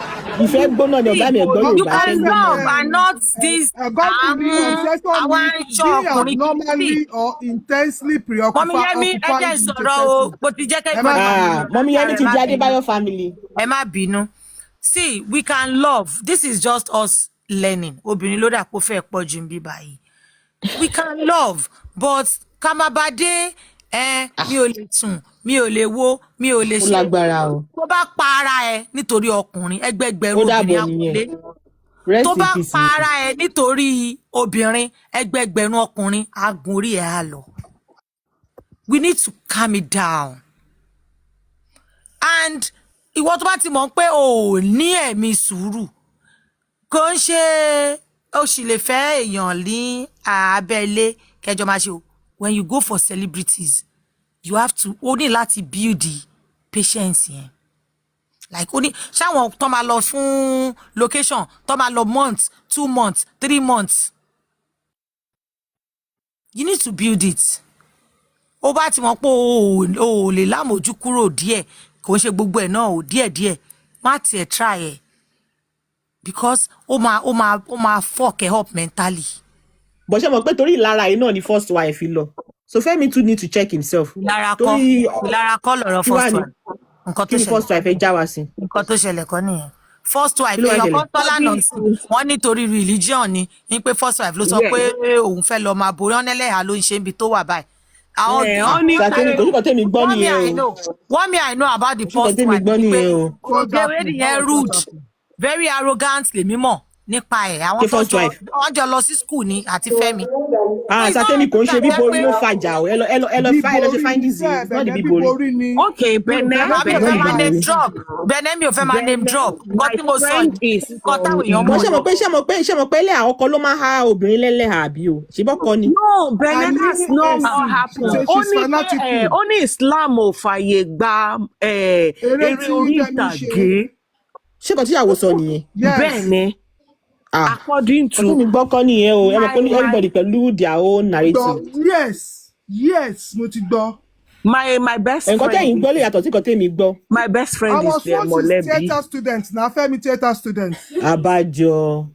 Ìfẹ́ gbóná ni ọ̀gá mi ẹ̀gbọ́n You Yorùbá can fẹ́ gbóná. love and not this God to be obsession àwọn means aṣọ being ọkùnrin abnormally or intensely Mọ̀mí preoccupied Yẹ́mi ẹ jẹ́ with a sọ̀rọ̀ o person. bó ti jẹ́ Ẹ má kẹ́kọ̀ọ́ Mọ́mí Yẹ́mi ti di Adébáyọ̀ family. ẹ má bínú. See, we can love. This is just us learning. Obìnrin ló dà pé ó fẹ́ pọ̀ jù ń bí báyìí. We can love, but kàmábàdé mi ò lè sùn, mi ò lè wo, mi ò lè Ó ṣe. lágbára o. Tó bá pa ara ẹ nítorí ọkùnrin, ẹgbẹgbẹ̀rún Ó dàbọ̀ obìnrin nìyẹn. àkọlé. Rest Tó in bá peace. pa ara ẹ nítorí obìnrin, ẹgbẹgbẹ̀rún ọkùnrin, agun orí ẹ̀ á lọ. We need to calm it down. And ìwọ tó bá ti mọ̀ pé o ò ní ẹ̀mí sùúrù, kò ń ṣe o sì lè fẹ́ èèyàn ní abẹ́lé kẹjọ máa ṣe o. When you go for celebrities, you have to o ní láti build the patience yẹn. Like o ní ṣáwọn tó máa lọ fún location tó máa lọ months 2 months 3 months. You need to build it. Ó bá ti mọ̀ pé o ò lè lámòjú kúrò díẹ̀ kò ń ṣe gbogbo ẹ̀ náà o díẹ̀díẹ̀ má tiẹ̀ try ẹ̀ because ó máa fuck ẹ up mentally. But ṣé mọ̀ pé torí ìlara yìí náà ni first wife lọ. So Fẹ́mi too need to check himself. Ìlara kọ́ lọ̀rọ̀ first wife. Nǹkan tó ṣẹlẹ̀. First wife ẹ já wa sí. Nǹkan tó ṣẹlẹ̀ kọ́ nìyẹn. First wife èèyàn kan tọ́lá náà sí wọ́n nítorí religion ni pé first wife ló sọ pé òun fẹ́ lọ máa borí ọ́nẹ́lẹ́hà ló ń ṣe ibi tó wà báyìí. What me I know about the first wife pé lady yẹn rude very arrogant lèmi mọ̀ nípa ẹ̀ àwọn tó jọ wọ́n jọ lọ sí school ni àti Fẹ́mi. Sátẹ́mi kò ń ṣe bíborí ló fàjà o ẹ lọ find disease not the bíborí. Okay, Bẹ̀nẹ̀ mi ò fẹ́ máa name drop Bẹ̀nẹ̀ mi ò fẹ́ máa name drop nǹkan tí mo sọ nǹkan táwọn èèyàn mọ̀. ṣé mo pé ilé àwọn ọkọ ló máa ha obìnrin lẹ́lẹ́hà àbí o ṣe bọ́kọ ni. No, Bẹ̀nẹ̀ that's not what happened. Ó ní Islam ò fàyè gba eré orí ìtàgé. Ṣé kò tíyàwó sọ nìyẹn? Bẹ́ẹ̀ ni. According to mi gbọ́ kọ́ nìyẹn o ẹ mọ̀ pé everybody pẹ̀lú their own narrative. Yes mo ti gbọ́. My best friend. Nǹkan tẹ̀yìn gbọ́ lè yàtọ̀ sí nǹkan tẹ̀mí gbọ́. My best friend is their mọ̀lẹ́bí. I was theatre student na Fẹ́mi theatre student. Abájọ.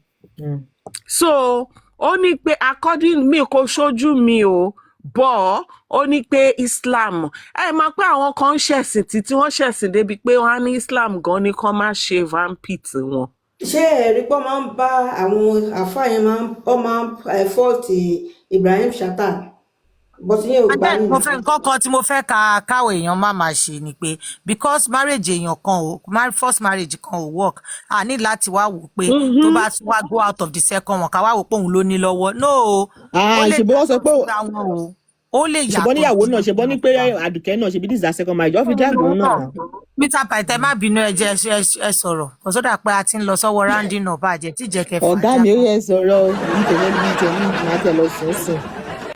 So ó ní pé according mi kò ṣojú mi o bọ́ ó ní pé Islam ẹ máa pé àwọn kan ń ṣẹ̀sìn tí wọ́n ṣẹ̀sìn débi pé wọ́n á ní Islam gan ni kán má ṣe vampit wọn. Ṣé ẹ̀rí pọ́ máa ń bá àwọn àfáà yẹn máa ń fọ́ọ̀tì Ibrahim Chatta but yẹn ò gbà nínú. Mo fẹ́ nǹkan kan tí mo fẹ́ káwọ̀ èèyàn má máa ṣe ni pé because marriage èèyàn kan ò first marriage kan ò work a ní láti wá wò pé tó bá wá go out of the second one ká wá wò pé òun ló ní lọ́wọ́ no. Ṣùgbọ́n wọ́n sọ pé ó lè yàtọ̀. ṣùgbọ́n níyàwó náà ṣùgbọ́n ní pé Àdùkẹ́ náà ṣe bí this is her second marriage ó fi dáàbò náà. Peter Paita má bínú ẹ sọ̀rọ̀ kò sódà pé a ti ń lọ sọ́wọ́ rounding up àjẹ́ tí jẹ́ kẹfà. Ọ̀gá mi ó yẹ sọ̀rọ̀ nítorí máa tẹ̀ lọ sẹ́sìn.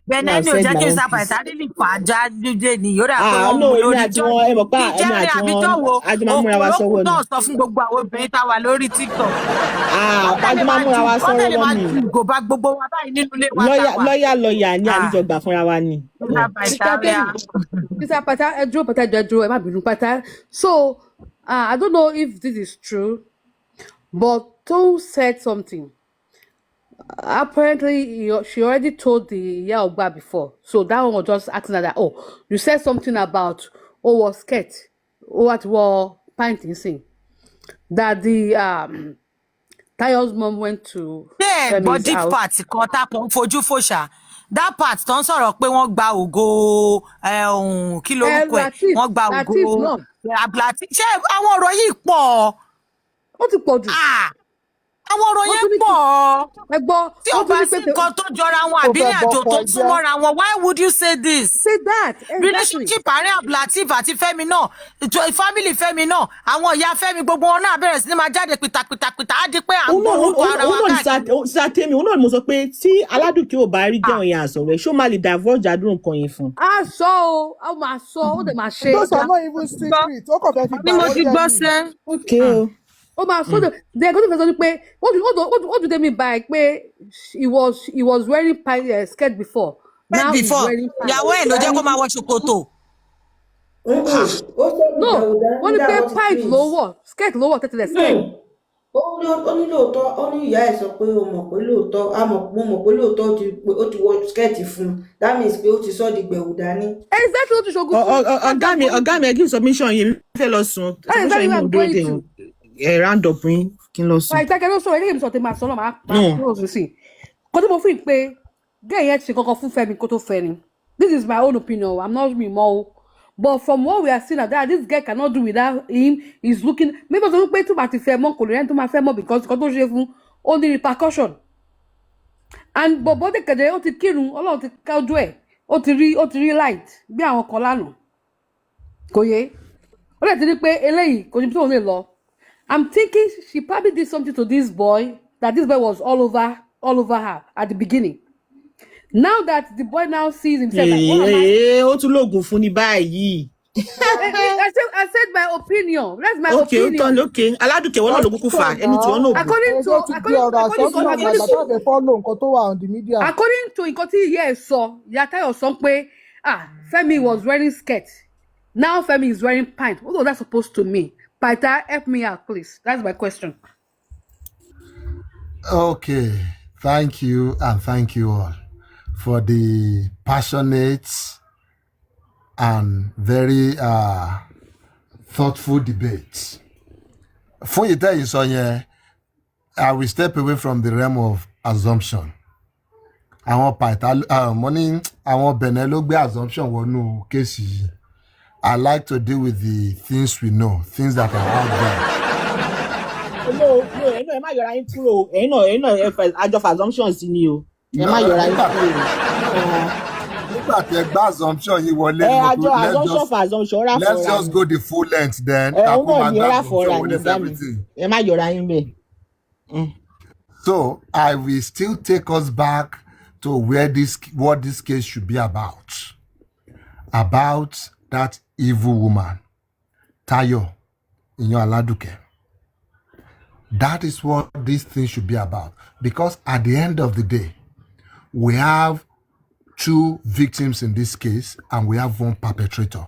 Bẹ́ẹ̀ ni ò jẹ́ kí Peter Paita nílì fàájà dídé ni yóò dà pé wọ́n mú lórí ìjẹ́rìí àbíjọ́wò òkúlókù náà sọ fún gbogbo àwọn obìnrin tá a wà lórí TikTok. Ajọ́ máa múra wa sọ́wọ́ wọn ni. Kò bá gbogbo wa báyìí nínú ilé wa tá wà. Lọ́yà ní àníjọgbà fúnra wa ni. Peter Paita ẹ dúró ẹ má bínú Paita. So I don't know if this is true but Toun said something. Apparently she already told the Ìyá Ọgbà before, so that one was just asking her that you said something about was skirt what were painting sing that the Tayo's mom went to body part kan tá kan fojú fòṣà that part tó ń sọ̀rọ̀ pé wọ́n gba ògo kí lorúkọ ẹ̀ Latif wọ́n gba Latif ògo náà Abdulateef ṣé àwọn ọ̀rọ̀ yìí pọ̀ ó ti pọ̀ jù. àwọn ọ̀rọ̀ Wọ́n yẹn tún ní pọ̀ ẹ gbọ́ tí ò wọ́n tún bá ní sí pé nǹkan tó jọra wọn àbí ní àjò tó ń súnmọ́ra wọn why would you say this? say that exactly. relationship àárín Abdulateef àti Fẹ́mi náà family Fẹ́mi náà àwọn ìyá Fẹ́mi gbogbo wọn náà bẹ̀rẹ̀ sí ní máa jáde pìtàpìtàpìtà á di pé à ń gbórúkọ ara wa káàkiri. Sátẹ́mi òun náà ni mo sọ pé tí Aládùkẹ́ ò bá rí gẹ̀wọ̀n yẹn àsọ̀rẹ́ ṣó máa lè divulge àdúrà nǹkan yẹn fún. a sọ o a máa sọ ó dẹ̀ máa ṣe. those are not even secret ó kàn fẹ́ fi ni mo ti gbọ́ sẹ́. okay o. ó máa sọ de ẹgbẹ́ tó fẹ́ sọ ni pé what do they mean by pé he was wearing skirt before. now he's wearing pants. ìyàwó ẹ̀ ló jẹ́ kó máa wọ ṣòkòtò. no wọ́n ní pé pint ló wọ̀ skirt ló wọ̀ tẹ́tẹ́lẹ̀ skirt. ó ní lóòótọ́ ó ní ìyá ẹ̀ sọ pé ó mọ̀ pé lóòótọ́ mo mọ̀ pé lóòótọ́ ó ti wọ skẹ́ẹ̀tì fún un that means pé ó ti sọ́ di gbẹ̀wù dání. exactly ó ti ṣogun fún ọ̀gá mi ẹ give submission yìí mi fẹ́ lọ sùn submission yìí mo dúró dé round up yín kí n lọ sùn. ìtàkẹ́ ló sọ̀rọ̀ ẹ̀yẹ́ mi sọ tèmi àsọ náà máa close sí i kó tó mo fi pé gẹ́ẹ̀ yẹn ti ṣe kankan fún Fẹ́mi kó tó fẹ́ ni this is my own opinion I'm not me more but from what we are seeing that this guy cannot do without him he's looking maybe ọ̀sán pé tó bá ti fẹ́ mọ́ kò lè rẹ́ni tó máa fẹ́ mọ́ because nǹkan tó ṣe fún ó ní repercussion and bọ̀bọ̀ dẹ̀kẹ̀dẹ̀ ó ti kírun Ọlọ́run ti kájú ẹ̀ ó ti rí light bí àwọn kan lánàá kò yé ó lè ti rí pé eléyìí kò ní bí tóun lè lọ. I'm thinking she probably did something to this boy that this boy was all over her at the beginning. Now that the boy now sees himself like ó tún lóògùn fún ní báyìí. I said my opinion. That's my opinion. Okay. Aládùkẹ́ wọn náà ló kúkú fà ẹni tí wọn náà. According to nǹkan tí ìyá ẹ̀ sọ ìyá Táyọ̀ sọ pé Fẹ́mi was wearing skirt now Fẹ́mi is wearing pant what was that supposed to mean? Pytha, help me out please. That's my question. Okay, thank you and thank you all for the passionate and very thoughtful debate. For you tell you so, I will step away from the realm of assumption. Àwọn Pytha money àwọn Benin ló gbé assumption wọnú case yìí. I like to deal with the things we know, things that are out there. No, ẹ má yọra yín kúrò. Ẹ̀yin náà àjọ for assumptions ni o. Ẹ má yọra yín kúrò. Nígbà tí ẹ gbá assumption yìí wọlé. Àjọ assumption for assumption ọ̀rá fọ̀ra. Let's just go the full length then. Ẹ má yọra yín bẹ́ẹ̀. So I will still take us back to what this case should be about. About that evil woman, Tayo IyanaladukeFebruary. That is what this thing should be about. Because at the end of the day, we have 2 victims in this case and we have 1 perpetrator.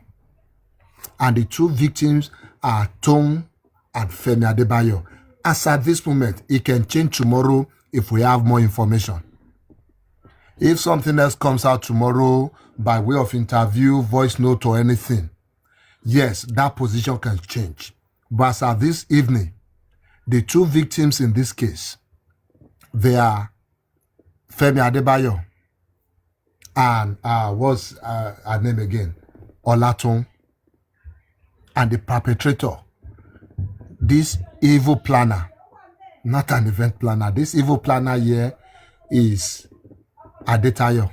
And the 2 victims are Toun and Femi Adebayo. As at this moment, it can change tomorrow if we have more information. If something else comes out tomorrow by way of interview, voice note or anything, yes, that position can change. But as at this evening, the 2 victims in this case, they are Femi Adebayo and what's her name again? Toun. And the perpetrator, this evil planner, not an event planner, this evil planner here is Tayo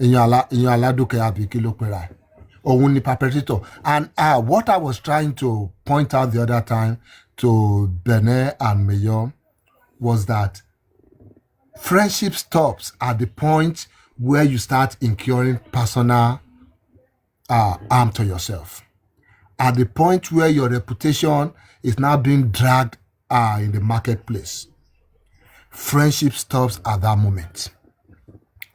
IyanaladukeFebruary. Òun ni perpetrator. And what I was trying to point out the other time to Benin and Mayor was that friendship stops at the point where you start incurring personal harm to yourself. At the point where your reputation is now being dragged in the marketplace. Friendship stops at that moment.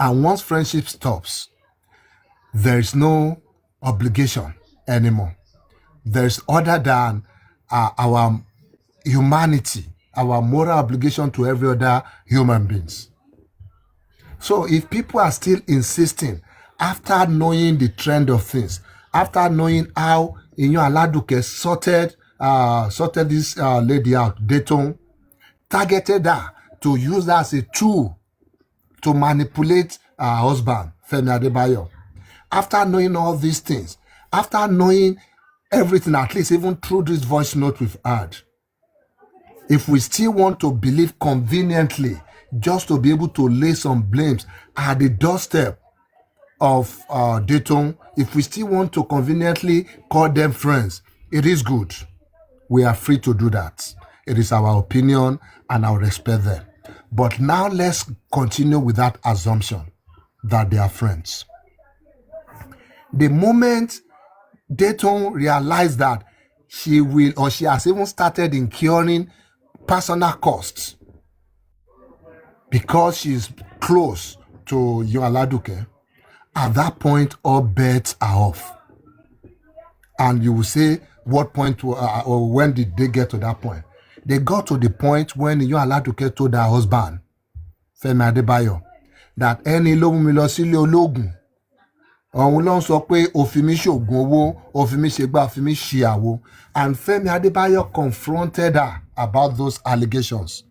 And once friendship stops, there is no obligation anymore. There's other than our humanity, our moral obligation to every other human beings. So if people are still insisting, after knowing the trend of things, after knowing how IyanaladukeFebruary sorted this lady out, Toun, targeted her to use her as a tool to manipulate her husband, Femi Adebayo. After knowing all these things, after knowing everything, at least even through this voice note we've heard, if we still want to believe conveniently, just to be able to lay some blames at the doorstep of Dayton, if we still want to conveniently call them friends, it is good. We are free to do that. It is our opinion and I'll respect them. But now let's continue with that assumption that they are friends. The moment Dayton realized that she will, or she has even started incurring personal costs because she's close to Iyaladuke, at that point, all bets are off. And you will say, what point, or when did they get to that point? They got to the point when Iyaladuke told her husband, Femi Adebayo, that ẹni ló mú mi lọ sílé ológun. Òun ló ń sọ pé ó fi mí ṣògùn owó, ó fi mí ṣègbà, ó fi mí ṣe àwo. And Femi Adebayo confronted her about those allegations.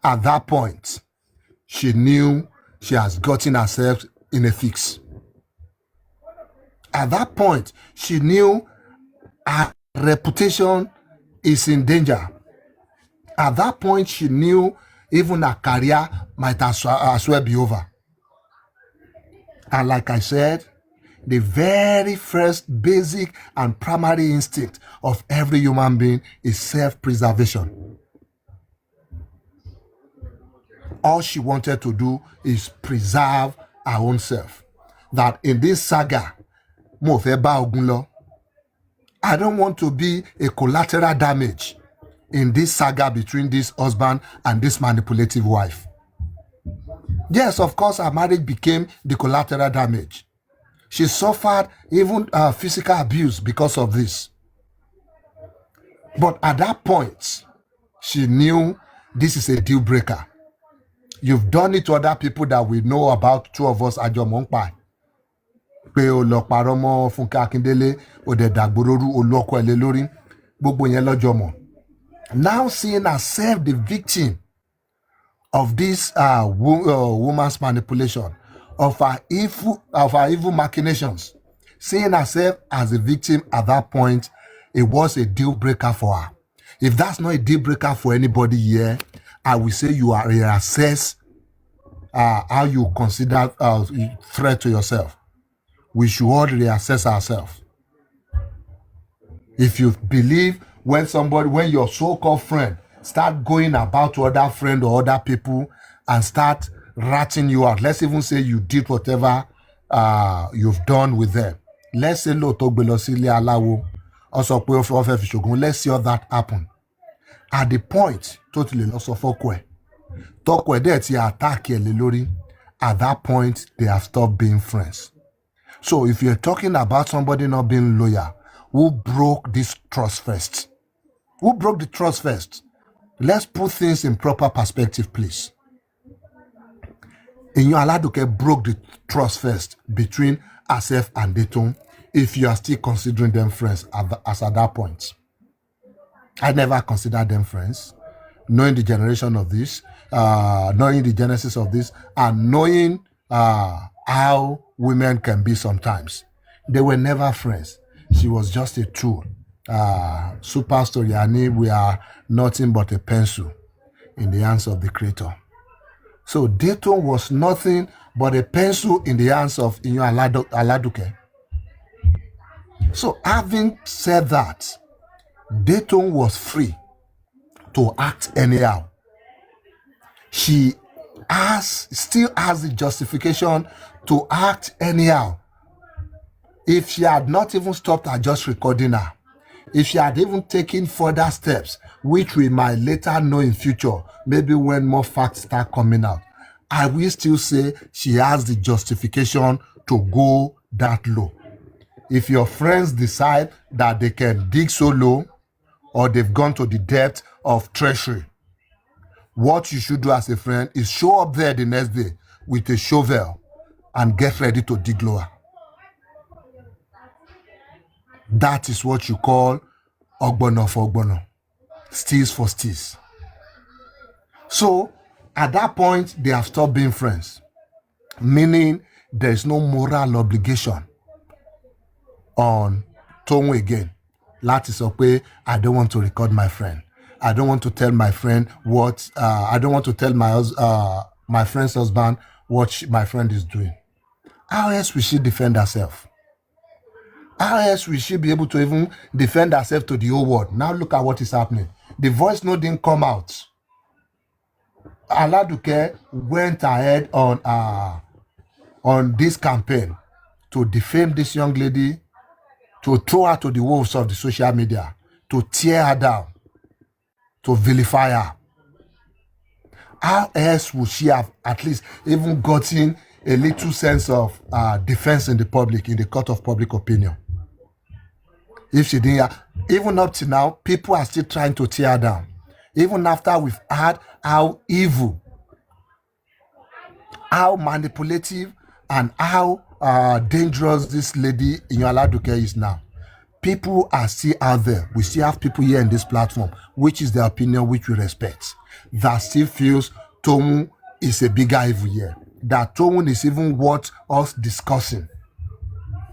At that point, she knew she has gotten herself in a fix. At that point, she knew her reputation is in danger. At that point, she knew even her career might as well be over. And like I said, the very first basic and primary instinct of every human being is self-preservation. All she wanted to do is preserve her own self. That in this saga, mo fẹ́ bá ogun lọ. I don't want to be a collateral damage in this saga between this husband and this manipulative wife. Yes, of course, her marriage became the collateral damage. She suffered even physical abuse because of this. But at that point, she knew this is a deal breaker. You've done it to other people that we know about, two of us, Ajo Mongpai. Pé o lọ parọ́ mọ́ Fúnkẹ́ Akíndélé, o dẹ̀ dàgbòrórú, o lọ́kọ ẹ̀ lé lórí, gbogbo yẹn lọ́jọ́ mọ̀. Now seeing herself the victim of this woman's manipulation, of her evil machinations, seeing herself as a victim at that point, it was a deal breaker for her. If that's not a deal breaker for anybody here, I will say you are reassess how you consider threat to yourself. We should all reassess ourselves. If you believe when your so-called friend start going about to other friend or other people and start ratting you out, let's even say you did whatever you've done with them. Let's say let's see all that happen. At the point, totally lost of at that point, they have stopped being friends. So if you're talking about somebody not being loyal, who broke this trust first? Who broke the trust first? Let's put things in proper perspective, please. Iyaladuke broke the trust first between herself and Dayton, if you are still considering them friends as at that point. I never considered them friends. Knowing the generation of this, knowing the genesis of this, and knowing how women can be sometimes. They were never friends. She was just a tool. Super story, and we are nothing but a pencil in the hands of the creator. So Dayton was nothing but a pencil in the hands of Iyaladuke. So having said that, Dayton was free to act anyhow. She still has the justification to act anyhow. If she had not even stopped at just recording her, if she had even taken further steps, which we might later know in future, maybe when more facts start coming out, I will still say she has the justification to go that low. If your friends decide that they can dig so low, or they've gone to the depth of treachery, what you should do as a friend is show up there the next day with a shovel and get ready to dig lower. That is what you call ogbono for ogbono, steez for steez. So at that point, they have stopped being friends. meaning there's no moral obligation on Toun again. Láti sọ pé, I don't want to record my friend. I don't want to tell my friend what, I don't want to tell my friend's husband what my friend is doing. How else will she defend herself? How else will she be able to even defend herself to the whole world? Now look at what is happening. The voice note didn't come out. Aladuke went ahead on this campaign to defame this young lady, to throw her to the wolves of the social media, to tear her down, to vilify her. How else would she have at least even gotten a little sense of defense in the public, in the court of public opinion? If she didn't, even up to now, people are still trying to tear her down. Even after we've heard how evil, how manipulative, and how dangerous this lady Iyanaladuke is now. People are still out there. We still have people here in this platform, which is their opinion, which we respect, that still feels Toun is a bigger evil here. That Toun is even worth us discussing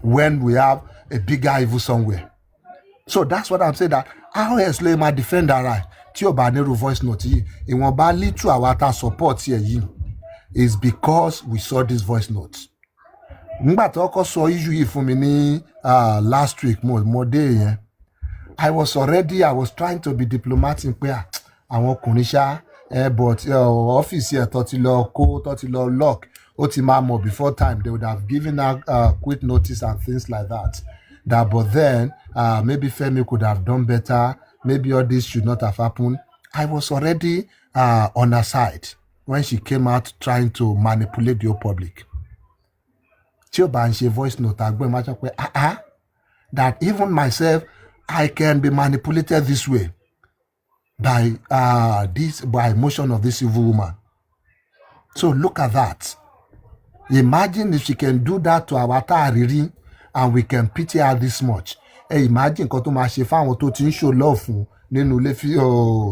when we have a bigger evil somewhere. So that's what I'm saying, that how else lè máa defend her right tí ò bá nírú voice note yìí. Ìwọ̀nba little àwa tá support here yìí is because we saw this voice note. Nígbà tí ọkọ sọ issue yìí fún mi ní last week mo dé yẹn, I was trying to be diplomatic pé àwọn ọkùnrin ṣá but ọ́fíìsì ẹ̀ tó ti lọ lock ó ti máa mọ̀ before time. They would have given her quick notice and things like that. But then maybe Femi could have done better. Maybe all this should not have happened. I was already on her side when she came out trying to manipulate the whole public. Tí ó bá ń ṣe voice note àgbẹ̀ máa sọ pé that even myself, I can be manipulated this way by emotion of this evil woman. So look at that. Imagine if she can do that to our Tariri, and we can pity her this much. Imagine nǹkan tó máa ṣe fáwọn tó ti ń show love fún nínú ilé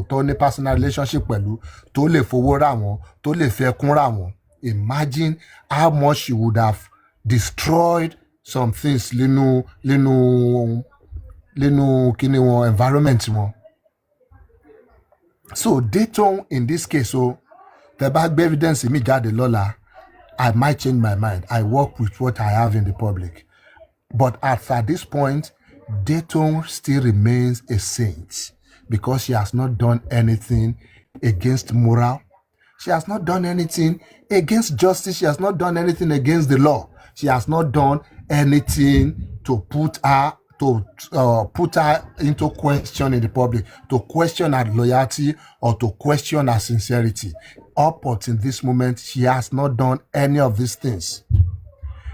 tó ní personal relationship pẹ̀lú, tó lè fowó rà wọ́n, tó lè fi ẹkún rà wọ́n. Imagine how much she would have destroyed some things nínú kíni wọn environment wọn. So Toun in this case, the bad evidence mi jáde lọ́la, I might change my mind. I work with what I have in the public. But at this point, Toun still remains a saint because she has not done anything against moral. She has not done anything against justice. She has not done anything against the law. She has not done anything to put her into question in the public, to question her loyalty or to question her sincerity. Up until this moment, she has not done any of these things.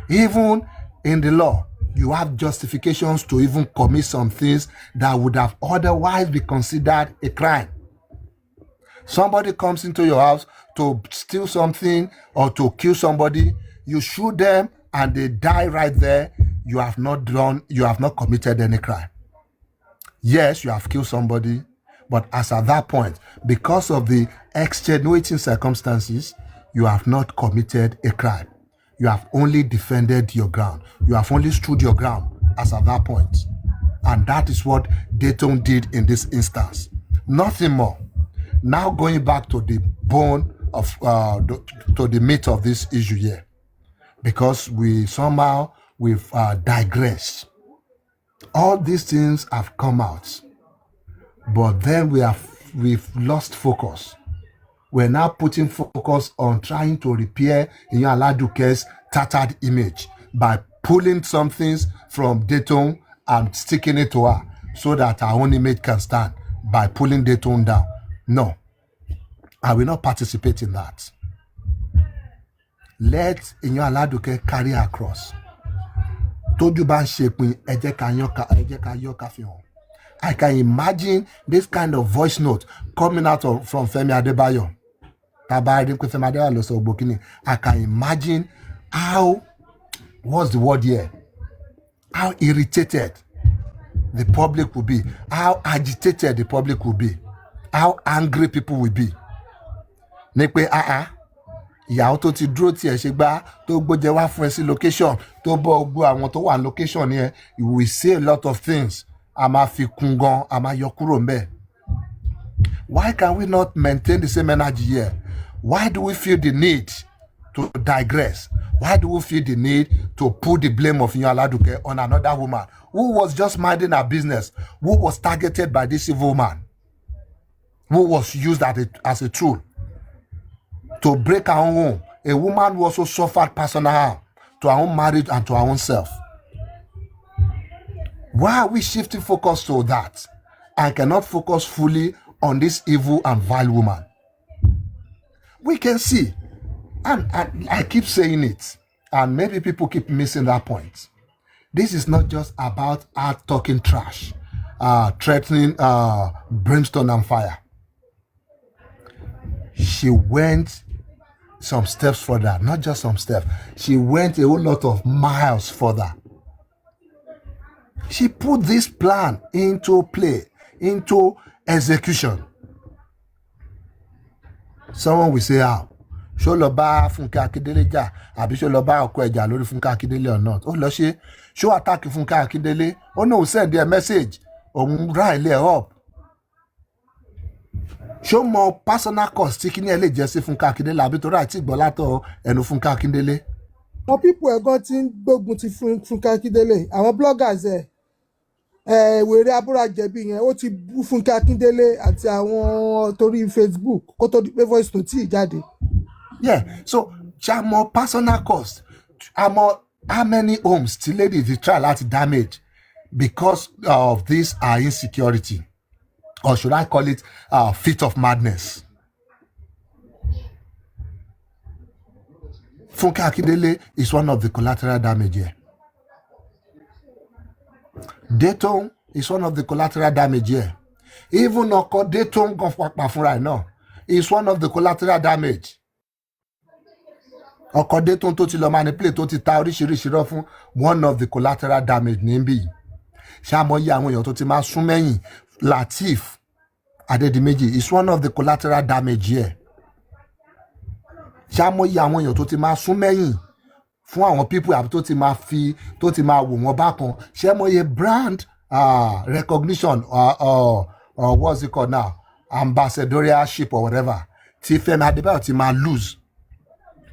Even in the law, you have justifications to even commit some things that would have otherwise be considered a crime. Somebody comes into your house to steal something or to kill somebody, you shoot them and they die right there. You have not committed any crime. Yes, you have killed somebody, but as at that point, because of the extenuating circumstances, you have not committed a crime. You have only defended your ground. You have only stood your ground as at that point. And that is what Toun did in this instance. Nothing more. Now going back to the bone of, to the meat of this issue here. Because we've digressed. All these things have come out. But then we've lost focus. We're now putting focus on trying to repair Iyanaladuke's tattered image by pulling some things from Toun and sticking it to her so that her own image can stand by pulling Toun down. No, I will not participate in that. Let Iyanaladuke carry her cross. Tójú bá ń ṣepin, ẹ jẹ́ ká yọ ká fi hàn. I can imagine this kind of voice note coming out from Femi Adebayo. I can imagine how, what's the word here? How irritated the public will be, how agitated the public will be, how angry people will be. ìyàwó tó ti dúró tiẹ̀ ṣe gbá tó gbójẹ wá fún ẹ sí location tó bọ́ gbó àwọn tó wà location yẹn you will see a lot of things a máa fi kún gan a máa yọ kúrò ńbẹ̀. Why can we not maintain the same energy here? Why do we feel the need to digress? Why do we feel the need to put the blame of Iyanaladuke on another woman who was just minding her business, who was targeted by this evil man, who was used as a tool to break her own home? A woman who also suffered personal harm to her own marriage and to her own self. Why are we shifting focus to that and cannot focus fully on this evil and vile woman? We can see, and I keep saying it, and maybe people keep missing that point. This is not just about her talking trash, threatening brimstone and fire. She went some steps further, not just some steps. She went a whole lot of miles further. She put this plan into play, into execution. Someone will say, ṣó lọ bá Fúnkẹ́ Akíndélé jà àbí ṣó lọ bá ọkọ ẹ̀jà lórí Fúnkẹ́ Akíndélé or not? Ó lọ ṣe ṣó attack Fúnkẹ́ Akíndélé? Ó náà send a message òun ra ilé up. Ṣó mọ personal cost tí kíní ẹ lè jẹ́ sí Fúnkẹ́ Akíndélé àbí tó rà tí gbọ́ látọ̀ ẹnu Fúnkẹ́ Akíndélé? Àwọn pípọ̀ ẹ̀gán ti ń gbógun ti Fúnkẹ́ Akíndélé, àwọn bloggers wèrè abúrajẹ̀bí yẹn ó ti bú Fúnkẹ́ Akíndélé àti àwọn torí Facebook kó tó di pé voice note tí jáde. Yeah, so more personal cost. How many homes the lady the child had damage because of this insecurity, or should I call it fit of madness? Fúnkẹ́ Akíndélé is one of the collateral damage here. Toun is one of the collateral damage here. Even Oko Toun right now is one of the collateral damage. Oko Toun tó ti lọ manipulate tó ti ta oríṣiríṣi rọ fún one of the collateral damage níbí. Ṣàmọye àwọn èèyàn tó ti máa sún mẹ́yìn Lateef Adédìméjì is one of the collateral damage here. Ṣàmọye àwọn èèyàn tó ti máa sún mẹ́yìn fún àwọn people àbí tó ti máa wò wọ́n bákan. Ṣàmọye brand recognition or what's it called now, ambassadorship or whatever tí Fẹ́mi Adébáyọ̀ ti máa lose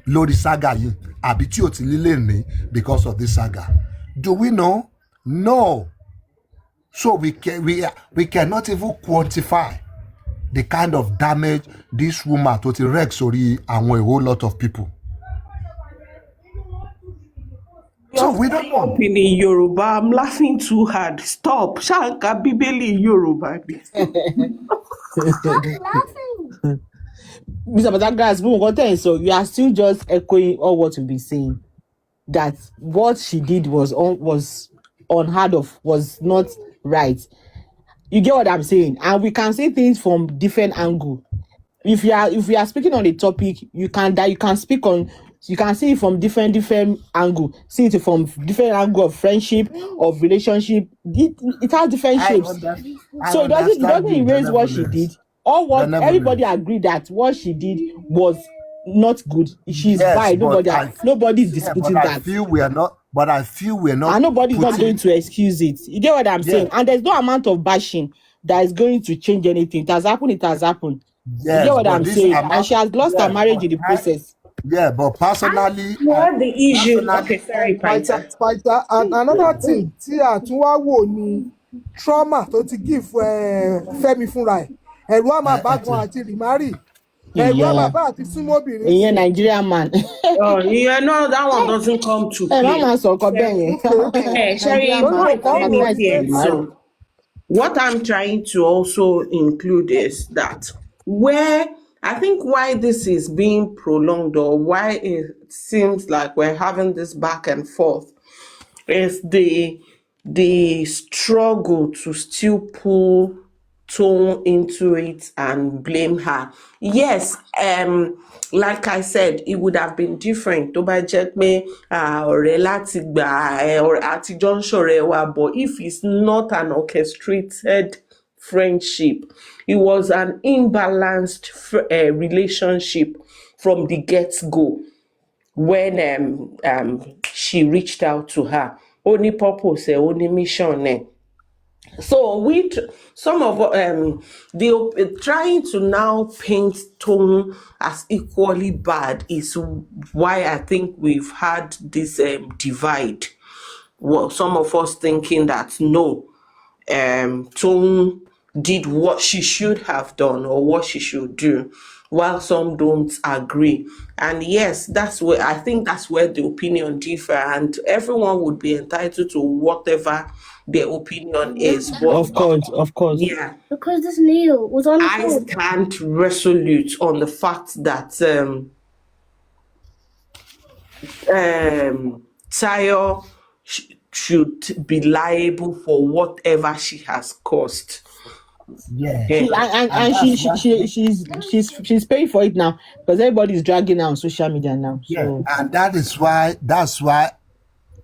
lórí saga yìí àbí tí ò ti lílé ní because of this saga. Do we know? No. So we cannot even quantify the kind of damage this woman tó ti wreak sórí àwọn a whole lot of people. So we don't know. In Yoruba, I'm laughing too hard. Stop. Shanka Bíbélì Yoruba. Mr. Pythagoras, so you are still just echoing all what you've been saying. That what she did was unheard of, was not right. You get what I'm saying? And we can see things from different angle. If we are speaking on a topic, you can see it from different angle. See it from different angle of friendship, of relationship. It has different shapes. So it doesn't erase what she did. Or what everybody agreed that what she did was not good. She's fine. Nobody's disputing that. I feel we're not. And nobody's not going to excuse it. You get what I'm saying? And there's no amount of bashing that is going to change anything. It has happened. Yes, you get what I'm saying? And she has lost her marriage in the process. Yeah, but personally, what the issue? Okay, sorry, Pytha. And another thing, tí a tún wá wò ni trauma tó ti give Fẹ́mi fúnra ẹ̀. Ẹ̀rù á máa bá gan àti remarry. Ẹ̀rù á máa bá àti súnmọ́ obìnrin. Ìyẹn Nigerian man. Oh, yeah, no, that one doesn't come to play. So, what I'm trying to also include is that where I think why this is being prolonged or why it seems like we're having this back and forth is the struggle to still pull Toun into it and blame her. Yes, like I said, it would have been different. Tó bá jẹ́ pé ọ̀rẹ́ láti gbà or àtijọ́ ń ṣọ̀rẹ́ wa, but if it's not an orchestrated friendship, it was an imbalanced relationship from the get-go when she reached out to her. Only purpose, only mission. So some of the trying to now paint Toun as equally bad is why I think we've had this divide. Well, some of us thinking that no, Toun did what she should have done or what she should do, while some don't agree. And yes, I think that's where the opinion differ, and everyone would be entitled to whatever their opinion is. But Of course. yeah, Because this needle was on the I floor. stand resolute on the fact that Tayo should be liable for whatever she has caused. Yeah. She's paying for it now because everybody's dragging her on social media now. Yeah, So and that's why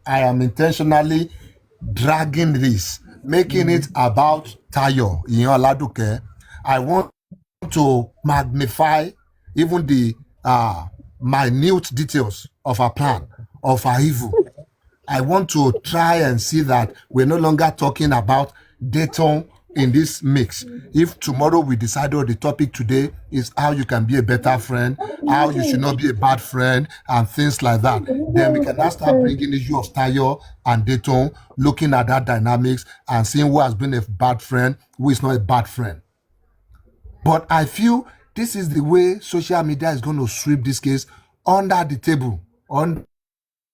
I am intentionally dragging this, making it about Tayo Iyanaladuke. I want to magnify even the minute details of her plan, of her evil. I want to try and see that we're no longer talking about Dayton in this mix. If tomorrow we decide the topic today is how you can be a better friend, how you should not be a bad friend, and things like that, then we can now start bringing the issue of Tayo and Dayton, looking at that dynamics and seeing who has been a bad friend, who is not a bad friend. But I feel this is the way social media is going to sweep this case under the table, under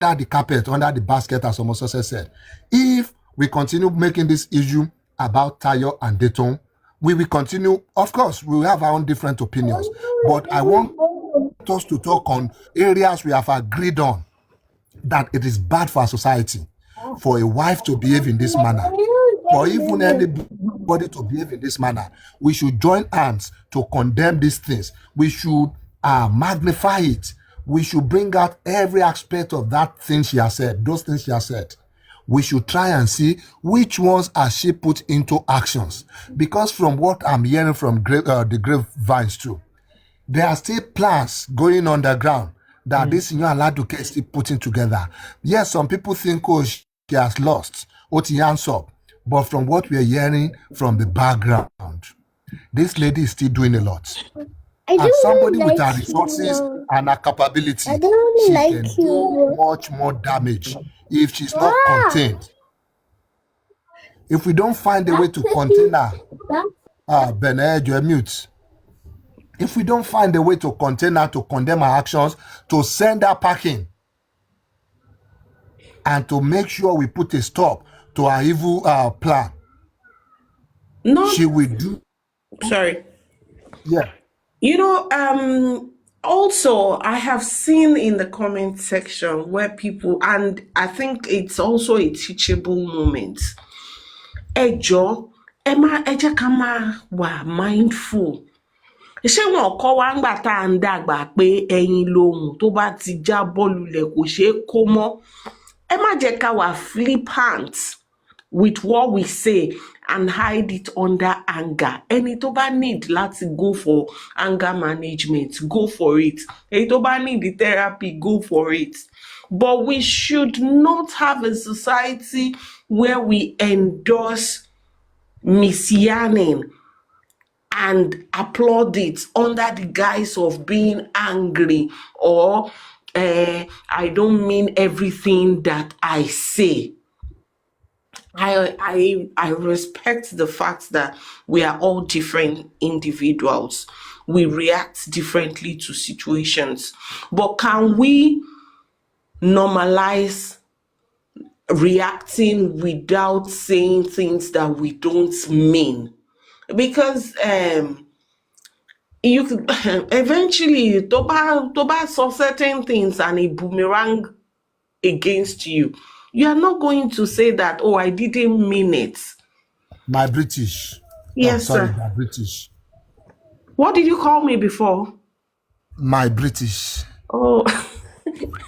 the carpet, under the basket, as Omosuccess said. If we continue making this issue about Tayo and Dayton, we will continue. Of course, we will have our own different opinions, but I want us to talk on areas we have agreed on that it is bad for our society for a wife to behave in this manner, or even anybody to behave in this manner. We should join hands to condemn these things. We should magnify it. We should bring out every aspect of that thing she has said, those things she has said. We should try and see which ones has she put into actions. Because from what I'm hearing from the grapevines too, there are still plans going on the ground that this IyanaladukeFebruary is still putting together. Yes, some people think, oh, she has lost, hands up. But from what we are hearing from the background, this lady is still doing a lot. And somebody with her resources and her capability, she can do much more damage if she's not contained. If we don't find a way to contain her, Bened, you're mute. If we don't find a way to contain her, to condemn her actions, to send her packing, and to make sure we put a stop to her evil plan, she will do. Sorry. Yeah. You know, also, I have seen in the comment section where people, and I think it's also a teachable moment. Ejo, Emma, Eja Kama, wa mindful. Ṣé wọn kọ́ wa ńgbà tá à ń dàgbà pé ẹyin lohùn tó bá ti já bọ́ọ̀lù lẹ̀ kò ṣeé kó mọ́? Ẹ má jẹ́ ká wà flippant with what we say and hide it under anger. Ẹni tó bá need láti go for anger management, go for it. Ẹni tó bá need the therapy, go for it. But we should not have a society where we endorse misyanning and applaud it under the guise of being angry or I don't mean everything that I say. I respect the fact that we are all different individuals. We react differently to situations. But can we normalize reacting without saying things that we don't mean? Because you could eventually toba saw certain things and a boomerang against you. You are not going to say that, oh, I didn't mean it. My British. Yes, sorry, sir. my British. What did you call me before? My British. Oh,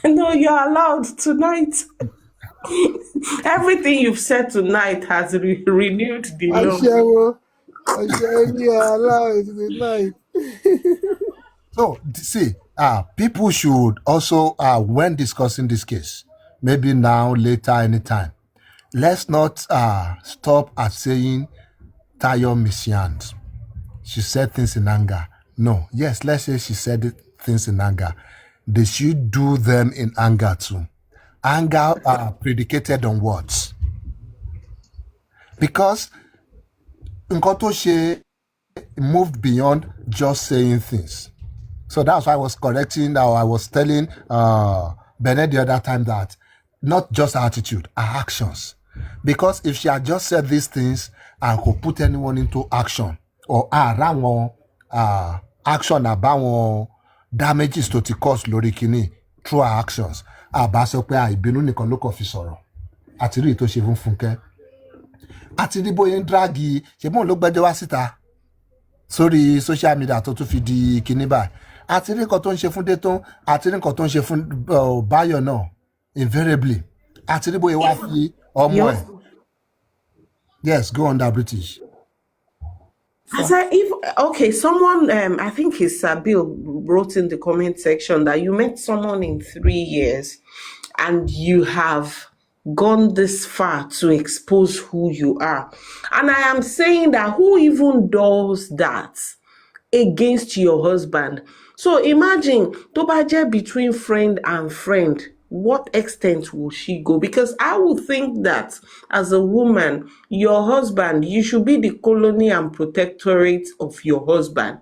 no, you're allowed tonight. Everything you've said tonight has renewed the love. I shall be allowed tonight. So, see, people should also, when discussing this case, maybe now, later, anytime, let's not stop at saying Tayo missioned. She said things in anger. No, yes, let's say she said things in anger. They should do them in anger too. Anger predicated on words. Because Nkoto she moved beyond just saying things. So that's why I was correcting, I was telling Bennett the other time that not just her attitude, her actions. Because if she had just said these things and could put anyone into action, or action about damages to the cause lórí kíní through her actions, àbá sọ pé ìbínú nìkan ló kàn fi sọ̀rọ̀. Àti rí èyí tó ṣe fún Fúnkẹ́. Àti rí bóyá ń dráàgì ṣe bóun ló gbẹ́jọ́ wá síta sórí social media tó tún fi di kíní báyìí. Àti rí nǹkan tó ń ṣe fún Dayton, àti rí nǹkan tó ń ṣe fún Báyọ̀ náà, invariably. Àti rí bóyá wá fi ọmọ ẹ̀. Yes, go on that, British. I said, someone, I think it's Sabil, wrote in the comment section that you met someone in 3 years and you have gone this far to expose who you are. And I am saying that who even does that against your husband? So imagine, tó bá jẹ́ between friend and friend, what extent will she go? Because I would think that as a woman, your husband, you should be the colony and protectorate of your husband.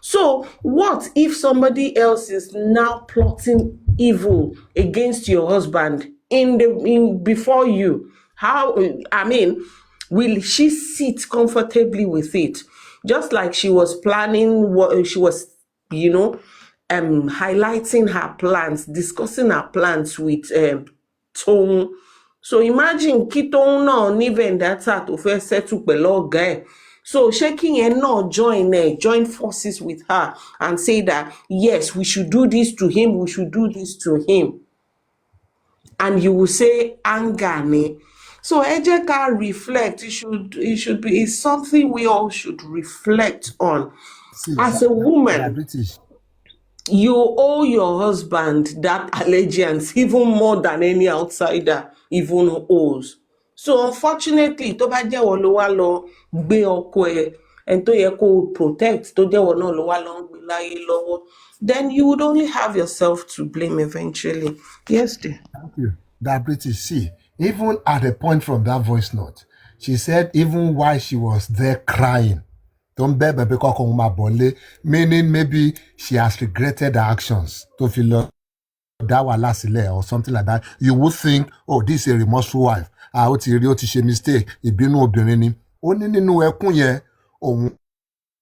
So what if somebody else is now plotting evil against your husband before you? Will she sit comfortably with it? Just like she was planning what she was, highlighting her plans, discussing her plans with Toun. So imagine kí Toun náà ní vendetta tó fẹ́ settle pẹ̀lú ọ̀gá ẹ̀. So shaking yẹn náà join forces with her and say that yes, we should do this to him, we should do this to him. And you will say anger ni. So ẹ jẹ́ ká reflect. It's something we all should reflect on. As a woman, you owe your husband that allegiance even more than any outsider even owes. So unfortunately, tó bá jẹ́ wọ́n ló wá lọ gbé ọkọ ẹ̀ ẹni tó yẹ kó protect, tó jẹ́ wọ́n náà ló wá lọ ń gbé láyé lọ́wọ́, then you would only have yourself to blame eventually. Yes, dear. Thank you. That British, see, even at a point from that voice note, she said even while she was there crying, meaning maybe she has regretted her actions to feel that or something like that. You would think, oh, this is a remorseful wife. Ó ti ṣe mistake, ìbínú obìnrin ni. Ó ní nínú ẹkún yẹn, òun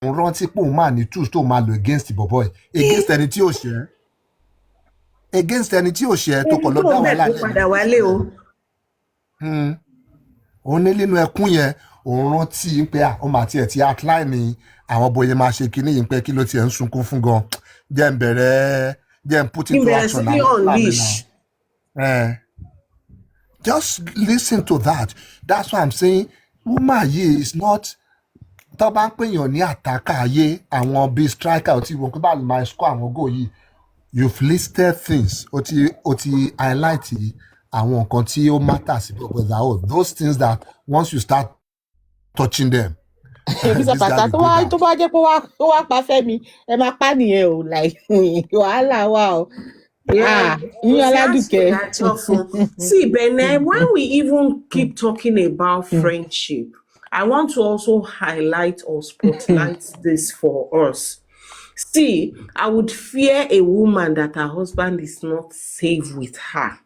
rántí pé òun máa ní tools tó máa lò against the boy, against ẹni tí ò ṣe. Against ẹni tí ò ṣe tó kọ̀ lọ dá wàhálà lẹ́nu. Ó ní nínú ẹkún yẹn, òun rántí pé ọmọ àti ẹ̀ ti outline àwọn bóyá máa ṣe kíní yìí pé kí ló ti ẹ̀ ń sunkún fún gan. Jẹ́ ń put into action now. Just listen to that. That's why I'm saying, woman yìí is not, tó bá ń pèèyàn ní àtàkà ayé àwọn bíi striker tí wọ́n bá máa score àwọn goal yìí. You've listed things, ó ti highlight àwọn nǹkan tí ó matter sí gbogbo those things that once you start touching them. tó bá jẹ́ pé ó wá pa Fẹ́mi, ẹ máa pa nìyẹn o, like wàhálà wà o. See, Bene, when we even keep talking about friendship, I want to also highlight or spotlight this for us. See, I would fear a woman that her husband is not safe with her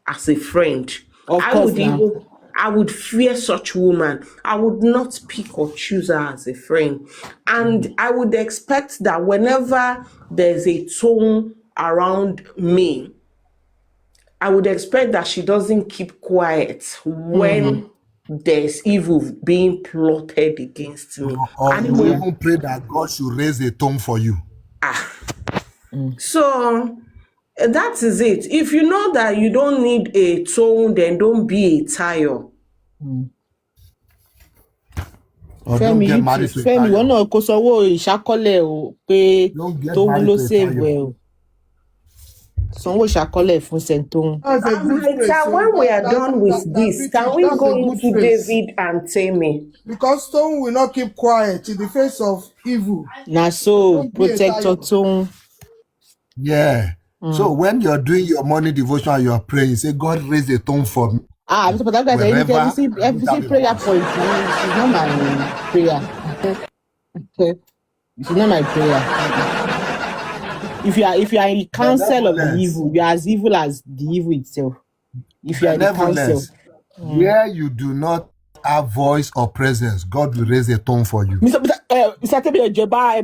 as a friend. I would fear such woman. I would not pick or choose her as a friend. And I would expect that whenever there's a Toun around me, I would expect that she doesn't keep quiet when there's evil being plotted against me. Or you even pray that God should raise a Toun for you. So that is it. If you know that you don't need a Toun, then don't be a Tayo. Fẹ́mi, wọ́n náà kó sọ́wọ́ ìṣákọ́lẹ̀ o pé Toun ló save well. Sanwó ṣàkọọ́lẹ̀ fún Toun. That's a good face. When we are done with this, can we go into David and Tammy? Because Toun will not keep quiet in the face of evil. Na so protector Toun. Yeah. So when you're doing your morning devotion and you're praying, say, God raise a Toun for me. Mr. Pythagoras, every prayer point, it's not my prayer. It's not my prayer. If you are in counsel of the evil, you are as evil as the evil itself. If you are in the counsel. Where you do not have voice or presence, God will raise a Toun for you. Mr. Tebe Eba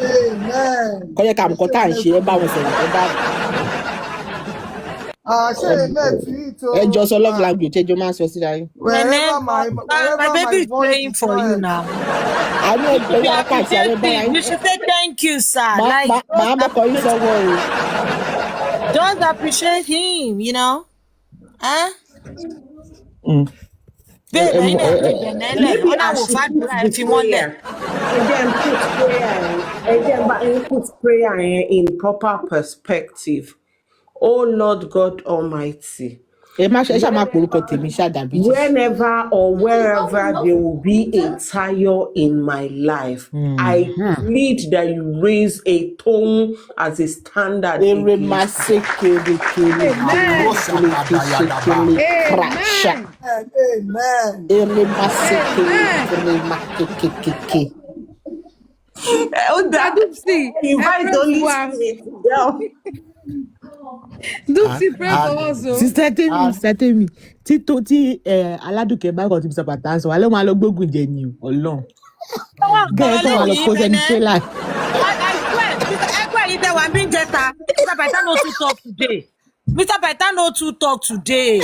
Amen. Koye kam kota nse eba won se eba. Just love language. Man, so wherever my baby is praying for you now. I know you should say thank you, sir. Just appreciate him, you know. Huh? Maybe I should put prayer in proper perspective. Oh Lord God Almighty, whenever or wherever there will be a Tayo in my life, I plead that you raise a Toun as a standard. Amen. Sister Temi. Tí Aladuke bá kàn tí Mr. Patan sọ, alẹ́ wọn lọ gbógun jẹ ni Ọlọ́run. Gẹ́gẹ́ tó wọn lọ kó sẹ́ni trailer. Ẹgbẹ́ yìí tẹ wà bí ń jẹta, Mr. Patan no too talk today. Mr. Patan no too talk today.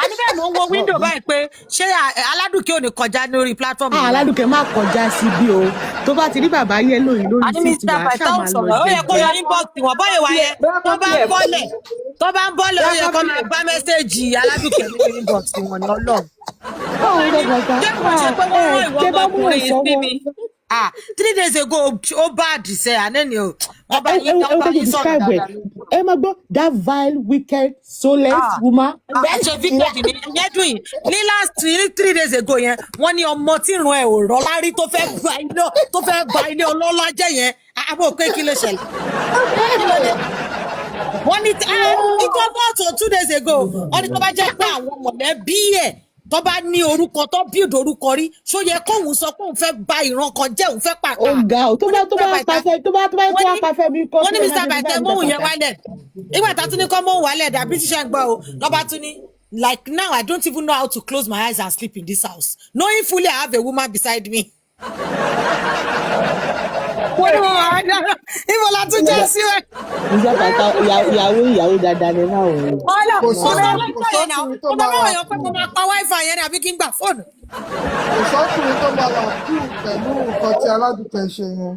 Àní bẹ́ẹ̀ mo ń wo window báyìí pé ṣé Aladuke ò ní kọjá lórí platform yìí. Aladuke má kọjá síbí o. Tó bá ti rí bàbá yẹn lóyìn lórí títí wàá ṣáà máa lọ jẹ́. Ó yẹ kó yọ inbox wọn, bọ́yẹ̀ wáyé tó bá ń bọ́lẹ̀ ó yẹ kó máa bá mẹ́sẹ̀gì Aladuke lórí inbox wọn ní Ọlọ́run. Jẹ́ kó ṣe pé wọ́n rán ìwọ ọmọkùnrin yìí sí mi. 3 days ago, ó bad say, and then you. That vile, wicked, soulless woman. That's a victim. You're doing. Last 3 days ago, yeah, one your motin roe or Rolari to fair by no to fair by no Lola Jay. I will quick kill a shell. One it was also 2 days ago. On the Kabaja, one there be it. Tó bá ní orúkọ tó build orúkọ rí ṣó yẹ kóhun sọ pé òun fẹ́ bà ìran kan jẹ́ òun fẹ́ pàtà. Ọ̀gá o tó bá pàfẹ́ mi kọ́. Wọ́n ní Mr. Python mọ́hùn yẹn wálẹ̀. Ìgbà tá a tún ní kọ́ mọ́hùn wálẹ̀ dàbí tíṣà ń gbọ́ o lọ́ba tún ní like now I don't even know how to close my eyes and sleep in this house knowing fully I have a woman beside me. Ibo la tún jẹ́ sí ẹ. Mr. Python ìyàwó dáadáa ni náà o. Ọ̀la kò sọ wáífà yẹn náà. Mo máa wọ̀ yàn pé mo máa pa wáífà yẹn àbí kí n gbà fóònù. Kò sọ́kùnrin tó máa wà kú pẹ̀lú nǹkan tí Aladuke ṣe yẹn.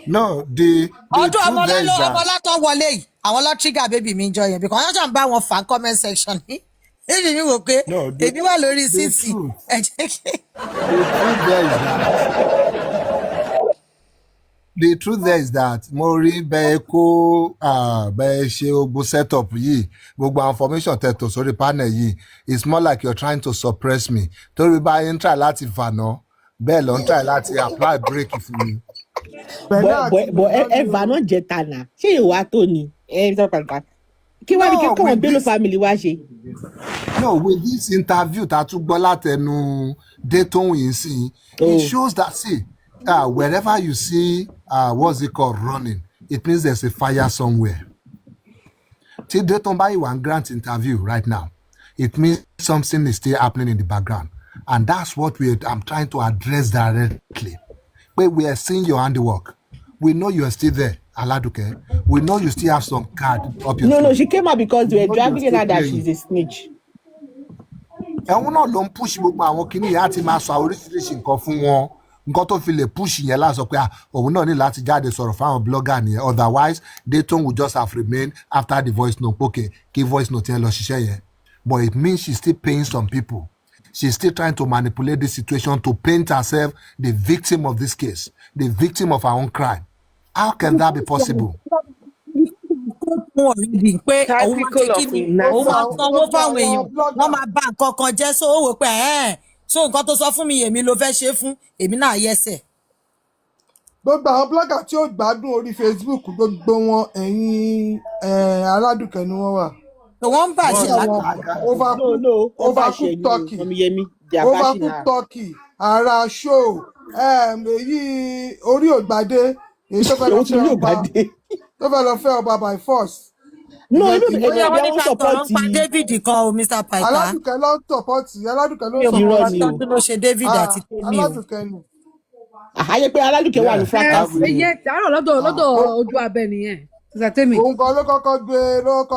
No, the ọdún ọmọlá tó wọlé yìí àwọn lọ trigger baby mi jọ yẹn because wọ́n jọ ń bá wọn fà comment section ní. Èmi mi wò pé èmi wà lórí sísì. The truth there is that mo rí bẹ́ẹ̀ kó bẹ́ẹ̀ ṣe gbogbo setup yìí gbogbo information tẹ̀tọ̀ sórí panel yìí it's more like you're trying to suppress me torí báyìí ń try láti fànà bẹ́ẹ̀ ló ń try láti apply break fún mi. But ẹ̀fà náà jẹ́ tànà ṣé ìwà tó ni kí wá ní kí kọ́ wọn Bello family wá ṣe. No, with this interview tá a tún gbọ́ látẹnu Toun yìí sí it shows that see. Wherever you see what's it called running, it means there's a fire somewhere. Till Toun buy one grant interview right now, it means something is still happening in the background, and that's what I'm trying to address directly. But we are seeing your handiwork. We know you are still there, Aladuke. We know you still have some card up your No, she came out because they were dragging her that she's a snitch. Ẹ̀wọ̀n náà ló ń push gbogbo àwọn kìnìún àti máa sọ oríṣiríṣi nǹkan fún wọn. Nǹkan tó fi lè push yẹn láti sọ pé òun náà ní láti jáde sọ̀rọ̀ fáwọn blogger nìyẹn otherwise Toun would just have remained after the voice note okay kí voice note yẹn lọ ṣiṣẹ́ yẹn but it means she's still paying some people she's still trying to manipulate this situation to paint herself the victim of this case the victim of her own crime How can that be possible? Already pé òun máa ṣe Typical kí of ni òun máa sanwó gbogbo fáwọn èèyàn àwọn wọ́n blogger máa bá nǹkan kan jẹ́ so ó wò pé so nǹkan tó sọ fún mi èmi ló fẹ́ ṣe fún èmi náà yẹsẹ̀. gbogbo àwọn blogger tí ó gbádùn orí Facebook gbogbo wọn ẹ̀yìn aládùkẹ́ ni wọ́n wà. So wọ́n ń bàṣẹ Gbogbo láti wọn overcook turkey overcook turkey ara show èyí orí ògbádé èyí tó fẹ́ lọ fẹ́ ọba by force. No, ó yẹ wọ́n ní ká sọ̀rọ̀ ń pa David kan o Mr. Paita. Aládùkẹ́ ló ń sọ̀pọ̀tì Aládùkẹ́ ló ń mi ò mọ sọ̀pọ̀tì. ọtọ́ ló ṣe David àti Temi o. Aládùkẹ́ ni. Àyè pé Aládùkẹ́ wà ní fracas. ìyẹn tààrọ̀ lọ́dọ̀ ojú abẹ nìyẹn Temi. òun kan ló kọ́kọ́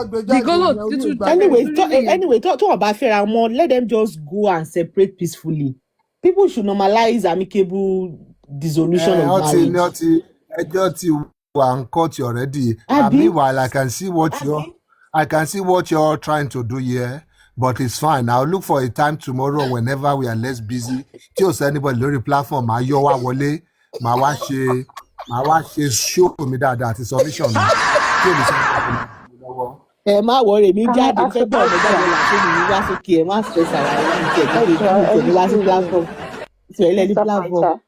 gbé jáde. Anyway, tó wọ́n bá fẹ́ra wọn, let them just go and separate peacefully. People should normalize amicable dissolution of marriage. Ẹjọ́ ti wà ń court already. Meanwhile, I can see what you're trying to do here, but it's fine. I'll look for a time tomorrow whenever we are less busy. Tí o sẹ́ anybody lórí platform, màá yọ wá wọlé, màá wá ṣe show mi dáadáa àti submission mi. Tí o lè ṣe lọ́wọ́. Ẹ má wọrẹ mi jáde fẹ́ gbọ́ ọ̀dọ́ jáde láti mi wá sókè ẹ má stress ara ẹ ní ìtẹ̀gbẹ́ wá sí platform. Ìtẹ̀lẹ́ ní platform.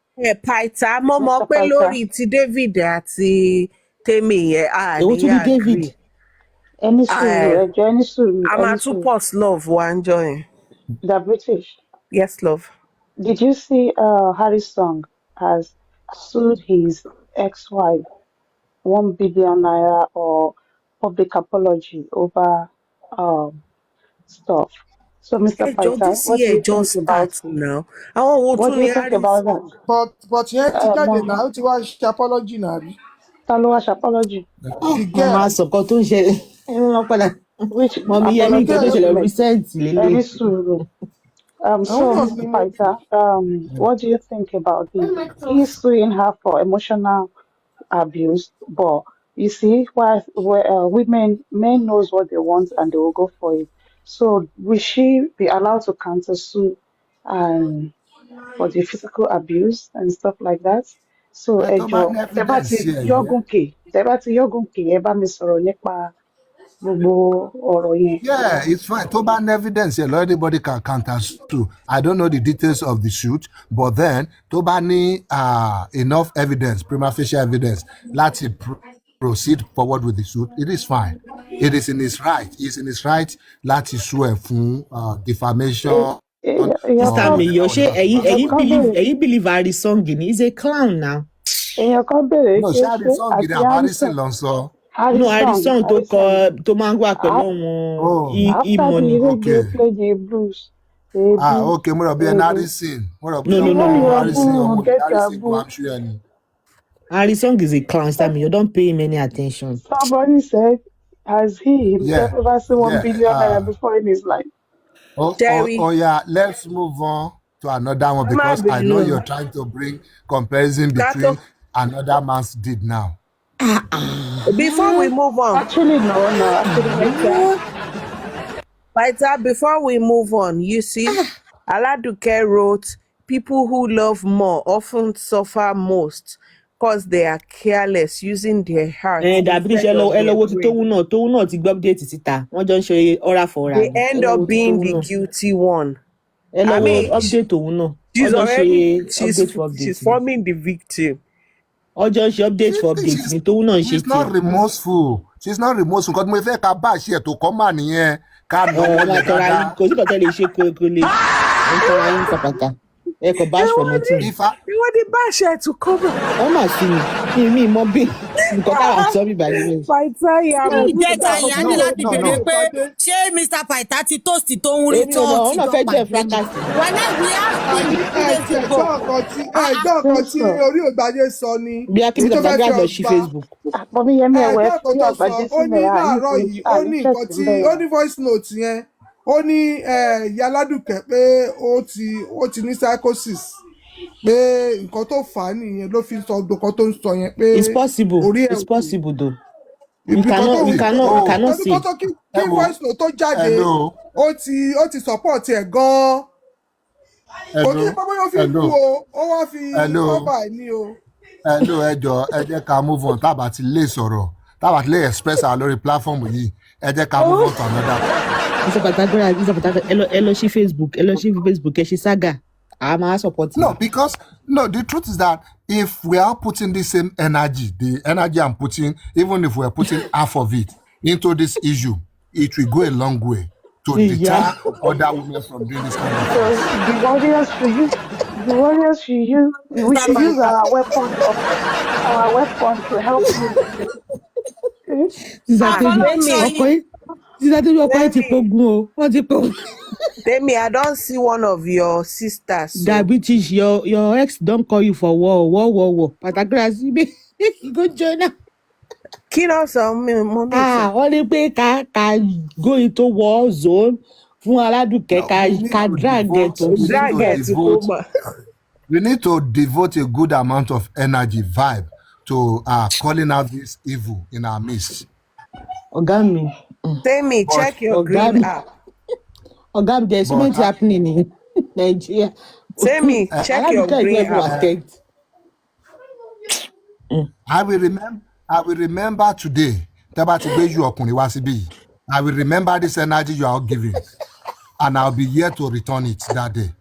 Paita mo mọ̀ pé lórí ti David àti Temi yẹn èwo tún ní David. Ẹni sùúrù. A máa tún pause love wa ń jọ yẹn. They're British. Yes, love. Did you see Harry's song has sued his ex-wife 1 billion naira or public apology over stuff? So, Mr. Paita, what do you think about it? Now, what do you think about that? But yẹn ti jáde náà ó ti wá ṣe apology náà rí. Ta ló wá ṣe apology? Wọ́n máa sọ̀kan tó ń ṣẹlẹ̀. Wọ́n padà. Which Mọ̀mí Yẹmí nǹkan tó ṣẹlẹ̀ recent lélẹ̀. Very soon. So, Mr. Paita, what do you think about this? He's suing her for emotional abuse, but you see, men knows what they want and they will go for it. So, will she be allowed to counter sue for the physical abuse and stuff like that? So, tẹ́ bá ti yọ́gùnkè, ẹ bá mi sọ̀rọ̀ nípa gbogbo ọ̀rọ̀ yẹn. Yeah, it's fine. Tó bá ní evidence, anybody can counter sue. I don't know the details of the suit, but then tó bá ní enough evidence, prima facie evidence, láti proceed forward with the suit, it is fine. It is in his right. It's in his right láti sue ẹ̀ fún defamation. Mr. Mayor, ṣé ẹ̀yin believe Harry song ni? He's a clown now. Èèyàn kan béèrè No, ṣé Harry song ni Harrison ló ń sọ? No, Harry song tó máa ń wà pẹ̀lú wọn e-money. After the play the blues. Okay, mo rò bí ẹni Harrison. No. Harry song is a clown, Mr. Mayor. Don't pay him any attention. Somebody said, has he himself ever seen 1 billion naira before in his life? Yeah, let's move on to another one because I know you're trying to bring comparison between another man's deed now. Before we move on. Actually, no. Paita, before we move on, you see, Aladuke wrote, people who love more often suffer most because they are careless using their heart. Dàbí ṣe ẹlọ́wọ́ ti Toun náà ti gbọ́ update síta. Wọ́n jọ ń ṣe ọ̀rá fọ̀ra. They end up being the guilty one. Ẹlọ́wọ́ update Toun náà. She's forming the victim. Ọjọ́ ṣe update for update ni Toun náà ṣe tí. She's not remorseful. Nǹkan tí mo fẹ́ ká bá ṣe ètò kan mà nìyẹn. Ká nà wọ́n lè dáadáa. Kò sí kọ̀tẹ́ lè ṣe kólé. Nǹkan ayé ń pàpàtà. Ẹ kò bá ṣe nothing. Ìwọ́n ní bá ṣe ètò kan mà. Wọ́n mà sí mi mọ bí nǹkan táwọn sọ bí bàjẹ́ mi. Paita Ṣé ìjẹta ìyá ní láti bèrè pé ṣé Mr. Paita ti toast tó ń rí tí wọ́n ti fẹ́ jẹ́ fracas. When we ask him ẹ̀gbọ́n kan tí orí ògbàdé sọ ni. Bí a kí ni Dr. Grab lọ sí Facebook. Àpọ̀mí Yẹmí ẹ̀wẹ̀ tí ọ̀gbàdé sílẹ̀ ó ní nǹkan tí ó ní voice note yẹn. Ó ní ìyá Aládùkẹ́ pé ó ti ní psychosis pé nǹkan tó fà á nìyẹn ló fi sọ nǹkan tó ń sọ yẹn pé it's possible though. we cannot see. Kí voice note tó jáde ó ti support ẹ̀ gan-an. Kò ní pé bóyá ó fi kú o ó wá fi kọ́bà ẹ̀ ní o. Hello, ẹ jẹ́ ká move on. Tá bá ti lè sọ̀rọ̀, tá bá ti lè express our lórí platform yìí, ẹ jẹ́ ká move on to another. Mr. Pythagoras, ẹ lọ sí Facebook, ẹ ṣe saga. I'm not supporting. No, because the truth is that if we are putting the same energy, the energy I'm putting, even if we're putting half of it into this issue, it will go a long way to deter other women from doing this kind of thing. So the warriors should use, we should use our weapon to help you. Demi, I don't see one of your sisters. So. Diabetes, your ex don't call you for war. Pythagoras, you go join her. Kí some mommy. Only pay ka go into war zone. We need to devote a good amount of energy, vibe, to calling out this evil in our midst. Ogami. Demi, check your green app. Ogami, there's so much happening in Nigeria. Demi, check your green app. I will remember today. I will remember this energy you are giving, and I'll be here to return it that day.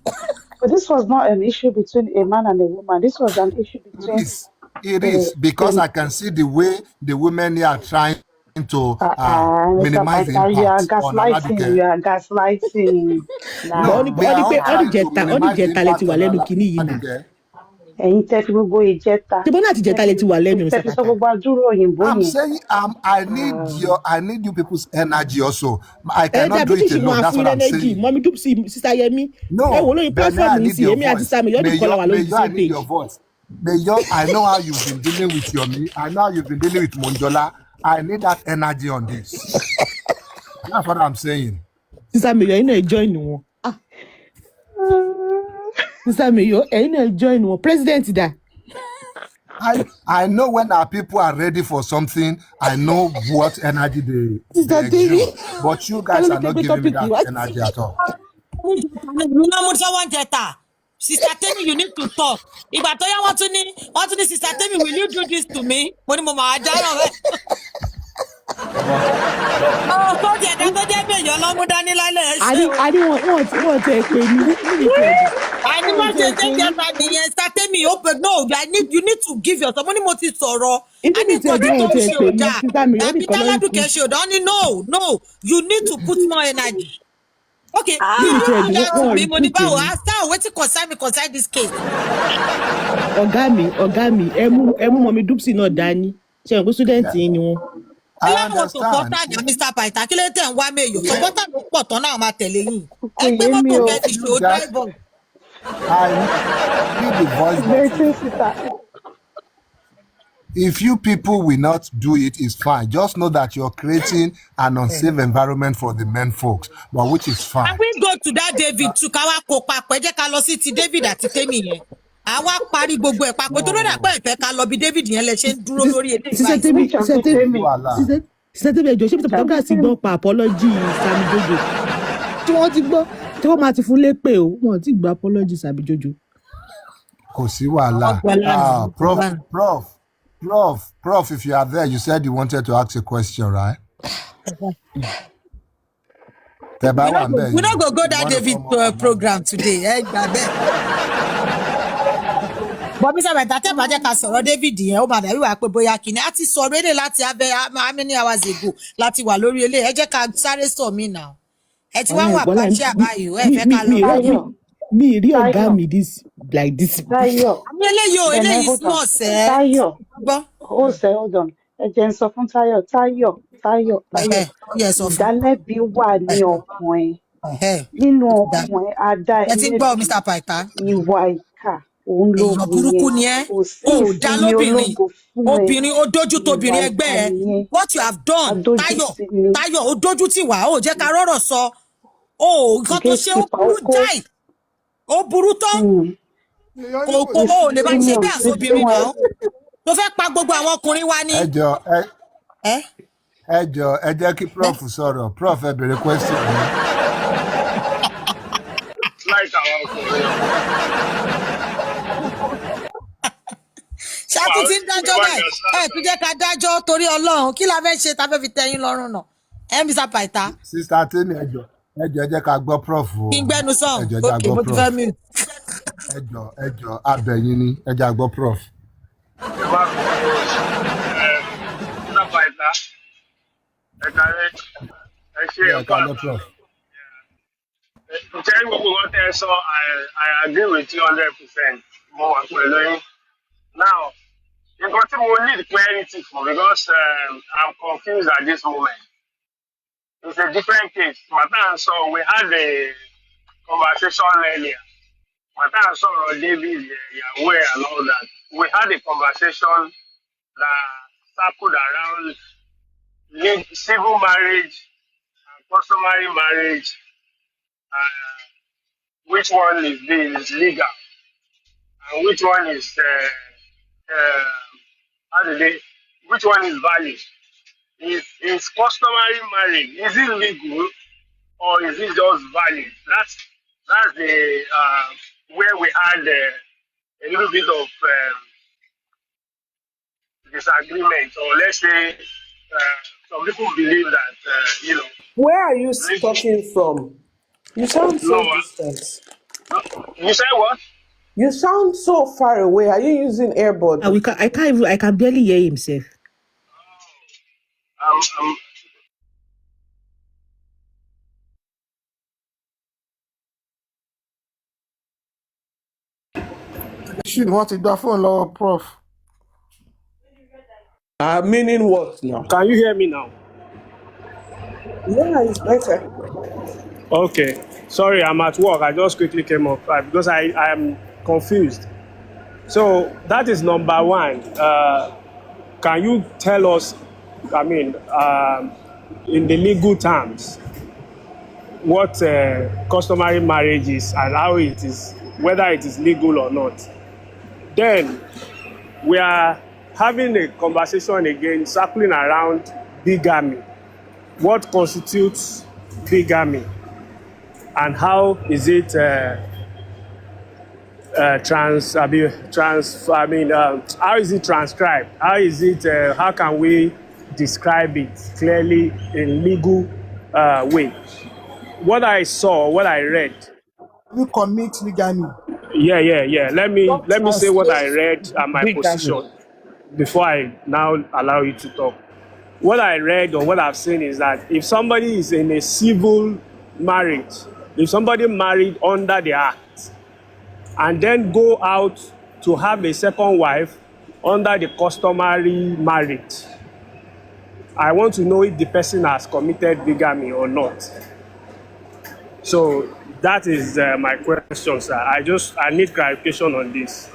But this was not an issue between a man and a woman. This was an issue between. It is because I can see the way the women here are trying to minimize the impact. You are gaslighting. I'm saying I need you people's energy also. I cannot do it alone. That's what I'm saying. Mommy Dupsi, Sister Yemi. No, I need your voice. I need your voice. I know how you've been dealing with Yomi. I know how you've been dealing with Monjola. I need that energy on this. That's what I'm saying. Sister Mayo, you know, join one. Sister Mayo, you know, join one. President that. I know when our people are ready for something, I know what energy they exude. But you guys are not giving me that energy at all. Sister Temi, you need to talk. If I tell you what to need, Sister Temi, will you do this to me? Oh, so the other day, you're not more than I didn't want to take me. I didn't want to take your money and start telling me open. No, you need to give your money more to sorrow. I need to show that. No, you need to put more energy. Okay, you don't do that to me, money power. I start waiting concern this case. Ogami, emu mommy Dupsi no Dani. She go student in you. I understand. Mr. Pythagoras, kí ló tẹ̀ ń wá mẹ́yọ̀? Supporter ló pọ̀ tán náà máa tẹ̀lé yín. Kò yé mi o. I need the voice box. If you people will not do it, it's fine. Just know that you're creating an unsafe environment for the men folks, but which is fine. Can we go to that David to káwá kó papọ̀? Ẹ jẹ́ ká lọ sí ti David àti Temi yẹn. Àwa parí gbogbo ẹ̀ papọ̀. Tó ló dà pé ìfẹ́ ká lọ bí David yẹn lẹ ṣe ń dúró lórí èdè ìgbà. Sister Temi ẹjọ́ ṣé Mr. Pythagoras ti gbọ́ pa apology Sami Jojo. Tí wọ́n ti gbọ́ tí wọ́n máa ti fún lépè o, wọ́n ti gbọ́ apology Sami Jojo. Kò sí wàhálà. Prof, if you are there, you said you wanted to ask a question, right? We not go that David program today. But Mr. Pythagoras bá jẹ́ ká sọ̀rọ̀ David yẹn ó máa dàbí wà pé bóyá kìíní á ti sọ̀rọ̀ èdè láti abẹ́ how many hours ago láti wà lórí ilé ẹ jẹ́ ká sáré sọ mí now. Ẹ ti wá wà pàṣẹ àbáyé ẹ fẹ́ ká lọ. Me rí ọ̀gá mi this like this. Tayo. Eléyìí small sẹ́. Tayo. Hold on. Ẹ jẹ́ n sọ fún Tayo. Ìdálẹ́bi wà ní ọkàn ẹ. Nínú ọkàn ẹ, adá ẹ lẹ́bi ìwà ìkà. Èèyàn burúkú ni ẹ́, o dá lóbìnrin, o dójú tóbìnrin ẹgbẹ́ ẹ. What you have done, Tayo, o dójú tì wá, o jẹ́ ká rọ́rọ̀ sọ. Nǹkan tó ṣe ó burú jáì, ó burú tán. O lè bá ṣe bí àṣọbìnrin náà. Tó fẹ́ pa gbogbo àwọn ọkùnrin wa ni. Ẹ jẹ́ kí Prof sọ̀rọ̀. Prof ẹ bèrè question mi. dájọ́ báyìí tún jẹ́ ká dájọ́ torí Ọlọ́run kí la fẹ́ ṣe tá fẹ́ fi tẹ́yìn lọ́rùn náà Mr. Paita. Sister Temi ẹjọ́ ẹ jẹ́ ká gbọ́ prof o. Kí n gbẹ́nu sàn. Ẹjọ́ ẹ jẹ́ Okay, gbọ́ mo ti prof. fẹ́ mi. Ẹjọ́ abẹ̀yìn ni ẹ jẹ́ gbọ́ prof. Mr. Paita. Ẹ ṣe ẹ̀kọ́ prof. Ǹjẹ́ gbogbo wọn tẹ́ ẹ sọ I agree with you 100%. Mo wà pẹ̀lú yín. Now, nǹkan tí mo need clarity for because I'm confused at this moment. It's a different case. Matan, so we had a conversation earlier. Matan, so David, Yahweh and all that. We had a conversation that circled around civil marriage and customary marriage. Which one is legal and which one is which one is valid? Is customary marriage, is it legal or is it just valid? That's the where we had a little bit of disagreement, or let's say some people believe that Where are you talking from? You sound so distant. You say what? You sound so far away. Are you using earbud? I can barely hear himself. Shit, what is that phone, Lord Prof? Meaning what now? Can you hear me now? Yeah, it's better. Okay. Sorry, I'm at work. I just quickly came up because I am confused. So that is number one. Can you tell us, in the legal terms, what customary marriage is and how it is, whether it is legal or not? Then we are having a conversation again circling around bigamy. What constitutes bigamy? And how is it how is it transcribed? How is it? How can we describe it clearly in legal way? What I saw, what I read. You commit bigamy. Yeah. Let me say what I read and my position before I now allow you to talk. What I read or what I've seen is that if somebody is in a civil marriage, if somebody married under the act and then go out to have a second wife under the customary marriage, I want to know if the person has committed bigamy or not. So that is my question, sir. I need clarification on this.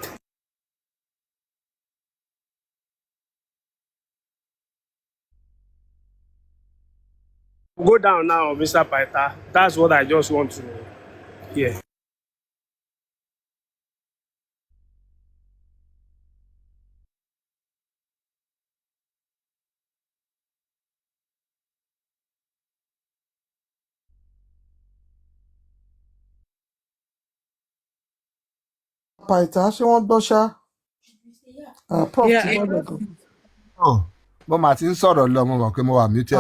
Go down now, Mr. Paita. That's what I just want to hear. Paita, ṣé wọ́n gbọ́ ṣá? Prof Yeah, ti gbọ́dọ̀ gan. Mo mà ti ń sọ̀rọ̀ lọ, mo mọ̀ pé mo wà muted.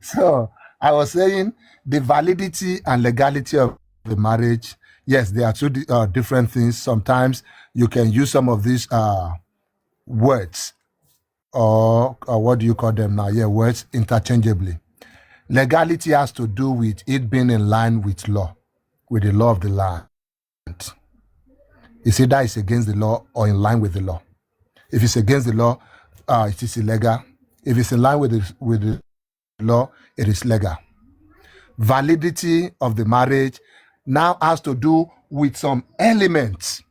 So I was saying the validity and legality of the marriage. Yes, there are two different things. Sometimes you can use some of these words or what do you call them now? Yeah, words interchangeably. Legality has to do with it being in line with law, with the law of the land. It's either it's against the law or in line with the law. If it's against the law, it is illegal. If it's in line with the law, it is legal. Validity of the marriage now has to do with some elements,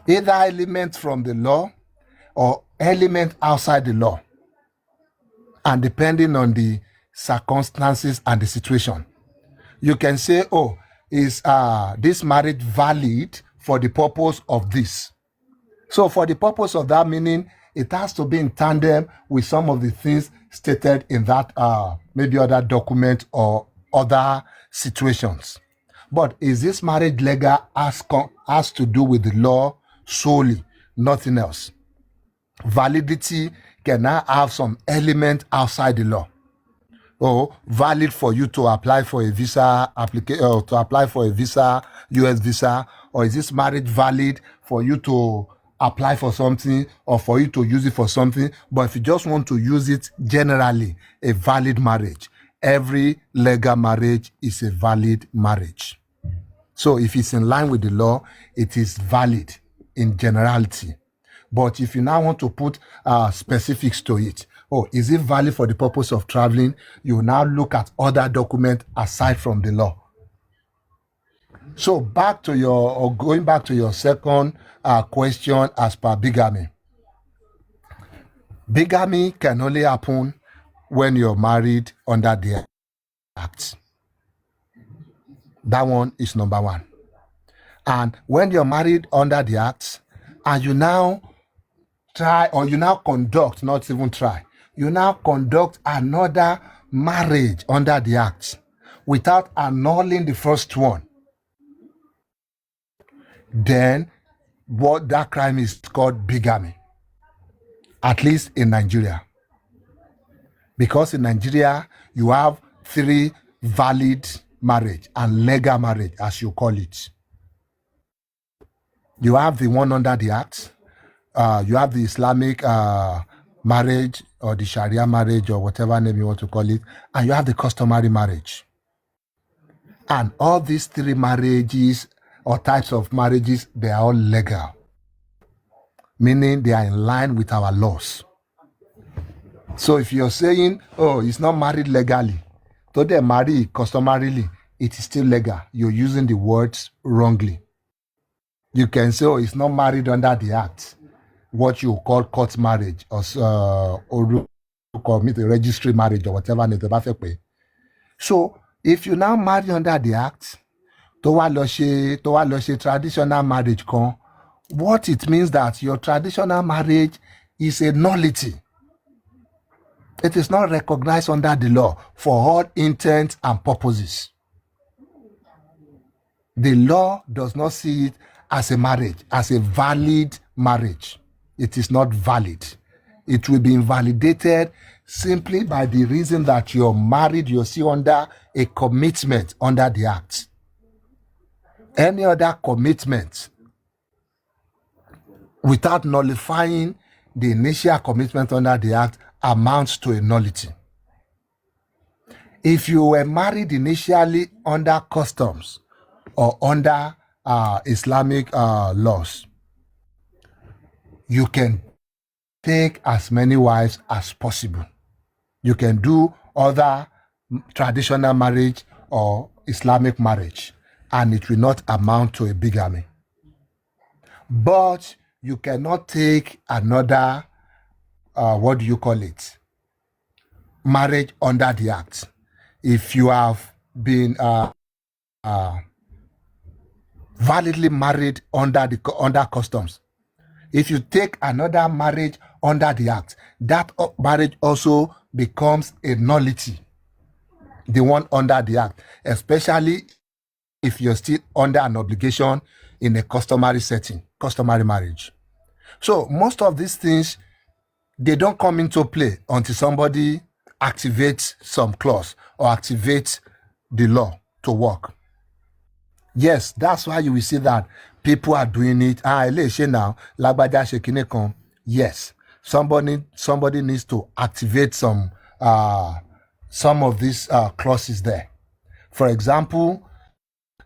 either elements from the law or element outside the law, and depending on the circumstances and the situation. You can say, oh, is this marriage valid for the purpose of this? So for the purpose of that, meaning it has to be in tandem with some of the things stated in that maybe other document or other situations. But is this marriage legal has to do with the law solely, nothing else? Validity can now have some element outside the law. Or valid for you to apply for a visa application, or to apply for a visa, US visa, or is this marriage valid for you to apply for something or for you to use it for something? But if you just want to use it generally, a valid marriage. Every legal marriage is a valid marriage. So if it's in line with the law, it is valid in generality. But if you now want to put specifics to it, is it valid for the purpose of traveling? You now look at other documents aside from the law. So going back to your second question as per bigamy. Bigamy can only happen when you're married under the Act. That one is number one. And when you're married under the Act, and you now try, or you now conduct, not even try, you now conduct another marriage under the Act without annulling the first one, then what that crime is called bigamy, at least in Nigeria. Because in Nigeria, you have 3 valid marriage and legal marriage, as you call it. You have the one under the Act, you have the Islamic marriage or the Sharia marriage or whatever name you want to call it, and you have the customary marriage. And all these 3 marriages or types of marriages, they are all legal, meaning they are in line with our laws. So if you're saying, it's not married legally, though they marry customarily, it is still legal. You're using the words wrongly. You can say, it's not married under the Act, what you call court marriage or commit a registry marriage or whatever. So if you now marry under the Act, to wa lo ṣe traditional marriage kan, what it means that your traditional marriage is a nullity. It is not recognized under the law for all intents and purposes. The law does not see it as a marriage, as a valid marriage. It is not valid. It will be invalidated simply by the reason that you're married, you're still under a commitment under the Act. Any other commitment without nullifying the initial commitment under the Act amounts to a nullity. If you were married initially under customs or under Islamic laws, you can take as many wives as possible. You can do other traditional marriage or Islamic marriage, and it will not amount to a bigamy. But you cannot take another, marriage under the Act. If you have been validly married under customs, if you take another marriage under the Act, that marriage also becomes a nullity, the one under the Act, especially if you're still under an obligation in a customary setting, customary marriage. So most of these things, they don't come into play until somebody activates some clause or activates the law to work. Yes, that's why you will see that people are doing it. Now, yes, somebody needs to activate some of these clauses there. For example,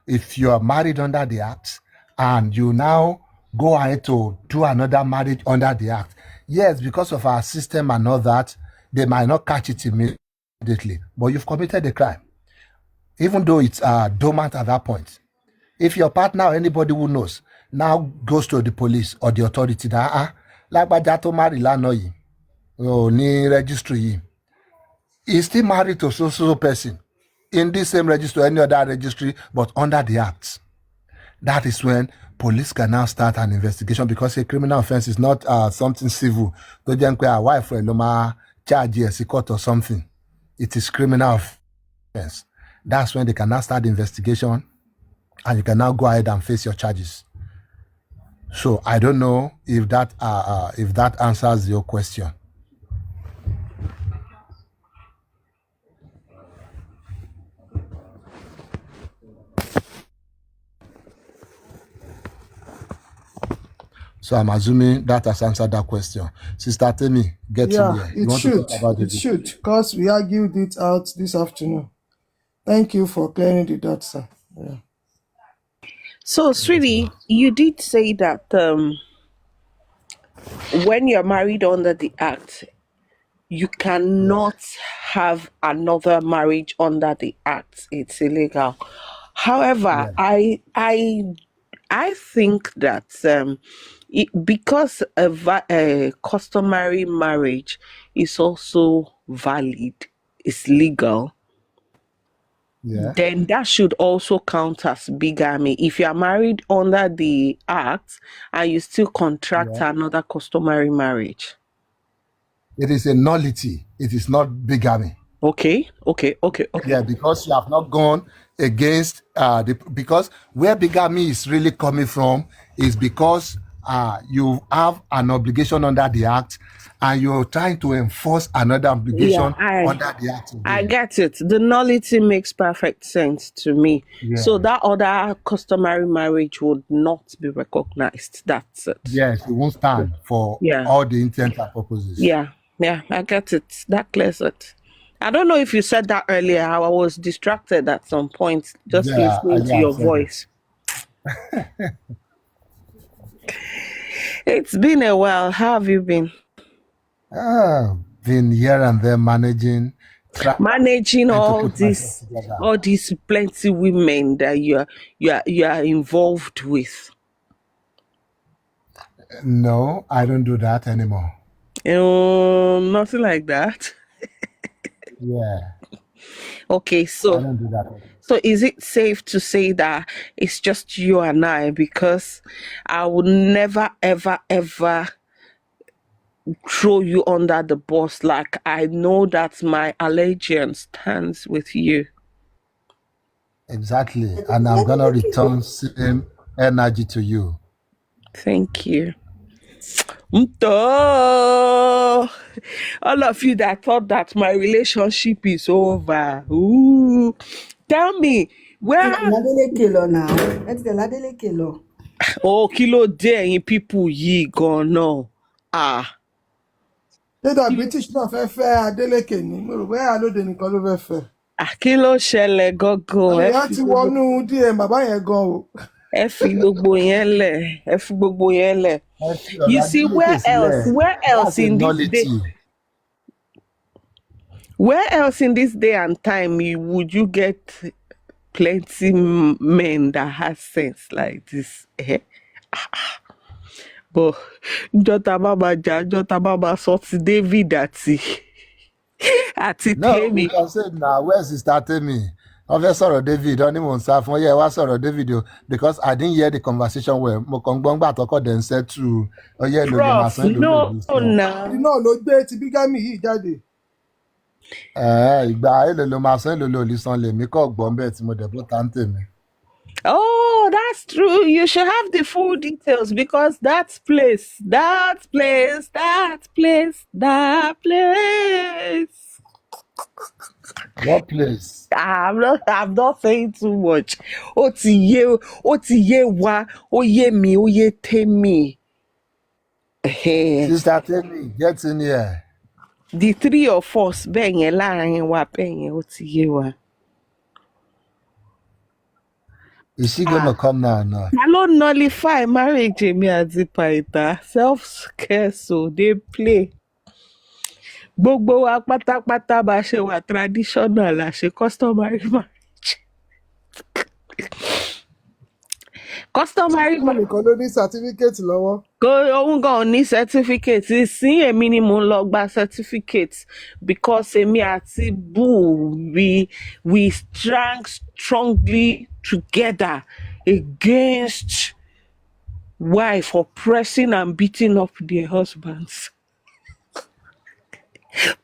if you are married under the Act and you now go ahead to do another marriage under the Act, yes, because of our system and all that, they might not catch it immediately, but you've committed a crime, even though it's dormant at that point. If your partner or anybody who knows now goes to the police or the authority that registry, is still married to so person in this same registry or any other registry, but under the Act, that is when police can now start an investigation, because a criminal offense is not something civil. A wife or charge a court or something. It is criminal offense. That's when they can now start the investigation and you can now go ahead and face your charges. So I don't know if that answers your question. So I'm assuming that has answered that question. Sister Temi, get in here. You It want should. to talk about It should, because we argued it out this afternoon. Thank you for clearing the dots, sir. Yeah. So, sweetie, you did say that when you're married under the act, you cannot have another marriage under the act. It's illegal. However, I think that because a customary marriage is also valid, it's legal, then that should also count as bigamy. If you are married under the act and you still contract another customary marriage. It is a nullity. It is not bigamy. Okay. Yeah, because you have not gone against because where bigamy is really coming from is because you have an obligation under the act and you're trying to enforce another obligation under the act. I get it. The nullity makes perfect sense to me. Yeah. So that other customary marriage would not be recognized. That's it. Yes, it won't stand for all the intent and purposes. Yeah, I get it. That clears it. I don't know if you said that earlier. I was distracted at some point just listening to your voice. It's been a while. How have you been? Been here and there managing all these plenty women that you are involved with. No, I don't do that anymore. Nothing like that. Yeah. Okay, so I don't do that. So is it safe to say that it's just you and I? Because I would never, ever, ever throw you under the bus. Like, I know that my allegiance stands with you. Exactly. And I'm going to return same energy to you. Thank you. All of you that thought that my relationship is over. Ooh. Tell me, where... Oh, kí ló dé ẹ̀yin people yìí gan-an. Ṣé that British náà fẹ́ Adeleke ni? Mo rò bóyá Alóde nìkan ló fẹ́ fẹ́. Kí ló ṣẹlẹ̀ gangan? Ìyá ti wọnú DM bàbá yẹn gan o. Ẹ fi gbogbo yẹn lẹ̀. You see, where else in this day? Where else in this day and time would you get plenty men that has sense like this? But Jota Baba sọ ti David àti Temi. No, you can say now, where's it started me? Officer or David, only one staff. Yeah, what's or David? Because I didn't hear the conversation where Mokongbongba talk then said to Prof, no. No, ti bigami yìí jáde. Ìgbà èlò máa san èlò lisan lè mí kọ́ gbọ́n bẹ́ẹ̀ tí mo dẹ̀ bó tàǹtẹ̀ mi. Oh, that's true. You should have the full details because that place. What place? I'm not saying too much. Ó ti yé wa, ó yé mi, ó yé Temi. Sister Temi, get in here. The three of us, bẹ́ẹ̀ yẹn láàrin wa, bẹ́ẹ̀ yẹn ó ti yé wa. Is she gonna come now or not? I don't nullify marriage, Emi àti Paita. Self-care, so they play. Gbogbo wa pátápátá bá ṣe wà traditional la ṣe customary marriage. Customary marriage. Kò ló ní certificate lọ́wọ́. Òun gan ní certificate. Ìsín èmi ni mo lọ gba certificate because èmi àti Boo we stand strongly together against wife oppressing and beating up their husbands.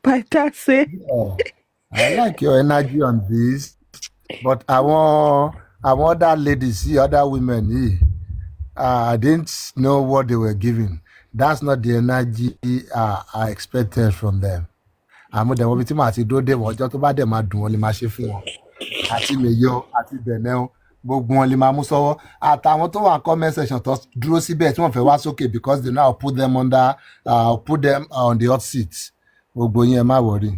Paita say, I like your energy on this, but àwọn àwọn other ladies yìí, other women yìí, I didn't know what they were giving. That's not the energy I expected from them. Àmọ́ dẹ̀ wọ́n bí tí màá ti dó dé wọ́n ọjọ́ tó bá dẹ̀ máa dùn wọ́n lè máa ṣe fún wọn. Àti Mèyọ àti Bẹ̀nẹ́ gbogbo wọn lè máa mú sọ́wọ́. Àtàwọn tó wà comment section tó dúró síbẹ̀ tí wọ́n fẹ́ wá sókè because they now put them under, put them on the hot seat. Gbogbo yín ẹ má worry.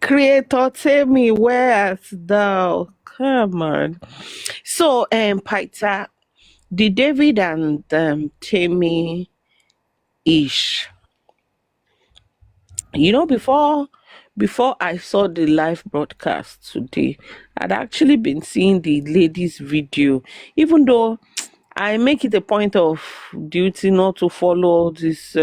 Creator, tell me, where art thou? Come on. So, Pytha, the David and Tammy ish. You know, before I saw the live broadcast today, I'd actually been seeing the lady's video, even though I make it a point of duty not to follow this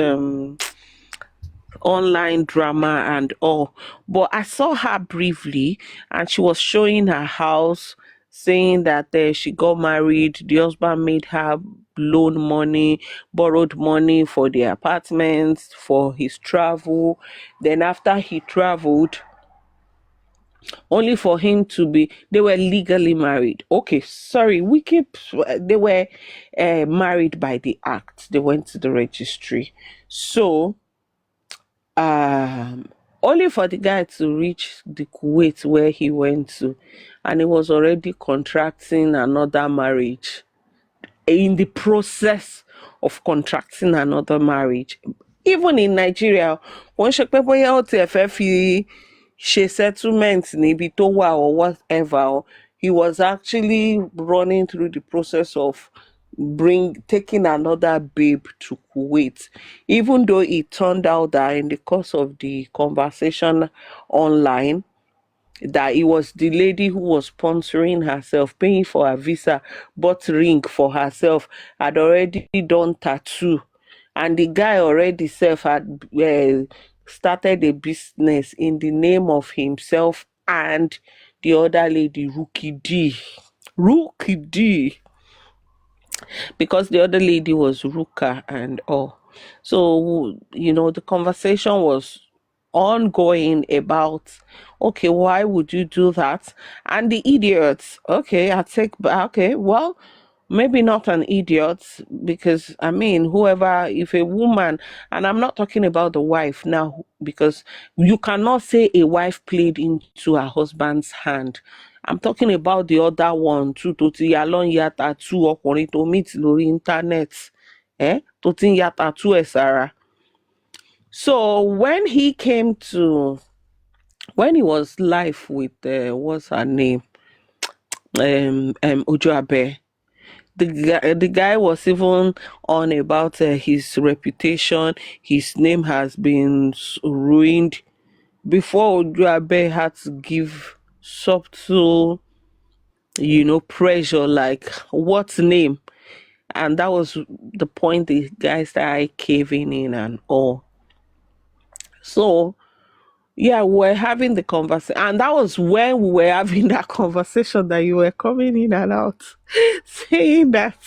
online drama and all, but I saw her briefly and she was showing her house, saying that she got married, the husband made her loan money, borrowed money for the apartments, for his travel. Then after he traveled, only for him to be, they were legally married. Okay, sorry, they were married by the act. They went to the registry. So only for the guy to reach the Kuwait where he went to, and he was already contracting another marriage, in the process of contracting another marriage. Even in Nigeria, when she settlement níbi tó wà or whatever, he was actually running through the process of taking another babe to Kuwait, even though it turned out that in the course of the conversation online that it was the lady who was sponsoring herself, paying for her visa, bought ring for herself, had already done tattoo, and the guy already had started a business in the name of himself and the other lady, Rookie D, because the other lady was Ruka and all. So, you know, the conversation was ongoing about, okay, why would you do that? And the idiots, okay, well, maybe not an idiot, because I mean, if a woman, and I'm not talking about the wife now, because you cannot say a wife played into her husband's hand. I'm talking about the other one too, tó ti ya lọ ń ya tattoo ọkùnrin tó meet lórí internet, tó ti ń ya tattoo ẹ̀ sára. So when he was live with what's her name, Ojoabe, the guy was even on about his reputation. His name has been ruined. Before, Ojoabe had to give subtle, pressure, like, what name? And that was the point the guy started caving in and all. So, yeah, we're having the conversation, and that was when we were having that conversation that you were coming in and out, saying that,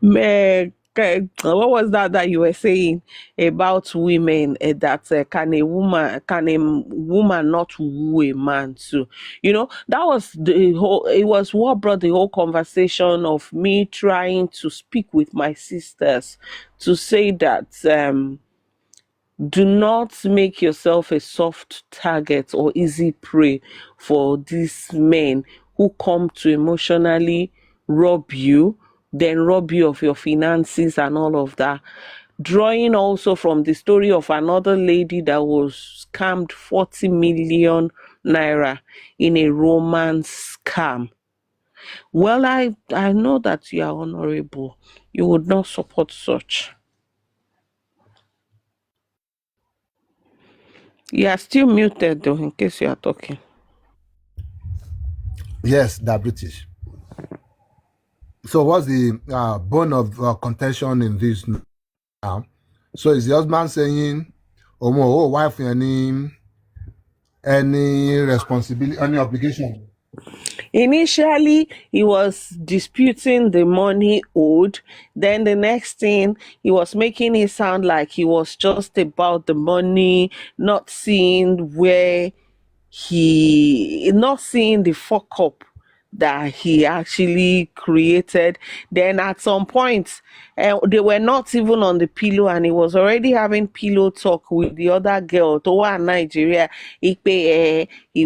what was that you were saying about women, that can a woman not woo a man too? That was it was what brought the whole conversation of me trying to speak with my sisters to say that do not make yourself a soft target or easy prey for these men who come to emotionally rob you, then rob you of your finances and all of that. Drawing also from the story of another lady that was scammed 40 million naira in a romance scam. Well, I know that you are honorable. You would not support such. You are still muted though, in case you are talking. Yes, they're British. So what's the bone of contention in this now? So is the husband saying, oh, wife, any responsibility, any obligation? Initially, he was disputing the money owed. Then the next thing, he was making it sound like he was just about the money, not seeing where he not seeing the fuck up that he actually created. Then at some point, they were not even on the pillow, and he was already having pillow talk with the other girl. Towa in Nigeria, he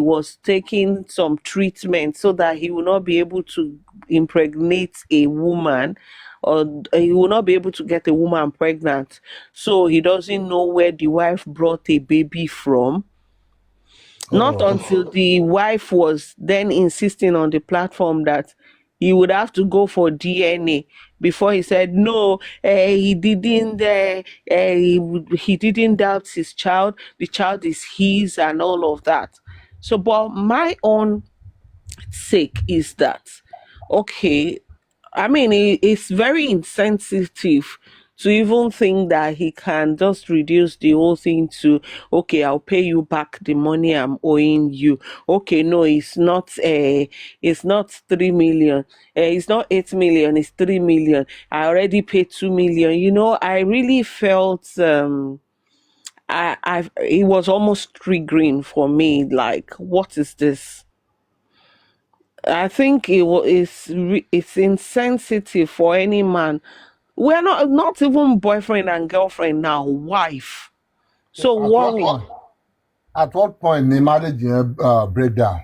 was taking some treatment so that he will not be able to impregnate a woman, or he will not be able to get a woman pregnant. So he doesn't know where the wife brought a baby from. Not until the wife was then insisting on the platform that he would have to go for DNA before he said no. He didn't. He didn't doubt his child. The child is his, and all of that. So, but my own sake is that, okay, I mean, it's very insensitive to even think that he can just reduce the whole thing to, okay, I'll pay you back the money I'm owing you. Okay, no, it's not 3 million. It's not 8 million, it's 3 million. I already paid 2 million. You know, I really felt it was almost triggering for me. Like, what is this? I think it's insensitive for any man. We're not even boyfriend and girlfriend now, wife. So At what point the marriage break down?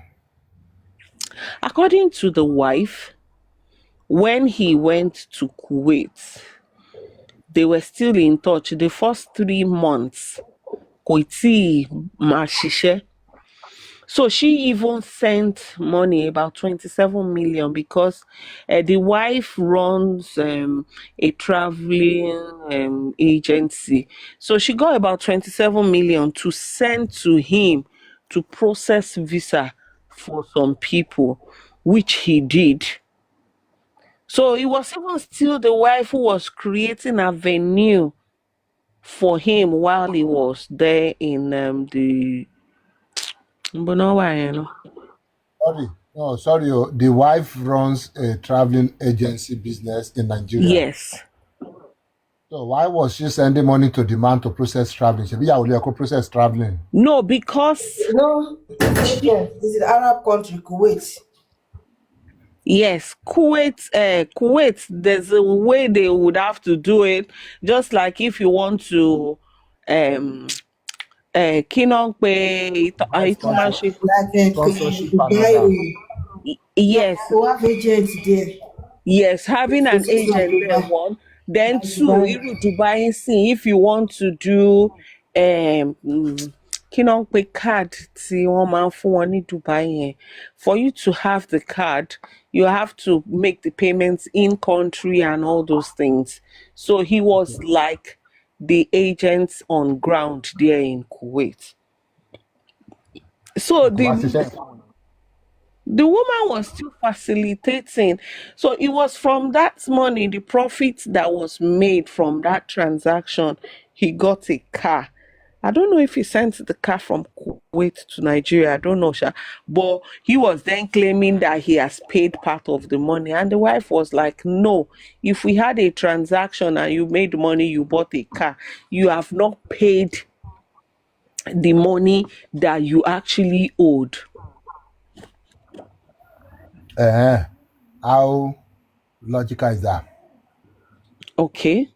according to the wife, when he went to Kuwait, they were still in touch. The first 3 months, kò tíì máa ṣiṣẹ́. So she even sent money, about 27 million, because the wife runs a traveling agency. So she got about 27 million to send to him to process visa for some people, which he did. So it was even still the wife who was creating a venue for him while he was there in the... Sorry. The wife runs a traveling agency business in Nigeria. Yes. So why was she sending money to the man to process traveling? She could process traveling. No, because this is Arab country, Kuwait. Yes, Kuwait, there's a way they would have to do it. Just like if you want to kí náà ń pe tó máa ń ṣe. Sponsorship and all that. Yes. To have agents there. Yes, having an agent there, one. Then two, irú Dubai sí, if you want to do kí náà ń pe card tí wọ́n máa ń fún wọn ní Dubai yẹn. For you to have the card, you have to make the payments in country and all those things. So he was like the agents on ground there in Kuwait. So the woman was still facilitating. So it was from that money, the profit that was made from that transaction, he got a car. I don't know if he sent the car from Kuwait to Nigeria. I don't know, Sha. But he was then claiming that he has paid part of the money. And the wife was like, no, if we had a transaction and you made money, you bought a car, you have not paid the money that you actually owed. How logical is that? Okay.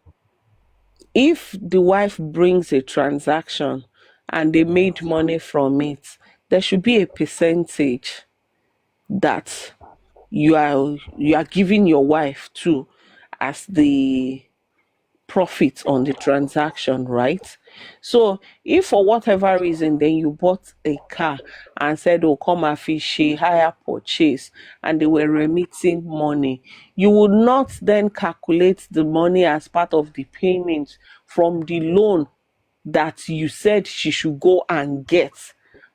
If the wife brings a transaction and they made money from it, there should be a percentage that you are giving your wife to as the profit on the transaction, right? So if for whatever reason then you bought a car and said, oh, come afishe hire purchase, and they were remitting money, you would not then calculate the money as part of the payment from the loan that you said she should go and get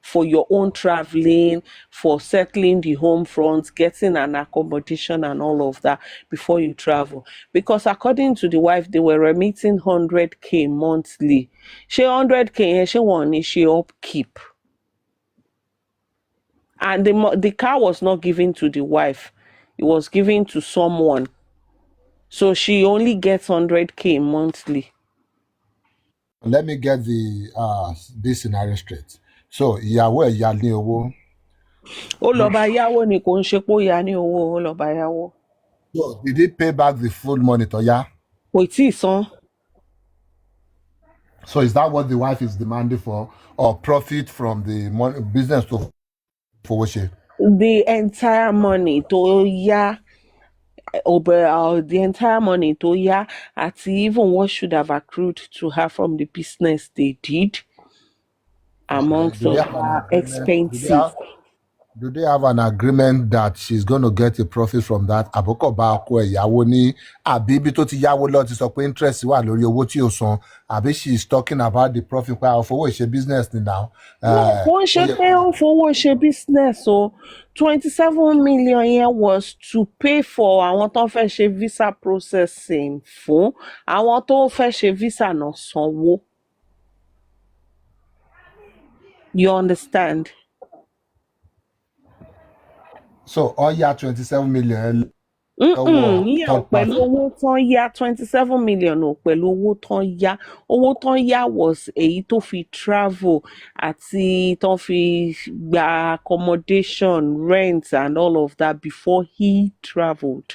for your own traveling, for settling the home front, getting an accommodation and all of that before you travel. Because according to the wife, they were remitting 100K monthly. She 100K, she want she upkeep. And the car was not given to the wife. It was given to someone. So she only gets 100K monthly. Let me get this scenario straight. So ìyàwó ẹ̀ yá ní owó. Ó lọ bá yáwó ni kò ń ṣe pé ó yá ní owó, ó lọ bá yáwó. So did he pay back the full money tó yá? Kò tí ì san. So is that what the wife is demanding for, or profit from the money, business to fowó ṣe? The entire money tó yá, the entire money tó yá, àti even what should have accrued to her from the business they did, amongst Do they of have an her agreement? expenses. Do they have an agreement that she's going to get a profit from that? Àbúkọ̀ bá ọkọ ẹ̀ yáwó ní àbí ibi tó ti yáwó lọ ti sọ pé interest wà lórí owó tí ò san, àbí she is talking about the profit pé àwọn fowó ìṣe business ni now. No, kò ń ṣe pé ó fowó ṣe business o. 27 million yẹn was to pay for àwọn tó fẹ́ ṣe visa processing fún. Àwọn tó fẹ́ ṣe visa náà sanwó. You understand? So ó yá 27 million Yíyá ò pẹ̀lú owó tán yá 27 million ò pẹ̀lú owó tán yá. Owó tán yá was èyí tó fi travel àti tán fi gba accommodation, rent and all of that before he travelled.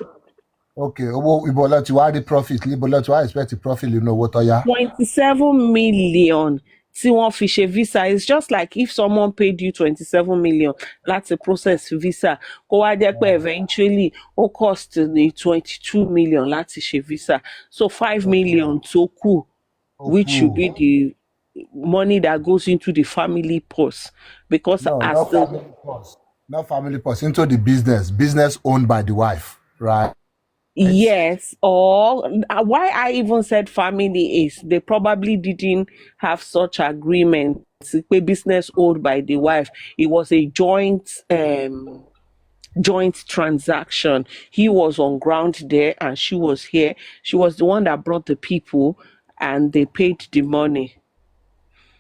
Okay, owó ibo ló ti wá rí profit, ibo ló ti wá expect profit nínú owó tó yá? 27 million tí wọ́n fi ṣe visa. It's just like if someone paid you 27 million láti process visa, kó wá jẹ́ pé eventually ó cost ní 22 million láti ṣe visa. So 5 million tó kù, which should be the money that goes into the family purse. Because No, as not family purse, into the business owned by the wife, right? Yes, or why I even said family is they probably didn't have such agreement. A business owned by the wife. It was a joint transaction. He was on ground there and she was here. She was the one that brought the people and they paid the money.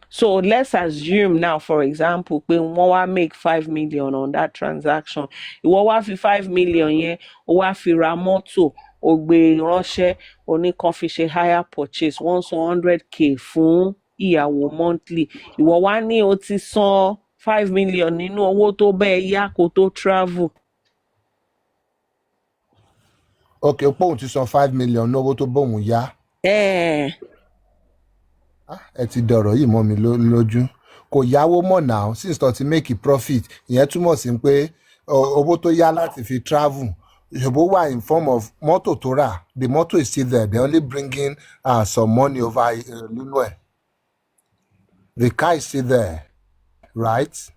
So let's assume now, for example, pé wọ́n wá make 5 million on that transaction. Ìwọ wá fi 5 million yẹn, ó wá fi ra mọ́tò, ó gbé ránṣẹ́, ó ní kán fi ṣe hire purchase, wọ́n san 100k fún ìyàwó monthly. Ìwọ wá ní o ti san 5 million nínú owó tó bẹ́ẹ̀ yá kó tó travel. Okay, póun ti san 5 million ní owó tó bóun yá. Ẹ ti dọ̀rọ̀ yìí mọ́ mi lójú. Kò yáwó mọ́ now since tó ti make a profit. Ìyẹn túmọ̀ sí pé owó tó yá láti fi travel. Ìṣòbó wà in form of mọ́tò tó rà. The motor is still there. They only bringing some money over nínú ẹ̀. The car is still there, right?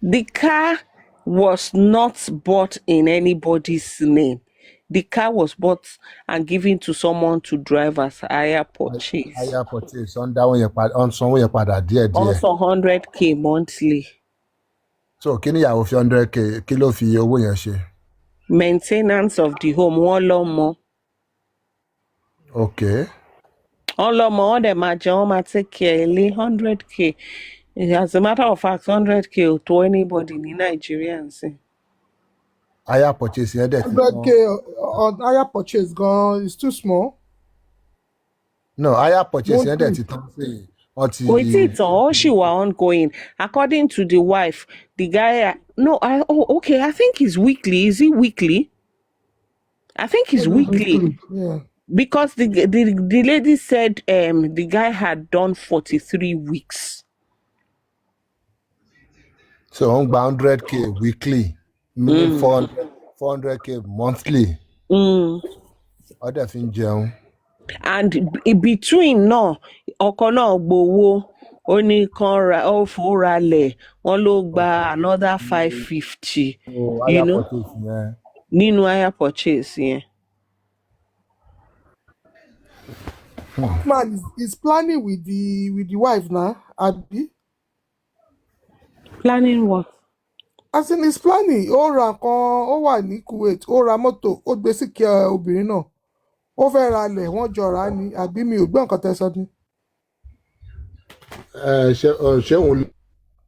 The car was not bought in anybody's name. The car was bought and given to someone to drive as hire purchase. Hire purchase. Sanwó yẹn padà díẹ̀díẹ̀. Also 100k monthly. So kí ni ìyàwó fi 100k, kí ló fi owó yẹn ṣe? Maintenance of the home, wọ́n lọ́mọ. Okay. Wọ́n lọ́mọ, wọ́n dẹ̀ máa jẹun, wọ́n máa take care ilé 100k. As a matter of fact, 100k ò tó anybody ní Nigeria nsìn. Hire purchase yẹn dẹ̀ ti 100k on hire purchase gan is too small. No, hire purchase yẹn dẹ̀ ti tán sí. Kò tí ì tán, ó ṣì wà ongoing. According to the wife, the guy, I think he's weekly. Is he weekly? I think he's weekly. Yeah. Because the lady said the guy had done 43 weeks. So on 100k weekly, meaning 400k monthly. Ọdẹ fi ń jẹun. And in between náà, ọkọ náà gbowó, ó ní kan ra, ó fowó lẹ̀, wọ́n ló gba another 550. You know, nínú hire purchase yẹn. Man is planning with the wife now, Abi. Planning what? As in he's planning, ó ra nǹkan, ó wà ní Kuwait, ó ra mọ́tò, ó gbé sí kí obìnrin náà. Ó fẹ́ ra lẹ̀, wọ́n jọ rà ní, àbí mi ò gbọ́ nǹkan tẹ́ sọ ní. Ṣé òun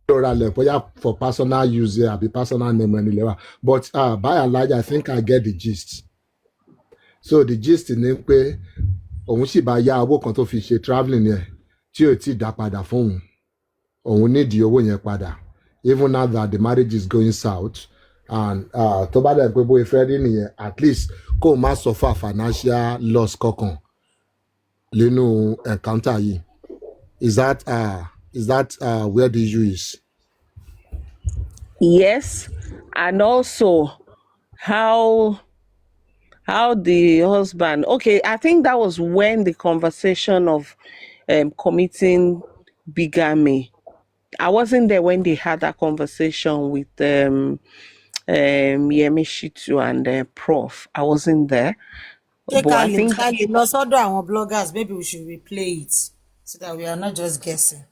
ló ra lẹ̀ bóyá for personal use àbí personal name ẹni lẹ́wà. But by and large, I think I get the gist. So the gist ni pé òun sì bá yá owó kan tó fi ṣe travelling yẹn tí ò tí ì dá padà fún òun. òun nídìí owó yẹn padà even now that the marriage is going south and tó bá dẹ̀ pé bóyá fẹ́ rí nìyẹn at least kó o má suffer financial loss kankan nínú encounter yìí. Is that where the issue is? Yes, and also how the husband. Okay, I think that was when the conversation of committing bigamy. I wasn't there when they had that conversation with Yemi Shitu and Prof. I wasn't there. But I think bloggers, maybe we should replay it so that we are not just guessing.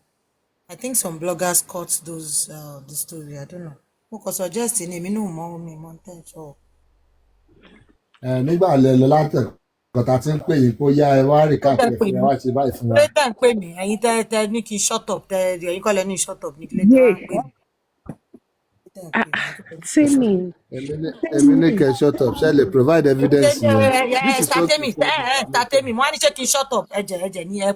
I think some bloggers caught those the story. I don't know. Because suggesting him, no more me montage or Nígbà lẹ lọ látẹ̀kọ̀tà tí ń pè yín kó yá ẹ wá rí káàkiri fún ẹ wá ṣe báyìí fún wa. later ń pè mí ẹ̀yin tẹ́ ní kí n shut up ẹ̀yin kọ́ lẹ ní shut up ní later wá ń pè mí. Temi. Èmi ní kẹ́ shut up ṣe lè provide evidence yẹn. Tàtẹ́mì mo á ní ṣé kí n shut up ẹ̀jẹ̀ ní ẹ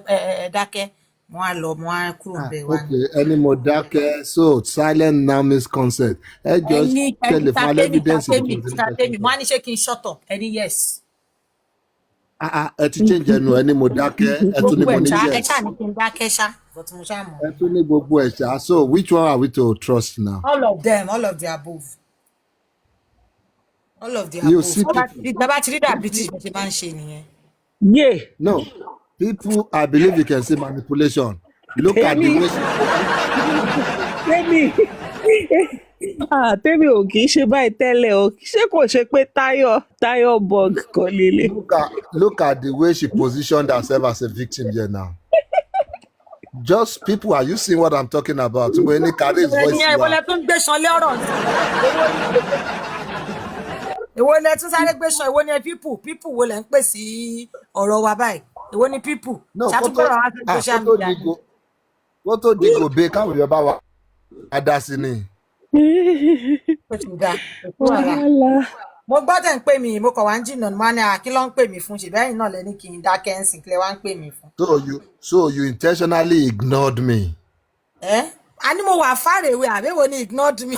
dákẹ́ mo á lọ mo á kúrò bẹ́ẹ̀ wá. Okay, ẹni mo dákẹ́ so silent now means consent. Ẹ jọ ṣe lè fún evidence. Tàtẹ́mì mo á ní ṣé kí n shut up ẹni yes. Ẹ ti change ẹnu ẹni mo dákẹ́ ẹ tún ní mo ní yes. Ẹ ṣáà ní kí n dákẹ́ ṣá but mo ṣáà mọ̀. Ẹ tún ní gbogbo ẹ̀ ṣá. So which one are we to trust now? All of them, all of the above. All of the You above. see Bàbá ti rí dà British bó ṣe máa ń ṣe nìyẹn. Yeah. No, people, I believe you can see manipulation. Look at the way. Tẹ́mi ò kì í ṣe báyìí tẹ́lẹ̀ o. Ṣé kò ṣe pé Tayo bug kọ́ líle? Look at the way she positioned herself as a victim here now. Just people, are you seeing what I'm talking about? When he carries voice. Èwo lẹ tún gbé ṣan lé ọ̀rọ̀ ní. Èwo lẹ tún sáré gbé ṣan, èwo ni people wo lẹ ń pè sí ọ̀rọ̀ wa báyìí? Èwo ni people? No, Ṣàtúgbọ̀rọ̀ wá sí social media. Wọ́n tó dìgò bẹ́ẹ̀ káwọn èèyàn bá wa dá sí ni. Mo gbọ́ tẹ̀ ń pè mí mo kàn wá ń jìnnà ní wọ́n ní kí ló ń pè mí fún ṣe bẹ́ẹ̀ náà lẹ́ni kí n dákẹ́ ń sìn kílẹ̀ wá ń pè mí fún. So you intentionally ignored me. A ní mo wà far away àbẹ́wò ni ignored me.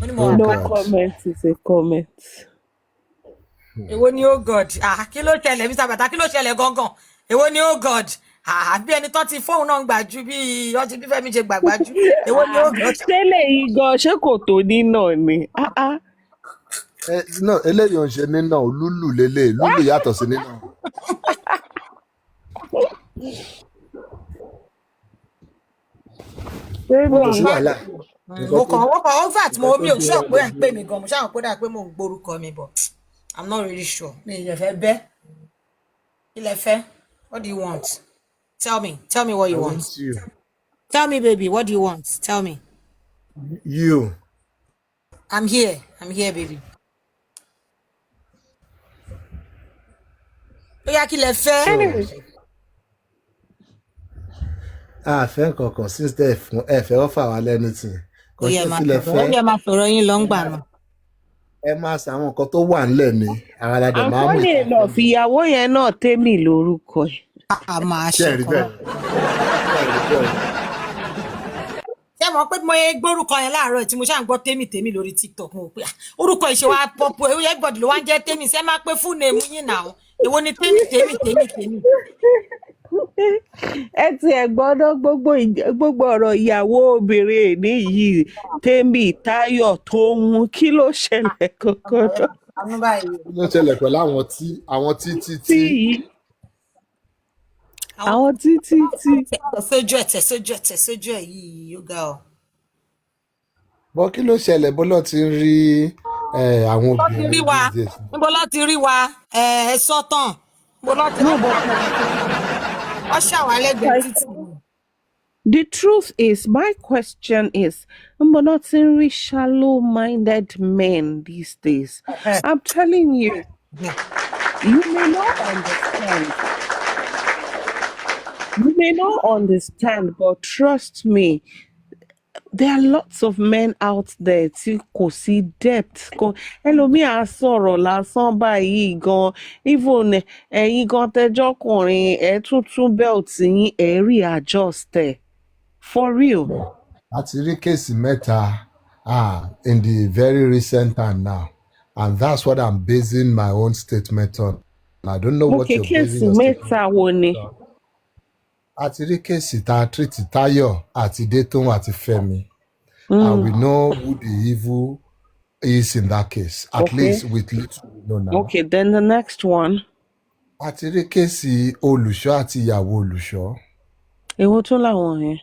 No comment is a comment. Èwo ni oh God? Kí ló ṣẹlẹ̀ Mr. Bàtà kí ló ṣẹlẹ̀ gangan? Èwo ni oh God? Bí ẹni tó ti fóun náà gbàjú bí ọtí bí Fẹ́mi ṣe gbàgbájú. Èwo ni oh God? Tẹ́lẹ̀ yìí gan ṣé kò tó nínà ni? No, eléyìí ò ń ṣe nínà lúlù lélẹ̀ lúlù yàtọ̀ sí nínà. Mo kàn over tí mo mi ò sure pé ẹ̀ ń pè mí gan mo ṣáà pé dà pé mo ń gbórúkọ mi bọ̀ I'm not really sure. Mi ì fẹ́ bẹ́. Ilẹ̀ fẹ́. What do you want? Tell me what you want. Tell me, baby, what do you want? Tell me. You. I'm here, baby. Ó yá kí lẹ fẹ́. Fẹ́ kankan since ẹ fẹ́ offer wa anything. Ó yẹ máa sọ̀rọ̀ yín lọ ń gbà náà. Ẹ máa ṣe àwọn nǹkan tó wà nílẹ̀ ní ara ládẹ máa mú ìtàn. Àǹfààní náà fìyàwó yẹn náà Tẹ́mi lórúkọ ẹ̀. A máa ṣe kọ́. Ṣé mo pé mo gbórúkọ yẹn láàárọ̀ tí mo ṣáà ń gbọ́ Tẹ́mi lórí TikTok mo pé orúkọ ìṣe wa pọ̀pọ̀ everybody ló wá ń jẹ́ Tẹ́mi ṣé máa pé full name yín náà èwo ni Tẹ́mi. Ẹ ti ẹ̀ gbọ́dọ̀ gbogbo ọ̀rọ̀ ìyàwó obìnrin èní yìí Tẹ́mi Táyọ̀ Toun kí ló ṣẹlẹ̀ kankan náà. Kí ló ṣẹlẹ̀ pẹ̀lú àwọn tí. Àwọn tí. Tẹ̀sójú ẹ̀ yìí yóò ga ọ. Bọ́ kí ló ṣẹlẹ̀ bọ́lá ti ń rí àwọn obìnrin díẹ̀. Níbo ló ti rí wa ẹ sọ́tàn. Níbo ló ti rí wa. Ọ ṣàwálẹ́gbẹ̀ẹ́ títì. The truth is, my question is, Mbonotiri shallow-minded men these days. I'm telling you, you may not understand. You may not understand, but trust me, there are lots of men out there tí kò sí depth kan ẹlòmíà sọ̀rọ̀ lásán báyìí gan even ẹ̀yin gan tẹjọ́kùnrin ẹ̀ tuntun belt yín ẹ̀ rí adjust ẹ̀ for real. Àti rí kéèsì mẹ́ta in the very recent time now, and that's what I'm basing my own statement on. I don't know what Okay, you're basing kéèsì your statement mẹ́ta wo ni? on. Àti rí kéèsì tá a treat Tayo àti Toun àti Fẹ́mi, and we know who the evil is in that case, at least with little we know now. Okay, then the next one. Àti rí kéèsì olùṣọ́ àti ìyàwó olùṣọ́. Èwo tún làwọn yẹn?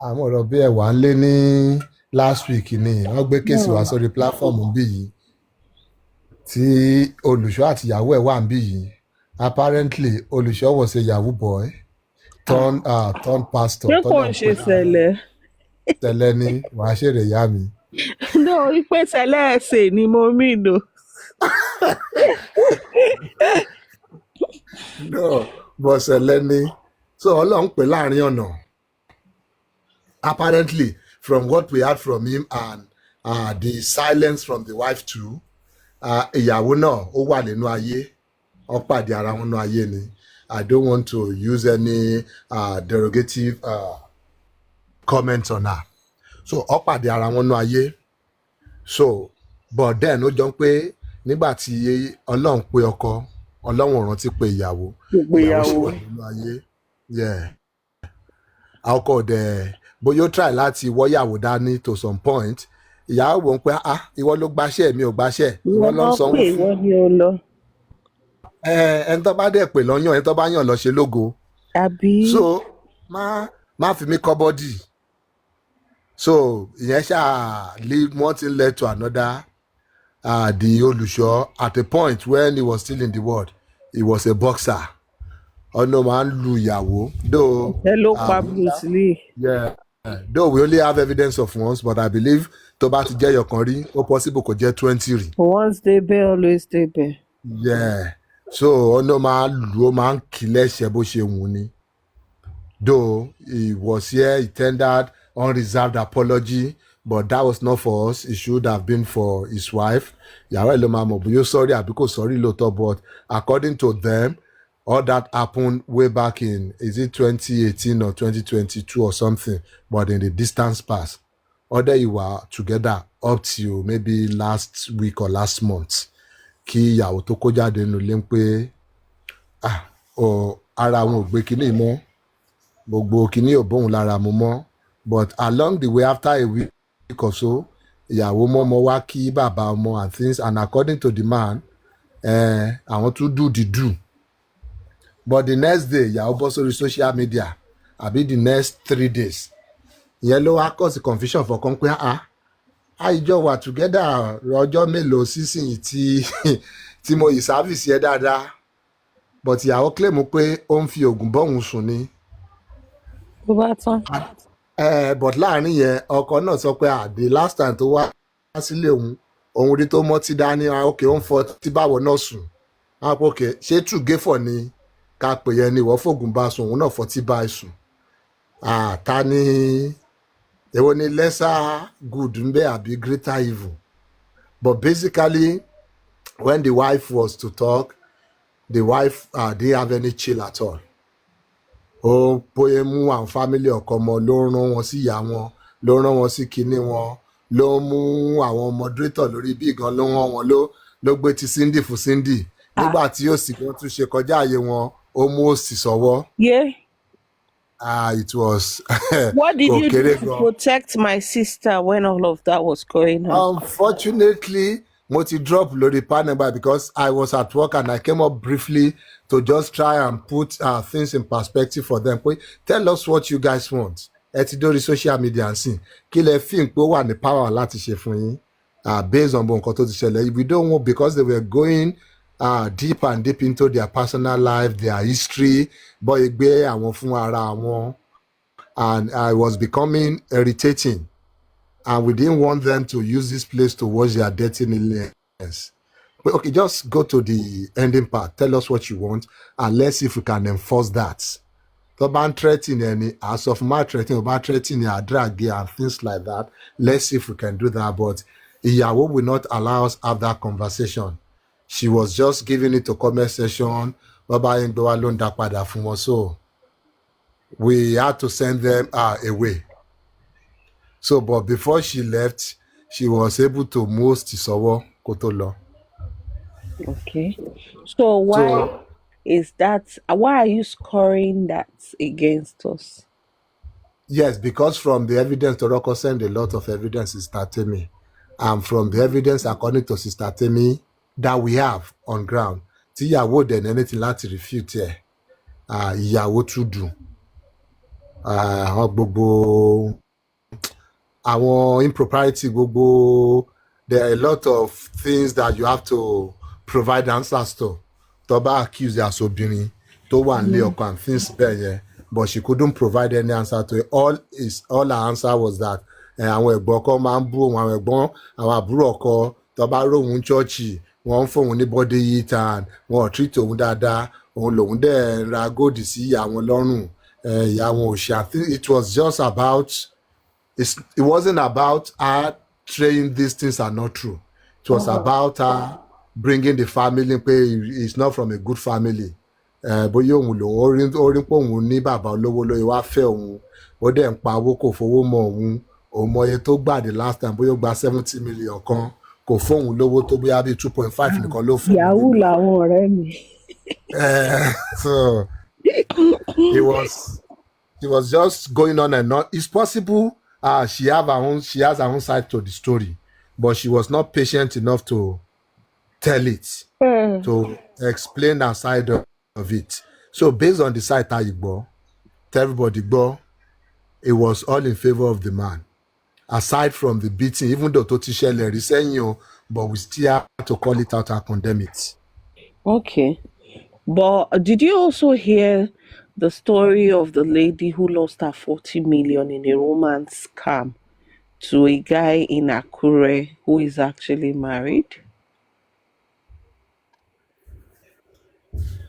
Àwọn ọ̀rọ̀ bí ẹ̀wà ń lé ní last week ni wọ́n gbé kéèsì wá sórí platform bí yìí tí olùṣọ́ àti ìyàwó ẹ̀ wà ń bí yìí. Apparently olùṣọ́ was a yahoo boy turned pastor. Ṣé kò ń ṣe ṣẹlẹ̀? Tẹ̀lẹ́ ni wàá ṣèrè ìyá mi. No, ìpè ṣẹlẹ̀ ẹ̀sẹ̀ ni mo mí lò. No, but ṣẹlẹ̀ ni. So Ọlọ́run pè láàrin ọ̀nà. Apparently, from what we heard from him and the silence from the wife too, ìyàwó náà ó wà nínú ayé, ó pàdé ara wọn nínú ayé ni. I don't want to use any derogative comments on her. So ó pàdé ara wọn nínú ayé. So, but then ó jọ pé nígbà tí Ọlọ́run pè ọkọ, Ọlọ́run ò rántí pé ìyàwó sì wà nínú ayé. Yeah. Ọkọ dẹ̀ bóyá ó try láti wọ́yàwó dání to some point, ìyàwó wò ń pé ìwọ ló gbaṣẹ́ mi ò gbaṣẹ́, ìwọ ló ń sanwó fún. Ìwọ ni ó lọ. Ẹni tó bá dẹ̀ pè lọ́yàn, ẹni tó bá yàn lọ ṣe lógo. Àbí. So má fi mí kọ́ bọ́dì. So ìyẹn lead one thing led to another. The olùṣọ́ at a point when he was still in the world, he was a boxer. Ọ̀nà máa ń lu ìyàwó. Hello, Bruce Lee. Yeah. Though we only have evidence of once, but I believe tó bá ti jẹ́ yọkan rí, ó possible kò jẹ́ 20 rí. Once they bear, always they bear. Yeah. So ọ̀nà máa lù ó máa ń kí lẹ́sẹ̀ bó ṣe wù ni. Though he was here, he tendered unreserved apology, but that was not for us. It should have been for his wife. Ìyàwó ẹ̀ ló máa mọ̀ bóyá sorry àbí kò sorry lóòótọ́, but according to them, all that happened way back in, is it 2018 or 2022 or something, but in the distance past. Other you were together up to maybe last week or last month. Kí ìyàwó tó kó jáde nínú ilé ń pé ara wọn ò gbé kinní mọ́, gbogbo kinní ò bóun lára mu mọ́. But along the way, after a week or so, ìyàwó mọ́mọ́ wá kí bàbá ọmọ and things, and according to the man, àwọn tún do the do. But the next day, ìyàwó bọ́ sórí social media, àbí the next 3 days, ìyẹn ló wá cause confusion for kan pé àìjọ wà together ọjọ́ mélòó sísìn tí mo yìí service yẹ dáadáa, but ìyàwó claim pé ó ń fi oògùn bọ́hùn sùn ni. Bó bá tán. But láàrin yẹn ọkọ náà sọ pé the last time tó wá sílé òun rí tó mọ́ ti dání, okay ó ń fọ tí báwọ̀ náà sùn. Okay ṣé tùgéfọ̀ ni ká pè yẹn ni ìwọ fògùn bá sùn òun náà fọ tí bá sùn. Ta ni èwo ni lesser good ń bẹ àbí greater evil. But basically when the wife was to talk, the wife didn't have any chill at all. Ó bóyá mú àwọn family ọkọ ọmọ ló rán wọn sí ìyá wọn, ló rán wọn sí kinní wọn, ló mú àwọn moderator lórí bí gan ló rán wọn, ló gbé ti Cindy fún Cindy. Nígbà tí ó sì gan tún ṣe kọjá àyè wọn, ó mú òsì sọ́wọ́. Yeah. It was. What did you do to protect my sister when all of that was going on? Unfortunately, mo ti drop lórí panel because I was at work and I came up briefly to just try and put things in perspective for them. Tell us what you guys want. Ẹ ti dórí social media and see. Kí lẹ fi pé ó wà ní power láti ṣe fún yín based on nǹkan tó ti ṣẹlẹ̀. We don't want, because they were going deep and deep into their personal life, their history, but ìgbé àwọn fún ara wọn, and I was becoming irritating, and we didn't want them to use this place to wash their dirty hands. But okay, just go to the ending part. Tell us what you want, and let's see if we can enforce that. tó bá ń threatening ẹni as of my threatening, bá threatening a drag and things like that. Let's see if we can do that. But ìyàwó will not allow us have that conversation. She was just giving it to comment section. Bàbá yẹn gbé wa ló ń dá padà fún wọn. So we had to send them away. So, but before she left, she was able to move Tisowo Kotolo. Okay. So why is that? Why are you scoring that against us? Yes, because from the evidence, Toroko sent a lot of evidence to Sister Temi. And from the evidence, according to Sister Temi, that we have on ground, tíyàwó then anything láti refute here. Ìyàwó tún dùn. Gbogbo àwọn impropriety gbogbo, there are a lot of things that you have to provide answers to. Tó bá accuse as obìnrin tó wà nílé ọkọ and things bẹ́ẹ̀ yẹn, but she couldn't provide any answer to it. All her answer was that àwọn ẹ̀gbọ́n ọkọ máa ń bú òun, àwọn ẹ̀gbọ́n àwọn àbúrò ọkọ tó bá róhun chọ́ọ̀chì wọ́n ń fóun ní body heat and wọ́n ò treat òun dáadáa, òun lòun dẹ̀ ra góòdì sí ìyá wọn lọ́rùn, ìyá wọn ò ṣe. I think it was just about, it wasn't about her saying these things are not true. It was about her bringing the family, it's not from a good family. Bóyá òun lòun orí pé òun ní bàbá olówó lóye wá fẹ́ òun, ó dẹ̀ ń pa owó kò fowó mọ òun mọye tó gbà the last time, bóyá ó gba 70 million kan, kò fóun lówó tó bóyá bíi 2.5 nìkan ló fóun. Yahoo làwọn ọ̀rẹ́ mi. So it was just going on and on. It's possible she has her own side to the story, but she was not patient enough to tell it, to explain her side of it. So based on the side Tayo, everybody go, it was all in favor of the man. Aside from the beating, even though Toti Shele resenyo, but we still have to call it out and condemn it. Okay. But did you also hear the story of the lady who lost her 40 million in a romance scam to a guy in Akure who is actually married?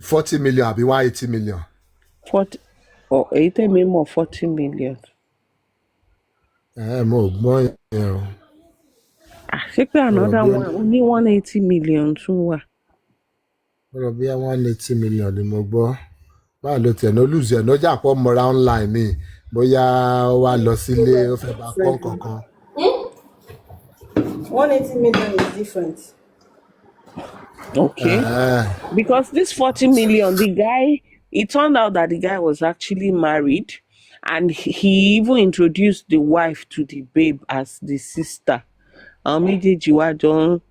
40 million, I'll be 180 million. 40 or 80 million or 40 million. More, I think another one, only 180 million too. It'll be 180 million ni mo gbọ́. Báwo ló tiẹ̀ ní olùsí ẹ̀ lọ́jà pọ̀ mọ́ra online ni bóyá wà lọ sílé ó fẹ́ bá kọ́ kankan. 180 million is different. Okay. Because this 40 million, the guy, it turned out that the guy was actually married, and he even introduced the wife to the babe as the sister. Méjèèjì wá jọ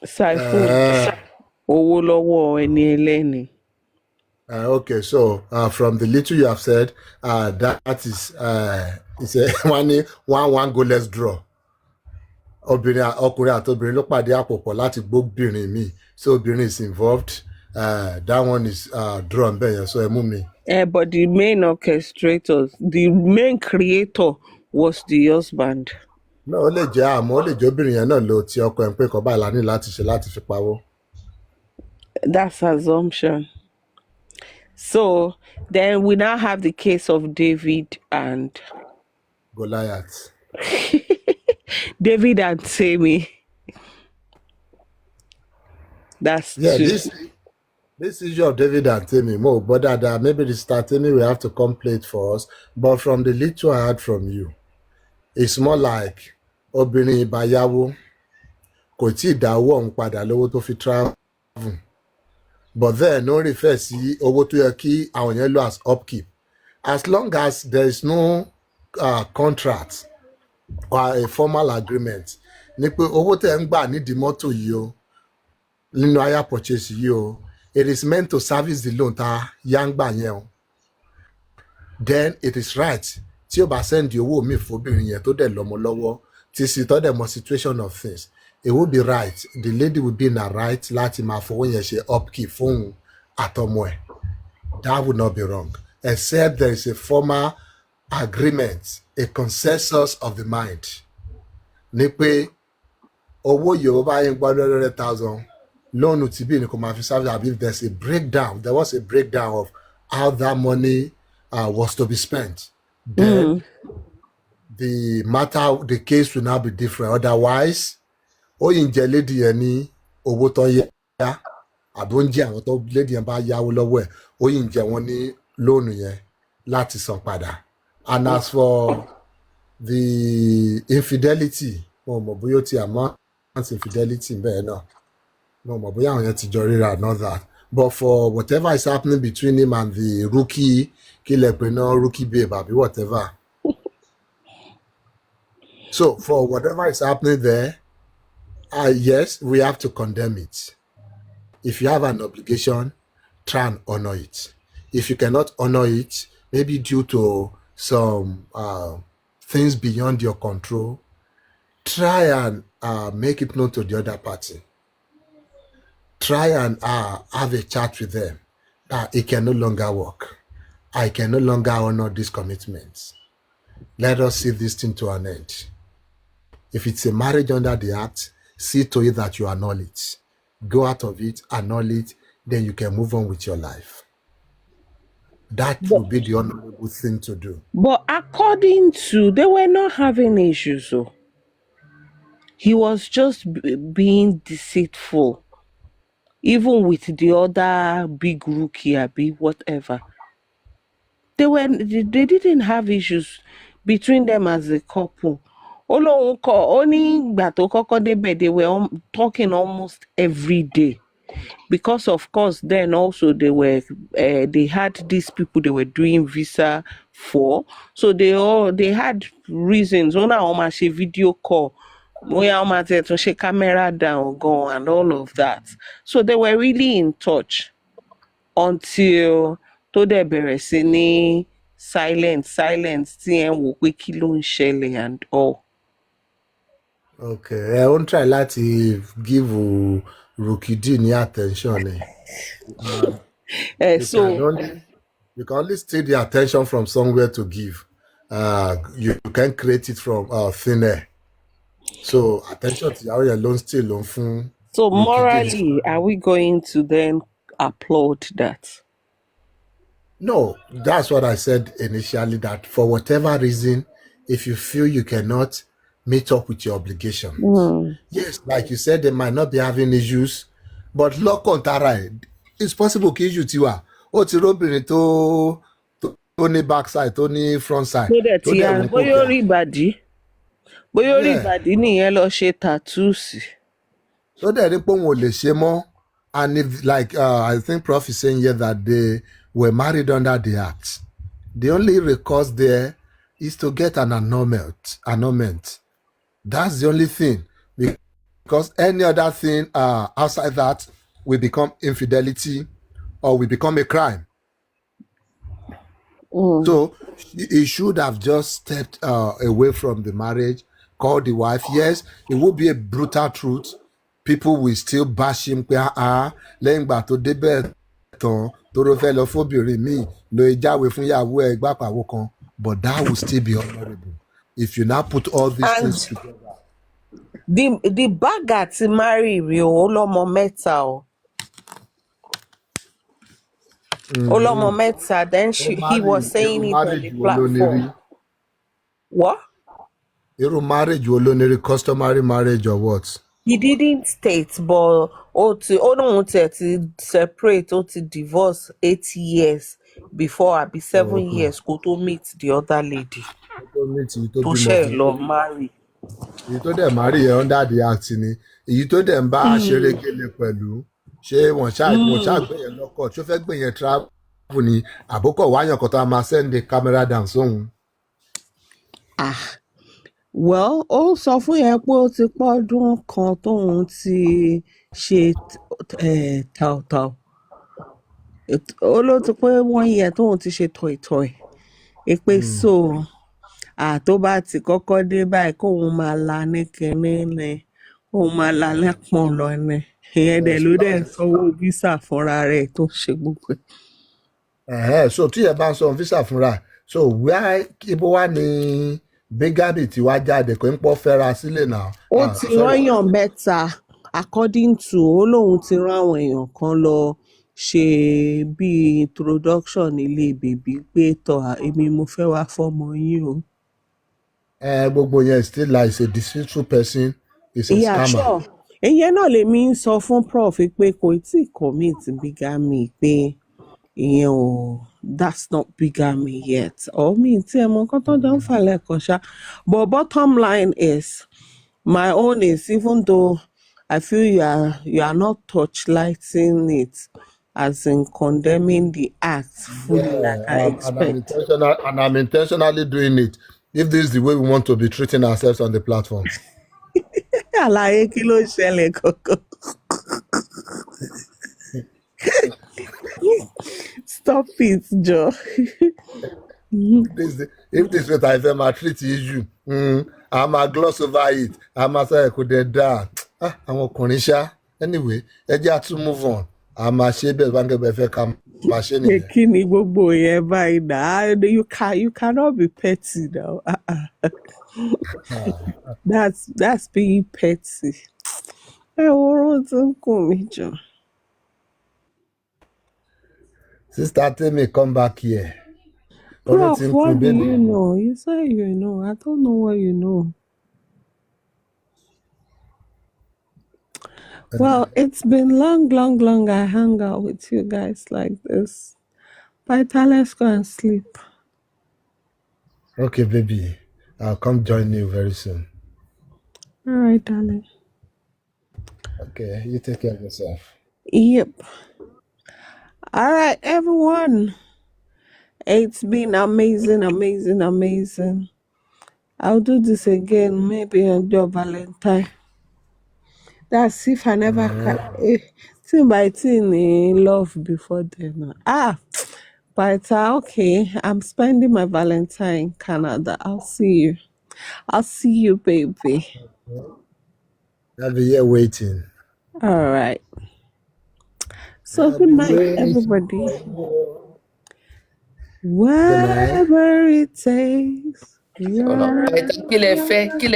siphon owó lọ́wọ́ ẹni ẹlẹ́ni. Okay, so from the little you have said, that is it's a one goalless draw. Ọkùnrin àti obìnrin ló pàdé àpòpọ̀ láti gbóbìnrin mi, so obìnrin is involved. That one is drawn bẹ́ẹ̀ yẹn, so ẹ mú mi. But the main orchestrator, the main creator was the husband. No, ó lè jẹ́ àmọ́ ó lè jẹ́ obìnrin yẹn náà ló ti ọkọ ẹ̀ ń pé kọ́ báyìí la ní láti ṣe láti fi pawó. That's assumption. So then we now have the case of David and Goliath. David and Temi. That's yeah. true. This issue of David and Temi, more, but that maybe the start Temi will have to complete for us. But from the little I heard from you, it's more like obìnrin ìbáyàwó kò tí ì dáwọ́ òun padà lówó tó fi travel. But then no refer sí owó tó yẹ kí àwọn yẹn lò as upkeep. As long as there is no contract or a formal agreement, ní pé owó tẹ̀ ń gbà nídìí mọ́tò yìí o, nínú hire purchase yìí o, it is meant to service the loan ta yá ń gbà yẹn o. Then it is right tí o bá send owó mi fóbìnrin yẹn tó dẹ̀ lọ́mọ lọ́wọ́ tí sì tọ́ dẹ̀ mọ situation of things, it would be right, the lady would be in her right láti máa fowó yẹn ṣe upkeep fóun àtọmọ ẹ̀. That would not be wrong, except there is a formal agreement, a consensus of the mind. Ní pé owó yìí bá yín gbọ́ 100,000 lónù tí bí ní kò máa fi service àbí there's a breakdown, there was a breakdown of how that money was to be spent. Then the case will now be different. Otherwise, Oyinje lady yẹn ní owó tó yá àbí oúnjẹ àwọn tó lady yẹn bá yáwó lọ́wọ́ ẹ̀ Oyinje wọn ní lóònù yẹn láti san padà. And as for the infidelity, mo mọ̀ bóyá ó ti amount infidelity bẹ́ẹ̀ náà. No, but bóyá àwọn yẹn ti jọ ríra, not that. But for whatever is happening between him and the rookie, rookie babe, àbí whatever. So for whatever is happening there, yes, we have to condemn it. If you have an obligation, try and honor it. If you cannot honor it, maybe due to some things beyond your control, try and make it known to the other party. Try and have a chat with them that it can no longer work. I can no longer honor these commitments. Let us see this thing to an end. If it's a marriage under the act, see to it that you annul it. Go out of it, annul it, then you can move on with your life. That will be the honorable thing to do. But according to, they were not having issues. So he was just being deceitful. Even with the other big rookie, be whatever. They didn't have issues between them as a couple. Only they were talking almost every day. Because of course, then also they had these people they were doing visa for, so they had reasons. Ona she video call, she camera down, go and all of that. So they were really in touch until to the beresini silence, and all. Okay, I won't try to give Rookie D any attention. You can only steal the attention from somewhere to give. You can create it from thin air. So attention to your alone still on phone. So morally, are we going to then applaud that? No, that's what I said initially, that for whatever reason, if you feel you cannot meet up with your obligations. Yes, like you said, they might not be having issues, but look on Tara, it's possible que issue tiwa. O ti robìnrin tó ní backside, tó ní front side. Bóyá orí ìbàdí nìyẹn lọ ṣe tattoo sí. So dẹ̀ ní pé òun ò lè ṣe mọ́, and if, like I think Prof is saying here that they were married under the act. The only recourse there is to get an annulment. That's the only thing, because any other thing outside that will become infidelity or will become a crime. So he should have just stepped away from the marriage, called the wife. Yes, it will be a brutal truth. People will still bash him. But that will still be honorable. If you now put all these things together. The bagger to marry Olomo Meta. Olomo Meta, then he was saying it on the platform. What? Marriage, customary marriage or what? He didn't state, but to separate or to divorce 8 years before I be 7 years go to meet the other lady. To share love marry. You told them marry under the act ni. You told them bá ṣeré gele pẹ̀lú. Ṣé wọ́n ṣá gbé yẹn lọ́kọ̀, ṣó fẹ́ gbé yẹn travel ni àbókọ̀ wáyàn kan tó máa send the camera down sóhun. Well, ó sọ fún yẹn pé ó ti pọ́dún kan tóun ti ṣe tàùtàù. Ó ló ti pé 1 year tóun ti ṣe tọ̀ìtọ̀ì. Èpè so tó bá ti kọ́kọ́ dé báyìí kóun máa la ní kinní ni, kóun máa la lẹ́pọ̀n lọ ni. Ìyẹn dẹ̀ ló dẹ̀ sanwó visa fúnra rẹ̀ tó ṣe gbogbo ẹ̀. So tí ẹ bá ń sọ visa fúnra, so ibo wá ni Bígábì tí wá jáde kò ń pọ́ fẹ́ra sílẹ̀ náà. Ó ti rányàn mẹ́ta according to ó lóun ti rán àwọn èèyàn kan lọ ṣe bí introduction ilé bèbí pé tọ́ èmi mo fẹ́ wá fọ́mọ yín o. Gbogbo yẹn still like is a deceitful person, is a Yeah, scammer. sure. Ìyẹn náà lèmi ń sọ fún prof pé kò tí ì commit bigamy pé ìyẹn ò that's not bigamy yet. Or mi tí ẹ mọ nǹkan tó jọ ń fà lẹ́ẹ̀kan ṣá. But bottom line is my own is even though I feel you are not touchlighting it as in condemning the act fully like I expect. I'm intentionally doing it. If this is the way we want to be treating ourselves on the platform. Àlàyé kí ló ṣẹlẹ̀ kankan. Stop it, Joe. If this way I fẹ́ treat issue, I'm a gloss over it. I'm a say kò dé dáa. Àwọn ọkùnrin ṣá. Anyway, ẹ jẹ́ àtún move on. I'm a ṣe bẹ́ẹ̀ bá ń gẹ́gẹ́ fẹ́ ká máa ṣe nìyẹn. Kí ni gbogbo yẹn báyìí náà? You cannot be petty now. That's being petty. Ẹ wo orun tó ń kùn mí jọ. Sister Temi, come back here. Prof, what do you know? You say you know. I don't know what you know. Well, it's been long I hang out with you guys like this. Pytha, let's go and sleep. Okay, baby. I'll come join you very soon. All right, darling. Okay, you take care of yourself. Yep. All right, everyone. It's been amazing. I'll do this again maybe on your Valentine. That's if I never tin by tin in love before then. Pytha, okay. I'm spending my Valentine in Canada. I'll see you, baby. I'll be here waiting. All right. So good night, everybody. Wherever it takes. Kí lẹ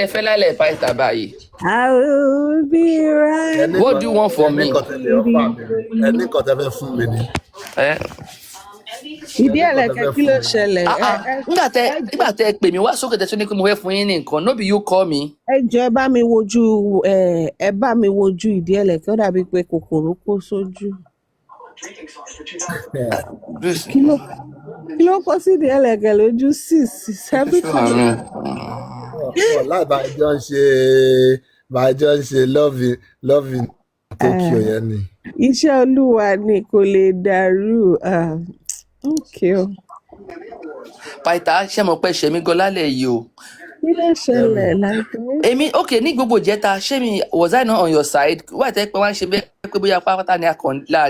fẹ́ lálẹ́ Pytha báyìí? I will be right. What do you want from me? Ẹni kan tẹ́ fẹ́ fún mi ni. Ìdí ẹ̀lẹ̀kẹ̀ kí ló ṣẹlẹ̀? Nígbà tẹ́ pè mí wá sókè tẹ́ tún ní pé mo fẹ́ fún yín ní nǹkan. No be you call me. Ẹ jọ̀ọ́ ẹ bá mi wojú ìdí ẹ̀lẹ̀kẹ̀ ó dàbí pé kòkòrò kó sójú. Kí ló kó sí ìdí ẹ̀lẹ̀kẹ̀ lójú 6 Láì bá jọ ń ṣe loving Tokyo yẹn ni. Iṣẹ́ Olúwa ni kò lè dàrú. Okay o. Pytha, ṣé mo pẹ́ ṣe mí gan lálẹ́ yìí o? Kí ló ṣẹlẹ̀ láìpẹ́? Okay, ní gbogbo ìjẹta, was I not on your side? Why tẹ́ pé wá ń ṣe bẹ́ẹ̀ pé bóyá pátá ni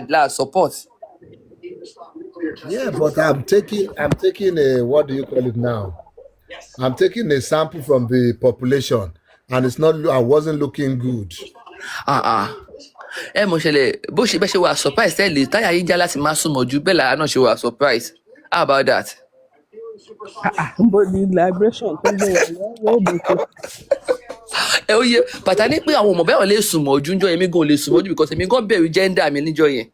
la support? Yeah, but I'm taking a, what do you call it now? I'm taking a sample from the population, and I wasn't looking good. Mo ṣẹlẹ̀ bó ṣe bẹ́ẹ̀ ṣe wà surprise tẹ́lẹ̀ táyà yín já láti máa súnmọ́ ju bẹ́ẹ̀ lára náà ṣe wà surprise. How about that? Body vibration tó gbé wà lọ́wọ́ òbòkè. Ó yẹ Pytha ní pé àwọn ọmọ bẹ́ẹ̀ lè súnmọ́ ojú níjọ́ yẹn, èmi gan lè súnmọ́ ojú because èmi gan bẹ̀rù gender mi níjọ́ yẹn.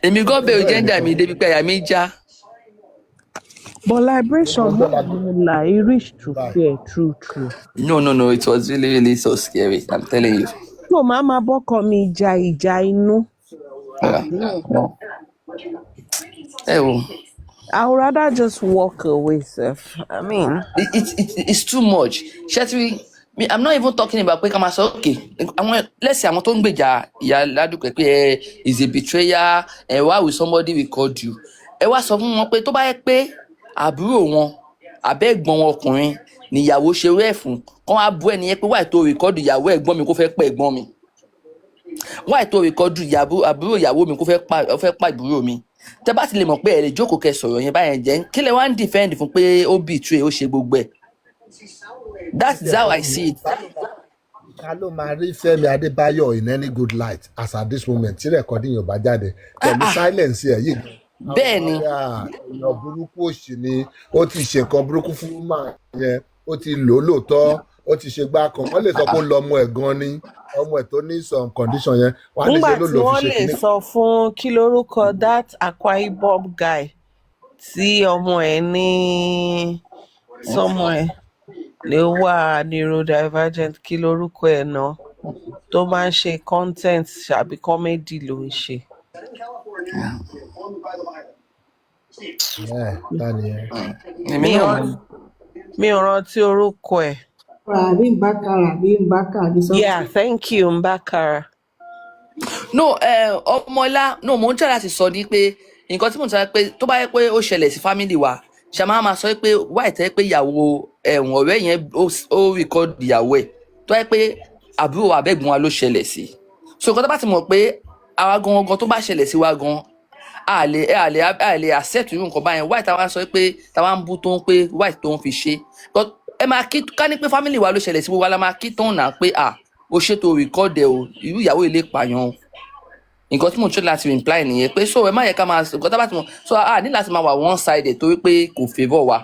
Èmi gan bẹ̀rù gender mi débi pé àyà mi já. But liberation it reached to fear, true. No, it was really so scary, I'm telling you. So mama bọ́kọ mi ìjà inú. I would rather just walk away, sef. I mean, it's too much. I'm not even talking about pé ká máa sọ okay. Let's say àwọn tó ń gbèjà Ìyáladuke pé is a betrayer, and why will somebody record you? Ẹ wá sọ fún wọn pé tó bá yẹ pé àbúrò wọn àbẹ́gbọ́n wọn ọkùnrin níyàwó ṣe rẹ̀ fún kán wá bú ẹni yẹn pé wáì tó rìkọ́dù ìyàwó ẹ̀gbọ́n mi kó fẹ́ pa ẹ̀gbọ́n mi, wáì tó rìkọ́dù àbúrò ìyàwó mi kó fẹ́ pa àbúrò mi. Tẹ́ bá ti lè mọ̀ pé ẹ lè jókòó kẹ́ sọ̀rọ̀ yẹn báyẹn jẹ́ kí lẹ wá ń defend fún pé ó betray ó ṣe gbogbo ẹ̀. That's how I see it. Ká ló máa rí Fẹ́mi Adébáyọ̀ in any good light as at this moment tí recording yóò bá jáde pẹ̀lú silence ẹ̀ yìí. Bẹ́ẹ̀ni. Èèyàn burúkú òṣì ni ó ti ṣe nǹkan burúkú fún màá yẹn, ó ti lò ó lóòótọ́, ó ti ṣe gbá kan, wọ́n lè sọ pé ó lọ ọmọ ẹ̀ gan ni. ọmọ ẹ̀ tó ní some condition yẹn wọ́n á ní Nígbà ṣe ló tí lò fi wọ́n ṣe lè kinní. sọ fún kí lorúkọ that Akwa Ibom guy tí ọmọ ẹ̀ ní sọmọ ẹ̀ lè wà neurodivergent, kí lorúkọ ẹ̀ náà, tó máa ń ṣe content àbí comedy ló ń ṣe. Ta ni ẹ. Mi ò rántí orúkọ ẹ̀. Yeah, thank you, Mbakara. No, ọmọlá no mo ń try láti sọ ní pé nǹkan tí mo ń sọ pé tó bá yẹ pé ó ṣẹlẹ̀ sí family wa ṣe máa sọ pé wáì tẹ́ pé ìyàwó ọ̀rẹ́ yẹn ó record ìyàwó ẹ̀ tó yẹ pé àbúrò abẹ́gbọ̀n wa ló ṣẹlẹ̀ sí. So nǹkan tó bá ti mọ̀ pé àwa gangan tó bá ṣẹlẹ̀ sí wa gan a lè accept irú nǹkan báyẹn wáì táwa sọ pé táwa ń bú tó ń pé wáì tó ń fi ṣe. Ẹ máa kí ká ní pé family wa ló ṣẹlẹ̀ sí wa la máa kí Toun náà pé ó ṣètò record ẹ̀ o irú ìyàwó ilé pààyàn o. Nǹkan tí mo tún láti imply nìyẹn pé so ẹ má yẹ ká máa nǹkan tá bá ti mọ̀ so ní láti máa wà one sided torí pé kò favour wa.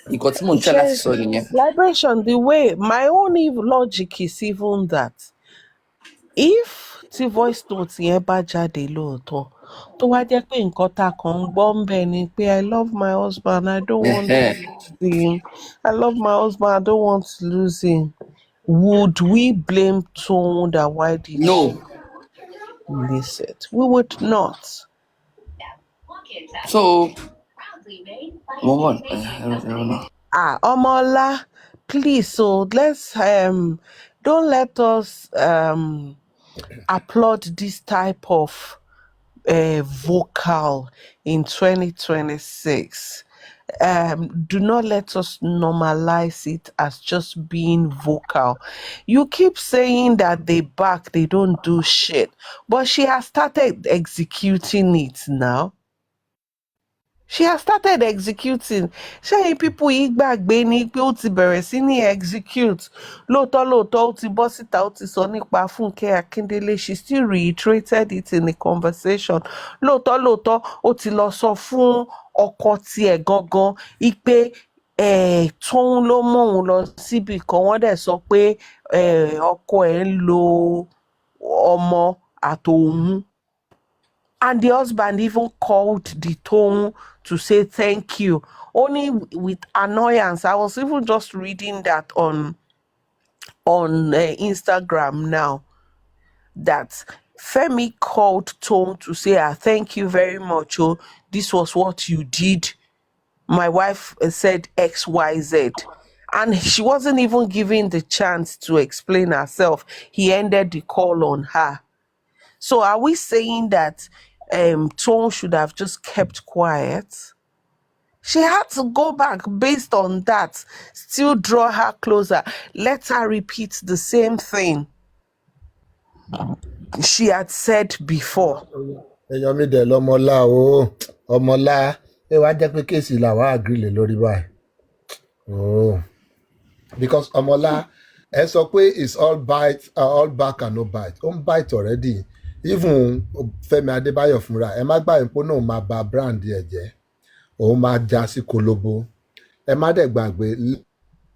Nǹkan tí mo tún láti sọ nìyẹn. Liberation, the way my own logic is even that if tí voice note yẹn bá jáde lóòótọ́ tó wá jẹ́ pé nǹkan tá a kàn ń gbọ́ ń bẹ̀ ni pé I love my husband, I don't want to lose him, I love my husband, I don't want to lose him, would we blame Toun that why did No. release it? We would not. So move on. Omola, please, so let's don't let us applaud this type of vocal in 2026. Do not let us normalize it as just being vocal. You keep saying that they don't do shit, but she has started executing it now. She has started executing. Ṣé people yìí gbàgbé ni pé ó ti bẹ̀rẹ̀ sí ní execute. Lóòótọ́ ó ti bọ́ síta ó ti sọ nípa Fúnkẹ́ Akíndélé. She still reiterated it in the conversation. Lóòótọ́ ó ti lọ sọ fún ọkọ tiẹ̀ gangan ipe Toun ló mú òun lọ síbi kan. Wọ́n dẹ̀ sọ pé ọkọ ẹ̀ ń lo ọmọ àtòun. And the husband even called the Toun to say thank you. Only with annoyance. I was even just reading that on Instagram now. That Femi called Toun to say, thank you very much. Oh, this was what you did. My wife said XYZ. And she wasn't even given the chance to explain herself. He ended the call on her. So are we saying that Toun should have just kept quiet? She had to go back based on that, still draw her closer, let her repeat the same thing she had said before. Èèyàn mi dẹ̀ lọ́mọlá o, ọmọlá, ẹ wá jẹ́ pé kéèsì làwa agree lé lórí báyìí. Oh, because ọmọlá, ẹ sọ pé it's all bite, all back and no bite. Ó ń bite already. Even Fẹ́mi Adébáyọ̀ fúnra ẹ má gbàgbé pé náà máa ba brand ẹ jẹ́ òun máa já sí kolobo ẹ má dẹ̀ gbàgbé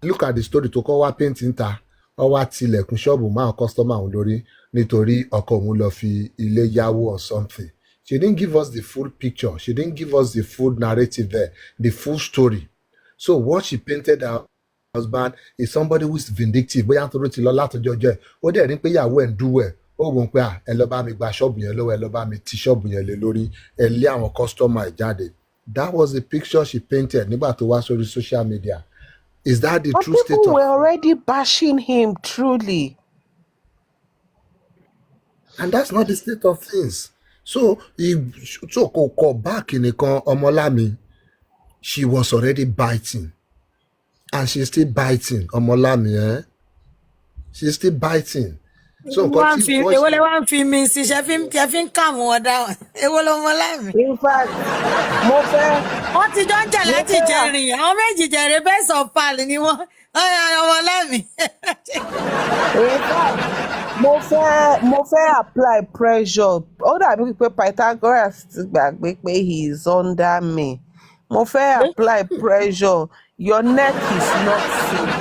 look at the story tó kọ́ wá painting ta ọ wá tilẹ̀kùn ṣọ́ọ̀bù máa customer òun lórí nítorí ọkọ òun lọ fi ilé yáwó or something. She didn't give us the full picture. She didn't give us the full narrative there, the full story. So what she painted her husband is somebody who is vindictive. Bóyá nítorí ti lọ látọjọ́ ọjọ́ ẹ̀ ó dẹ̀ rí pé ìyàwó ẹ̀ ń dúró ẹ̀ ó wọ́n pé ẹ lọ bá mi gba ṣọ́ọ̀bù yẹn lọ́wọ́ ẹ lọ bá mi ti ṣọ́ọ̀bù yẹn lé lórí ẹ lé àwọn customer ẹ̀ jáde. That was the picture she painted nígbà tó wá sórí social media. Is that the true state of? People were already bashing him truly. And that's not the state of things. So kò back nìkan Ọmọlámi, she was already biting. And she's still biting Ọmọlámi, eh? She's still biting. So èwo lẹ wá ń fi mi sí ṣe fi ń kà wọ́n dáhùn èwo lọmọlámi. In fact, mo fẹ́. Wọ́n ti jọ ń jà láti jẹrin àwọn méjì jẹrẹ bẹ́ẹ̀ sọ pààlì ni wọ́n ọmọlámi. In fact, mo fẹ́ apply pressure. Ó dàbí pé Pythagoras ti gbàgbé pé he is under me. Mo fẹ́ apply pressure. Your neck is not safe.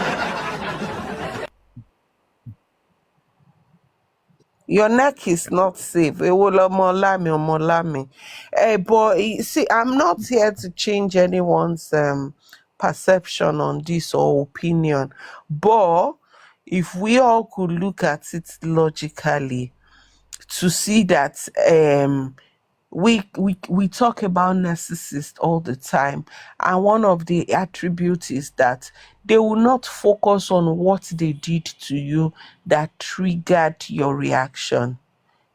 Your neck is not safe. But see, I'm not here to change anyone's perception on this or opinion. But if we all could look at it logically to see that we talk about narcissists all the time, and one of the attributes is that they will not focus on what they did to you that triggered your reaction.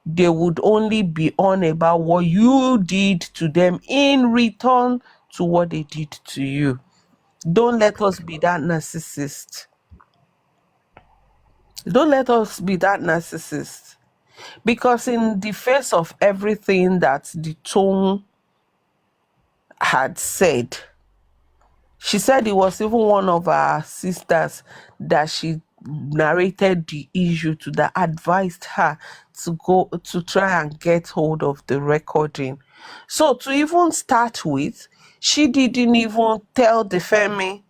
They would only be on about what you did to them in return to what they did to you. Don't let us be that narcissist. Don't let us be that narcissist. Because in the face of everything that the Toun had said, she said it was even one of her sisters that she narrated the issue to, that advised her to go to try and get hold of the recording. So to even start with, she didn't even tell the Femi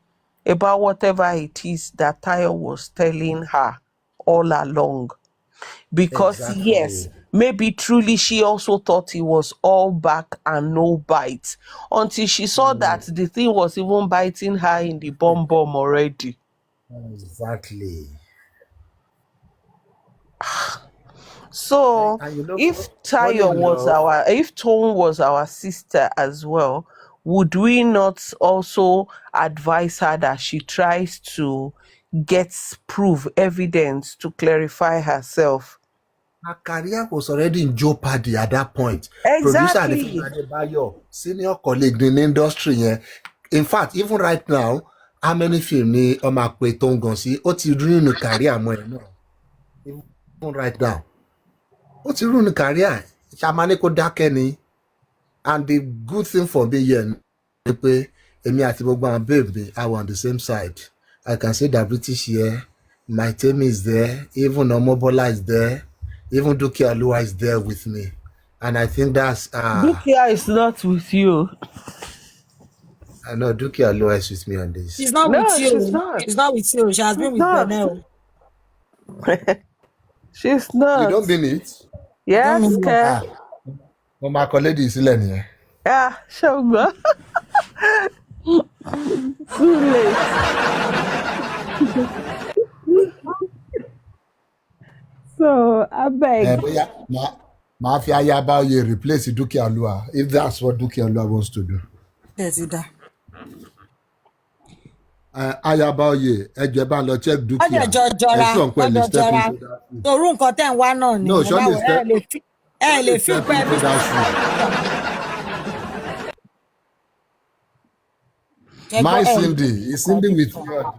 about whatever it is that Tayo was telling her all along. Because yes, maybe truly she also thought it was all back and no bite until she saw that the thing was even biting her in the bum already. Exactly. So And you know, if funny enough, if Toun was our sister as well, would we not also advise her that she tries to get proof, evidence to clarify herself? her career was already in jeopardy at that point. Producer Exactly. Adebayo, senior colleague in the industry. Yeah. In fact, even right now, how many films ni Oma Pe Toun gan sí? Ó ti ruin the career mo ẹ̀ náà. Even right now. Ó ti ruin the career. Ṣàmánì kò dákẹ́ ni. And the good thing for me here ni pé èmi àti gbogbo àwọn babe mi, I was on the same side. I can say that British here, my team is there, even Omobola is there, even Duke Alua is there with me. And I think that's Dukia is not with you. I know Duke Alua is with me on this. She's not with No, she's you. not. She's not with you. She has been She's with not. Benel. She's You not. don't mean it? I don't Yes, mean it. Ke. Mo máa kọ lady sílẹ̀ nìyẹn. Yeah, Shogba. Too late. So I beg. Bóyá màá fi Ayaba Oye replace Duke Alua if that's what Duke Alua wants to do. Yes, it does. Ayaba Oye, ẹ jẹ́ bá lọ check Wọ́n Dukia. dẹ̀ jọ jọra. Ẹ sọ pé Wọ́n lè jọ step jọra. into that shoe. Torú nǹkan tẹ̀ ń wá náà ni. No, Ẹ báwo ẹ lè fi step pẹ́ into bí that shoe. My Cindy, is Cindy with you? I know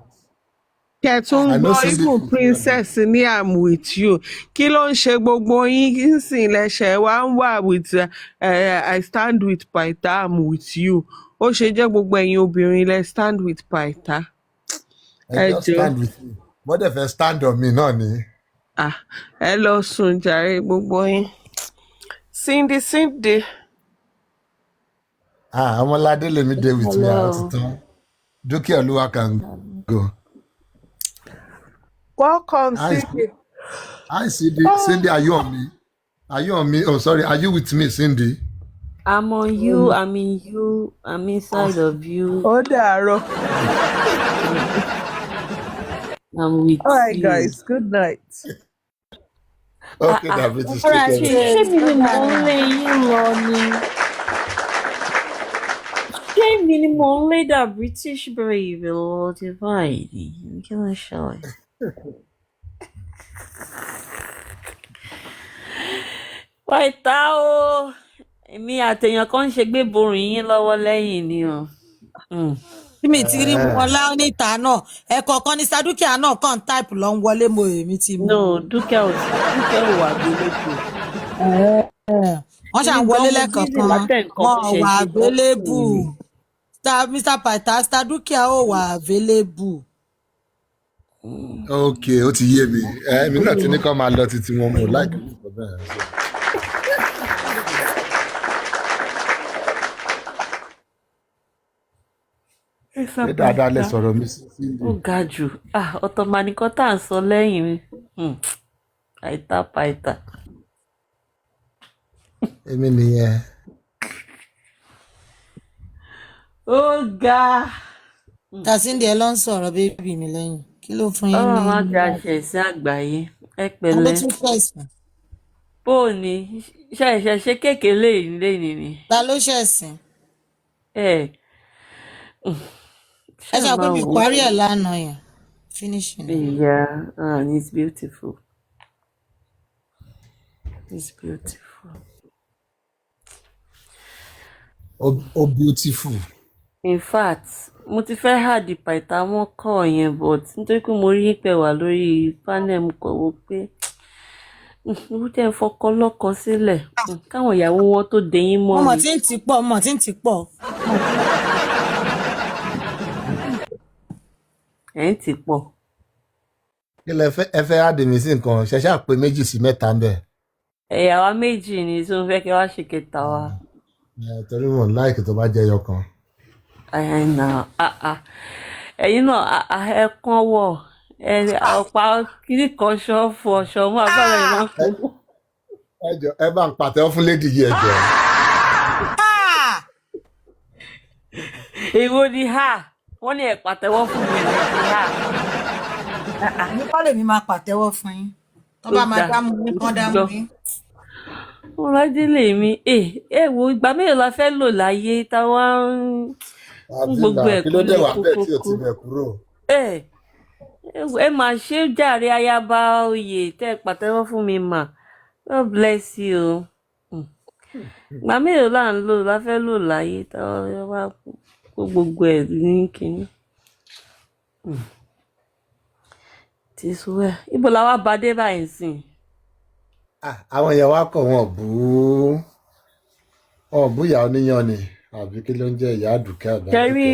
Kẹ̀túngbọ́ Cindy even with princess ní I'm with you. Kí ló ń ṣe gbogbo yín sìn lẹ́sẹ̀ wá ń wà with I stand with Paita, I'm with you. Ó ṣe jẹ́ gbogbo ẹ̀yin obìnrin lẹ stand with Paita. I just stand with you. What if I stand on me, náà ni? Ẹ lọ sùn jàre gbogbo yín. Cindy. Ọmọládé lèmi dé with me àti tán. Duke Alua can go. Welcome, Cindy. Hi, Cindy. Cindy, are you on me? Are you on me? Oh, sorry. Are you with me, Cindy? I'm on you. I'm in you. I'm inside of you. Ó dàárọ̀. I'm with All right, you. guys. Good night. Okay, that British All right, chicken. ṣé mi ni mò ń lé yín lọ ni? Ṣé mi ni mò ń lé dà British baby lọ ti báyìí? Kí ló ṣẹlẹ̀? Paita o, èmi àtẹ̀yàn kan ń ṣe gbé borin yín lọ́wọ́ lẹ́yìn ni o. Tí mi ti rí wọn láníta náà, ẹ̀kọ̀ọ̀kan ní Sadukia náà kàn táìpù lọ ń wọlé mo èmi ti mú. No, Dúkẹ́ ò wà gbélébù. Wọ́n ṣà ń wọlé lẹ́kọ̀ọ̀kan, wọ́n wà available. Mr. Paita, Sadukia ò wà available. Okay, ó ti yé mi. Èmi náà ti ní kọ́ máa lọ títí wọn mọ̀ láìpẹ́ nípa bẹ́ẹ̀. Ṣé dáadáa lẹ sọ̀rọ̀ mi sí Cindy? Ó ga jù. Ọ̀tọ̀ mà nìkan tá à ń sọ lẹ́yìn mi. Paita. Èmi nìyẹn. Ó ga. Tàsíǹdì ẹ ló ń sọ̀rọ̀ bébì mi lẹ́yìn. Kí ló fún yín Ọlọ́run ní má jẹ́ nígbà? àṣẹ̀sí àgbáyé. Ẹ Ta ló pẹ̀lẹ́. tún fẹ̀sùn? Bó o ní ṣe kéèké léyìn ni. Ta ló ṣẹ̀sìn? Ẹ Ẹ ṣáà sọ pé máa mi wò ó. parí ẹ̀ lánàá yẹn. Finishing ẹ̀. Yeah, and it's beautiful. It's beautiful. Oh, beautiful. In fact, mo ti fẹ́ hàdì pàìtà wọn kọ́ yẹn but nítorí pé mo rí pé wà lórí panel mo kọ̀ wò pé mo jẹ́ fọkọ lọ́kọ sílẹ̀ káwọn ìyàwó wọn tó dẹ̀yìn mọ́ Mo mi. tí ń tì pọ̀, mo tí ń tì pọ̀. Ẹ̀ ń tì pọ̀. Kí lẹ fẹ́ ẹ fẹ́ àdèmí sí nǹkan ṣẹ̀ṣẹ̀ àpè 2 sí 3 ń bẹ̀. Ẹ̀yà wa méjì ni tó ń fẹ́ kí wá ṣe kẹta wa. Torí mo láìkì tó bá jẹ́ ẹyọ kan. Ẹ̀yin náà ẹ kán wọ̀ ọ̀pá kiri kan ṣọ́ọ̀fù ọ̀ṣọ́ mú agbára ẹ̀ máa kú. Ẹ bá ń pàtẹ́wọ́ fún lady yìí ẹjọ́. Èwo ni ha wọ́n ní ẹ̀ pàtẹ́wọ́ fún mi lẹ́yìn ha. Nípa lèmi máa pàtẹ́wọ́ fún yín. Tó bá máa dámú ní kán dámú yín. Ọlájílé mi wo ìgbà mélòó la fẹ́ lò láyé táwa ń gbogbo ẹ̀kú kí ló dé wà bẹ́ẹ̀ tí o ti bẹ̀ kúrò. Ẹ máa ṣe jàre ayaba oyè tẹ́ pàtẹ́wọ́ fún mi mà. God bless you. Ìgbà mélòó là ń lò la fẹ́ lò láyé táwa wá kó gbogbo ẹ̀ ní kínní. Ti sùn ẹ̀ ibo la wá bá dé báyìí sìn. Àwọn èèyàn wá kọ̀ wọ́n bú ìyá oníyan ni àbí kí ló ń jẹ́ ìyá àdùkẹ́ àbí Terry,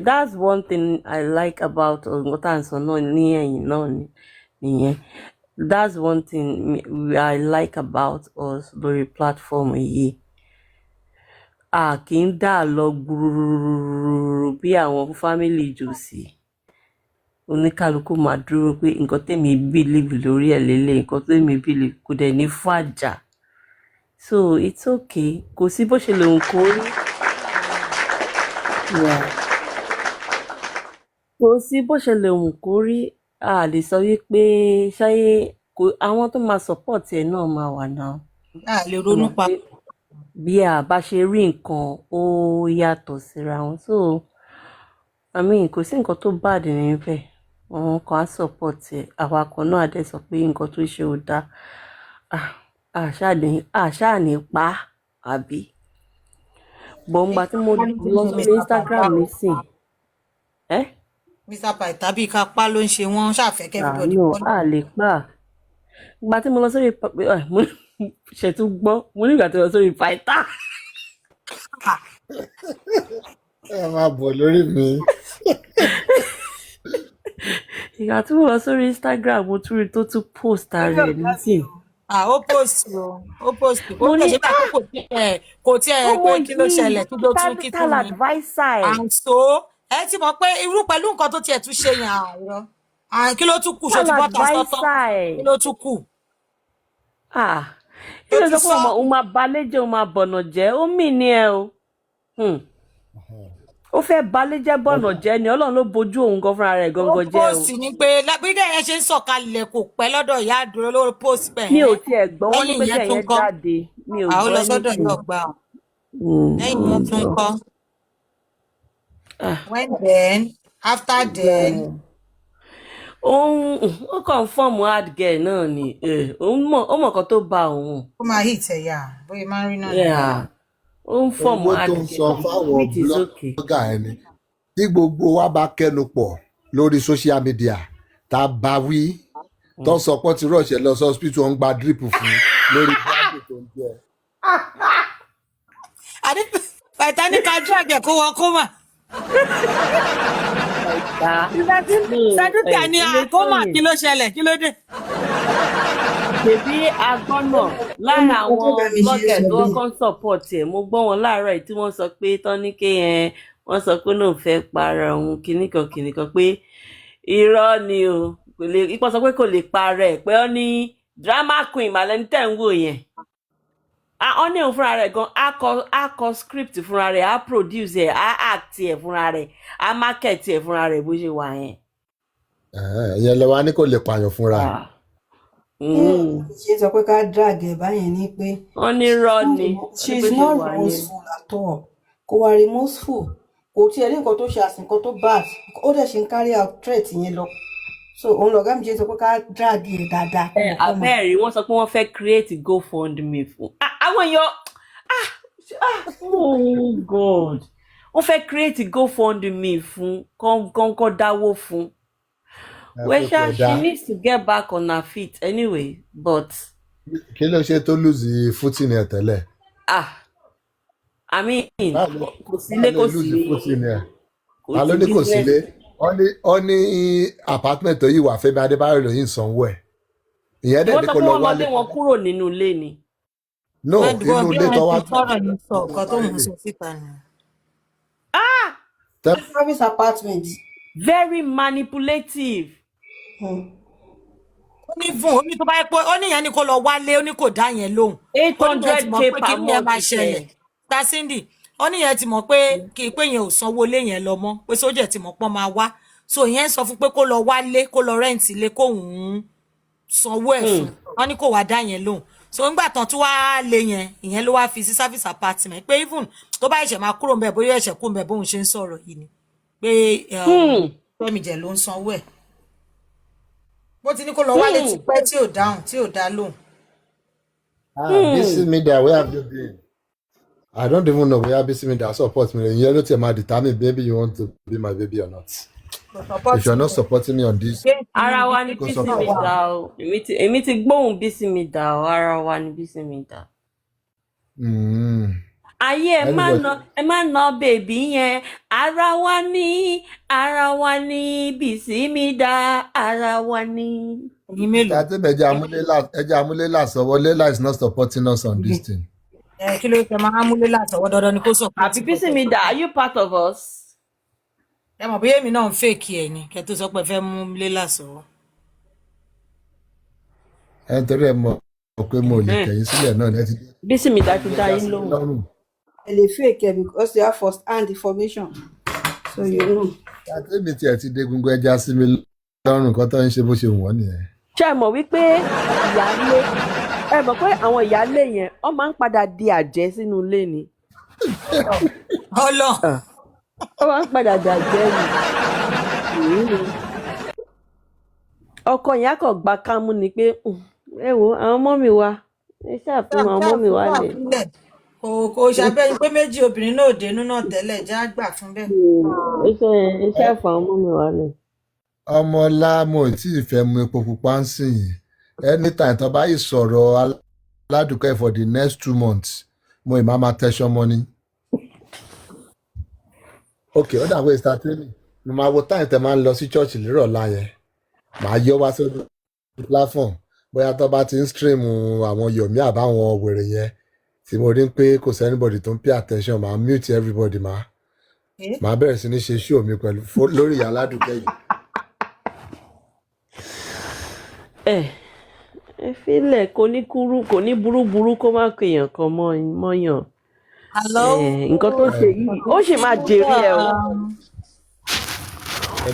that's one thing I like about Ngotanso náà ní ẹ̀yìn náà nìyẹn. That's one thing I like about us lórí platform yìí. A kì í dà lọ gbúrúrú bí àwọn fámìlì jòsí. Oníkálukú máa dúró pé nǹkan tèmi believe lórí ẹ̀ lélẹ̀ nǹkan tèmi believe kò dẹ̀ ní fàjà. So it's okay. Kò sí bó ṣe lè ń kó rí. Kò sí bó ṣe lè wù kó rí a lè sọ wípé ṣáyé àwọn tó máa support ẹ náà máa wà náà. A lè ronú pa. Bí a bá ṣe rí nǹkan ó yàtọ̀ síra wọn so I mean kò sí nǹkan tó bad níbẹ̀ àwọn kan á support ẹ àwa kan náà dẹ̀ sọ pé nǹkan tó ṣe ò dáa àṣà ní pa àbí. Bọ̀ǹgbà tí mo lọ sórí Instagram mi sìn. Mr. Paita bí ká pa ló ń ṣe wọ́n ṣàfẹ́kẹ́ everybody. A lè pa. Ìgbà tí mo lọ sórí ṣètò gbọ́ mo nígbà tí mo lọ sórí Paita. Ẹ máa bọ̀ lórí mi. Ìgbà tí mo lọ sórí Instagram mo tún rí tó tún post rẹ̀ nísìn. Ó post o ó post ó lè ṣe bá kò tí ẹ pé kí ló ṣẹlẹ̀ kí ló tún kí fún mi. And so ẹ ti mọ̀ pé irú pẹ̀lú nǹkan tó tiẹ̀ tún ṣe yẹn àárọ̀ kí ló tún kù ṣe ti bọ́ta sọ́tọ̀ kí ló tún kù. Kí ló sọ pé o máa balẹ̀ jẹ́ o máa bọ̀nà jẹ́ ó mì ní ẹ o. Ó fẹ́ balẹ̀ jẹ́ bọ̀nà jẹ́ ni Ọlọ́run ló bojú òun gan fúnra rẹ̀ gangan jẹ́ o. Ó post ni pé lábídẹ́ yẹn ṣe ń sọ̀kalẹ̀ kò pẹ́ lọ́dọ̀ ìyá àdúró lórí post pẹ̀. Mi ò tiẹ̀ gbọ́ wọ́n ní pé kẹ̀yẹ́ jáde mi ò gbọ́ àwọn lọ sọ́dọ̀ yóò gbà ọ́ lẹ́yìn wọn tún kọ́. When then after then. Ó kàn fọ́ọ̀mù hard girl náà ni ó mọ̀ kan tó bá òun. Ó máa hit ẹ̀yà bóyá máa ń rí náà. Ó ń fọ́ọ̀mù hard girl. Owó tó ń sọ fáwọn blọ́gà ẹni tí gbogbo wa bá kẹnu pọ̀ lórí social media tá a bá wí tó sọ pé tí rọ̀ṣẹ̀ lọ sí hospital ń gba drip fún lórí báàgì tó ń jẹ. Paita ní ká drag ẹ̀ kó wọ́n kó mà. Sẹ́dúkà ni àkómà kí ló ṣẹlẹ̀ kí ló dé. Bèbí agbọ́nà lára àwọn blogger tó kàn support ẹ̀ mo gbọ́ wọn láàárọ̀ yìí tí wọ́n sọ pé tọ́níkẹ́ yẹn wọ́n sọ pé náà fẹ́ para òun kìnnìkan pé irọ́ ni o kò lè ipò sọ pé kò lè para ẹ̀ pé ó ní drama queen màlẹ́ni tẹ̀ ń wò yẹn ó ní òun fúnra rẹ̀ gan á kọ script fúnra rẹ̀ á produce ẹ̀ á act ẹ̀ fúnra rẹ̀ á market ẹ̀ fúnra rẹ̀ bó ṣe wà yẹn. ìyẹn lẹ wá ní kò lè pààyàn fúnra. ṣe sọ pé ká drag ẹ̀ báyẹn ni pé wọ́n ní rọ́ ni she is not remorseful at all kò wá remorseful kò tiẹ̀ ní nǹkan tó ṣe àsìn nǹkan tó bad ó dẹ̀ ṣe ń carry out threat yẹn lọ so òun lọ̀gá mi ṣe sọ pé ká drag ẹ̀ dáadáa. abẹ́ẹ̀rí wọ́n sọ pé wọ́n fẹ́ create GoFundMe fún àwọn èèyàn oh God wọ́n fẹ́ create GoFundMe fún kọ́ńkọ́ dáwó fún. Well, she needs to get back on her feet anyway, but. Kí ló ṣe tó lose footing ẹ tẹ́lẹ̀? I mean, kò sílé kò sílé. Alo ní kò sílé. Ó ní apartment tó yìí wà Fẹ́mi Adébáyọ̀ lóyún sanwó ẹ̀. Ìyẹn dẹ̀ ní kó lọ wálé. Wọ́n sọ pé wọ́n lé wọn kúrò nínú ilé ni. No, inú ilé tó wá. Service apartment. Very manipulative. Ó ní fún ó ní tó bá yẹ pé ó ní yẹn ni kó lọ wálé ó ní kò dá yẹn lóhùn. 800K per month máa ṣẹlẹ̀. Ta Cindy ó ní yẹn ti mọ̀ pé kì í pé yẹn ò sanwó lé yẹn lọ mọ́ pé sójà ti mọ̀ pọ́n máa wá so yẹn sọ fún pé kó lọ wálé kó lọ rẹ́ǹtì ilé kóhùn sanwó ẹ̀ fún wọn ní kò wá dá yẹn lóhùn so ńgbà tán tún wá lé yẹn ìyẹn ló wá fi sí service apartment pé even tó bá ẹ̀ṣẹ̀ máa kúrò ńbẹ̀ bóyá ẹ̀ṣẹ̀ kúrò ńbẹ̀ bóun ṣe ń sọ̀rọ̀ yìí ni pé Fẹ́mi jẹ ló ń sanwó ẹ̀ bó ti ní kó lọ wálé ti pẹ́ tí ò dáhùn tí ò dá lóhùn. Bísí Media, where have you been? I don't even know where Bísí Media support me. You know, to determine maybe you want to be my baby or not. If you're not supporting me on this, ara wa ni Bísí Media o èmi ti gbóhùn Bísí Media o ara wa ni Bísí Media. Ayé ẹ má ná bèbí yẹn ara wa ní Bísí Media ara wa ní. I think Eja Amulela Lela is not supporting us on this thing. Kí ló tẹ máa Amulela sọ̀wọ́ dandan ni kó sọ. Àbí Bísí Media, are you part of us? Ẹ mọ̀ bóyá èmi náà ń fake ẹ̀ ni kẹ́ tó sọ pé fẹ́ mú Lela sọ̀wọ́. Ẹ nítorí ẹ mọ̀ pé mo lè kẹ̀yìn sílẹ̀ náà ní ẹ ti. Bísí Media ti dá yín lóhùn. ẹ lè fake ẹ because they have first hand information so you know. Àtẹ̀mí tí ẹ ti dé gungun ẹja sí mi lọ́rùn kan tó ń ṣe bó ṣe wọ́n nìyẹn. Ṣé ẹ mọ̀ wípé ìyáálé ẹ mọ̀ pé àwọn ìyáálé yẹn wọ́n máa ń padà di àjẹ́ sínú ilé ni. Ọlọ. Wọ́n máa ń padà di àjẹ́ ni. Ọkọ yẹn á kàn gba kámú ni pé ẹ wo àwọn ọmọ mi wá ẹ ṣàfihàn àwọn ọmọ mi wá lẹ. Kò ṣàbẹ́ni pé méjì obìnrin náà dénú náà tẹ́lẹ̀ já gbà fún bẹ́ẹ̀. Ẹ ṣàfihàn àwọn ọmọ mi wá lẹ. Ọmọlá mo tí ì fẹ́ mu epo pupa ń sìn yìí anytime tó bá yìí sọ̀rọ̀ Aládùkẹ́ for the next 2 months mo ì máa tẹ́ṣọ́ mọ́ ni. Ok ó dàgbé start training mo máa wo time tẹ máa ń lọ sí church lérọ̀lá yẹn màá yọ wá sórí platform bóyá tó bá ti ń stream àwọn Yomi àbáwọn wèrè yẹn tí mo rí pé kò sí anybody tó ń pay attention màá mute everybody màá bẹ̀rẹ̀ sí ní ṣe show mi pẹ̀lú lórí ìyá Aládùkẹ́ yìí. Ẹ filẹ̀ kò ní burúburú kó má kéèyàn kan mọ́yàn. Nǹkan tó ṣe yìí ó sì máa jèrè ẹ o.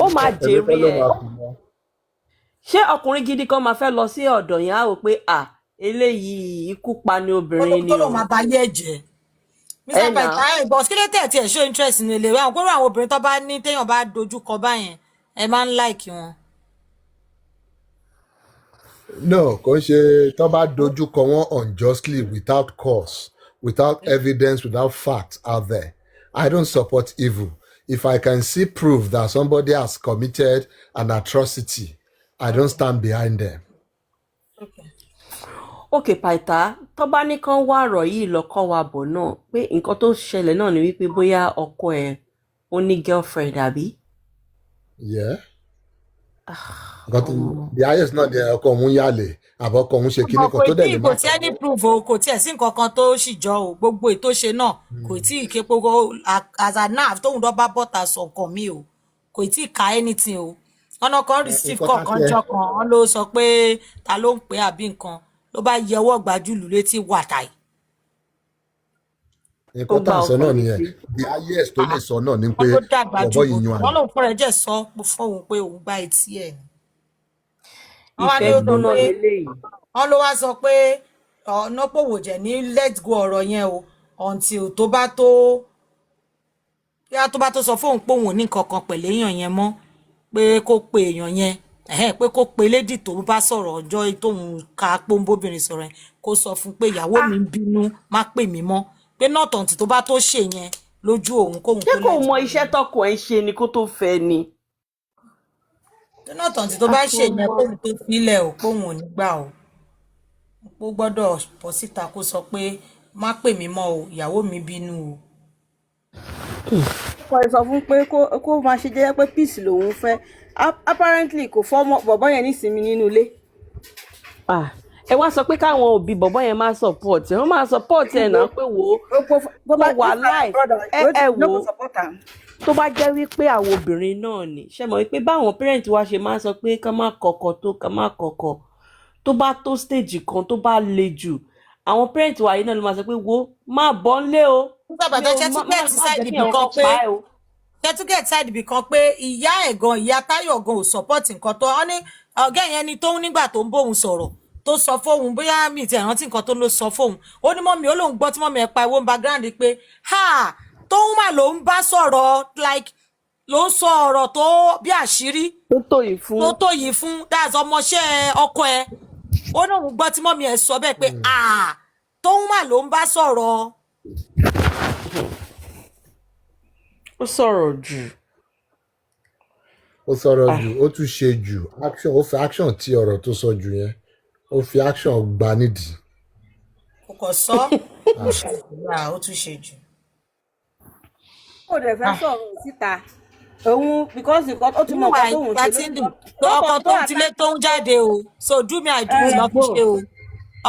Ó máa jèrè ẹ. Ṣé ọkùnrin gidi kan máa fẹ́ lọ sí ọ̀dọ̀ yẹn á wò pé eléyìí ikú pa ni obìnrin ni o. Tó lọ máa bá yé ẹ̀jẹ̀. Mr. Pythagoras bọ̀ kí ló tẹ̀ tí ẹ̀ show interest ní ilé wa kó àwọn obìnrin tó bá ní téèyàn bá dojú kọ báyẹn ẹ máa ń like wọn. No, kò ṣe tó bá dojú kọ wọ́n unjustly without cause, without evidence, without facts out there. I don't support evil. If I can see proof that somebody has committed an atrocity, I don't stand behind them. Okay, Paita, tó bá ní kán wá ọ̀rọ̀ yìí lọ́kọ́ wa bọ̀ náà pé nǹkan tó ṣẹlẹ̀ náà ni wípé bóyá ọkọ ẹ̀ ó ní girlfriend àbí? Yeah. The highest náà ni ọkọ òun yálè àbọ̀ ọkọ òun ṣe kíní kan tó dẹ̀ lè má. Kò tí ẹni prove o kò tí ẹ̀ sí nǹkan kan tó sì jọ o gbogbo ètò ṣe náà kò tí ì képo as a nerve tóun dọ́ bá bọ́ta sọ nǹkan mi o kò tí ì ka anything o ọ̀nà kan receive kọ̀ọ̀kan jọ kan wọ́n ló sọ pé ta ló ń pè àbí nǹkan ló bá yẹ ọwọ́ gbajúlù létí wàtàì. nǹkan tá à ń sọ náà nìyẹn the highest tó lè sọ náà ni pé bọ̀bọ̀ yìí yan wọ́n lòun fúnra ẹ̀ jẹ́ sọ fóun pé òun gbá etí ẹ̀ ni. ìfẹ́ gbóná lélẹ́yìí. wọ́n ló wá sọ pé nọ́pọ̀wò jẹ̀ ní let go ọ̀rọ̀ yẹn o until tó bá tó sọ fóun pé òun ò ní nǹkan kan pẹ̀lú èèyàn yẹn mọ́ pé kó pe èèyàn yẹn pé kó pe lédì tó bá sọ̀rọ̀ ọjọ́ tóun ka pọ́nbóbìnrin sọ̀rọ̀ yẹn kó sọ fún pé ìyàwó mi ń bínú má pè mí mọ́ pé náà tọ̀ǹtì tó bá tó ṣe yẹn lójú òun kóun tó lẹ́yìn. ṣé kò mọ iṣẹ́ tọkọ ẹ̀ ṣe ni kó tó fẹ́ ni. pé náà tọ̀ǹtì tó bá ṣe yẹn kóun tó filẹ̀ o kóun ò ní gbà o ó gbọ́dọ̀ bọ́ síta kó sọ pé má pè mí mọ́ o ìyàwó mi bínú o. kò sọ fún pé kó máa ṣe jẹ́ pé peace lòun fẹ́ apparently kò fọ́ bọ̀bọ́ yẹn nísìnyí nínú ilé. ẹ wá sọ pé káwọn òbí bọ̀bọ́ yẹn máa support ẹ̀ wọ́n máa support ẹ̀ náà pé wò ó wà láì ẹ wò ó tó bá jẹ́ wípé àwọn obìnrin náà ni ṣe mọ̀ wípé báwọn parent wa ṣe máa sọ pé ká má kọ̀kọ̀ tó bá tó stage kan tó bá le jù àwọn parent wa yìí náà ló máa sọ pé wo má bọ́ ń lé o. nígbà tó ṣe tún get side ibì kan pé get side ibì kan pé ìyá ẹ̀gàn ìyá Táyọ̀ gan ò support nǹkan tó ọ́ ní ọ̀gá yẹn ni Tóun nígbà tó ń bóun sọ̀rọ̀ tó sọ fóun bóyá mi ti rántí nǹkan tó ló sọ fóun ó ní mọ́mí ó lóun gbọ́ tí mọ́mí ẹ̀ pa owó background pé Tóun mà ló ń bá sọ̀rọ̀ like ló ń sọ ọ̀rọ̀ tó bí àṣírí tó tó yìí fún that's ọmọọṣẹ́ ọkọ ẹ̀ ó náà gbọ́ tí mọ́mí ẹ̀ sọ bẹ́ẹ̀ pé Tóun mà ló ń bá sọ̀rọ̀. ó sọ̀rọ̀ jù. ó tún ṣe jù action ó fi action tí ọ̀rọ̀ tó sọ jù yẹn ó fi action gbà nídìí. kò kò sọ ó tún ṣe jù. ó dẹ̀ fẹ́ sọ̀rọ̀ síta òun because nǹkan ó tún mọ̀ nǹkan tóun ṣe lójú. ọkọ tó ń tilé tó ń jáde o so do me I do you lọ fi ṣe o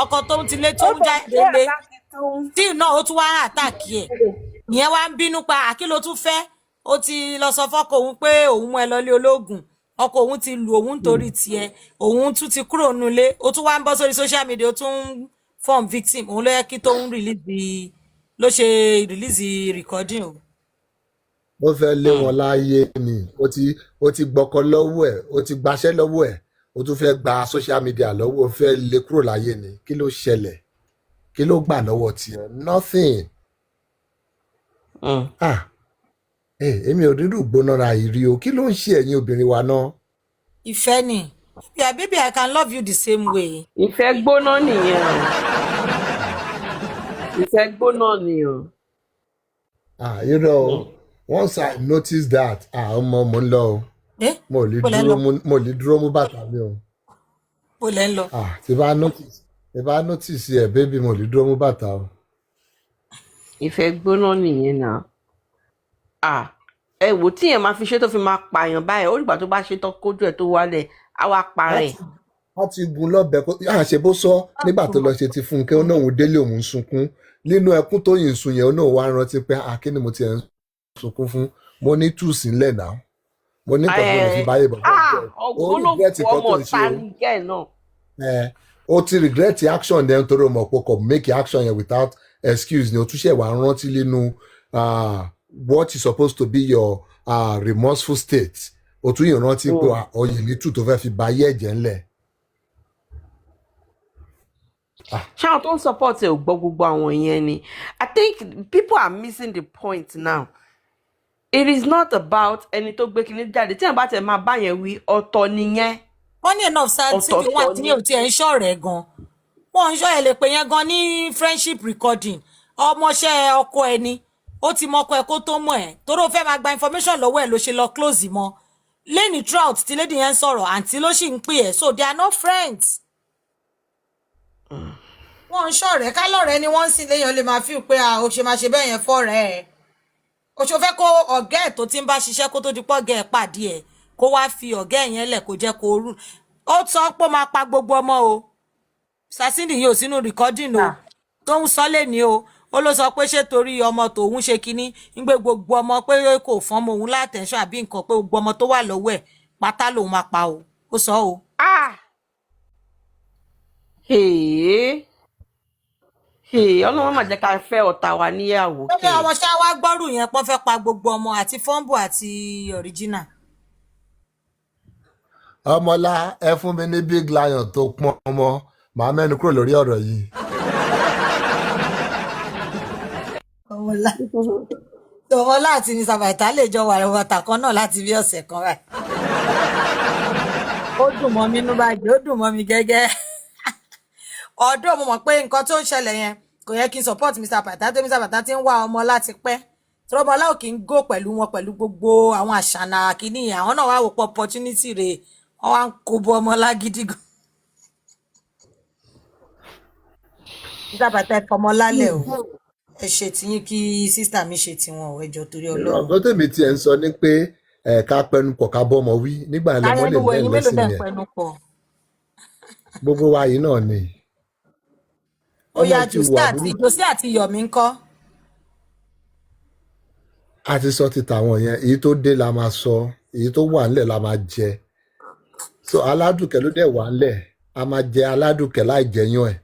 ọkọ tó ń tilé tó ń jáde lé tí náà ó tún wá àtàkì ẹ̀ ìyẹn wá ń bínú pa àkìlò tún fẹ́ ó ti lọ sọ fọ́kọ òun pé òun mú ẹ lọ lé ológun ọkọ òun ti lù òun torí tiẹ̀ òun tún ti kúrò nulé ó tún wá ń bọ́ sórí social media ó tún ń form victim òun ló yẹ kí Tóun release recording o. ó fẹ́ lé wọn láàyè ni ó ti gbọ́kọ lọ́wọ́ ẹ̀ ó ti gbaṣẹ́ lọ́wọ́ ẹ̀ ó tún fẹ́ gba social media lọ́wọ́ ó fẹ́ lé kúrò láàyè ni kí ló ṣẹlẹ̀ kí ló gbà lọ́wọ́ tiẹ̀ nothing. èmi ò rírù gbónára ìrí o kí ló ń ṣe ẹ̀yin obìnrin wa náà. ìfẹ́ ni yeah baby I can love you the same way. ìfẹ́ gbóná nìyẹn o ìfẹ́ gbóná ni o. You know once I notice that ọmọ mo ń lọ o mo lè dúró mú bàtà mi o. mo lè ń lọ. tí bá notice ẹ baby mo lè dúró mú bàtà o. ìfẹ́ gbóná nìyẹn náà. ẹ wò tí yẹn máa fi ṣe tó fi máa pààyàn báyìí ó nígbà tó bá ṣe tán kójú ẹ̀ tó wálẹ̀ á wá parẹ́. wọ́n ti gun lọ́bẹ̀ àṣẹ bó sọ nígbà tó lọ ṣe ti Fúnkẹ́ ó náà òun délé òun sunkún nínú ẹkún tó yìn sun yẹn ó náà wá rántí pé kí ni mo ti ẹ̀ ń sunkún fún mo ní tù sílẹ̀ náà mo ní nǹkan tó lè fi báyé bọ̀ ó regret nǹkan tó ń ṣe ó ti regret action yẹn torí ọmọ pọ̀ kọ̀ make action yẹn without excuse ni o túnṣe wà rántí nínú what is supposed to be your remorseful state o tún yìí rántí pé ọyìn ní tù tó fẹ́ fi ba ayé ẹ̀jẹ̀ ńlẹ̀. ṣáà tó ń support ẹ ò gbọ́ gbogbo àwọn yẹn ni I think people are missing the point now. It is not about ẹni tó gbé kinní jáde tí wọn bá tẹ máa bá yẹn wí ọ̀tọ̀ nìyẹn. wọ́n ní enough sáà tí wọ́n àti ní òtí ẹ̀ ń ṣọ̀rẹ́ gan wọ́n ń ṣọ́ ẹ̀ lè pè yẹn gan ní friendship recording ọmọọṣẹ́ ọkọ ẹni ó ti mọ ọkọ ẹ kó tó mọ̀ ẹ́ torí ó fẹ́ máa gba information lọ́wọ́ ẹ̀ ló ṣe lọ close mọ́ lẹ́ni trout tí lady yẹn ń sọ̀rọ̀ àǹtí ló sì ń pè ẹ́ so they are not friends. wọ́n ń ṣọ̀rẹ́ kálọ̀rẹ́ ni wọ́n ń sìn léèyàn lè máa fi pé ó ṣe máa ṣe bẹ́ẹ̀ yẹn fọ́rẹ́ ẹ̀ ó ṣe fẹ́ kó ọ̀gá ẹ̀ tó ti ń bá ṣiṣẹ́ kó tó di pọ́ ọ̀gá ẹ̀ pàdé ẹ̀ kó wá fi ọ̀gá ẹ̀ yẹn lẹ̀ kó jẹ́ kó rú ó sọ pé ó máa pa gbogbo ọmọ o Sasindi yìí ò sínú recording o tó ń sọ lẹ́ni o ó ló sọ pé ṣé torí ọmọ tòun ṣe kinní ń gbé gbogbo ọmọ pé kò fọ́n mọ òun látẹ̀ṣọ́ àbí nǹkan pé gbogbo ọmọ tó wà lọ́wọ́ ẹ̀ pátá lòun máa pa o ó sọ o. Ọlọ́run má jẹ́ ká fẹ́ ọ̀tá wa níyàwó ó ní kẹ̀. ọmọ ṣá wá gbọ́rù yẹn pọ́n fẹ́ pa gbogbo ọmọ àti fọ́ńbù àti ọ̀ríjínà. ọmọlá ẹ fún mi ní big lion tó pọn ọmọ màá mẹ́nu kúrò lórí ọ̀rọ̀ yìí. ọmọlá àti ní sàbàtà lè jọ wà bàtà kan náà láti bí ọ̀sẹ̀ kan rẹ̀. ó dùn mọ́ mi inú báyìí ó dùn mọ́ mi gẹ́gẹ́. ọ̀dọ́ mo mọ̀ pé nǹkan tó ń ṣẹlẹ̀ yẹn kò yẹ kí n support Mr. Pytha tó Mr. Pytha ti ń wá ọmọ láti pẹ́ tí ọmọlá ò kí ń gò pẹ̀lú wọn pẹ̀lú gbogbo àwọn àṣànà kìíní àwọn náà wá wò pọ̀ opportunity rẹ̀ wọ́n wá ń kó bọ́ ọmọlá gidi gan. Mr. Pytha ẹ fọmọ lálẹ́ o ẹ ṣe tiyín kí sísítà mi ṣe tiwọn ò ẹjọ́ torí Ọlọ́run. ọ̀gọ́ tèmi tiẹ̀ ń sọ ni pé ká pẹnupọ̀ ká bọ́mọ wí nígbà lọ́mọ lè lẹ́yìn lẹ́sìn yẹn gbogbo wa yìí náà ni. ó yá jòsí àti yọ̀mí ń kọ́. a ti sọ ti tàwọn yẹn èyí tó dé la máa sọ èyí tó wà ńlẹ̀ la máa jẹ so aládùkẹ́ ló dẹ̀ wà ńlẹ̀ a máa jẹ aládùkẹ́ láì jẹyàn ẹ̀.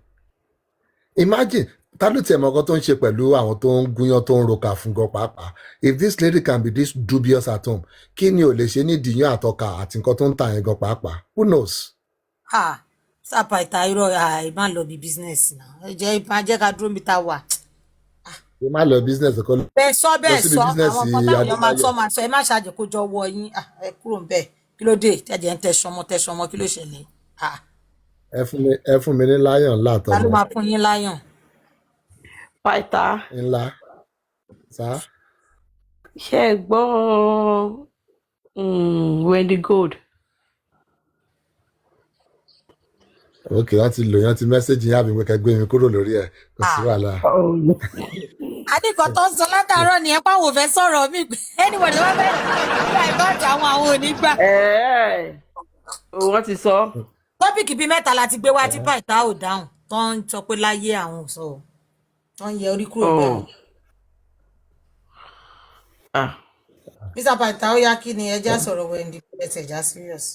Imagine ta ló tiẹ̀ mọ ọkọ tó ń ṣe pẹ̀lú àwọn tó ń gúnyán tó ń roka fún gan pàápàá if this lady can be this dubious at home kí ni ò lè ṣe ní ìdíyàn àtọkà àti nǹkan tó ń tà yẹn gan pàápàá who knows. Mr. Pytha irọ́ ìmá lọ bí business náà ẹ jẹ́ ìmá jẹ́ ká dúró mi ta wà. ẹ má lọ business kọ́ lọ bẹ́ẹ̀ sọ àwọn kan táwọn èèyàn máa sọ ẹ má ṣàjẹ kó jọ wọ yín ẹ kúrò ń bẹ̀ kí ló dé tẹ̀jẹ̀ ń tẹ̀sán ọmọ kí ló ṣẹlẹ̀. ẹ fún mi ní lion ńlá tọmọ. ta ló máa fún yín lion. Pytha. ńlá sá. ṣé ẹ gbọ́ Wendy Gold. ok wọn ti lò yẹn ti mẹ́sẹ̀gì yẹn àbí wíkẹ́ gbé mi kúrò lórí ẹ̀ kò sí wàhálà. adìkọ̀ tó ń sọ látàárọ̀ ni ẹ pàwọ̀ fẹ́ sọ̀rọ̀ mi pé anybody wọ́n fẹ́ nígbà ìbáàdì àwọn onígbà. wọ́n ti sọ. tọ́pìkì bíi mẹ́ta la ti gbé wá tí Pytha ò dáhùn tó ń sọ pé láyé àwọn ò sọ tó ń yẹ orí kúrò bẹ́ẹ̀. Mr. Pytha ó yá kí ni ẹjẹ́ sọ̀rọ̀ Wendy ẹsẹ̀ já serious.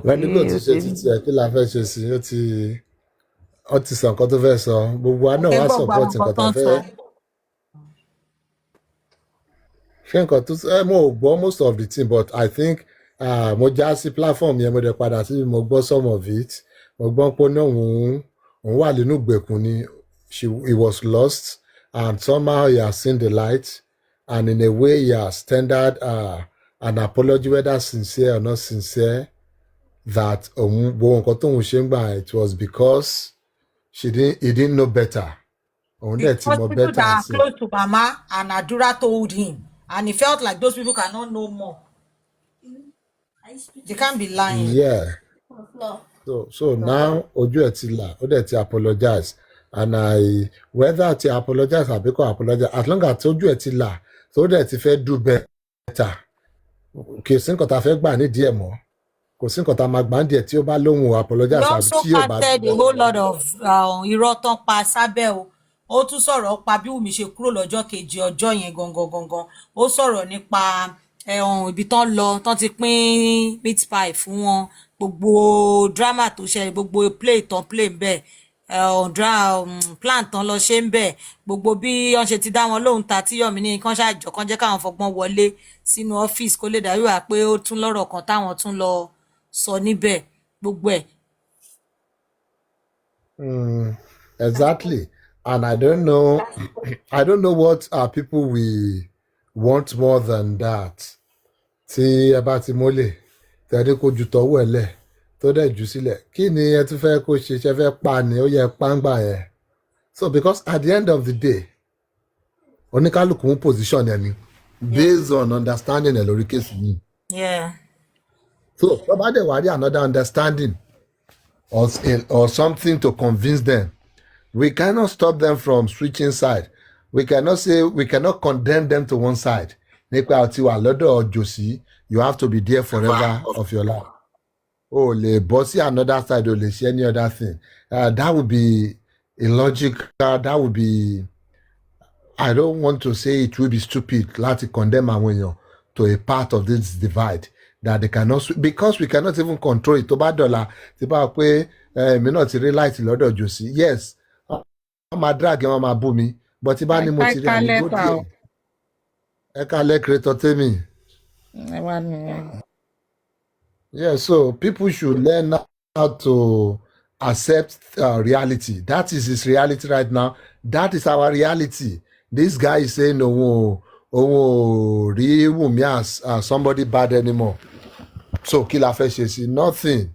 Wendy kò ti ṣe títí ẹ kí la fẹ́ ṣe sí ó ti sọ nǹkan tó fẹ́ sọ gbogbo wa náà wá support nǹkan tó fẹ́. ṣé nǹkan tó mo ò gbọ́ most of the thing but I think mo já sí platform yẹn mo dẹ̀ padà sí mo gbọ́ some of it mo gbọ́ pé náà òun wà nínú ìgbèkùn ni he was lost and somehow he has seen the light and in a way he has tendered an apology whether sincere or not sincere that gbogbo nǹkan tóun ṣe ń gbà it was because he didn't know better. Because people that are close to Mama and Adura told him and he felt like those people cannot know more. They can't be lying. Yeah. So now ojú ẹ̀ ti là ó dẹ̀ ti apologize and whether ti apologize àbí kò apologize as long as ojú ẹ̀ ti là tó dẹ̀ ti fẹ́ do better kì í sí nǹkan tá a fẹ́ gbà nídìí ẹ̀ mọ́ kò sí nǹkan tá a máa gbà nídìí ẹ̀ tí ó bá lóhùn apologize àbí tí yóò bá. he also parted a whole lot of irọ́ tán pa sábẹ́ o ó tún sọ̀rọ̀ pa bí Wùmí ṣe kúrò lọ́jọ́ kejì ọjọ́ yẹn gangan ó sọ̀rọ̀ nípa ibi tán lọ tán ti pín meat pie fún wọn gbogbo drama tó ṣẹlẹ̀ gbogbo play tán play ń bẹ̀ plan tán lọ ṣe ń bẹ̀ gbogbo bí wọ́n ṣe ti dá wọn lóhùn ta tí Yọ̀mí ní kán ṣàjọ kán jẹ́ káwọn fọgbọ́n wọlé sínú ọ́fíìsì kó lè dàbí wà pé ó tún lọ́rọ̀ kan táwọn tún lọ sọ níbẹ̀ gbogbo ẹ̀. Exactly. And I don't know what people will want more than that. Tí ẹ bá ti mólè tẹ́lẹ̀ kó ju tọwọ́ ẹ̀ lẹ̀ tó dẹ̀ jù sílẹ̀ kí ni ẹ tún fẹ́ kó ṣe ṣe fẹ́ pa ni ó yẹ pàǹgbà yẹn. So because at the end of the day oníkálukú ń position ẹni based on understanding ẹ̀ lórí kéèsì yìí. So tó bá dẹ̀ wá rí another understanding or something to convince them. We cannot stop them from switching side. We cannot condemn them to one side. Nípa àti wà lọ́dọ̀ Jòsí, you have to be there forever of your life. O lè bọ́ sí another side, o lè ṣe any other thing. That would be illogical. That would be, I don't want to say it will be stupid láti condemn àwọn èèyàn. to a part of this divide that they cannot, because we cannot even control it. Tó bá dọ̀la tí bá pé èmi náà ti rí light lọ́dọ̀ Josie, yes, wọ́n máa drag wọ́n máa bú mi, but tí bá ní mo ti rí àmì go there. Ẹ kálẹ̀ creator Temi. Yeah, so people should learn how to accept reality. That is his reality right now. That is our reality. This guy is saying, oh, rí Wunmi as somebody bad anymore. So, kí la fẹ́ ṣe sí? Nothing.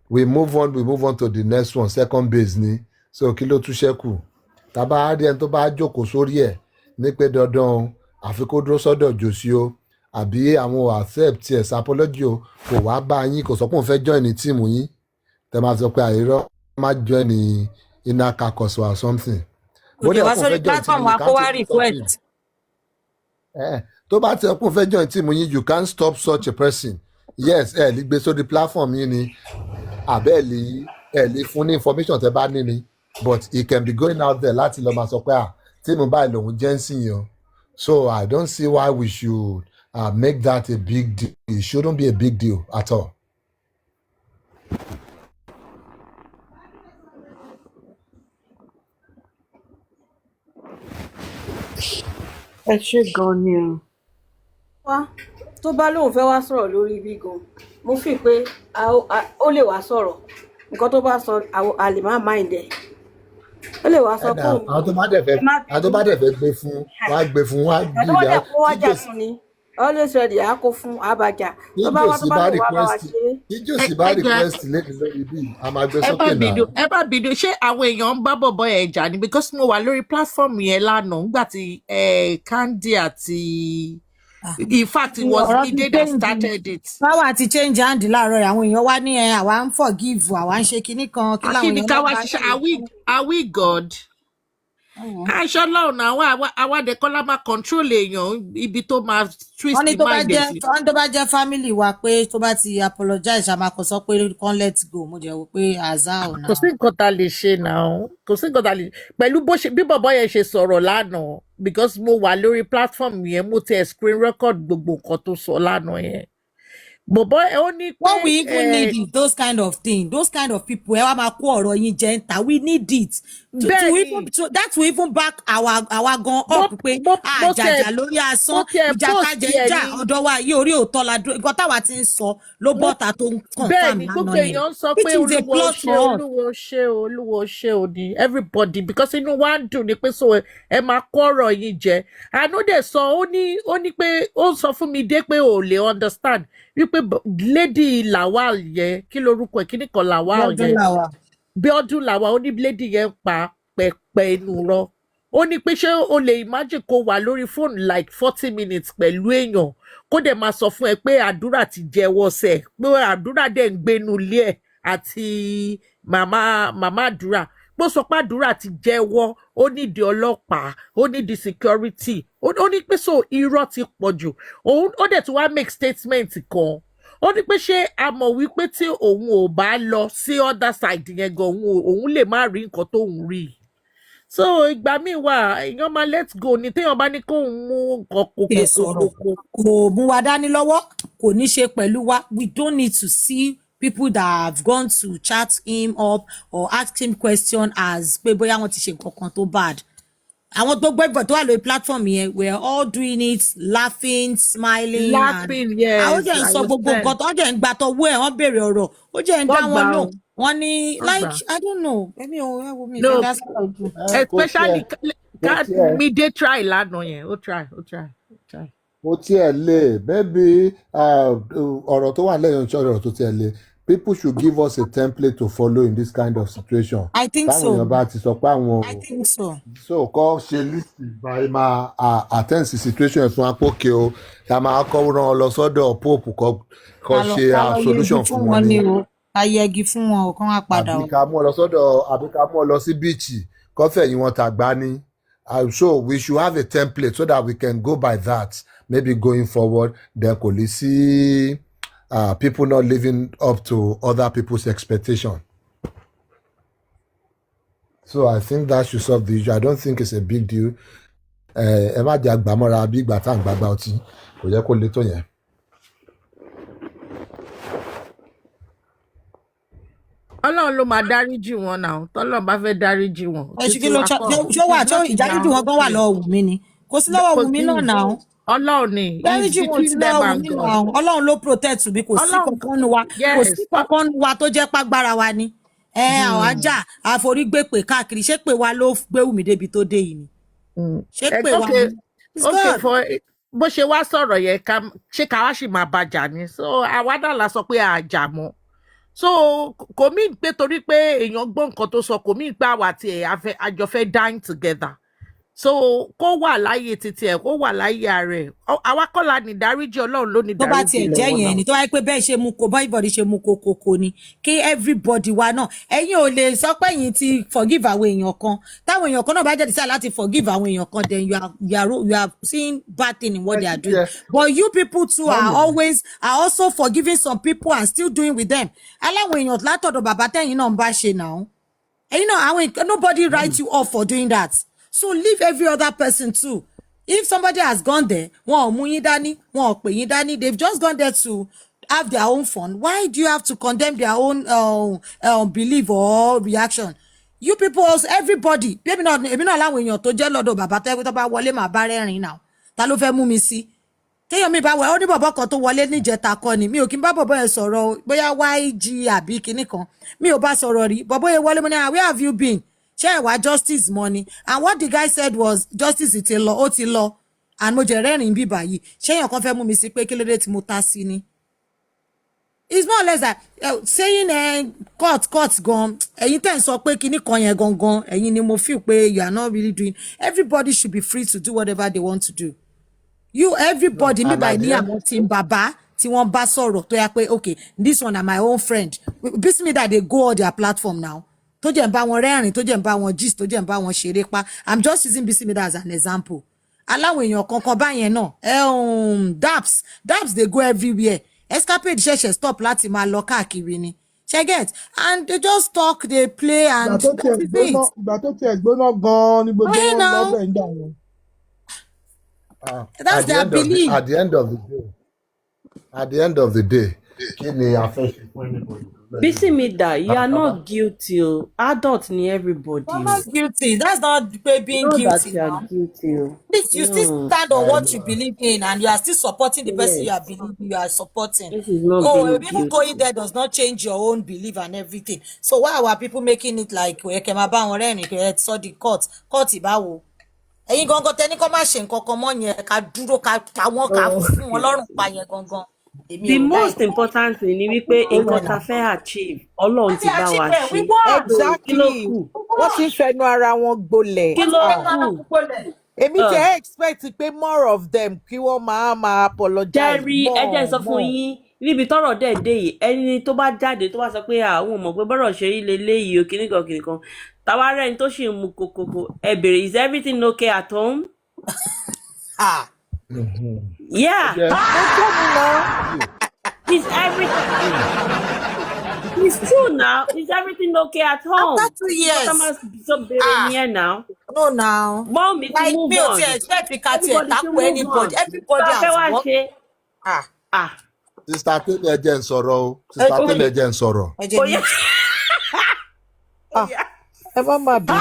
We move on to the next one, second base ni. So, kí ló tún ṣẹ́kù? Tàbá rí ẹni tó bá jókòó sórí ẹ̀ ní pé dandan àfi kó dúró sọ́dọ̀ Josie o, àbí àwọn accept yes apology o, kò wá bá yín, kò sọ pé òun fẹ́ join ní tíìmù yín. Tẹ máa sọ pé àìrọ́ má join ní inner caucus or something. Òkè wá sórí platform wa kó wá request. Tó bá ti sọ pé òun fẹ́ join tíìmù yín, you can't stop such a person. Yes, ẹ lè gbé sórí platform yín ni, àbẹ́ ẹ lè fún ní information tẹ bá ní ni, but he can be going out there láti lọ máa sọ pé tíìmù báyìí lòun jẹ́ ń sìn yàn. So I don't see why we should make that a big deal. It shouldn't be a big deal at all. Ẹ ṣé gan ni o. Wá tó bá lóun fẹ́ wá sọ̀rọ̀ lórí ibi gan, mo fi pé ó lè wá sọ̀rọ̀ nǹkan tó bá sọ a lè má mind ẹ̀. Ó lè wá sọ pé àwọn tó bá dẹ̀ fẹ́ gbé fún wá gbé fún wá gbìyà tí always ready a kó fún abajà tó bá wá tó bá lè wá bá wa ṣe. tí Josie bá request lẹ́nu lórí bí a máa gbé sókè náà. ẹ bá bìdó ṣé àwọn èèyàn ń bá bọ̀bọ̀ ẹ̀ jà ni, because mo wà lórí platform yẹn lánàá nígbà tí Candy àti in fact it was the day that started it. Power ti change hand láàárọ̀ àwọn èèyàn wá ní àwa ń forgive àwa ń ṣe kinní kan kí làwọn èèyàn bá bá ṣe. Are we God? Aṣọ lọ́run àwa dẹ̀kọ́lá máa control èèyàn ibi tó máa twist the mind ẹ̀ sí. wọ́n tó bá jẹ́ family wa pé tó bá ti apologize àmà kò sọ pé kan let go, mo jẹ́ wò pé àzá ò náà. Kò sí nǹkan tá a lè ṣe náà, kò sí nǹkan tá a lè pẹ̀lú bí bọ̀bọ̀ yẹn ṣe sọ̀rọ̀ lánàá, because mo wà lórí platform yẹn mo ti screen record gbogbo nǹkan tó sọ lánàá yẹn. Bọ̀bọ̀ ẹ ó ní pé what we even need is those kind of things, those kind of people ẹ wá máa kó ọ̀rọ̀ yín jẹ ń ta, we need it that will even back our gan up pé àjàjà lórí asán ìjàkadì ìjà ọ̀dọ̀ wa yìí orí òótọ́ la dúró, nǹkan táwa ti ń sọ ló bọ́ta tó ń confirm lánàá yẹn. Bẹ́ẹ̀ni gbogbo èèyàn ń sọ pé olúwo ṣe o ní everybody, because inú wa ń dùn ní pé so ẹ máa kó ọ̀rọ̀ yín jẹ. Àná dẹ̀ sọ ó ní pé ó sọ fún mi dé pé ò lè understand wípé lady Lawal yẹn kí lorúkọ ẹ̀ kí nìkan Lawal yẹn Bíọ́dún Lawal ó ní lady yẹn pa pẹpẹ inú rọ. Ó ní pé ṣé o lè imagine kó wà lórí fóònù like 40 minutes pẹ̀lú èèyàn kó dẹ̀ máa sọ fún ẹ pé àdúrà ti jẹ́wọ́ sẹ̀ pé àdúrà dẹ̀ ń gbénu ilé ẹ̀ àti màmá àdúrà bó sọ pé àdúrà ti jẹ́wọ́, ó nídìí ọlọ́pàá, ó nídìí security, ó ní pé so irọ́ ti pọ̀ jù. Ó dẹ̀ tún wá make statement kan. Ó ní pé ṣé a mọ̀ wípé tí òun ò bá lọ sí other side yẹn gan òun lè má rí nǹkan tóun rí. So ìgbà míì wà èèyàn máa let go ni téèyàn bá ní kóun mú nǹkan kò mú wa dání lọ́wọ́, kò ní ṣe pẹ̀lú wa. We don't need to see people that have gone to chat him up or ask him question as pé bóyá wọ́n ti ṣe nǹkan kan tó bad. Àwọn gbogbo ẹgbẹ́ tó wà lórí platform yẹn we are all doing it laughing, smiling, yes. Àwọn jẹ́ ń sọ gbogbo nǹkan tó jẹ́ ń gbà tọwọ́ ẹ̀ wọ́n béèrè ọ̀rọ̀ ó jẹ́ ń dá wọn lò wọ́n ní like I don't know èmi ò ẹ wo mi no that's good. Especially mi dé try lánàá yẹn ó try. Ó tiẹ̀ lè maybe ọ̀rọ̀ tó wà lẹ́yìn ọ̀rọ̀ tó tiẹ̀ lè. People should give us a template to follow in this kind of situation. I think so. Táwọn èèyàn bá ti sọ pé àwọn. I think so. So kọ́ ṣe list by máa attend sí situation ẹ̀ fún apókè o. Ká máa kọ́ ràn ọ́ lọ sọ́dọ̀ Pope kọ́ ṣe solution fún wọn ni. Ayẹgi fún wọn o kán wá padà o. Àbí ká mú ọ lọ sí bíìchì kọ́fẹ̀yìn wọn tàgbá ní. So we should have a template so that we can go by that. Maybe going forward, there could be see people not living up to other people's expectation. So I think that should solve the issue. I don't think it's a big deal. ẹ má jẹ́ àgbàmọ́ra bí ìgbà tá à ń gbàgbà ọtí kò yẹ kó le tó yẹn. Ọlọ́run ló máa dáríjì wọn náà tọ́lọ́run bá fẹ́ dáríjì wọn. Ṣé wà tó ìdáríjì wọn gan wà lọ́wọ́ Wùmí ni kò sí lọ́wọ́ Wùmí náà náà. Ọlọ́run ni dáríjì wọn ti lọ́wọ́ Wùmí náà Ọlọ́run ló protect bí kò sí kankan nu wa kò sí kankan nu wa tó jẹ́ pàgbára wa ni. Àwọn ajá àforígbèpè káàkiri ṣé pé wa ló gbé Wùmí débi tó dé yìí ni. Ṣé pé wa ni. Bó ṣe wá sọ̀rọ̀ yẹn ṣé ká wá sì máa bàjà ni so àwa náà la sọ pé àjà mọ́. So kò mí pé torí pé èèyàn gbọ́ nǹkan tó sọ kò mí pé àwa àti àjọ fẹ́ dine together so kó wà láyé títí ẹ̀ kó wà láyé ààrẹ àwa kọ́ la ní ìdáríjì Ọlọ́run ló ní ìdáríjì lọ́wọ́ náà. tó bá tiẹ̀ jẹ́ yẹn ni tó wáyé pé bẹ́ẹ̀ ṣe mú ko bá everybody ṣe mú kókókó ni kí everybody wa náà ẹ̀yin ò lè sọ pé ẹ̀yin ti forgive àwọn èèyàn kan táwọn èèyàn kan náà bá jẹ́ decide láti forgive àwọn èèyàn kan then you are seeing bad thing in what they are doing but you people too are also forgiving some people and still doing with them aláwọn èèyàn látọ̀dọ̀ bàbá tẹ́yìn náà ń bá ṣe náà ẹ̀yin náà nobody write you off for doing that. So leave every other person too. If somebody has gone there, they've just gone there to have their own fun. Why do you have to condemn their own belief or reaction? You people, also, everybody, maybe not allowing you to jẹ́ lọ́dọ̀ bàbá tó bá wọlé máa bá rẹ́rìn now. Ta ló fẹ́ mú mi sí? Téèyàn mi bá wọ ó ní bọ̀bọ̀ kan tó wọlé níjẹta kọ́ ni mi ò kí n bá bọ̀bọ̀ yẹn sọ̀rọ̀ bóyá YG àbí kinní kan mi ò bá sọ̀rọ̀ rí bọ̀bọ̀ yẹn wọlé mo ní where have you been? Share wa justice money and what the guy said was justice ti lọ ó ti lọ and mo jẹ rẹ́rìn bí báyìí ṣéyàn kan fẹ́ mú mi sí pé kí ló dé tí mo ta sí ni. It's more or less that saying court gan ẹ̀yin tẹ́ ń sọ pé kinní kan yẹn gangan ẹ̀yin ni mo feel pé you are not really doing everybody should be free to do whatever they want to do. Everybody mi báyìí ní àwọn tí ń bàbá tí wọ́n bá sọ̀rọ̀ tó yà pé okay this one na my own friend beats me that they go all their platform now. Tó jẹ́ ń bá wọn rẹ́rìn tó jẹ́ ń bá wọn gist tó jẹ́ ń bá wọn ṣeré pa I'm just using Bisimida as an example aláwọn èèyàn kankan báyẹn náà daps dey go everywhere escapade ṣẹ̀ṣẹ̀ stop láti máa lọ káàkiri ni ṣe get and they just talk they play and that is it. ìgbà tó tiẹ̀ gbóná gan-an ní gbogbo wọn lọ́bẹ̀ ń gbà wọn. That's their belief. At the end of the day kí ni a fẹ́ ṣe fún anybody. Bisimida, you are not guilty. Adult ni everybody. You're not guilty. That's not being guilty. That you are guilty. You still stand on what you believe in and you are still supporting the person you are supporting. This is not people going there does not change your own belief and everything. So why are people making it like so the court ìbáwo? Ẹ̀yin gangan tẹ́ni kọ́ máa ṣe nǹkan kan mọ́ yẹn ká dúró ká pa wọ́n ká fún wọn lọ́rùn pa yẹn gangan. The most important thing ni wípé nǹkan tá fẹ́ achieve Ọlọ́run ti bá wa ṣe. Exactly. Wọ́n ti fẹnu ara wọn gbolẹ̀. Kí ló kù? Èmi jẹ́ expect pé more of them kí wọ́n máa apologize. Jerry ẹ jẹ́ sọ fún yín níbi tọ́rọ̀ dẹ̀ dé yìí ẹni tó bá jáde tó bá sọ pé àwọn ò mọ̀ pé bọ́rọ̀ ṣe rí leléyìí o kìnnìkan táwa rẹ̀ ni tó ṣì ń mu kokoko ẹ bèrè is everything okay at home? Yeah. Is everything? It's true now. Is everything okay at home? After 2 years. Here now. No, now. Mom, it's like move me, on. Everybody has worked. Sister Taylor jẹ́ ń sọ̀rọ̀ o. Sister Taylor jẹ́ ń sọ̀rọ̀. Ẹ má máa bínú.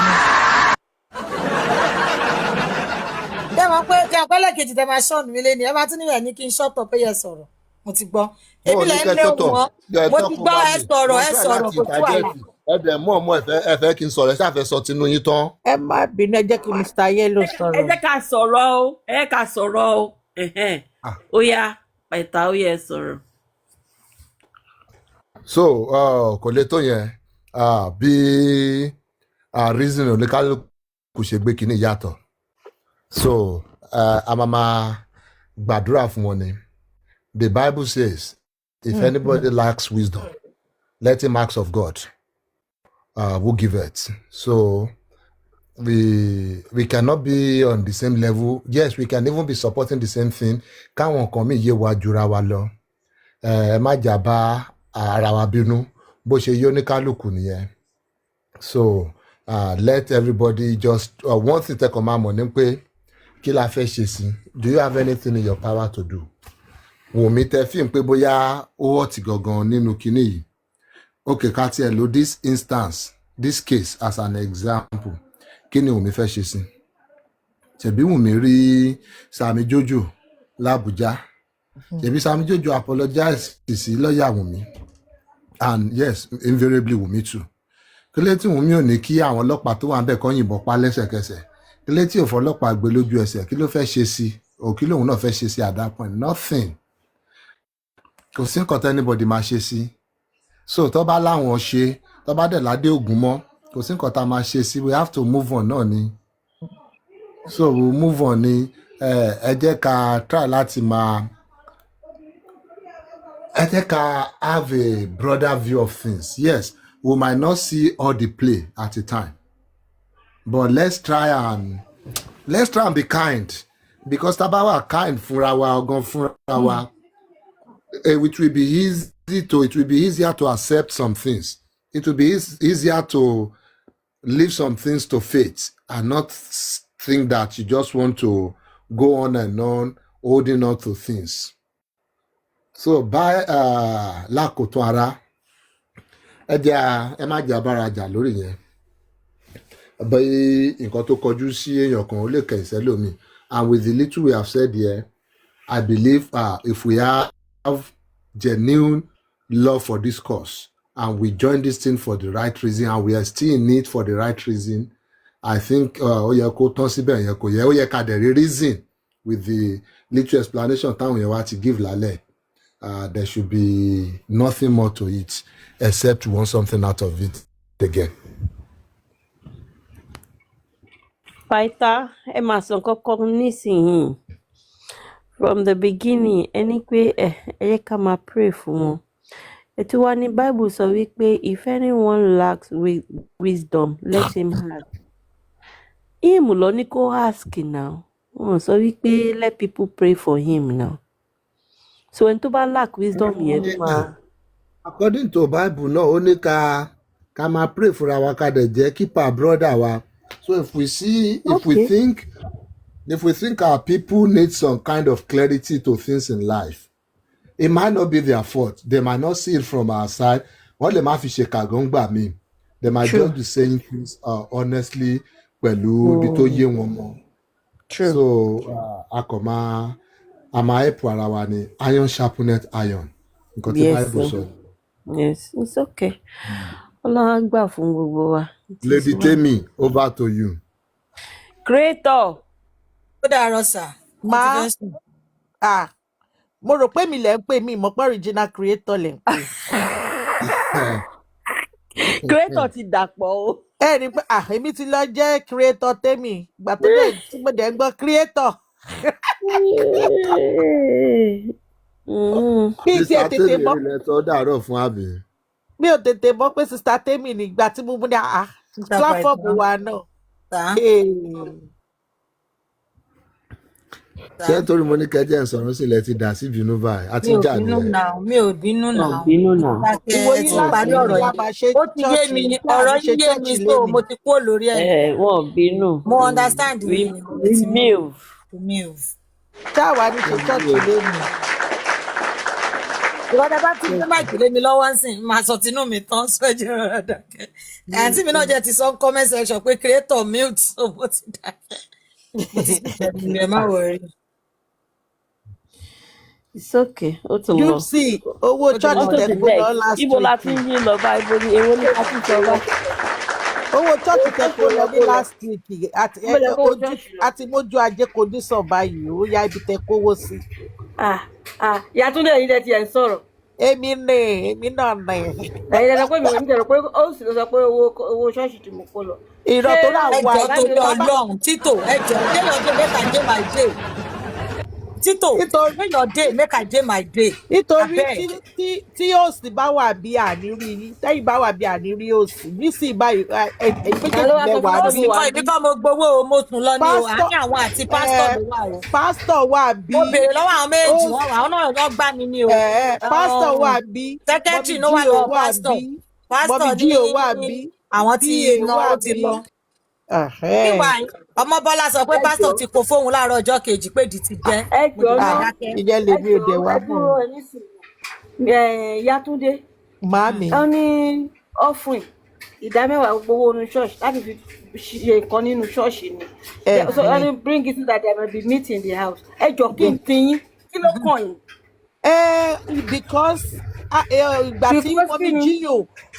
Pé lẹ́kejì tẹ máa ṣọ́ọ̀nù mi lé ní ẹ máa tún nílẹ̀ ní kí n ṣọ́ọ̀tọ̀ pé yẹ sọ̀rọ̀ mo ti gbọ́ ebi lẹ́ ń lé wọn mo ti gbọ́ ẹ sọ̀rọ̀ kò tú àlà. Ẹ dẹ̀ mú ọmọ ẹ fẹ́ kí n sọ̀rọ̀ ẹ ṣáà fẹ́ sọ tinú yín tán. Ẹ má bínú ẹ jẹ́ kí Mr. Yellow sọ̀rọ̀. Ẹ jẹ́ ká sọ̀rọ̀ o ó yá pẹ̀ta ó yẹ sọ̀rọ̀. So kò lè tó yẹn bí reason oníkálukú ṣe gbé kínní yàtọ̀. So, amama gbàdúrà fún wọn ni. The Bible says, if anybody lacks wisdom, let him ask of God, who give it. So, we cannot be on the same level. Yes, we can even be supporting the same thing. Káwọn kan mi yé wa jura wa lọ. Ẹ má jà bá ara wa bínú bó ṣe yó ní kálukú nìyẹn. So, let everybody just one thing take on my money pé kí la fẹ́ ṣe sí? Do you have anything in your power to do? Wùnmí tẹ fíìmù pé bóyá ó wọ̀tì gangan nínú kinní yìí. Okay, ká tiẹ̀ lo this instance, this case as an example. Kí ni Wùnmí fẹ́ ṣe sí? Ṣebí Wùnmí rí Sami Jojo l'Abuja. Ṣebí Sami Jojo apologize sí lọ́ọ̀yà Wùnmí. And yes, invariably Wùnmí too. Kí ló tí Wùnmí ò ní kí àwọn ọlọ́pàá tó wà ń bẹ̀ kọ́ yìnbọn pa lẹ́sẹ̀kẹsẹ̀? Kí ló tí ò fọlọ́pàá gbé lójú ẹsẹ̀? Kí ló fẹ́ ṣe sí? Ò kí lòun náà fẹ́ ṣe sí at that point? Nothing. Kò sí nǹkan tí anybody máa ṣe sí. So tó bá láwọn ṣe, tó bá dẹ̀ ládé ògùn mọ́, kò sí nǹkan tá a máa ṣe sí. We have to move on náà ni. So we move on ni. Ẹ jẹ́ ká try láti máa have a broader view of things. Yes, we might not see all the play at a time, but let's try and be kind, because tabawa kind fúnra wa ogan fúnra wa, it will be easier to accept some things. It will be easier to leave some things to fate and not think that you just want to go on and on holding on to things. So by lákòótán ara ẹ má jà bára jà lórí yẹn. Bẹ́ẹ̀ nǹkan tó kọjú sí èèyàn kan ó lè kẹ̀yìn sẹ́lòmíì. And with the little we have said here, I believe if we have genuine love for this cause and we join this thing for the right reason and we are still in need for the right reason, I think ó yẹ kó tán síbẹ̀ yẹn kò yẹ ó yẹ ká dẹ̀ rí reason with the little explanation táwọn yẹn wá ti give lálẹ́. There should be nothing more to it except to want something out of it again. Paita, ẹ máa sọ kọ́kọ́ nísìnyìí. From the beginning, ẹni pé ẹ yẹ ká máa pray fún wọn. Ètò wa ní Bible sọ wípé if anyone lacks wisdom, let him have. Him ló ní kó ask now. Wọ́n sọ wípé let people pray for him now. So when tó bá lack wisdom yẹn ló máa. According to Bible náà ó ní ká máa pray fúnra wa ká dẹ̀ jẹ́ keep our brother wa. So if we think our people need some kind of clarity to things in life, it might not be their fault. They might not see it from our side. Wọ́n lè má fi ṣe kàgọ́ngbà mi. They might just be saying things honestly pẹ̀lú ibi tó yé wọn mọ́. So a máa help ara wa ni iron sharpened iron. Nǹkan tí Bible sọ. Yes, it's okay. Ọlọ́run á gbà fún gbogbo wa. Lady Temi, over to you. Creator. Ó dàárọ̀ sà. Mo rò pé mi lẹ ń pè mí mo pé original creator lẹ ń pè. Creator ti dàpọ̀ o. Ẹ ní pé èmi ti lọ jẹ́ creator Temi ìgbà tó dé tí mo dẹ̀ ń gbọ́ creator. Sister Temi ilẹ̀ tó dàárọ̀ fún àbí. Mi ò tètè mọ̀ pé Sister Temi nígbà tí mo mú ní platform wa náà. Ṣé nítorí mo ní kẹjẹ ìsọ̀rọ̀ sílẹ̀ ti dà sí ìbínú báyìí àti ìjà ni mi ò bínú náà. Ìwọ ní láti ọ̀rọ̀ yìí ó ti yé mi ọ̀rọ̀ yìí yé mi so mo ti kúrò lórí ẹ̀. Wọ́n bínú. Mo understand remove. Táwa ní ṣe chọ́ọ̀chì lẹ́nu. Ìwọ́dà bá ti gbé máìkì lé mi lọ́wọ́ ń sìn máa sọ tinú mi tán sọ́jú rẹ̀ dàkẹ́. Àǹtí mi náà jẹ́ ti sọ comment section pé creator mute so mo ti dàkẹ́. Mo ti sọ̀rọ̀ ẹ̀ má wọrí. It's okay. Ó ti lọ. You see, owó church tẹ kó lọ last week. Ibo la fi ń yín lọ bá ibo ni èwo ni a ti sọ wá. Owó church tẹ kó lọ ní last week àti mójú ajé kò ní sọ báyìí ó yá ibi tẹ kówó sí. Yàtúndé yìí dẹ ti ẹ̀ ń sọ̀rọ̀. Èmi náà nà. Ẹ̀yin lẹ́nu pé mi ò ní tẹ̀rọ pé ó sì lọ sọ pé owó ṣọ́ọ̀ṣì tí mo kó lọ. Ìrọ̀ tó rà wá ẹjọ́ tó lọ lọ́hùn Títò ẹjọ́ kéèyàn dé make I dey my day. Títò kéèyàn dé make I dey my day. Nítorí tí òsì bá wà bí ànírí yín tẹ́yìn bá wà bí ànírí òsì nísìnyí báyìí ìpínlẹ̀ wà bí. Ìbí kan mo gbowó o mo tún lọ ní o àní àwọn àti pásítọ̀ ló wà o. Pásítọ̀ wà bí. Mo béèrè lọ́wọ́ àwọn méjì wọn àwọn náà lọ gbá mi ní o. Pásítọ̀ wà bí. Sẹ́kẹ́tì ló wà lọ́wọ́ pásítọ̀. Pásítọ̀ ní wà bí. àwọn tí iná ó ti lọ. Meanwhile, ọmọ Bọ́lá sọ pé pásítọ̀ ti kó fóun láàárọ̀ ọjọ́ kejì pé ìdí ti jẹ́. Mo dẹ̀ wá dákẹ́. Yátúndé ó ní offering ìdámẹ́wàá gbowó inú ṣọ́ọ̀ṣì láti fi ṣe nǹkan nínú ṣọ́ọ̀ṣì ni so only bring it so that there may be meat in the house ẹ jọ kí n tin yín kí ló kàn yín. Because ìgbà tí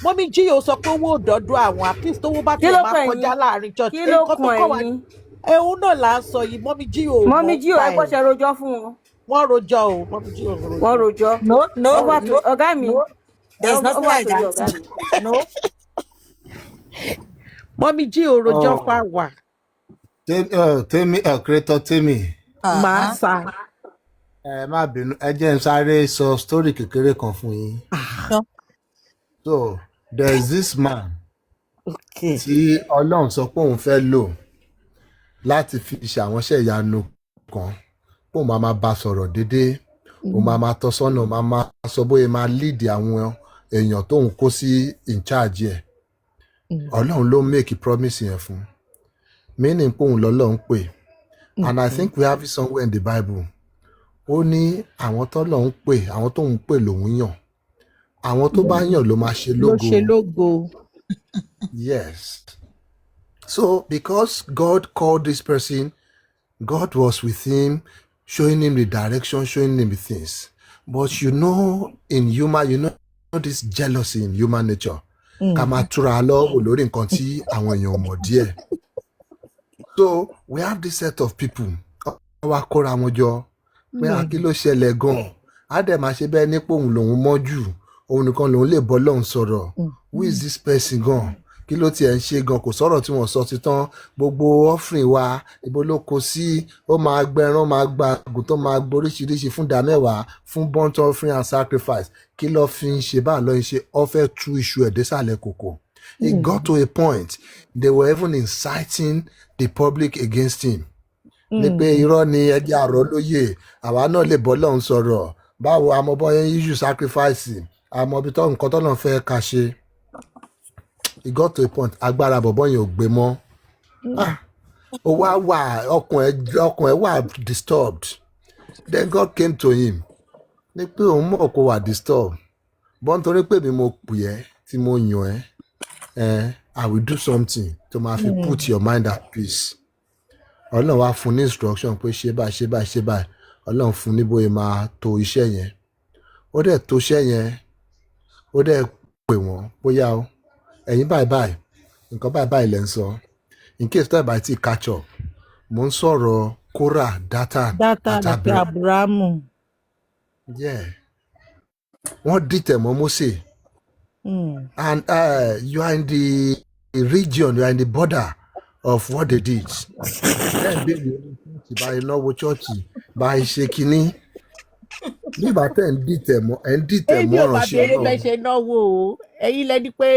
mọ́mí jíyò sọ pé owó òdọ́dọ́ àwọn at least owó bá tiẹ̀ máa kọjá láàrin church kí ló kàn yín. Òun náà là ń sọ yìí mọ́mí jíyò ẹ kọ́ ṣe rojọ́ fún wọn. Wọ́n rojọ́ o mọ́mí jíyò rojọ́. Wọ́n rojọ́. No, ọ̀gá mi. There is nothing like that. No. Mọ́mí jíyò rojọ́ fáwà. Tèmi creator Tèmi. Màá sá. Ẹ má bínú, ẹ jẹ́ n sáré sọ story kékeré kan fún yín. So there is this man tí Ọlọ́run sọ pé òun fẹ́ lò láti fi ṣàwọn iṣẹ́ ìyanu kan, pé òun máa bá sọ̀rọ̀ déédéé, òun máa tọ́ sọ́nà, máa sọ bóyá máa lead àwọn èèyàn tóun kó sí in charge ẹ̀. Ọlọ́run ló make promise yẹn fún, meaning pé òun lọ́lọ́run pè, and I think we have it somewhere in the Bible. Ó ní àwọn tọ́lọ́run pè, àwọn tóun pè lòun yàn, àwọn tó bá yàn ló máa ṣe lógo. Yes. So because God called this person, God was with him, showing him the direction, showing him the things. But you know, in human, you know this jealousy in human nature. Ká máa túra lọ́wọ́ lórí nǹkan tí àwọn èèyàn mọ̀ díẹ̀. So we have this set of people. Wá kóra wọn jọ. Pé kí ló ṣẹlẹ̀ gan-an. Á dẹ̀ máa ṣe bẹ́ẹ̀ ní pé òun lòun mọ́ jù. Òun nìkan lòun lè bọ́ lọ́hùn sọ̀rọ̀. Who is this person gan? Kí ló tiẹ̀ ń ṣe gan? Kò sọ̀rọ̀ tí wọ́n sọ ti tán. Gbogbo offering wa, ibo ló kó sí. Ó máa gbẹran, máa gba àgùntàn, máa gboríṣiríṣi fún ìdámẹ́wàá, fún burnt offering and sacrifice. Kí ló fi ń ṣe báà lọ́ ń ṣe? Ó fẹ́ tú iṣu ẹ̀ désàlẹ̀ kòkò. It got to a point, they were even inciting the public against him. Ní pé irọ́ ni ẹjẹ́ àrọ́ lóye, àwa náà lè bọ́ lọ́hùn sọ̀rọ̀. Báwo àmọ́bọ́ yẹn issue sacrifice? Àmọ́ ibi tó nǹkan tó náà fẹ́ ká ṣe. It got to a point, agbára bọ̀bọ́ yẹn ò gbé mọ́. Ó wá wà, ọkàn ẹ̀ wà disturbed. Then God came to him. Ní pé òun mọ̀ kó wà disturbed. Bọ́n torí pé mi mo pè ẹ́ tí mo yàn ẹ́, I will do something to máa fi put your mind at peace. Ọlọ́run wá fún ní instruction pé ṣe báyìí. Ọlọ́run fún ní bóyá máa to iṣẹ́ yẹn. Ó dẹ̀ to iṣẹ́ yẹn. Ó dẹ̀ pè wọ́n bóyá o. Ẹ̀yin báyìí, nǹkan báyìí lẹ́ ń sọ. In case tó bá ti catch up, mo ń sọ̀rọ̀ Kórà, Dátàn àti Abrahamu. Yeah. Wọ́n dìtẹ̀ mọ́ Mósè. And you are in the region, you are in the border of what they did. Then they by náwó chọ́ọ̀chì, by ṣe kínní. Nígbà tẹ́ ń dìtẹ̀ mọ́ ránṣẹ́ náà. Èmi ò bá béèrè bẹ́ẹ̀ ṣe náwó o. Ẹ̀yin lẹ́ni pé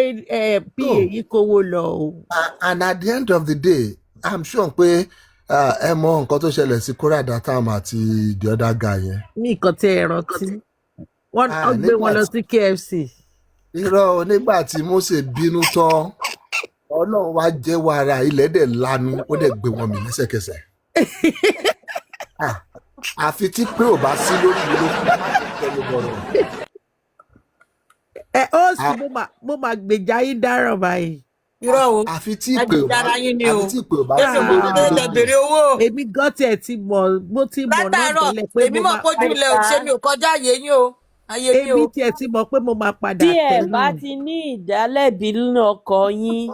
PA yìí kówó lọ o. And at the end of the day, I'm sure pé ẹ mọ nǹkan tó ṣẹlẹ̀ sí Kórà, Dátàn àti the other guy yẹn. Ní nǹkan tí ẹ rántí. Wọ́n gbé wọn lọ sí KFC. Irọ́ nígbà tí Mósè bínú tán, Ọlọ́run wá jẹ́wọ́ ara ilẹ̀ dẹ̀ lanu, ó dẹ̀ gbé wọn mì lẹ́sẹ̀kẹsẹ̀. Àfi tí pé ò bá sí lórí ìlú bọ̀rọ̀. Ó sì mo máa gbèjà yín dáràn báyìí. Irọ́ o. Àfi tí pé ò bá sí lórí ìlú. Èmi gan tiẹ̀ ti mọ̀, mo ti mọ̀ náà tẹ́lẹ̀ pé èmi mọ̀ pójú ilẹ̀ òṣè mi ò kọjá àyè yín o. Èmi tiẹ̀ ti mọ̀ pé mo máa padà tẹ̀lé. tẹ̀lé. Tí ẹ bá ti ní ìdálẹ́bi nínú ọkọ yín.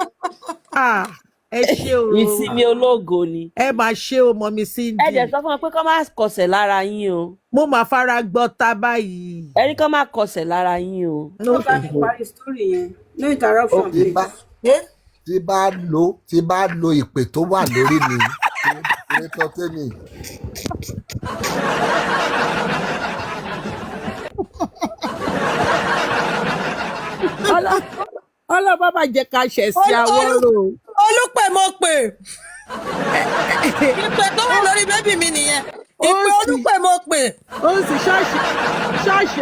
Ẹ ṣé o. Ìsinmi ológo ni. Ẹ máa ṣe o mọ mi Cindy. Ẹ dẹ̀ sọ fún wọn pé kọ́ máa kọsẹ̀ lára yín o. Mo máa fara gbọ́ ta báyìí. Ẹ ní kọ́ máa kọsẹ̀ lára yín o. No interruption, please. Tí bá lo ìpè tó wà lórí mi, Creator Tèmi. Ọlọ́ba máa jẹ́ ká ṣẹ̀ sí Awórò. Olúpè mo pè. Ìpè tó wà lórí bébì mi nìyẹn. ìpè olúpè mo pè. Ó sì ṣọ́ọ̀ṣì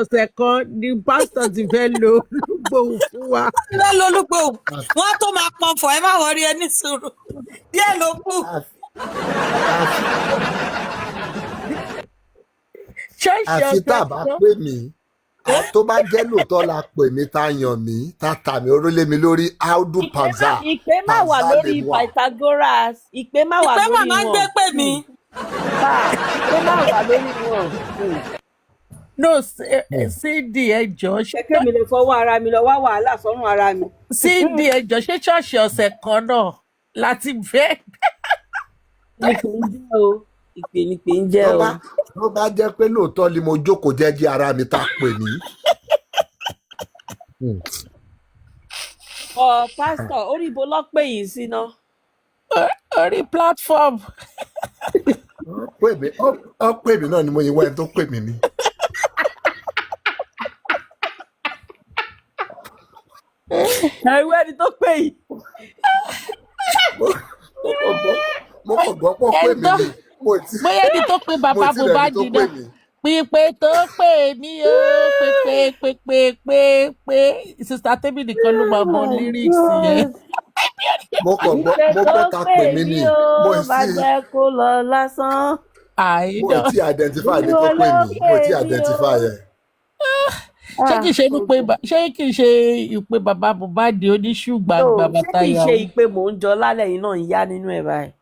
ọ̀sẹ̀ kan ni pásítọ̀ ti fẹ́ lo olúgbòhùn fún wa. Wọ́n lọ olúgbòhùn. Wọ́n á tó máa pọn fọ̀ ẹ má wọrí ẹ ní sùúrù. Díẹ̀ ló kù. Àfi tá a bá pè mí. Tó bá jẹ́ lóòótọ́ la pè mí tá yàn mí tá tà mí orólé mi lórí Audu Panza. Ìpè má wà lórí Pythagoras. Ìpè má wà lórí wọn. Ìpè màmá ń gbé pè mí. Ìpè má wà lórí wọn. No, Cindy ẹjọ́. Ṣé kémi lè fọwọ́ ara mi lọ wá wàhálà sọ́run ara mi? Cindy ẹjọ́ ṣé ṣọ́ọ̀ṣì ọ̀sẹ̀ kan náà láti bẹ́ẹ̀. Ìpè ní pé ń jẹ́ o. Ló bá jẹ́ pé lóòótọ́ ni mo jókòó jẹ́jẹ́ ara mi tá pè mí. Pásítọ̀ orí ibo ló pè yín sí náà? Orí platform. Ó pè mí náà ni mo yẹ wá ẹni tó pè mí ni. Ẹ̀rù ẹni tó pè yín. Mo kàn gbọ́ pọ̀ pè mí ni. Bóyá ẹni tó pe bàbá Mohbad náà pípé tó pè mí o pé sista Tẹ́mi nìkan ló máa mọ lyrics yẹn. Mo kàn gbọ́ ká pè mí ni. Mo bá jẹ́ kó lọ lásán. Mo ti identify ní tó pè mí. Mo ti identify yẹn. Ṣé kìí ṣe ìpè bàbá Mohbad oníṣùgbà bàbá Táyà? Ṣé kìí ṣe ìpè mò ń jọ lálẹ́ yìí náà ń yá nínú ẹ̀ báyìí?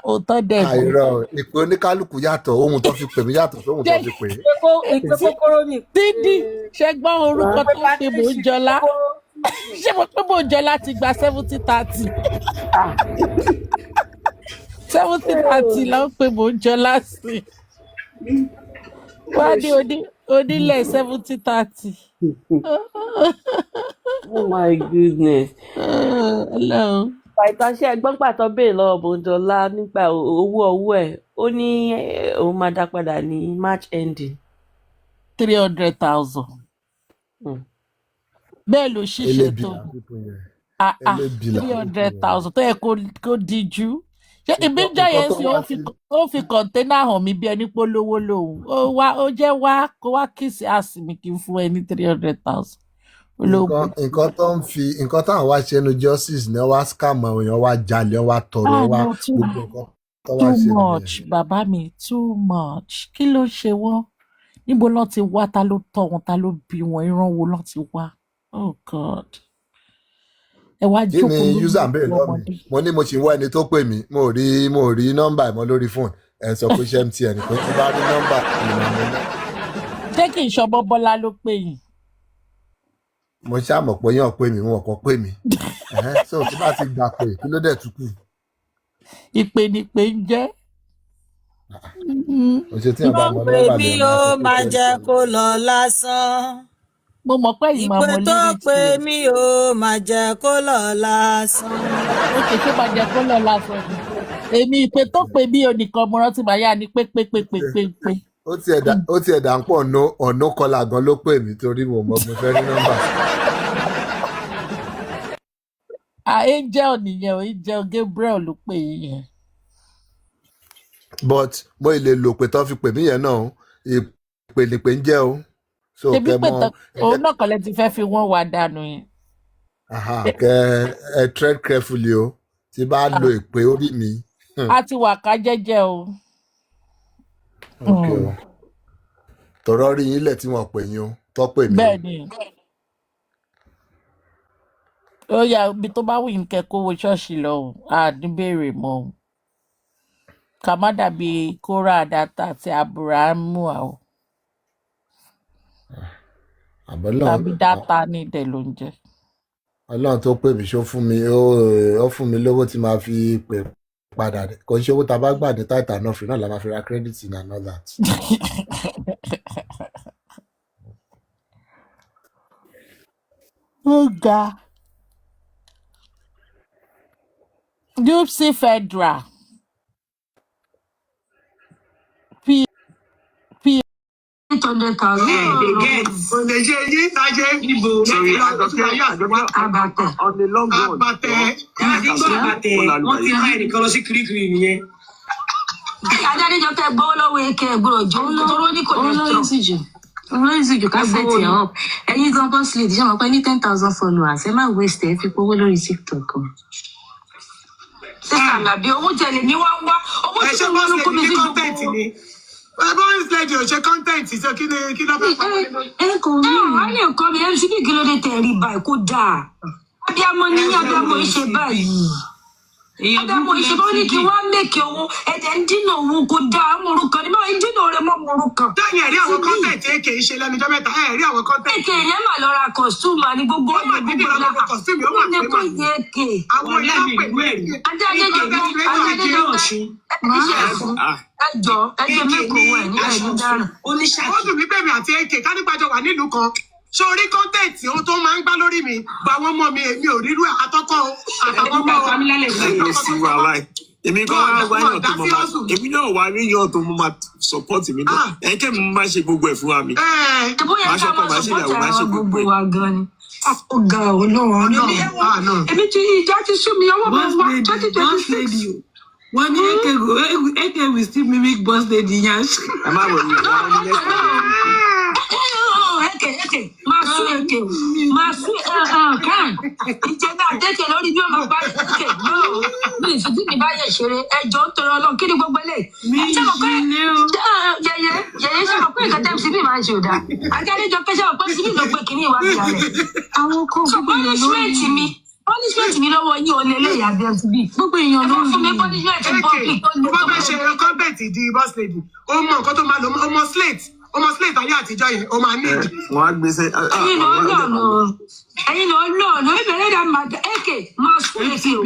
Òótọ́ dẹ̀. Àìrọ̀ ìpè oníkálukú yàtọ̀ ohun tó fi pè mí yàtọ̀ sóhun tó fi pè é. Ìpè kókóró ni. Dídí ṣe gbọ́ orúkọ tó pè mò ń jọlá. Ṣé mo pé mò ń jọlá ti gba 70-30? 70-30 ló ń pè mò ń jọlá sí. Wá ní onílẹ̀ 70-30. Oh my goodness. Hello. Ìtànṣẹ́ ẹgbọ́n pàtó bèèrè lọ́wọ́ Bòńjọ́lá nípa owó ẹ̀ ó ní òun máa dá padà ní March ending. 300,000. Bẹ́ẹ̀ ló ṣiṣẹ́ tó. 300,000 tó yẹ kó díjú. Ṣé ibi ń jẹ́ yẹn sí ó fi kọ̀ńténà hàn mí bí ẹni polówó lòun. Ó jẹ́ wá kó wá kìsì àsìmí kí n fún ẹ ní 300,000. Nǹkan táwọn wá ṣe nu justice ni wá scam àwọn èèyàn wá jalè wá tọrọ wá gbogbo nǹkan tó wá ṣe. Too much bàbá mi too much kí ló ṣe wọ́n níbo lọ́n ti wá ta ló tọ́ wọn ta ló bí wọn ìran wo lọ́n ti wá oh God ẹ wá jókòó lórí kí ni user ń béèrè lọ́wọ́ mi mo ní mo ṣì ń wá ẹni tó pè mí mo rí nọ́mbà ìmọ̀ lórí fóònù ẹ̀ sọ pé ṣé MTN pé tí bá rí nọ́mbà ìmọ̀ mi náà. ṣé kì í ṣọmọ Bọ́lá ló pè yín. Mo ṣàmọ̀ pé yàn pè mí wọn kàn pè mí so tí bá ti gbà pé kí ló dẹ̀ tún kù. Ìpè ní pé ń jẹ́. Wọ́n pè mí ó máa jẹ́ kó lọ lásán. Mo mọ̀ pé ìmọ̀ àwọn lyrics. Ìpè tó pè mí ó máa jẹ́ kó lọ lásán. Ó kè ṣé máa jẹ́ kó lọ lásán. Èmi ìpè tó pè mí ò nìkan mo rántí màá yá ni pé. Ó ti ẹ̀dá ń pọ̀ ọ̀nà kọlà gan ló pè mí torí mo fẹ́ rí nọ́mbà. Angel nìyẹn Angel Gabriel ló pè yẹn. But mo lè lò pé tó fi pè mí yẹn náà ìpè ní pé ń jẹ́ o. Ṣebí pé òun náà kọ́lẹ́ ti fẹ́ fi wọ́n wá dànù yẹn. Kẹ ẹ tread carefully o tí bá lo ìpè orí mi. A ti wà ká jẹ́jẹ́ o. Tọ̀rọ̀ rí yín lẹ̀ tí wọ́n pè yín o tó pè mí. Bẹ́ẹ̀ni ó yá ibi tó bá wù yín kẹ́kọ̀ọ́ wo ṣọ́ọ̀ṣì lọ o àdúbèrè mọ́ o ká má dàbí Kórà àdàtà àti Ábúráhámù o tàbí dátà ní ìdẹ ló ń jẹ. Ọlọ́run tó pè mí ṣó fún mi ó fún mi lówó tí máa fi pè padà rẹ̀ kò ń ṣe owó tá a bá gbà ní táìtà náà fi náà la máa fi ra credit in and all that. Ó ga Dupsy Federal P 800,000. Oníṣẹ́ yìí tajẹ́ ìbò àbàtẹ̀. Àbàtẹ̀ wọ́n ti rán ẹnìkan lọ sí Kirikiri nìyẹn. Adájọ́ gbowó lọ́wọ́ èké ẹ̀gbọ́n ọjọ́ tó ló ní kò ní strong. Olóyìnbó jù ká set it up. Ẹ̀yin gan boss lady ṣe mọ̀ pé ní 10,000 followers ẹ má waste ẹ fi powó lórí TikTok. Sísà làbí owó tẹ̀lé ní wá owó tí wọ́n ló kó mi sí gbogbo. Boss lady ò ṣe content ṣe kí ló fẹ́ pa mí lórí. Ẹ kò rí wọ́n lè kọ́ mi MCB kí ló dé tẹ̀rí báyìí kó dáa. Abíamọ ní abíamọ ìṣe báyìí. Abíamọ ìṣe bá ní kí wọ́n mẹ́kẹ̀ owó ẹ̀jẹ̀ ń dínà owó kó dáa mọ̀rúkọ ní báwọn ìdínà rẹ̀ mọ̀ mọ̀rúkọ. Dáyìn ẹ̀rí àwọn content èké ìṣe lẹ́nu ọjọ́ mẹ́ta ẹ̀rí àwọn content. Èké ìyẹn mà lọ ra costume àní gbogbo ọmọ ìdíje lọ ra costume ó mà pé mà. Àwọn ìyá pẹ̀lú ẹ̀rí. Adájọ́ ẹjọ́ mẹ́kọ̀ọ́ ẹ̀ ní ẹ̀yìn dára. Ó dùn mí bẹ́ẹ̀ mi àti èké ká nípàjọ wà nílùú kan. Sórí kọ́ńtẹ̀ǹtì ohun tó máa ń gbá lórí mi gba àwọn ọmọ mi èmi ò rírú àtọ́kọ́ àtàwọn ọmọ èmi kan wá yàn tó mọ máa èmi náà wá rí yàn tó mọ máa support mi náà ẹ̀kẹ́ mi máa ṣe gbogbo ẹ̀ fún wa mi. Máa ṣọkọ máa ṣe ìyàwó máa ṣe gbogbo ẹ̀. Wa gan ni. Ó ga ọ̀ náà. Èmi ti ìjà ti sú mi ọwọ́ máa wá 2026. Wọ́n ní AK will still mimic boss lady yan. Ẹ má wọ̀ ní máa sún kàn ìjẹba àtẹkẹ lórí bí ọmọ bá tẹkẹ náà ní ìfìdí mi báyẹ ṣeré ẹjọ́ ń tọrọ Ọlọ́run kí ni gbogbo ilé ṣe mọ̀ pé yẹyẹ ṣe mọ̀ pé nǹkan tẹ́ síbí máa ń ṣe òdà Adájọ́ kẹsàn án pé síbí ló pé kínní ìwà ìyá rẹ̀ àwọn kan gbogbo èèyàn lórí punishment mi lọ́wọ́ yín ò lè lè yà bí ẹtù bí gbogbo èèyàn ló fún mi punishment public tó ní. Bó bá fẹ́ ṣe kọ́ńtẹ̀ǹtì di boss lady ó mọ nǹkan tó máa lò ọmọ slate ayé àtijọ́ yẹn ó máa ní. Wọ́n á gbèsè. Ẹ̀yin ló lọ́ọ̀nù ìbẹ̀rẹ̀ dà máa èké máa sún èké o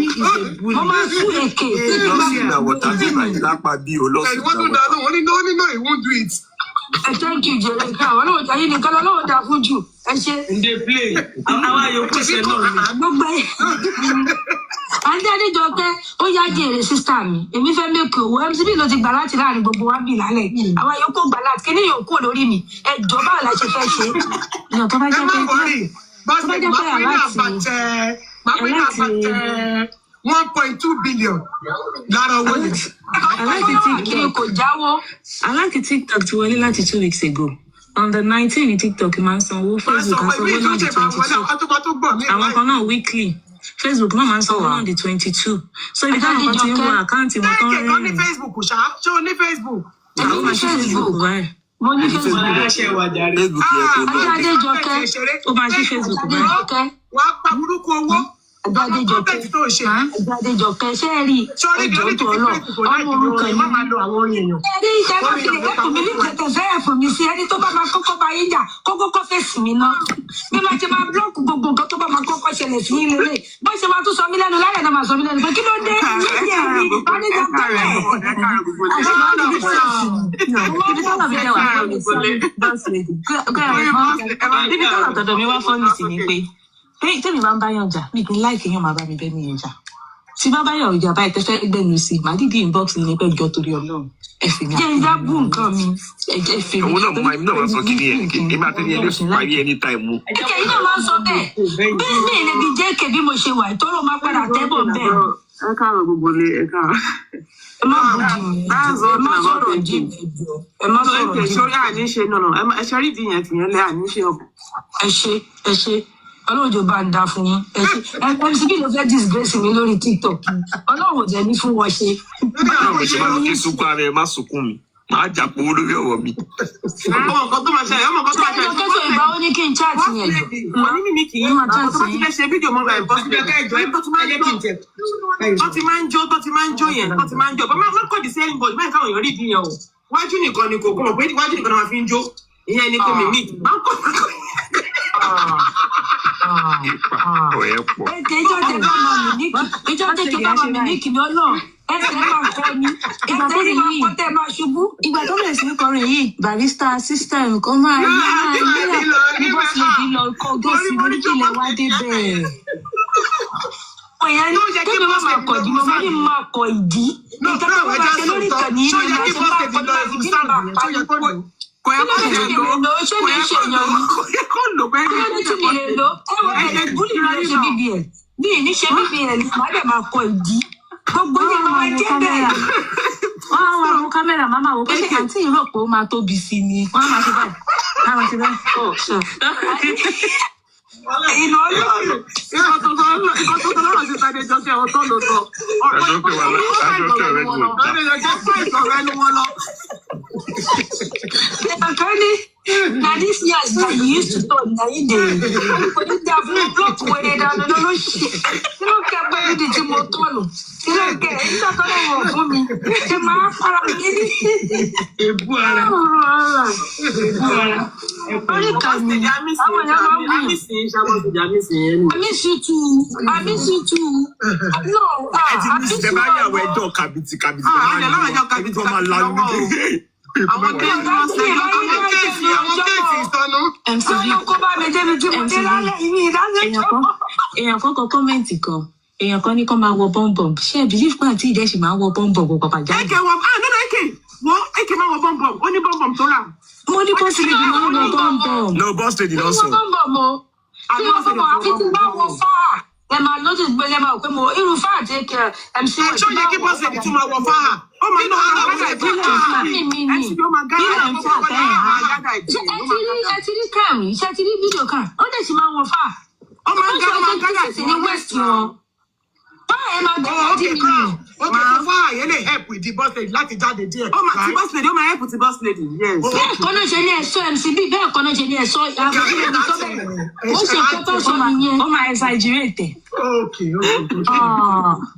mo máa sún èké. Lọ́sìn ìdàwọ̀ tàbí lápá bí o lọ́sìn ìdàwọ̀. Wọ́n tún dáná wọ́n ní no he won't do it. Thank you jẹrẹ ká àwọn náà ayé nìkan lọ́wọ́ dà fún jù ẹ ṣe. Ǹdè play àwọn ayọ̀kọ̀ ṣe náà ni. Gbogbo ẹ̀ Adéjọkẹ́ ó yá jèrè sísá mi èmi fẹ́ mẹ́kì owó MCB ló ti gbà láti láàrin gbogbo wa bì lálẹ́ àwọn ayọ̀kọ̀ gbà láti kí ni yóò kó lórí mi ẹjọ́ báwo la ṣe fẹ́ ṣe. Ìyàn tó bá jẹ́ pé aláti 1.2 billion lára owó yẹn. Aláti kò jáwọ́. Aláti TikTok ti wọlé láti 2 weeks ago. On the 19 ní TikTok máa ń sanwó, Facebook á sanwó náà di 22. Àwọn kan náà weekly. Facebook náà máa ń sanwó náà di 22. So ibi táwọn kan ti ń wọ àkáǹtì wọn tán rẹ̀. Ẹ̀kẹ́ kan ní Facebook ṣá, ṣé o ní Facebook? Àwọn máa ṣe Facebook báyìí. Mo ní Facebook báyìí. Adéjọkẹ́ ó máa ṣe Facebook báyìí. Wàá pa burúkú owó. Adéjọkẹ́ ṣe é rí ẹjọ́ tó lọ ọmọ orúkọ yìí máa lo àwọn èèyàn. Ẹni ìjọba fi lè kẹ́kọ̀ọ́ mi ní kẹ̀kẹ́ fẹ́ẹ̀ fún mi sí ẹni tó bá máa kọ́kọ́ bá yín jà kọ́kọ́ fèsì mi ná. Bí máa ṣe máa búlọ́ọ̀kù gbogbo nǹkan tó bá máa kọ́kọ́ ṣẹlẹ̀ sí yín lélẹ̀. Bó ṣe máa tún sọ mí lẹ́nu lálẹ́ náà máa sọ mí lẹ́nu pé kí ló dé ìyá mi Adéjọkẹ́ rẹ̀. Ibi tó lọ́tọ̀dọ̀ mi wá fọ́ọ̀nì sí ni pé tẹ́mi máa ń bá yàn jà mi kì í láìkì yàn máa bá mi bẹ́ẹ̀ ní yẹn jà tí bá bá yàn ìjà báyìí tẹ́fẹ́ gbẹ̀nu sí màá dídí inbox ní pẹ́ jọ torí Ọlọ́run ẹ fi mi. Jẹ́ ìjà bú nǹkan mi ẹ fi mi. Òun náà máa ń sọ kí ni ẹ̀ máa tẹ́lẹ̀ ẹni sùn parí ẹni táìmù. Ẹ̀kẹ́ yìí náà máa ń sọ bẹ́ẹ̀ bí mi lè bi jẹ́ èké bí mo ṣe wà ìtọ́rọ̀ máa padà tẹ́bọ̀ bẹ́ẹ̀. Ẹ káàárọ̀ gbogbo lé ẹ káàárọ̀. Ẹ má bójú mi ẹ má sọ̀rọ̀ jí mi ẹ má sọ̀rọ̀ jí mi. Sórí àníṣe náà ẹ ṣe rí ìdíyẹn tìyẹn lẹ àníṣe ọkọ. Ẹ ṣe Ọlọ́run bá ń dá fún yín MCB ló fẹ́ disgrace mi lórí TikTok Ọlọ́run ò jẹ́ ní fún wọn ṣe. Báwo ṣe máa fi sunkún ara ẹ má sunkún mi máa jà pọ̀ lórí ọ̀rọ̀ mi. Ọmọ nǹkan tó máa ṣẹlẹ̀ Kẹ́tọ̀ ìgbà ó ní kí n chat yẹn jù. Wọ́n ní mímí kì í máa tó bá ti fẹ́ ṣe fídíò mọ́ ẹ̀ bọ́ síbi ẹ̀ka ìjọ tó ti máa ń jó yẹn tó ti máa ń jó bá má kọ́ di sẹ́yìn bọ̀ ìbáyìí káwọn èèyàn rí ìdíyẹn o wájú nìkan ni kò gbọ́n pé wájú nìkan ni wọ́n fi ń jó ìyẹn ni kò mímí máa ń kọ́ ìjọ tẹ̀kẹ́ bá máa mílíkì ní Ọlọ́run ẹsẹ̀ máa kọ́ ni ẹsẹ̀ sì máa kọ́ tẹ̀ máa ṣubú. Ìgbà tó bẹ̀rẹ̀ sí ní kọrin yìí barista system kò máa ní bọ́sì lè bí lọ kọ́ gẹ̀ẹ́sì lórí kílẹ̀ wá débẹ̀. Òyìn ní tẹ́lẹ̀ máa máa kọ̀ ìdí mo máa ní máa kọ̀ ìdí nǹkan tó máa ṣe lórí ìkànnì yìí ni máa ṣe máa kọ̀ nípa ìdí máa pa. Kò yẹ kó lè lò ó ṣé lè ṣe èèyàn ni. Kò yẹ kó lò bẹ́ẹ̀ ni. Kí ló ti lè lò ó? Ẹ wọ ẹ̀jẹ̀ búlì ló ṣe BBL. Bí ìní ṣe BBL, màá dẹ̀ máa kọ ìdí. Gbogbo ní máa jẹ́ bẹ́ẹ̀. wá wo kámẹ́rà máa máa wò pé àǹtí yìí rò pé ó máa tóbi sí ni. Wọ́n á máa ṣe báyìí. Á máa ṣe báyìí. Oh, sure. Ìlú ọlọ́run. Ìkọ̀tọ̀ lọ́rọ̀ sí Tade jọ sí àwọn tó lò sọ. Now this years that you used to talk, now you did. But they have blocked where they don't know shit. You don't care about the Jimotolo. You don't care. It's not going to for me. The man for I miss you too. I miss you too. No, I miss you. Àwọn kéèsì ìtọ́nú. Èèyàn kan kọ kọ́mẹ́ǹtì kan. Èèyàn kan ní kó máa wọ bọ́m̀bọ̀m. Ṣé ẹ bìlíf pé àǹtí ìdẹ́sì máa wọ bọ́m̀bọ̀m kò pàpà jáde? Èké máa wọ bọ́m̀bọ̀m. Ó ní bọ́m̀bọ̀m tó rà. Mo ní bọ́ọ̀sì lè bí máa wọ bọ́m̀bọ̀m. No, boss lady also. Mo ní bọ́m̀bọ̀m o. Tí wọ́n fọwọ́ àfi tí bá wọ fáà. Ẹ máa lọ́dún gbé ẹ máa pé mo irú fáà jẹ́ kí MC wọ̀. Ṣé ó yẹ kí bọ́ọ̀sì lady tún máa wọ fáà? Ó máa ná ara wọn láì fún ẹ ti rí kàn mí, ṣe ti rí fídíò kan, ó dẹ̀ sì máa wọ fáà. Ó máa ń gádà sí ní west wọn. Báwo ẹ máa gbé ọdún mi nù? Ó kẹ́ sọ fáà yẹn lè help with the boss lady láti jáde díẹ̀. Ó máa ti boss lady, ó máa help ti boss lady, yes. Bẹ́ẹ̀ kọ́ náà ṣe ní ẹ̀ṣọ́ MC bí bẹ́ẹ̀ kọ́ náà ṣe ní ẹ̀ṣọ́ ìyàwó ìlú tó bẹ̀rẹ̀. Ó ṣe kọ́tọ́ sọ nìyẹn. Ó máa exaggerate. Okay.